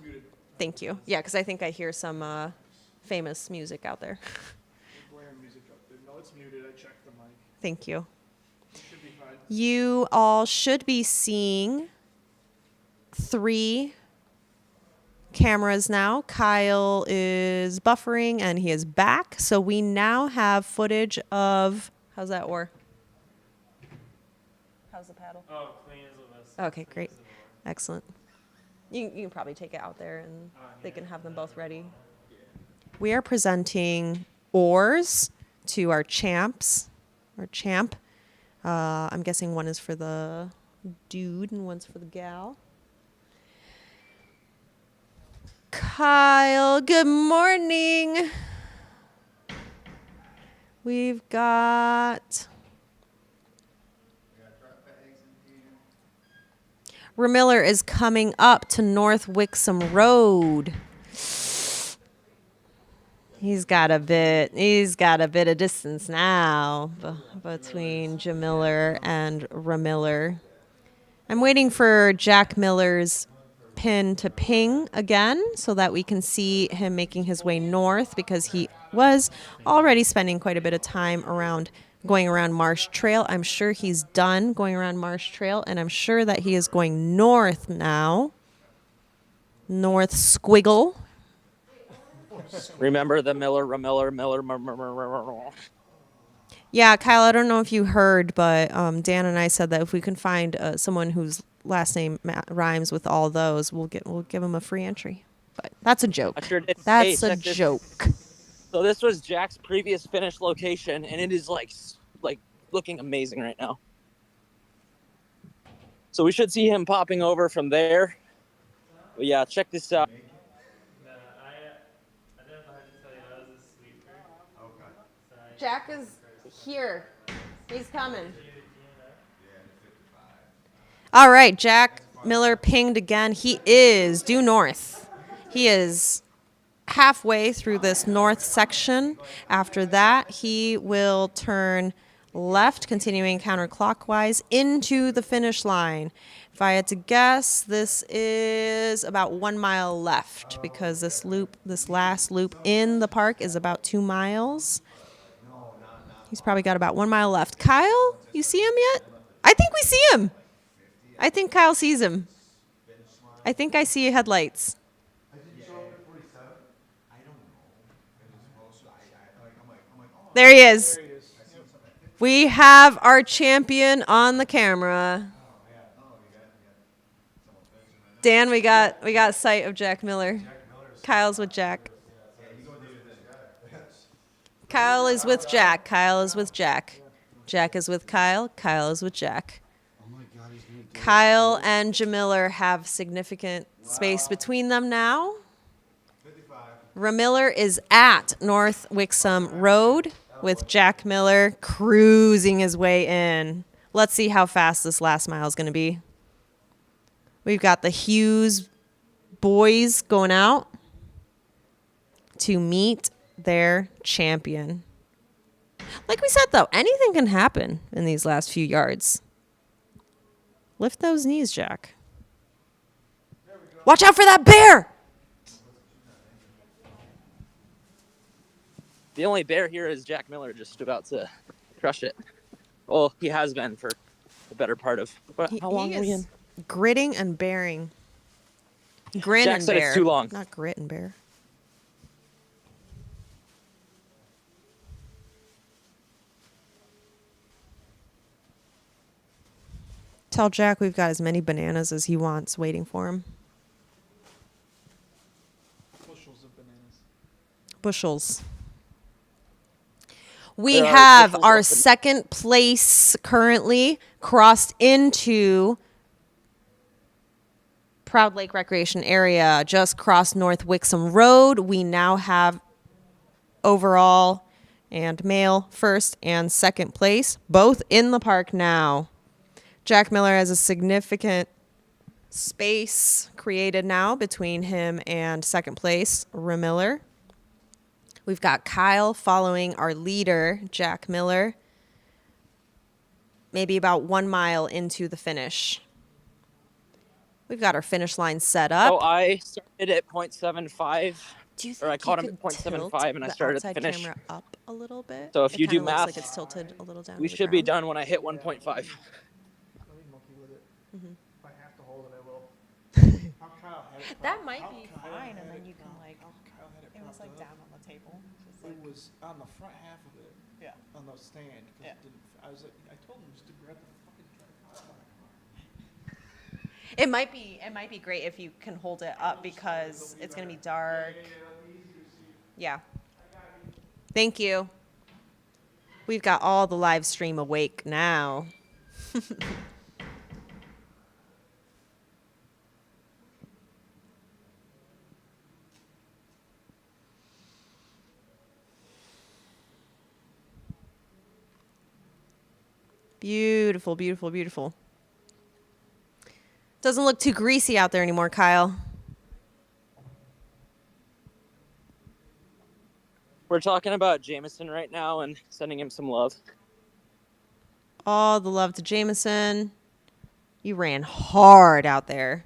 S20: Thank you. Yeah, because I think I hear some famous music out there.
S7: Blaring music up there. No, it's muted. I checked the mic.
S20: Thank you.
S7: It should be fine.
S20: You all should be seeing 3 cameras now. Kyle is buffering and he is back. So we now have footage of, how's that oar? How's the paddle?
S19: Oh, clean as a whistle.
S20: Okay, great. Excellent. You can probably take it out there and they can have them both ready. We are presenting oars to our champs, our champ. I'm guessing one is for the dude and one's for the gal. Kyle, good morning. We've got Ramiller is coming up to North Wixom Road. He's got a bit of distance now between Jamiller and Ramiller. I'm waiting for Jack Miller's pin to ping again so that we can see him making his way north, because he was already spending quite a bit of time going around Marsh Trail. I'm sure he's done going around Marsh Trail, and I'm sure that he is going north now. North Squiggle.
S13: Remember the Miller.
S20: Yeah, Kyle, I don't know if you heard, but Dan and I said that if we can find someone whose last name rhymes with all those, we'll give him a free entry. But that's a joke.
S13: I sure did.
S20: That's a joke.
S13: So this was Jack's previous finish location, and it is like looking amazing right now. So we should see him popping over from there. But yeah, check this out.
S20: Jack is here. He's coming. All right, Jack Miller pinged again. He is due north. He is halfway through this north section. After that, he will turn left, continuing counterclockwise into the finish line. If I had to guess, this is about 1 mile left, because this last loop in the park is about 2 miles. He's probably got about 1 mile left. Kyle, you see him yet? I think we see him. I think Kyle sees him. I think I see headlights. There he is. We have our champion on the camera. Dan, we got sight of Jack Miller. Kyle's with Jack. Kyle is with Jack. Kyle is with Jack. Jack is with Kyle. Kyle is with Jack. Kyle and Jamiller have significant space between them now. Ramiller is at North Wixom Road with Jack Miller cruising his way in. Let's see how fast this last mile is going to be. We've got the Hughes boys going out to meet their champion. Like we said, though, anything can happen in these last few yards. Lift those knees, Jack. Watch out for that bear!
S13: The only bear here is Jack Miller, just about to crush it. Well, he has been for the better part of. How long are we in?
S20: Gritting and bearing. Grin
S13: Jack
S20: and
S13: said
S20: bear.
S13: it's too long.
S20: Not grit and bear. Tell Jack we've got as many bananas as he wants waiting for him.
S7: Bushels of bananas.
S20: Bushels. We have our second place currently crossed into Proud Lake Recreation Area, just crossed North Wixom Road. We now have overall and male first and second place, both in the park now. Jack Miller has a significant space created now between him and second place, Ramiller. We've got Kyle following our leader, Jack Miller, maybe about 1 mile into the finish. We've got our finish line set up.
S13: So I started at 0.75. Or I caught him at 0.75 and I started at the finish.
S20: Camera up a little bit.
S13: So if you do
S20: looks
S13: math,
S20: like it's tilted a little down.
S13: we
S20: to the
S13: should be
S20: ground.
S13: done when I hit 1.5.
S7: Let me monkey with it.
S20: Mhm.
S7: If I have to hold it, I will. How Kyle had it
S20: That
S7: propped-
S20: might
S7: how
S20: be
S7: Kyle
S20: fine,
S7: had
S20: and then
S7: it
S20: you can
S7: propped-
S20: like.
S7: how Kyle had
S20: It was
S7: propped
S20: like
S7: up.
S20: down on the table. Just
S7: It
S20: like,
S7: was on the front half of it.
S20: Yeah.
S7: On the stand. 'Cause
S20: Yeah.
S7: it didn't, I was like, I told him just to grab the fucking tripod on the car.
S20: it might be great if you can hold it up because it's gonna be dark. Yeah. Thank you. We've got all the live stream awake now. Beautiful, beautiful, beautiful. Doesn't look too greasy out there anymore, Kyle.
S13: We're talking about Jameson right now and sending him some love.
S20: All the love to Jameson. You ran hard out there.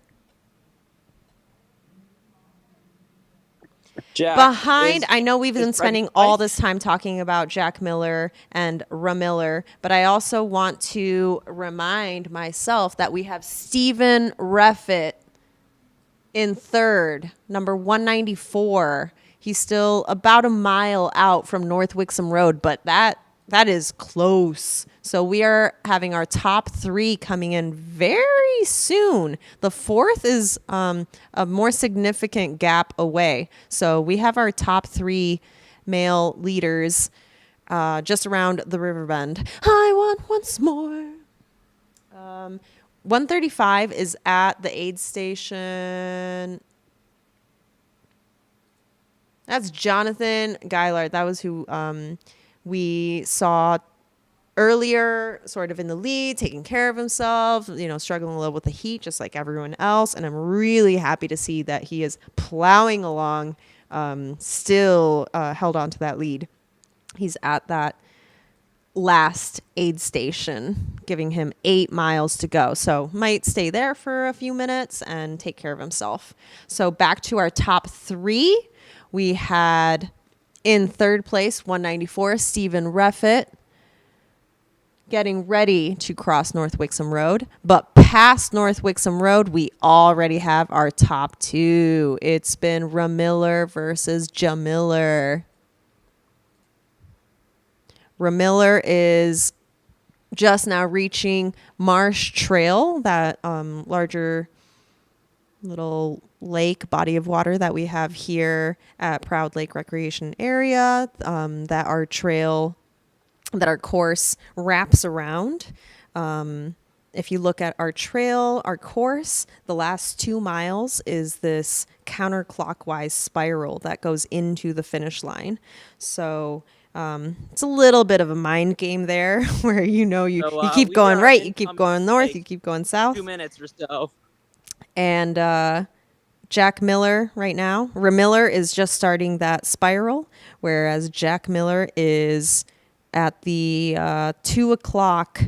S13: Jack
S20: Behind,
S13: is-
S20: I know we've been
S13: is
S20: spending
S13: Fred
S20: all
S13: Price.
S20: this time talking about Jack Miller and Ramiller, but I also want to remind myself that we have Stephen Reffett in third, number 194. He's still about a mile out from North Wixom Road, but that is close. So we are having our top three coming in very soon. The fourth is a more significant gap away. So we have our top three male leaders just around the river bend. I want once more. 135 is at the aid station. That's Jonathan Geilard. That was who we saw earlier, sort of in the lead, taking care of himself, struggling a little with the heat, just like everyone else. And I'm really happy to see that he is plowing along, still held on to that lead. He's at that last aid station, giving him 8 miles to go. So might stay there for a few minutes and take care of himself. So back to our top three. We had in third place, 194, Stephen Reffett, getting ready to cross North Wixom Road. But past North Wixom Road, we already have our top two. It's been Ramiller versus Jamiller. Ramiller is just now reaching Marsh Trail, that larger little lake body of water that we have here at Proud Lake Recreation Area, that our course wraps around. If you look at our trail, our course, the last 2 miles is this counterclockwise spiral that goes into the finish line. So it's a little bit of a mind game there where you keep going right, you keep going north, you keep going south.
S13: 2 minutes or so.
S20: And Jack Miller right now, Ramiller is just starting that spiral, whereas Jack Miller is at the 2 o'clock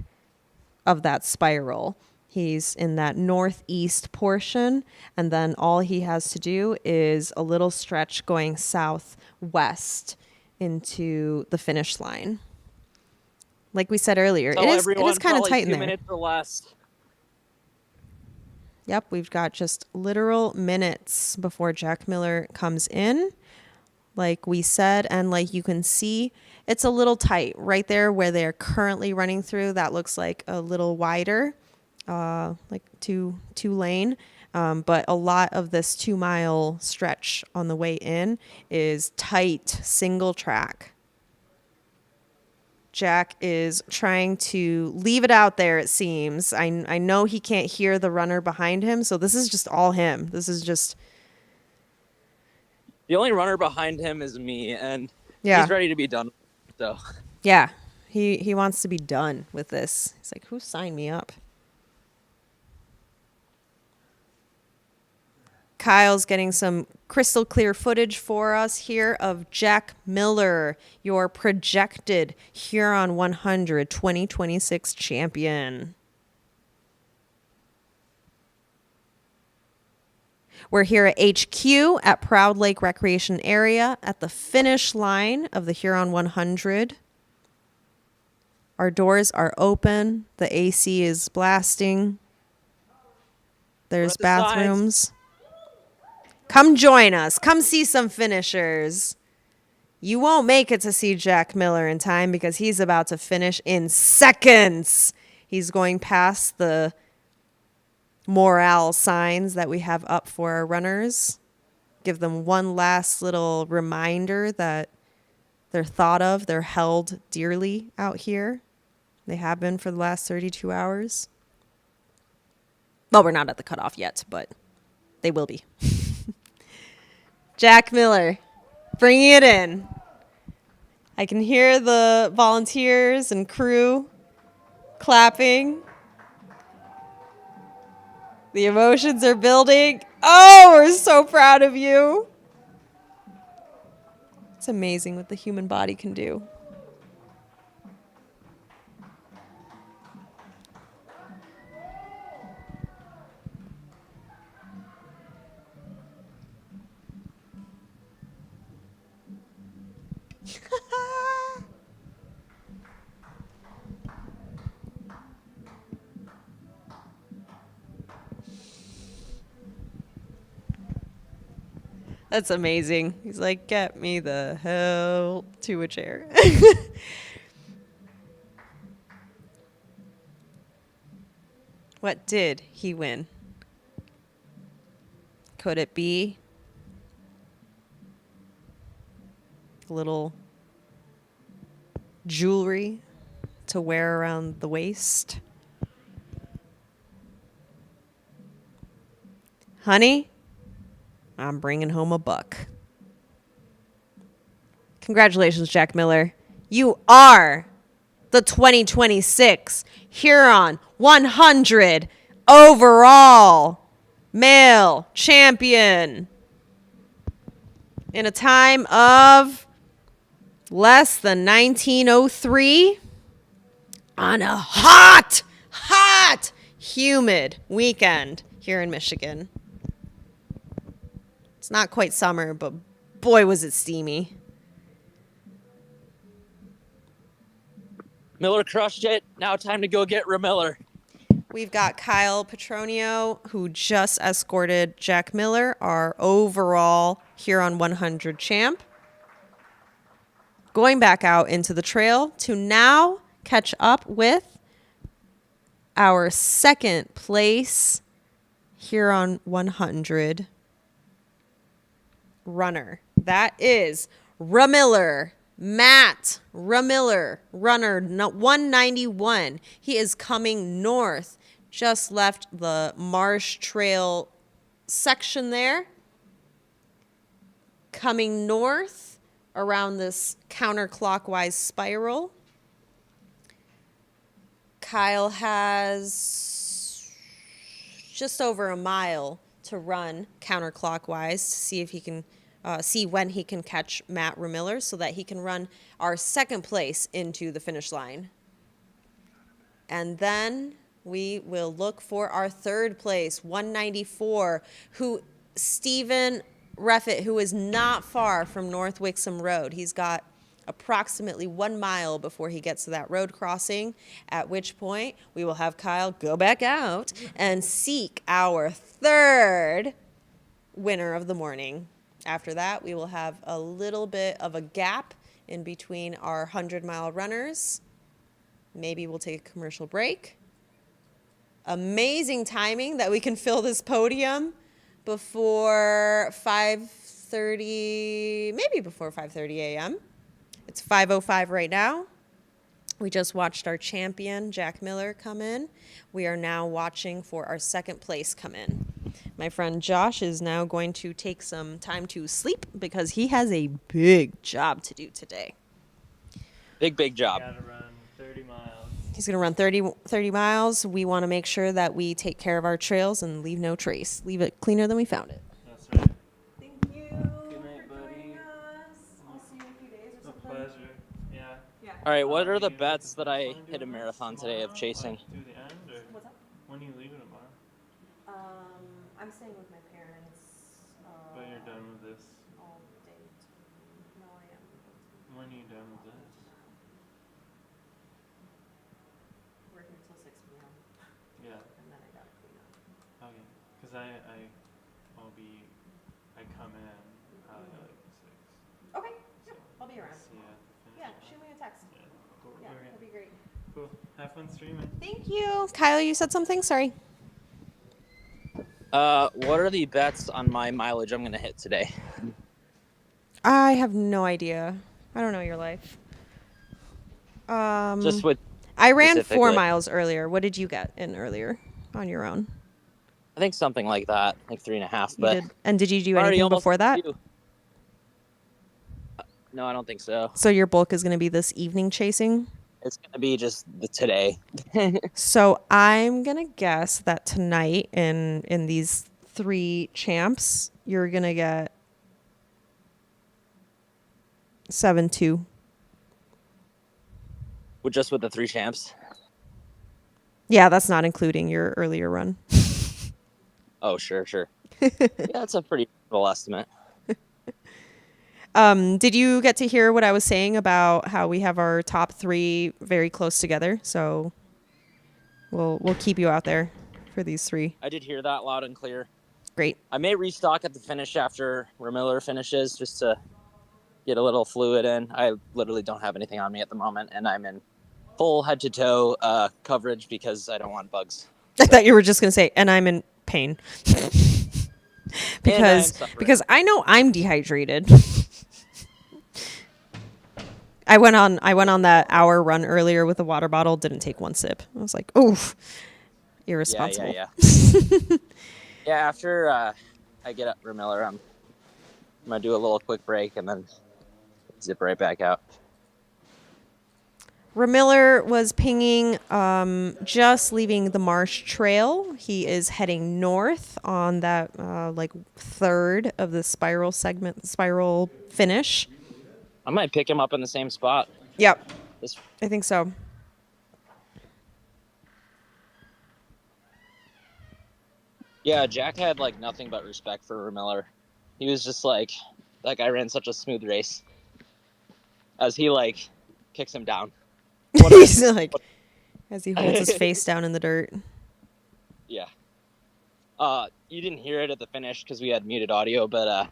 S20: of that spiral. He's in that northeast portion, and then all he has to do is a little stretch going southwest into the finish line. Like we said earlier, it is kind of tight in there.
S13: 2 minutes or less.
S20: Yep, we've got just literal minutes before Jack Miller comes in. Like we said, and like you can see, it's a little tight right there where they're currently running through. That looks like a little wider, like two lane. But a lot of this 2 mile stretch on the way in is tight, single track. Jack is trying to leave it out there, it seems. I know he can't hear the runner behind him, so this is just all him. This is just...
S13: The only runner behind him is me, and
S20: yeah.
S13: He's ready to be done. So
S20: yeah, he wants to be done with this. He's like, who signed me up? Kyle's getting some crystal clear footage for us here of Jack Miller, your projected Huron 100 2026 champion. We're here at HQ at Proud Lake Recreation Area at the finish line of the Huron 100. Our doors are open. The AC is blasting. There's bathrooms. Come join us. Come see some finishers. You won't make it to see Jack Miller in time because he's about to finish in seconds. He's going past the morale signs that we have up for our runners. Give them one last little reminder that they're thought of, they're held dearly out here. They have been for the last 32 hours. Well, we're not at the cutoff yet, but they will be. Jack Miller, bringing it in. I can hear the volunteers and crew clapping. The emotions are building. Oh, we're so proud of you. It's amazing what the human body can do. That's amazing. He's like, get me the hell to a chair. What did he win? Could it be a little jewelry to wear around the waist? Honey, I'm bringing home a buck. Congratulations, Jack Miller. You are the 2026 Huron 100 overall male champion in a time of less than 1903 on a hot, humid weekend here in Michigan. It's not quite summer, but boy, was it steamy.
S13: Miller crushed it. Now time to go get Ramiller.
S20: We've got Kyle Petronio, who just escorted Jack Miller, our overall Huron 100 champ, going back out into the trail to now catch up with our second place Huron 100 runner. That is Ramiller, Matt Ramiller, runner 191. He is coming north just left the Marsh Trail section there. Coming north around this counterclockwise spiral. Kyle has just over a mile to run counterclockwise to see if he can see when he can catch Matt Remiller so that he can run our second place into the finish line. And then we will look for our third place, 194, who Stephen Reffett, who is not far from North Wixom Road. He's got approximately 1 mile before he gets to that road crossing, at which point we will have Kyle go back out and seek our third winner of the morning. After that, we will have a little bit of a gap in between our 100-mile runners. Maybe we'll take a commercial break. Amazing timing that we can fill this podium before 5:30, maybe before 5:30 a.m. It's 5:05 right now. We just watched our champion, Jack Miller, come in. We are now watching for our second place come in. My friend Josh is now going to take some time to sleep because he has a big job to do today.
S13: Big job.
S19: Gotta run 30 miles.
S20: He's going to run 30 miles. We want to make sure that we take care of our trails and leave no trace. Leave it cleaner than we found it.
S19: That's right.
S20: Thank you.
S19: Good night, buddy.
S20: I'll see you in a few days or something.
S19: A pleasure. Yeah.
S13: All right, what are the bets that I hit a marathon today of chasing?
S19: Through the end, or
S20: What's up?
S19: when are you leaving tomorrow?
S20: I'm staying with my parents.
S19: But you're done with this.
S20: All day. No, I am.
S19: When are you done with this?
S20: Working until 6 p.m.
S19: Yeah.
S20: And then I gotta clean up.
S19: Okay. Because I come in probably like 6.
S20: Okay. Yep. I'll be around.
S19: See you at the finish
S20: Yeah.
S19: line.
S20: Shoot me a text.
S19: Yeah. Cool.
S20: Yeah,
S19: Okay.
S20: that'd be great.
S19: Cool. Have fun streaming.
S20: Thank you. Kyle, you said something? Sorry.
S13: What are the bets on my mileage I'm gonna hit today?
S20: I have no idea. I don't know your life.
S13: Just with.
S20: I ran 4
S13: specifically.
S20: miles earlier. What did you get in earlier on your own?
S13: I think something like that, like 3.5.
S20: You
S13: But
S20: did. And did you do
S13: already
S20: anything
S13: almost
S20: before that?
S13: due. No, I don't think so.
S20: So your bulk is going to be this evening chasing?
S13: It's gonna be just the today.
S20: So I'm going to guess that tonight in these 3 champs, you're going to get 7-2.
S13: Just with the 3 champs.
S20: Yeah, that's not including your earlier run.
S13: Oh, sure. Yeah, that's a pretty full estimate.
S20: Did you get to hear what I was saying about how we have our top 3 very close together? So we'll keep you out there for these 3.
S13: I did hear that loud and clear.
S20: Great.
S13: I may restock at the finish after Remiller finishes just to get a little fluid in. I literally don't have anything on me at the moment, and I'm in full head-to-toe coverage because I don't want bugs.
S20: I thought you were just going to say, and I'm in pain. because I know I'm dehydrated. I went on that hour run earlier with a water bottle, didn't take 1 sip. I was like, oof, irresponsible.
S13: Yeah. Yeah, after I get up Remiller, I'm going to do a little quick break and then zip right back out.
S20: Remiller was pinging just leaving the Marsh Trail. He is heading north on that like third of the spiral finish.
S13: I might pick him up in the same spot.
S20: Yep. I think so.
S13: Yeah, Jack had like nothing but respect for Remiller. He was just like, that guy ran such a smooth race. As he like kicks him down.
S20: He's like, as he holds his face down in the dirt.
S13: Yeah. You didn't hear it at the finish because we had muted audio, but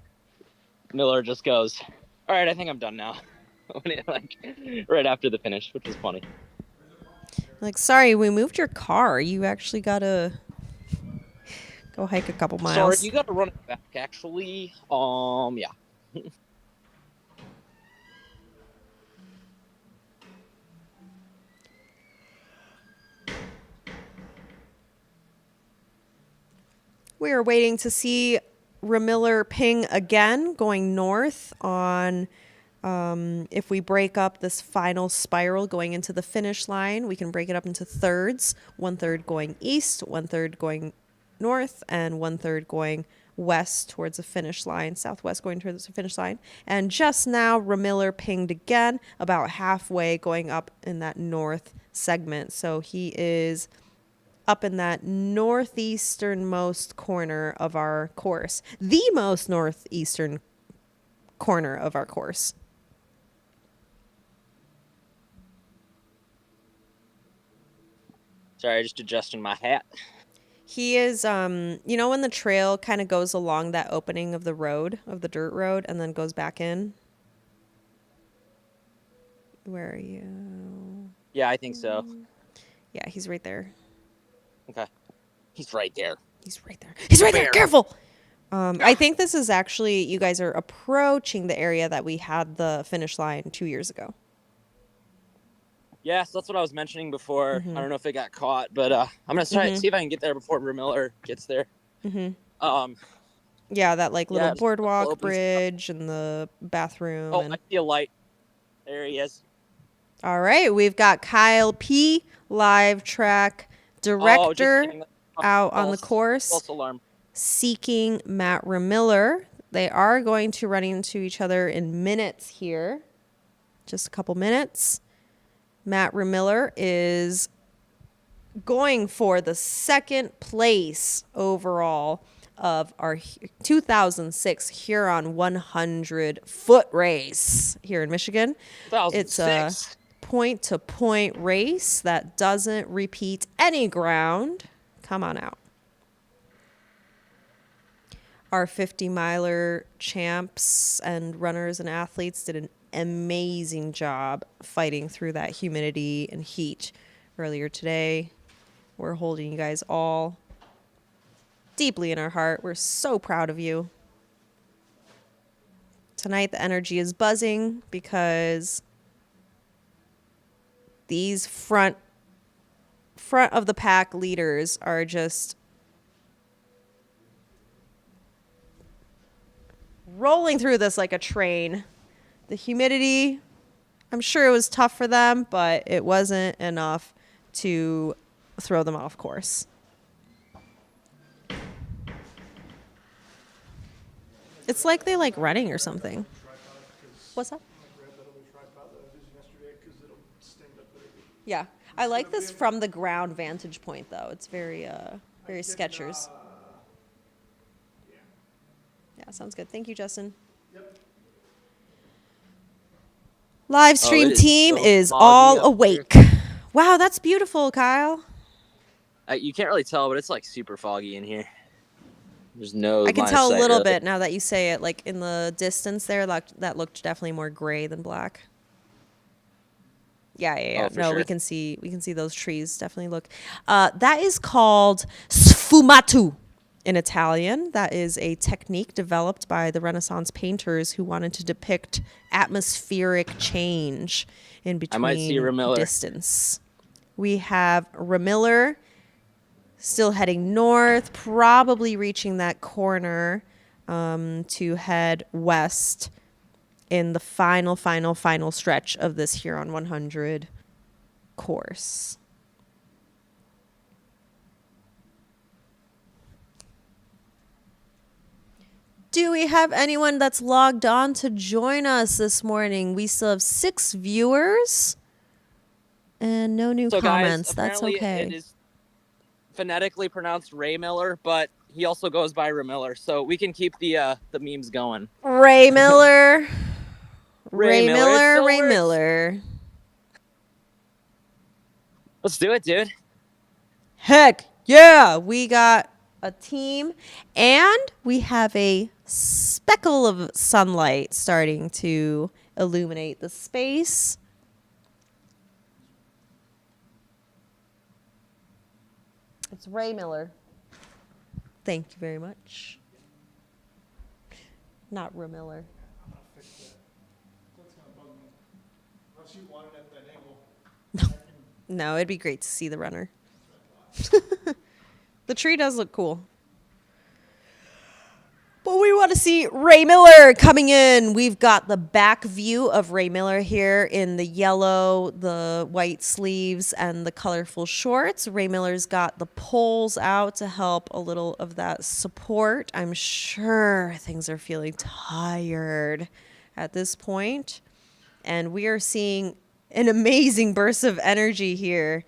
S13: Miller just goes, "All right, I think I'm done now." Like right after the finish, which was funny.
S20: Like, sorry, we moved your car. You actually gotta go hike a couple miles.
S13: Sorry, you gotta run it back. Actually, yeah.
S20: We are waiting to see Ramiller ping again, going north on, if we break up this final spiral going into the finish line, we can break it up into thirds, 1/3 going east, 1/3 going north, and 1/3 going west towards the finish line, southwest going towards the finish line. And just now, Ramiller pinged again, about halfway going up in that north segment. So he is up in that northeasternmost corner of our course, the most northeastern corner of our course.
S13: Sorry, just adjusting my hat.
S20: He is, you know, when the trail kind of goes along that opening of the road, of the dirt road, and then goes back in? Where are you?
S13: Yeah, I think so.
S20: Yeah, he's right there.
S13: Okay. He's right there.
S20: He's right there. He's right there. Careful. I think this is actually, you guys are approaching the area that we had the finish line 2 years ago.
S13: Yeah, so that's what I was mentioning before.
S20: Mhm.
S13: I don't know if it got caught, but I'm gonna try to see if I can get there before Ramiller gets there.
S20: Yeah, that like little
S13: just
S20: boardwalk
S13: open
S20: bridge and the bathroom.
S13: Oh,
S20: and...
S13: I see a light. There he is.
S20: All right, we've got Kyle P, live track director, out on the course,
S13: False alarm.
S20: seeking Matt Ramiller. They are going to run into each other in minutes here. Just a couple minutes. Matt Ramiller is going for the second place overall of our 2006 Huron 100 foot race here in Michigan. It's a point-to-point race that doesn't repeat any ground. Come on out. Our 50-miler champs and runners and athletes did an amazing job fighting through that humidity and heat earlier today. We're holding you guys all deeply in our heart. We're so proud of you. Tonight the energy is buzzing because these front of the pack leaders are just rolling through this like a train. The humidity, I'm sure it was tough for them, but it wasn't enough to throw them off course. It's like they like running or something. What's up? Yeah, I like this from the ground vantage point though. It's very Skechers. Yeah, sounds good. Thank you, Justin. Livestream team is all awake. Wow, that's beautiful, Kyle.
S13: You can't really tell, but it's like super foggy in here. There's no.
S20: I can tell a little bit now that you say it. Like in the distance there, that looked definitely more gray than black. Yeah. No, sure. we can see those trees definitely look. That is called sfumato in Italian. That is a technique developed by the Renaissance painters who wanted to depict atmospheric change in between
S13: I might see Ramiller.
S20: Distance. We have Ramiller still heading north, probably reaching that corner to head west in the final stretch of this Huron 100 course. Do we have anyone that's logged on to join us this morning? We still have 6 viewers and no new comments.
S13: Guys,
S20: that's okay.
S13: It is phonetically pronounced Ray Miller, but he also goes by Ramiller, so we can keep the memes going.
S20: Ray Miller.
S13: Ray
S20: Miller.
S13: Let's do it, dude.
S20: Heck yeah, we got a team and we have a speckle of sunlight starting to illuminate the space. It's Ray Miller. Thank you very much. Not Ray Miller. No, it'd be great to see the runner. The tree does look cool. We want to see Ray Miller coming in. We've got the back view of Ray Miller here in the yellow, the white sleeves, and the colorful shorts. Ray Miller's got the poles out to help a little of that support. I'm sure things are feeling tired at this point. And we are seeing an amazing burst of energy here.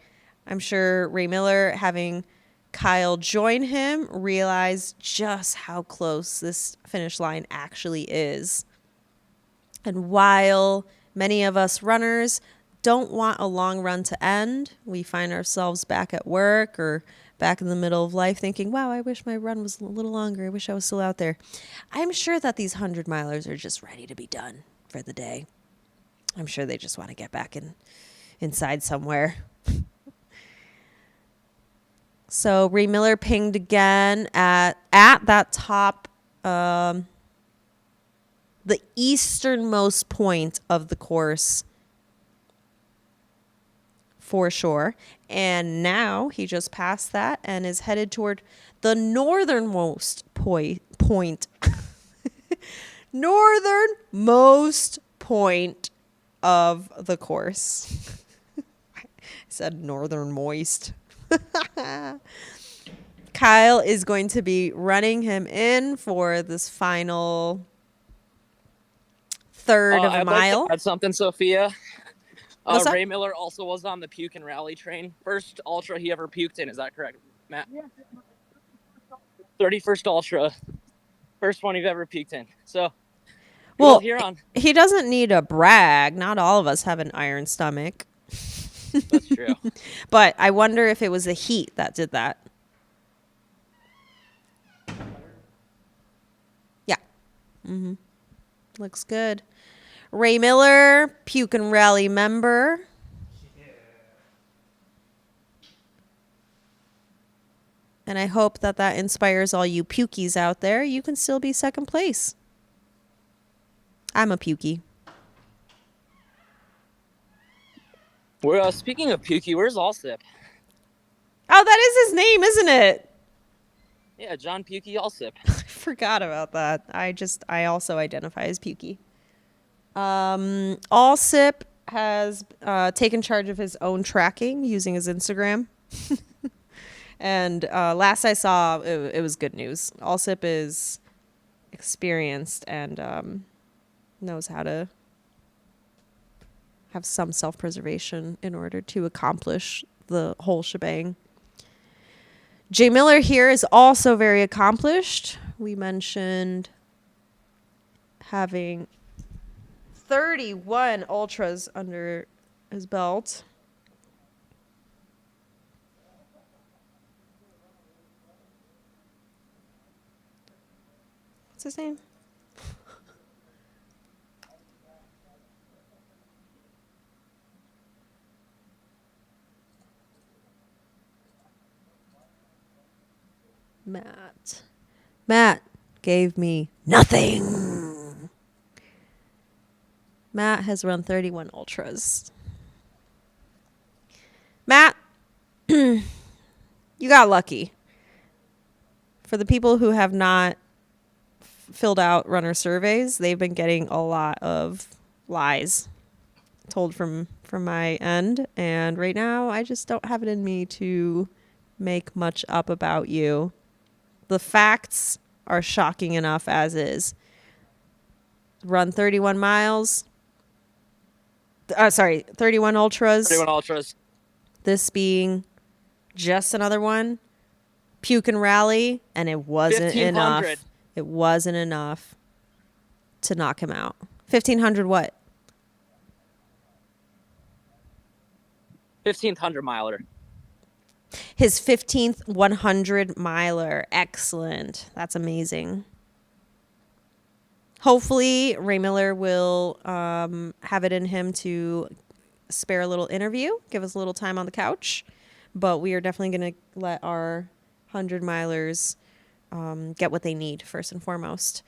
S20: I'm sure Ray Miller, having Kyle join him, realized just how close this finish line actually is. And while many of us runners don't want a long run to end, we find ourselves back at work or back in the middle of life thinking, wow, I wish my run was a little longer. I wish I was still out there. I'm sure that these 100-milers are just ready to be done for the day. I'm sure they just want to get back inside somewhere. So Ray Miller pinged again at that top, the easternmost point of the course for sure. And now he just passed that and is headed toward the northernmost point. Northernmost point of the course. I said northern moist. Kyle is going to be running him in for this final third of a mile.
S13: Like to add something, Sophia.
S20: What's
S13: Ray Miller also was on the puke and rally train. First ultra he ever puked in. Is that correct, Matt? 31st ultra. First one you've ever puked in. So,
S20: well,
S13: Huron.
S20: He doesn't need a brag. Not all of us have an iron stomach.
S13: That's true.
S20: But I wonder if it was the heat that did that. Yeah. Mm-hmm. Looks good. Ray Miller, Puke and Rally member. And I hope that inspires all you pukies out there. You can still be second place. I'm a pukey.
S13: We're speaking of Pukey, where's Allsip?
S20: Oh, that is his name, isn't it?
S13: Yeah, John Pukey Allsip.
S20: I forgot about that. I also identify as Pukey. Allsip has taken charge of his own tracking using his Instagram. And last I saw, it was good news. Allsip is experienced and knows how to have some self-preservation in order to accomplish the whole shebang. Jay Miller here is also very accomplished. We mentioned having 31 ultras under his belt. What's his name? Matt gave me nothing. Matt has run 31 ultras. Matt, you got lucky. For the people who have not filled out runner surveys, they've been getting a lot of lies told from my end. And right now, I just don't have it in me to make much up about you. The facts are shocking enough as is. Run 31 miles. 31 ultras.
S13: 31 ultras.
S20: This being just another one. Puke and rally, and it wasn't enough. It wasn't enough to knock him out. 1,500 what?
S13: 1,500 miler.
S20: His 15th 100 miler. Excellent. That's amazing. Hopefully, Ray Miller will have it in him to spare a little interview, give us a little time on the couch. But we are definitely going to let our 100 milers get what they need, first and foremost.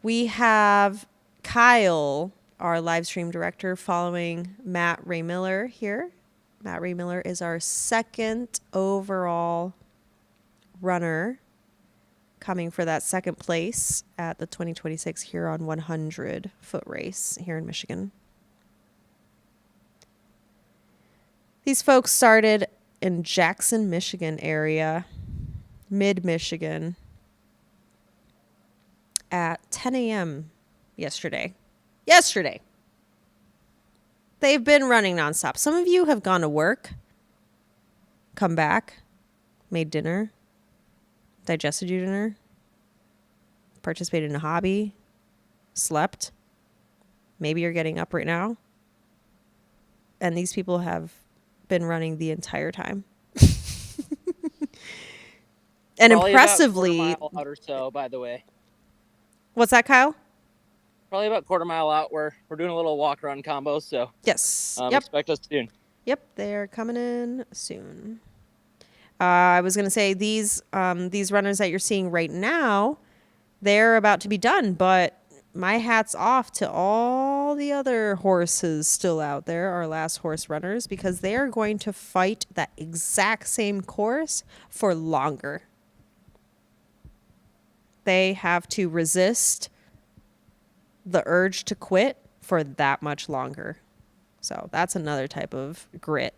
S20: We have Kyle, our live stream director, following Matt Ray Miller here. Matt Ray Miller is our second overall runner coming for that second place at the 2026 Huron 100 foot race here in Michigan. These folks started in Jackson, Michigan area, mid-Michigan, at 10 a.m. yesterday. They've been running nonstop. Some of you have gone to work, come back, made dinner, digested your dinner, participated in a hobby, slept. Maybe you're getting up right now. And these people have been running the entire time. And
S13: Probably
S20: impressively,
S13: about a quarter mile out or so, by the way.
S20: What's that, Kyle?
S13: Probably about quarter mile out. We're doing a little walk run combo, so
S20: yes,
S13: expect us soon.
S20: Yep, they're coming in soon. I was gonna say these runners that you're seeing right now, they're about to be done, but my hat's off to all the other horses still out there, our last horse runners, because they are going to fight that exact same course for longer. They have to resist the urge to quit for that much longer. So that's another type of grit.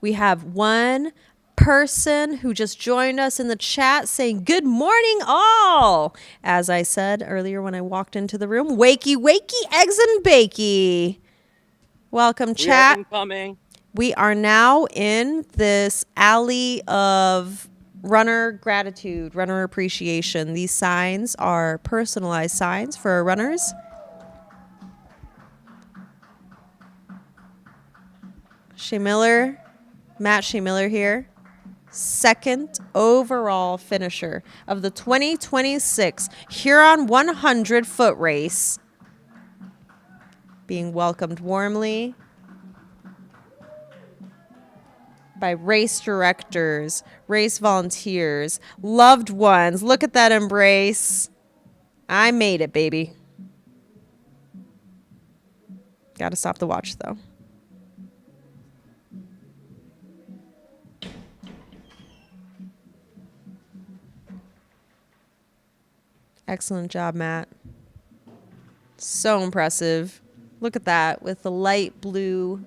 S20: We have one person who just joined us in the chat saying, good morning all. As I said earlier when I walked into the room, wakey, eggs and bakey. Welcome, chat. We are now in this alley of runner gratitude, runner appreciation. These signs are personalized signs for our runners. Matt Shea Miller here, second overall finisher of the 2026 Huron 100 foot race, being welcomed warmly by race directors, race volunteers, loved ones. Look at that embrace. I made it, baby. Gotta stop the watch, though. Excellent job, Matt. So impressive. Look at that with the light blue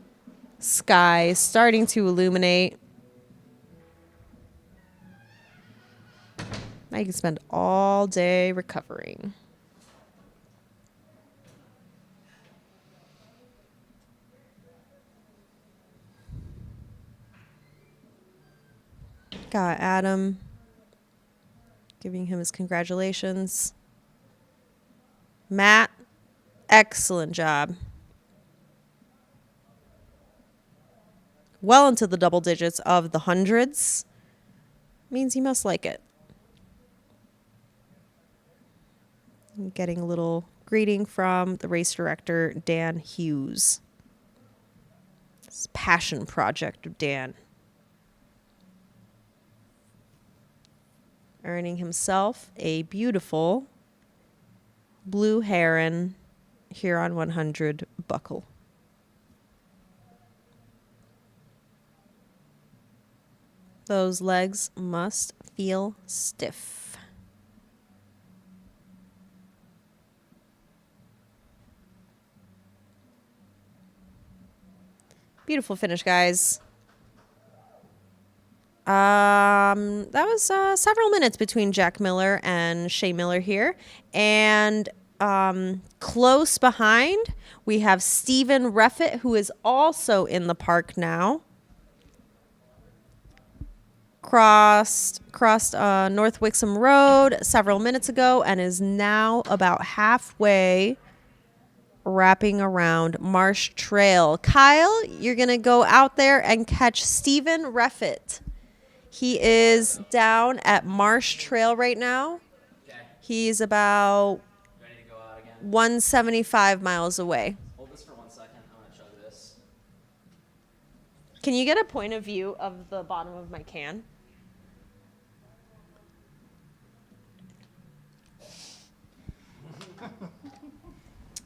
S20: sky starting to illuminate. Now you can spend all day recovering. Got Adam giving him his congratulations. Matt, excellent job. Well into the double digits of the hundreds. Means you must like it. I'm getting a little greeting from the race director, Dan Hughes. It's a passion project of Dan. Earning himself a beautiful blue heron Huron 100 buckle. Those legs must feel stiff. Beautiful finish, guys. That was several minutes between Jack Miller and Shea Miller here. And close behind, we have Stephen Reffett, who is also in the park now. Crossed North Wixom Road several minutes ago and is now about halfway wrapping around Marsh Trail. Kyle, you're going to go out there and catch Stephen Reffett. He is down at Marsh Trail right now. Okay. He's about 175 miles away.
S12: Hold this for 1 second. I'm going to chug this.
S20: Can you get a point of view of the bottom of my can?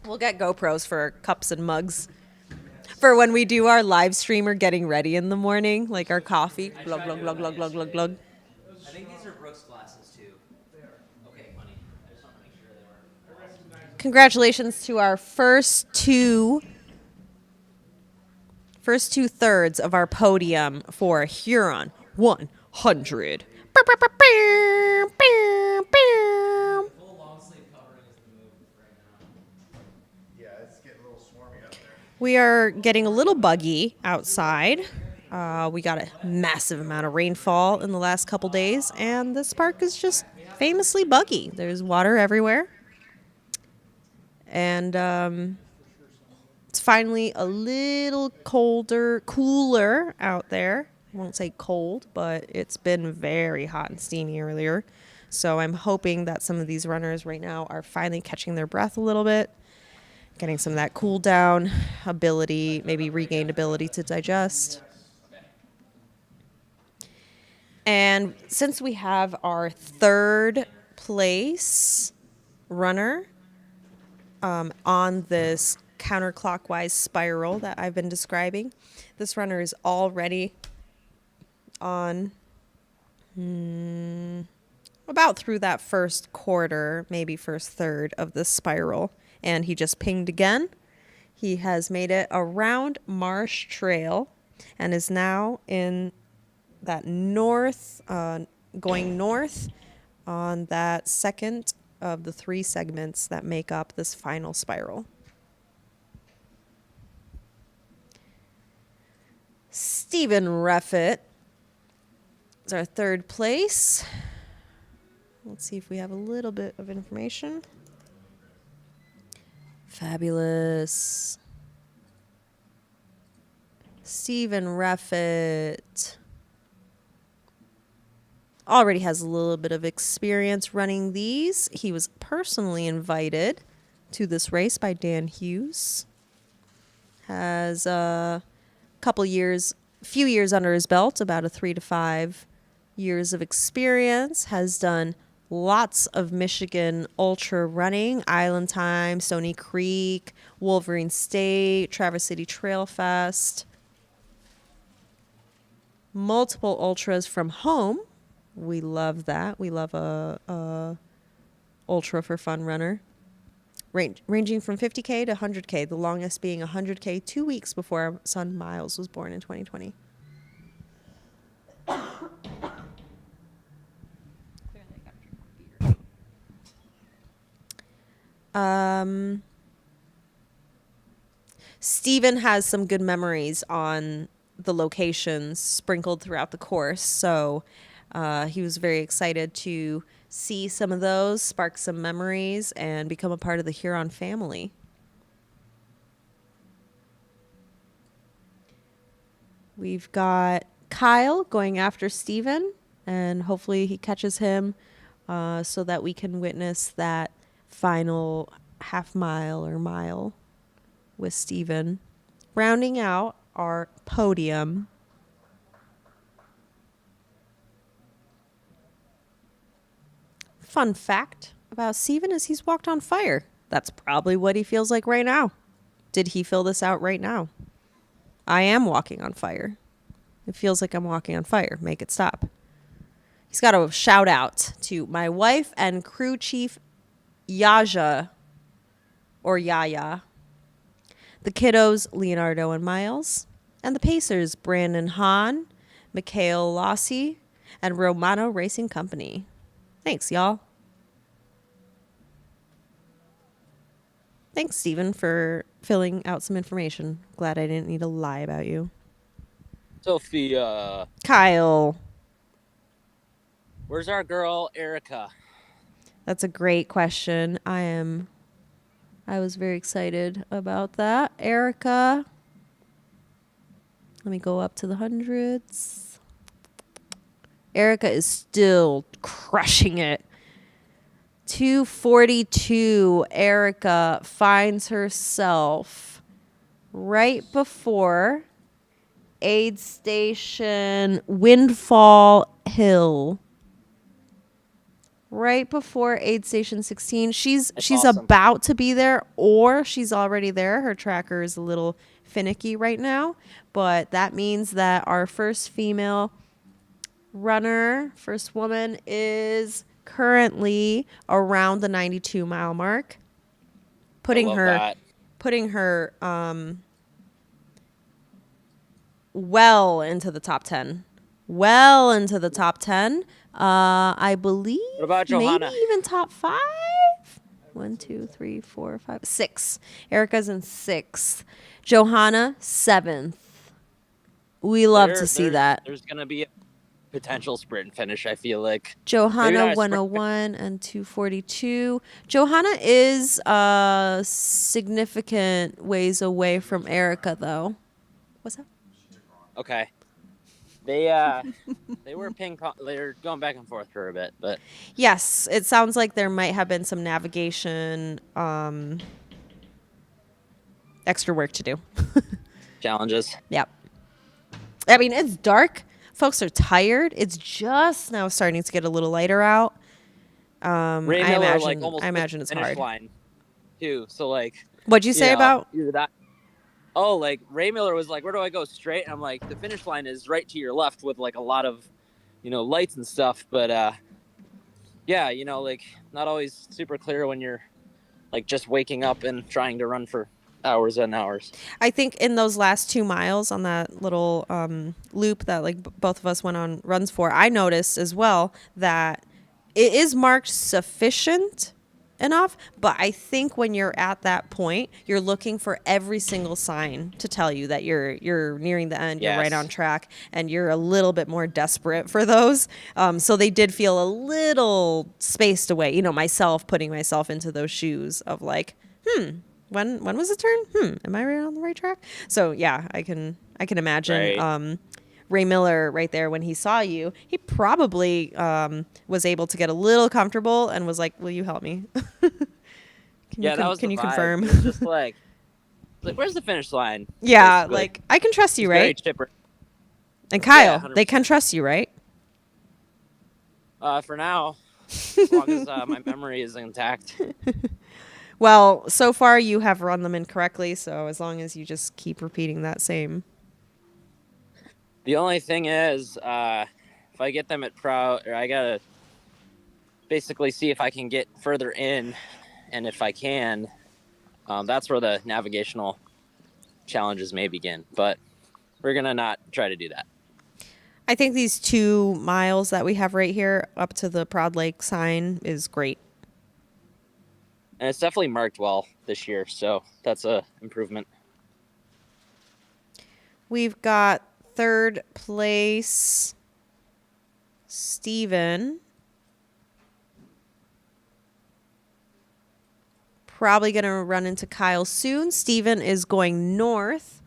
S20: We'll get GoPros for cups and mugs. For when we do our live stream or getting ready in the morning, like our coffee. Glug, glug, glug, glug, glug, glug, glug.
S12: I think these are Brooks glasses, too.
S20: Congratulations to our first two thirds of our podium for Huron 100. We are getting a little buggy outside. We got a massive amount of rainfall in the last couple days, and this park is just famously buggy. There's water everywhere. And it's finally a little cooler out there. I won't say cold, but it's been very hot and steamy earlier. So I'm hoping that some of these runners right now are finally catching their breath a little bit, getting some of that cool down ability, maybe regained ability to digest. And since we have our third place runner on this counterclockwise spiral that I've been describing, this runner is already on about through that first quarter, maybe first third of this spiral. And he just pinged again. He has made it around Marsh Trail and is now in that going north on that second of the three segments that make up this final spiral. Stephen Reffett is our third place. Let's see if we have a little bit of information. Fabulous. Stephen Reffett already has a little bit of experience running these. He was personally invited to this race by Dan Hughes. Has a few years under his belt, about 3 to 5 years of experience. Has done lots of Michigan ultra running, Island Time, Stony Creek, Wolverine State, Traverse City Trail Fest. Multiple ultras from home. We love that. We love a ultra for fun runner. Ranging from 50K to 100K, the longest being 100K 2 weeks before our son Miles was born in 2020. Steven has some good memories on the locations sprinkled throughout the course, so he was very excited to see some of those, spark some memories, and become a part of the Huron family. We've got Kyle going after Steven, and hopefully he catches him so that we can witness that final half mile or mile with Steven. Rounding out our podium, fun fact about Steven is he's walked on fire. That's probably what he feels like right now. Did he fill this out right now? I am walking on fire. It feels like I'm walking on fire. Make it stop. He's got a shout out to my wife and crew chief Yaja, or Yaya, the kiddos Leonardo and Miles, and the Pacers Brandon Hahn, Mikhail Lossi, and Romano Racing Company. Thanks, y'all. Thanks, Stephen, for filling out some information. Glad I didn't need to lie about you.
S13: Sophia.
S20: Kyle.
S13: Where's our girl, Erica?
S20: That's a great question. I was very excited about that. Erica. Let me go up to the hundreds. Erica is still crushing it. 2:42. Erica finds herself right before aid station Windfall Hill. Right before aid station 16. She's awesome. About to be there, or she's already there. Her tracker is a little finicky right now, but that means that our first female runner, first woman, is currently around the 92-mile mark. putting
S13: love
S20: her
S13: that.
S20: putting her well into the top 10. Well into the top 10. I believe
S13: What about
S20: maybe
S13: Johanna?
S20: even top 5. 1, 2, 3, 4, 5, 6. Erica's in 6th. Johanna 7th. We love to see that.
S13: There's gonna be a potential sprint finish, I feel like.
S20: Johanna 101 and 242. Johanna is significant ways away from Erica, though. What's up?
S13: Okay. They were ping pong. They're going back and forth for a bit, but
S20: Yes, it sounds like there might have been some navigation extra work to do.
S13: challenges.
S20: Yep. I mean, it's dark. Folks are tired. It's just now starting to get a little lighter out.
S13: Ray
S20: I
S13: Miller,
S20: imagine,
S13: like, almost
S20: I
S13: hit
S20: imagine
S13: the
S20: it's
S13: finish
S20: hard.
S13: line, too. So like,
S20: What'd you say about?
S13: either that? Oh, like Ray Miller was like, "Where do I go straight?" And I'm like, "The finish line is right to your left with like a lot of, lights and stuff." But yeah, like not always super clear when you're like just waking up and trying to run for hours and hours.
S20: I think in those last 2 miles on that little loop that like both of us went on runs for, I noticed as well that it is marked sufficient enough, but I think when you're at that point, you're looking for every single sign to tell you that you're nearing the end, you're right
S13: Yes.
S20: on track, and you're a little bit more desperate for those. So they did feel a little spaced away. Myself putting myself into those shoes of like, when was the turn? Am I right on the right track? So yeah, I can imagine.
S13: Right.
S20: Ray Miller right there, when he saw you, he probably was able to get a little comfortable and was like, "Will you help me?"
S13: That was
S20: Can
S13: the
S20: you
S13: vibe.
S20: confirm?
S13: It was just like, where's the finish line?
S20: Yeah,
S13: basically.
S20: like I can trust you,
S13: He's very
S20: right?
S13: chipper.
S20: And Kyle,
S13: Yeah,
S20: they can trust you, right?
S13: For now, as long as my memory is intact.
S20: Well, so far you have run them incorrectly, so as long as you just keep repeating that same.
S13: The only thing is, if I get them at I gotta basically see if I can get further in, and if I can, that's where the navigational challenges may begin. But we're gonna not try to do that.
S20: I think these 2 miles that we have right here up to the Proud Lake sign is great.
S13: And it's definitely marked well this year, so that's a improvement.
S20: We've got 3rd place, Steven. Probably going to run into Kyle soon. Steven is going north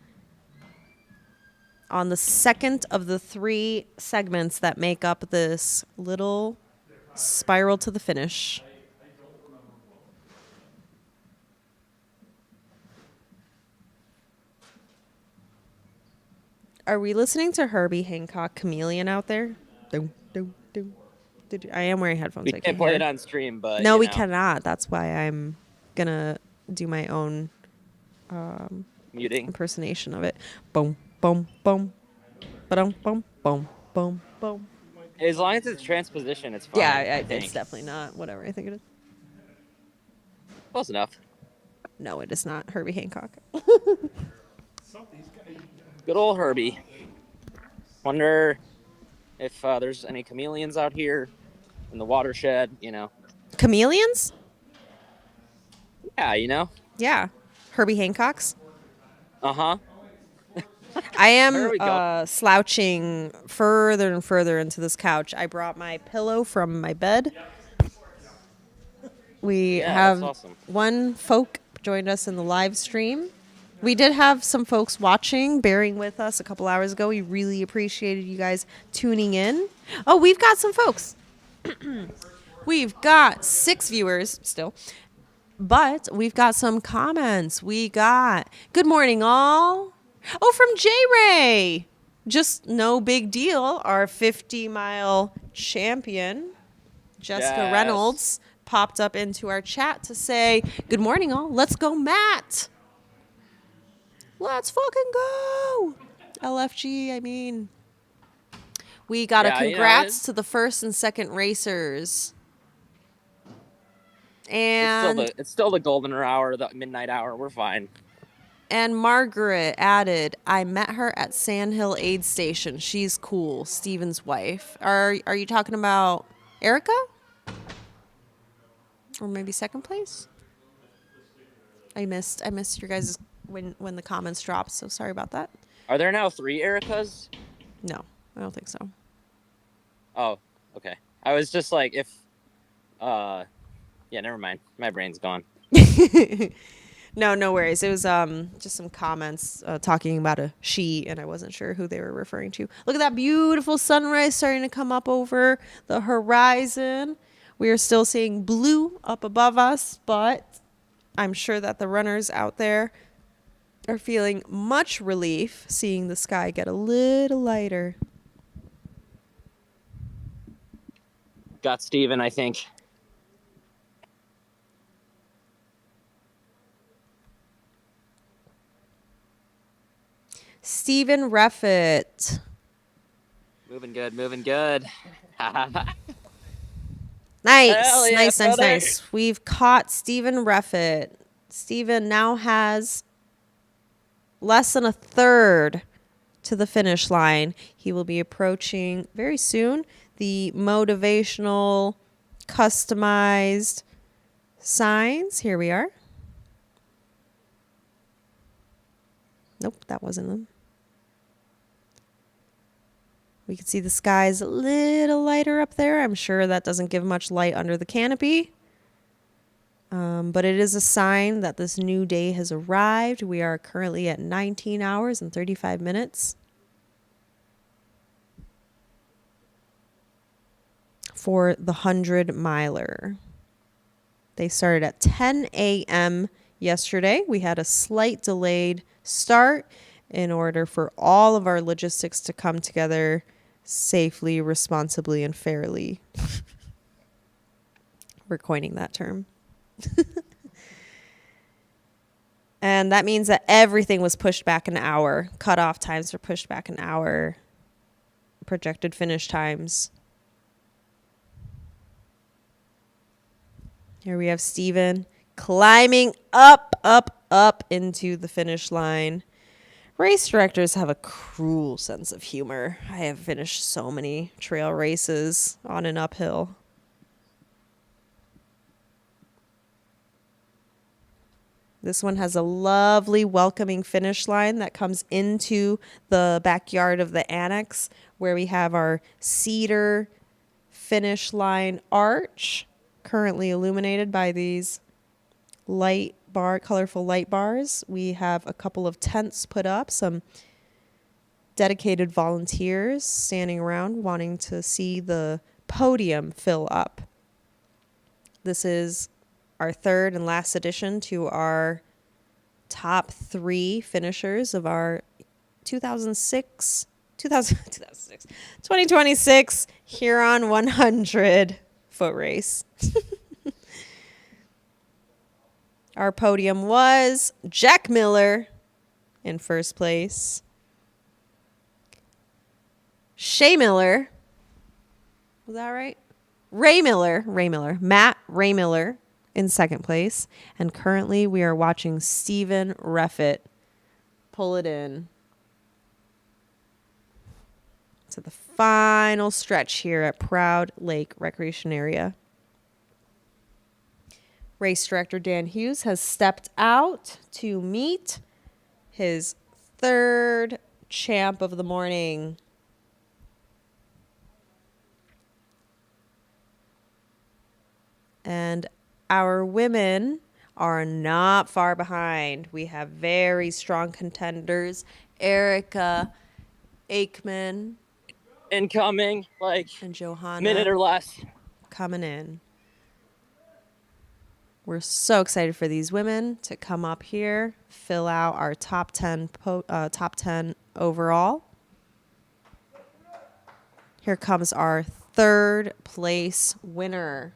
S20: on the 2nd of the 3 segments that make up this little spiral to the finish. Are we listening to Herbie Hancock Chameleon out there? Dum, dum, dum. I am wearing headphones.
S13: We can't play it on stream, but
S20: no, we cannot. That's why I'm gonna do my own
S13: muting
S20: impersonation of it. Boom, boom, boom, boom, boom, boom, boom, boom.
S13: As long as it's transposition, it's fine.
S20: Yeah,
S13: I think.
S20: it's definitely not. Whatever I think it is.
S13: Close enough.
S20: No, it is not Herbie Hancock.
S13: Good old Herbie. Wonder if there's any chameleons out here in the watershed,
S20: Chameleons?
S13: Yeah,
S20: Yeah. Herbie Hancock's?
S13: Uh-huh.
S20: I
S13: There we
S20: am
S13: go.
S20: slouching further and further into this couch. I brought my pillow from my bed. We
S13: Yeah,
S20: have
S13: that's awesome.
S20: one folk joined us in the live stream. We did have some folks watching, bearing with us a couple hours ago. We really appreciated you guys tuning in. Oh, we've got some folks. We've got 6 viewers still, but we've got some comments. We got, good morning, all. Oh, from J-Ray. Just no big deal. Our 50-mile champion, Jessica
S13: Yes.
S20: Reynolds, popped up into our chat to say, good morning, all. Let's go, Matt. Let's fucking go. LFG, I mean. We got a
S13: Yeah,
S20: congrats to the 1st and 2nd racers. And
S13: it's still the golden hour, the midnight hour. We're fine.
S20: And Margaret added, I met her at Sandhill Aid Station. She's cool. Steven's wife. Are you talking about Erica? Or maybe second place? I missed your guys' when the comments dropped, so sorry about that.
S13: Are there now 3 Ericas?
S20: No, I don't think so.
S13: Oh, okay. I was just like, if yeah, never mind. My brain's gone.
S20: No worries. It was just some comments talking about a she, and I wasn't sure who they were referring to. Look at that beautiful sunrise starting to come up over the horizon. We are still seeing blue up above us, but I'm sure that the runners out there are feeling much relief seeing the sky get a little lighter.
S13: Got Steven, I think.
S20: Steven Reffitt.
S13: Moving good, moving good.
S20: Nice. We've caught Steven Reffitt. Steven now has less than a third to the finish line. He will be approaching very soon the motivational, customized signs. Here we are. Nope, that wasn't them. We can see the skies a little lighter up there. I'm sure that doesn't give much light under the canopy. But it is a sign that this new day has arrived. We are currently at 19 hours and 35 minutes. For the 100-miler. They started at 10 a.m. yesterday. We had a slight delayed start in order for all of our logistics to come together safely, responsibly, and fairly. We're coining that term. And that means that everything was pushed back an hour. Cutoff times were pushed back an hour. Projected finish times. Here we have Steven climbing up into the finish line. Race directors have a cruel sense of humor. I have finished so many trail races on an uphill. This one has a lovely welcoming finish line that comes into the backyard of the annex where we have our cedar finish line arch currently illuminated by these colorful light bars. We have a couple of tents put up, some dedicated volunteers standing around wanting to see the podium fill up. This is our third and last addition to our top 3 finishers of our 2026 Huron 100 foot race. Our podium was Jack Miller in first place. Shay Miller. Was that right? Ray Miller. Matt Ray Miller in second place. And currently we are watching Steven Reffitt pull it in to the final stretch here at Proud Lake Recreation Area. Race director Dan Hughes has stepped out to meet his third champ of the morning. And our women are not far behind. We have very strong contenders. Erica Aikman.
S13: Incoming,
S20: and Johanna.
S13: Minute or less.
S20: Coming in. We're so excited for these women to come up here, fill out our top 10 overall. Here comes our third place winner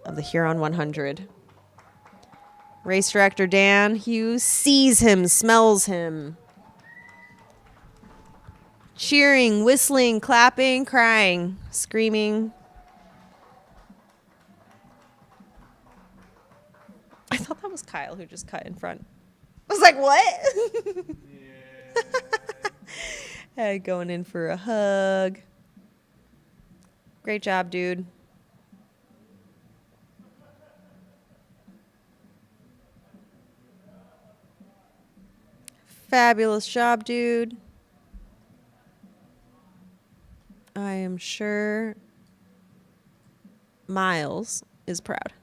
S20: of the Huron 100. Race director Dan Hughes sees him, smells him. Cheering, whistling, clapping, crying, screaming. I thought that was Kyle who just cut in front. I was like, what? Hey, going in for a hug. Great job, dude. Fabulous job, dude. I am sure Miles is proud.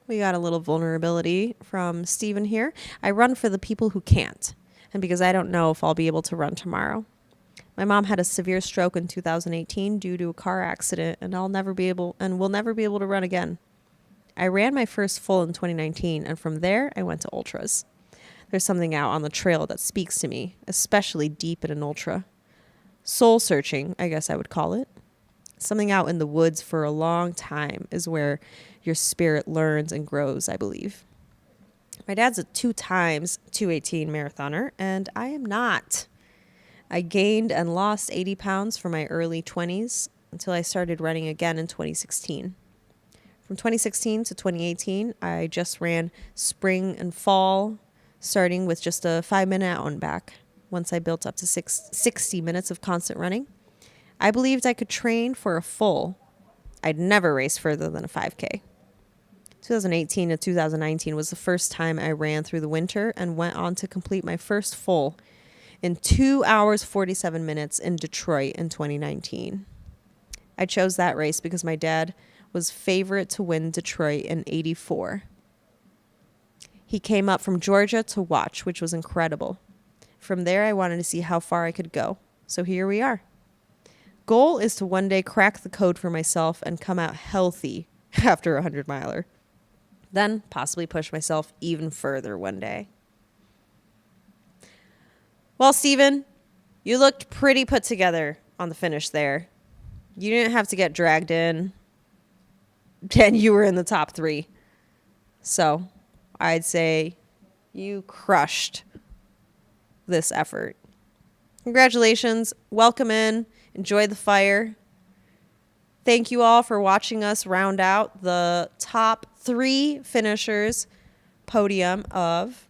S20: We got a little vulnerability from Steven here. I run for the people who can't, and because I don't know if I'll be able to run tomorrow. My mom had a severe stroke in 2018 due to a car accident, and will never be able to run again. I ran my first full in 2019, and from there, I went to ultras. There's something out on the trail that speaks to me, especially deep in an ultra. Soul searching, I guess I would call it. Something out in the woods for a long time is where your spirit learns and grows, I believe. My dad's a 2 times 218 marathoner, and I am not. I gained and lost 80 pounds from my early 20s until I started running again in 2016. From 2016 to 2018, I just ran spring and fall, starting with just a 5-minute out and back. Once I built up to 60 minutes of constant running, I believed I could train for a full. I'd never race further than a 5K. 2018 to 2019 was the first time I ran through the winter and went on to complete my first full in 2 hours, 47 minutes in Detroit in 2019. I chose that race because my dad was favorite to win Detroit in '84. He came up from Georgia to watch, which was incredible. From there, I wanted to see how far I could go. So here we are. Goal is to one day crack the code for myself and come out healthy after a 100-miler. Then possibly push myself even further one day. Well, Steven, you looked pretty put together on the finish there. You didn't have to get dragged in, and you were in the top 3. So I'd say you crushed this effort. Congratulations. Welcome in. Enjoy the fire. Thank you all for watching us round out the top 3 finishers podium of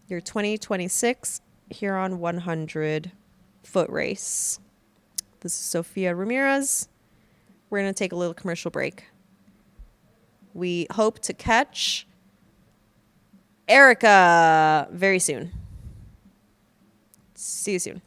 S20: your 2026 Huron 100 foot race. This is Sophia Ramirez. We're going to take a little commercial break. We hope to catch Erica very soon. See you soon.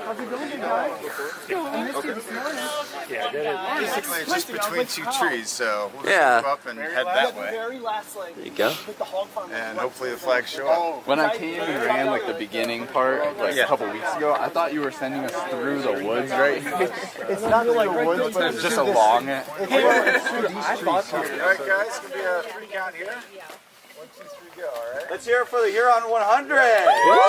S8: How's it going, guys? I missed you this morning.
S4: Yeah, basically it's just between two trees, so we'll just
S13: Yeah.
S4: move up and head that way.
S8: There
S13: you go.
S4: And hopefully the flags show up.
S3: When I came and ran like the beginning part like a couple weeks ago, I thought you were sending us through the woods, right?
S8: It's not like woods, but
S3: it's just along it.
S4: I thought so. All right, guys, it's gonna be a 3 count here. 1, 2, 3, go. All right.
S3: Let's hear it for the Huron 100.
S4: Woo!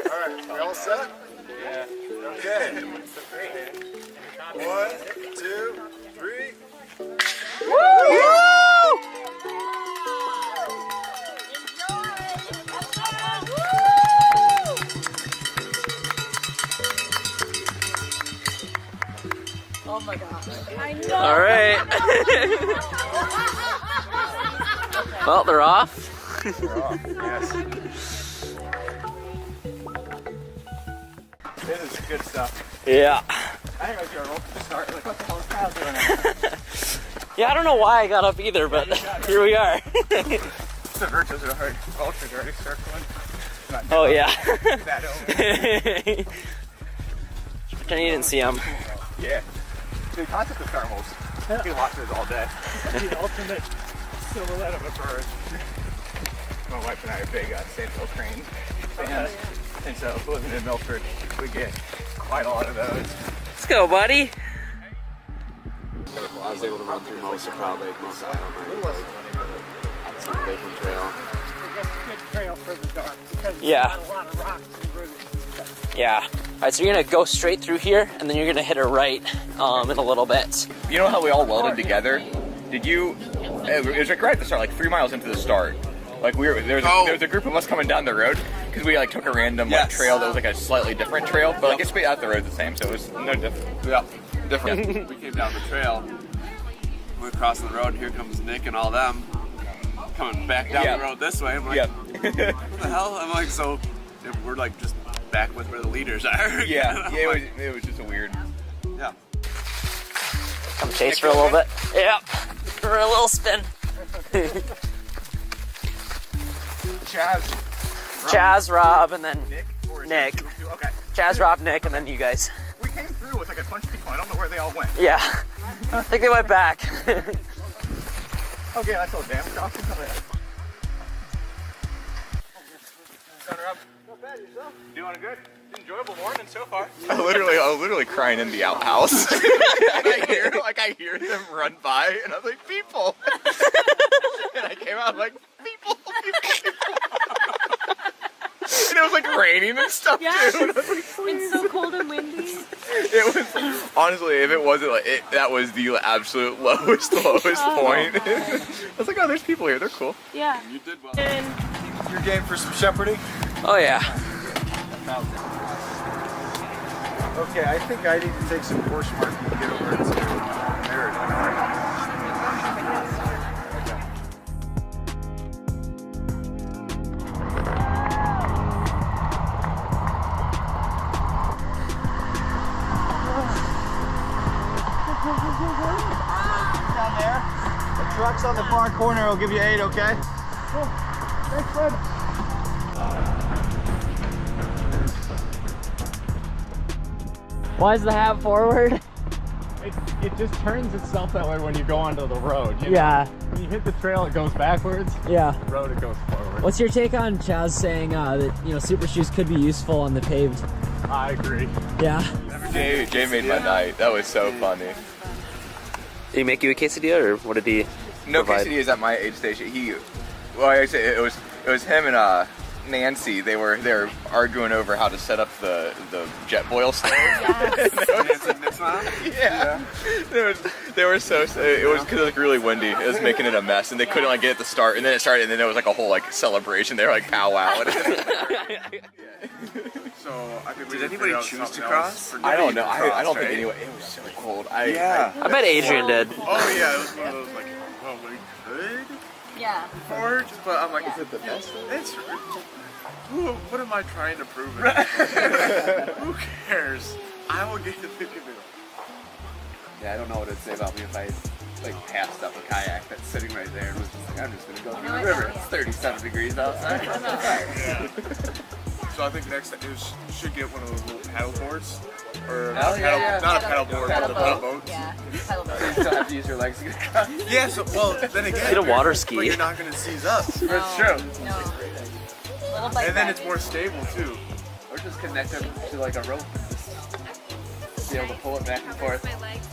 S4: Alright, we all set? Yeah. Okay. 1, 2, 3. Woo!
S1: Oh my god. I know.
S13: All right. Well, they're off.
S4: They're off, yes.
S3: This is good stuff.
S13: Yeah.
S3: I think I was going to start. Like, what the hell is Kyle doing?
S13: Yeah, I don't know why I got up either, but here we are.
S3: The virtuals are hard. Ultras are already circling.
S13: Oh, yeah.
S3: That over.
S13: Pretend you didn't see him.
S14: Yeah. The concept of thermals. We watch those all day.
S4: The ultimate silhouette of a bird.
S14: My wife and I are big sandhill crane fans. And so living in Milford, we get quite a lot of those.
S13: Let's go, buddy.
S15: I was able to run through most of Proud Lake, most of Island Lake, some Lakeland Trail.
S8: Good trail for the dark because
S13: Yeah.
S8: there's not a lot of rocks and roots and stuff.
S13: Yeah. All right, so you're gonna go straight through here, and then you're gonna hit a right in a little bit.
S14: You know how we all welded together? Did you? It was like right at the start, like 3 miles into the start. Like there was a group of us coming down the road because we like took a random like trail that was like a slightly different trail, but like it's out the road the same, so it was no different.
S15: Yeah, different. We came down the trail. We're crossing the road, and here comes Nick and all them coming back down the road this way. I'm like, what the hell? I'm like, so we're like just back with where the leaders are.
S14: Yeah, it was just a weird.
S15: Yeah.
S13: Come chase for a little bit. Yeah, for a little spin. Chaz, Rob, and then Nick.
S14: Okay.
S13: Chaz, Rob, Nick, and then you guys.
S14: We came through with like a bunch of people. I don't know where they all went.
S13: Yeah, I think they went back.
S14: Okay, that's all damn crossing.
S4: Not bad, yourself?
S14: Doing good.
S4: Enjoyable morning so far.
S14: I was literally crying in the outhouse. And I hear them run by, and I was like, people. And I came out like, people. And it was like raining and stuff too. And I was like,
S1: It's so cold and windy.
S14: it was honestly, if it wasn't like that was the absolute lowest point. I was like, oh, there's people here. They're cool.
S1: Yeah.
S15: You did well.
S4: You're game for some shepherding?
S13: Oh yeah.
S4: Okay, I think I need to take some course marking to get over to Merritt.
S8: Down there.
S4: The truck's on the far corner. I'll give you 8, okay?
S8: Cool. Thanks, bud.
S13: Why is the hat forward?
S16: It just turns itself that way when you go onto the road. You know?
S5: Yeah.
S16: When you hit the trail, it goes backwards.
S5: Yeah.
S16: The road, it goes forward.
S5: What's your take on Chaz saying that super shoes could be useful on the paved?
S16: I agree.
S5: Yeah.
S14: Jay made my night. That was so funny.
S13: Did he make you a quesadilla, or what did he?
S14: No
S13: provide?
S14: quesadillas at my aid station. Like I said, it was him and Nancy. They were arguing over how to set up the jet boil stove. Yeah. They were so. It was because it was like really windy. It was making it a mess, and they couldn't like get it to start. And then it started, and then it was like a whole like celebration. They were like powwow.
S15: So I think did anybody choose to cross?
S14: I don't know. I don't think anyone. It was so cold.
S13: I bet Adrian did.
S15: Oh yeah, it was one of those like, well, we could.
S1: Yeah.
S15: Forward, but I'm like, is it the best? It's. What am I trying to prove? Who cares? I will get the canoe.
S12: Yeah, I don't know what it'd say about me if I like passed up a kayak that's sitting right there and was just like, I'm just gonna go through the river. It's 37 degrees outside.
S15: Yeah. So I think next time you should get one of those little paddle boards. Or
S12: not
S15: a paddle board, but a paddle boat.
S1: Yeah, paddle boat.
S12: So you still have to use your legs to get across.
S15: Yeah, so, well, then again,
S13: Get a water ski.
S15: But you're not going to seize up.
S1: No,
S15: That's true.
S1: No. Little bike
S15: And then
S1: ride.
S15: it's more stable, too.
S12: Or just connect them to like a rope. Be able to pull it back and forth.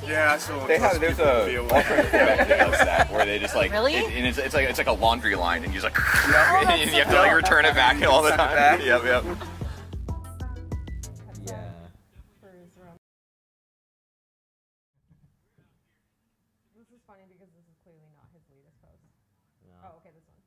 S15: Yeah, so
S14: There's a alternative that does that where they just like
S1: Really?
S14: and it's like a laundry line and you just like and you have to like return it back all the time. Yep.
S5: Yeah.
S17: This is funny because this is clearly not his latest post.
S6: No.
S17: Oh, okay, this one.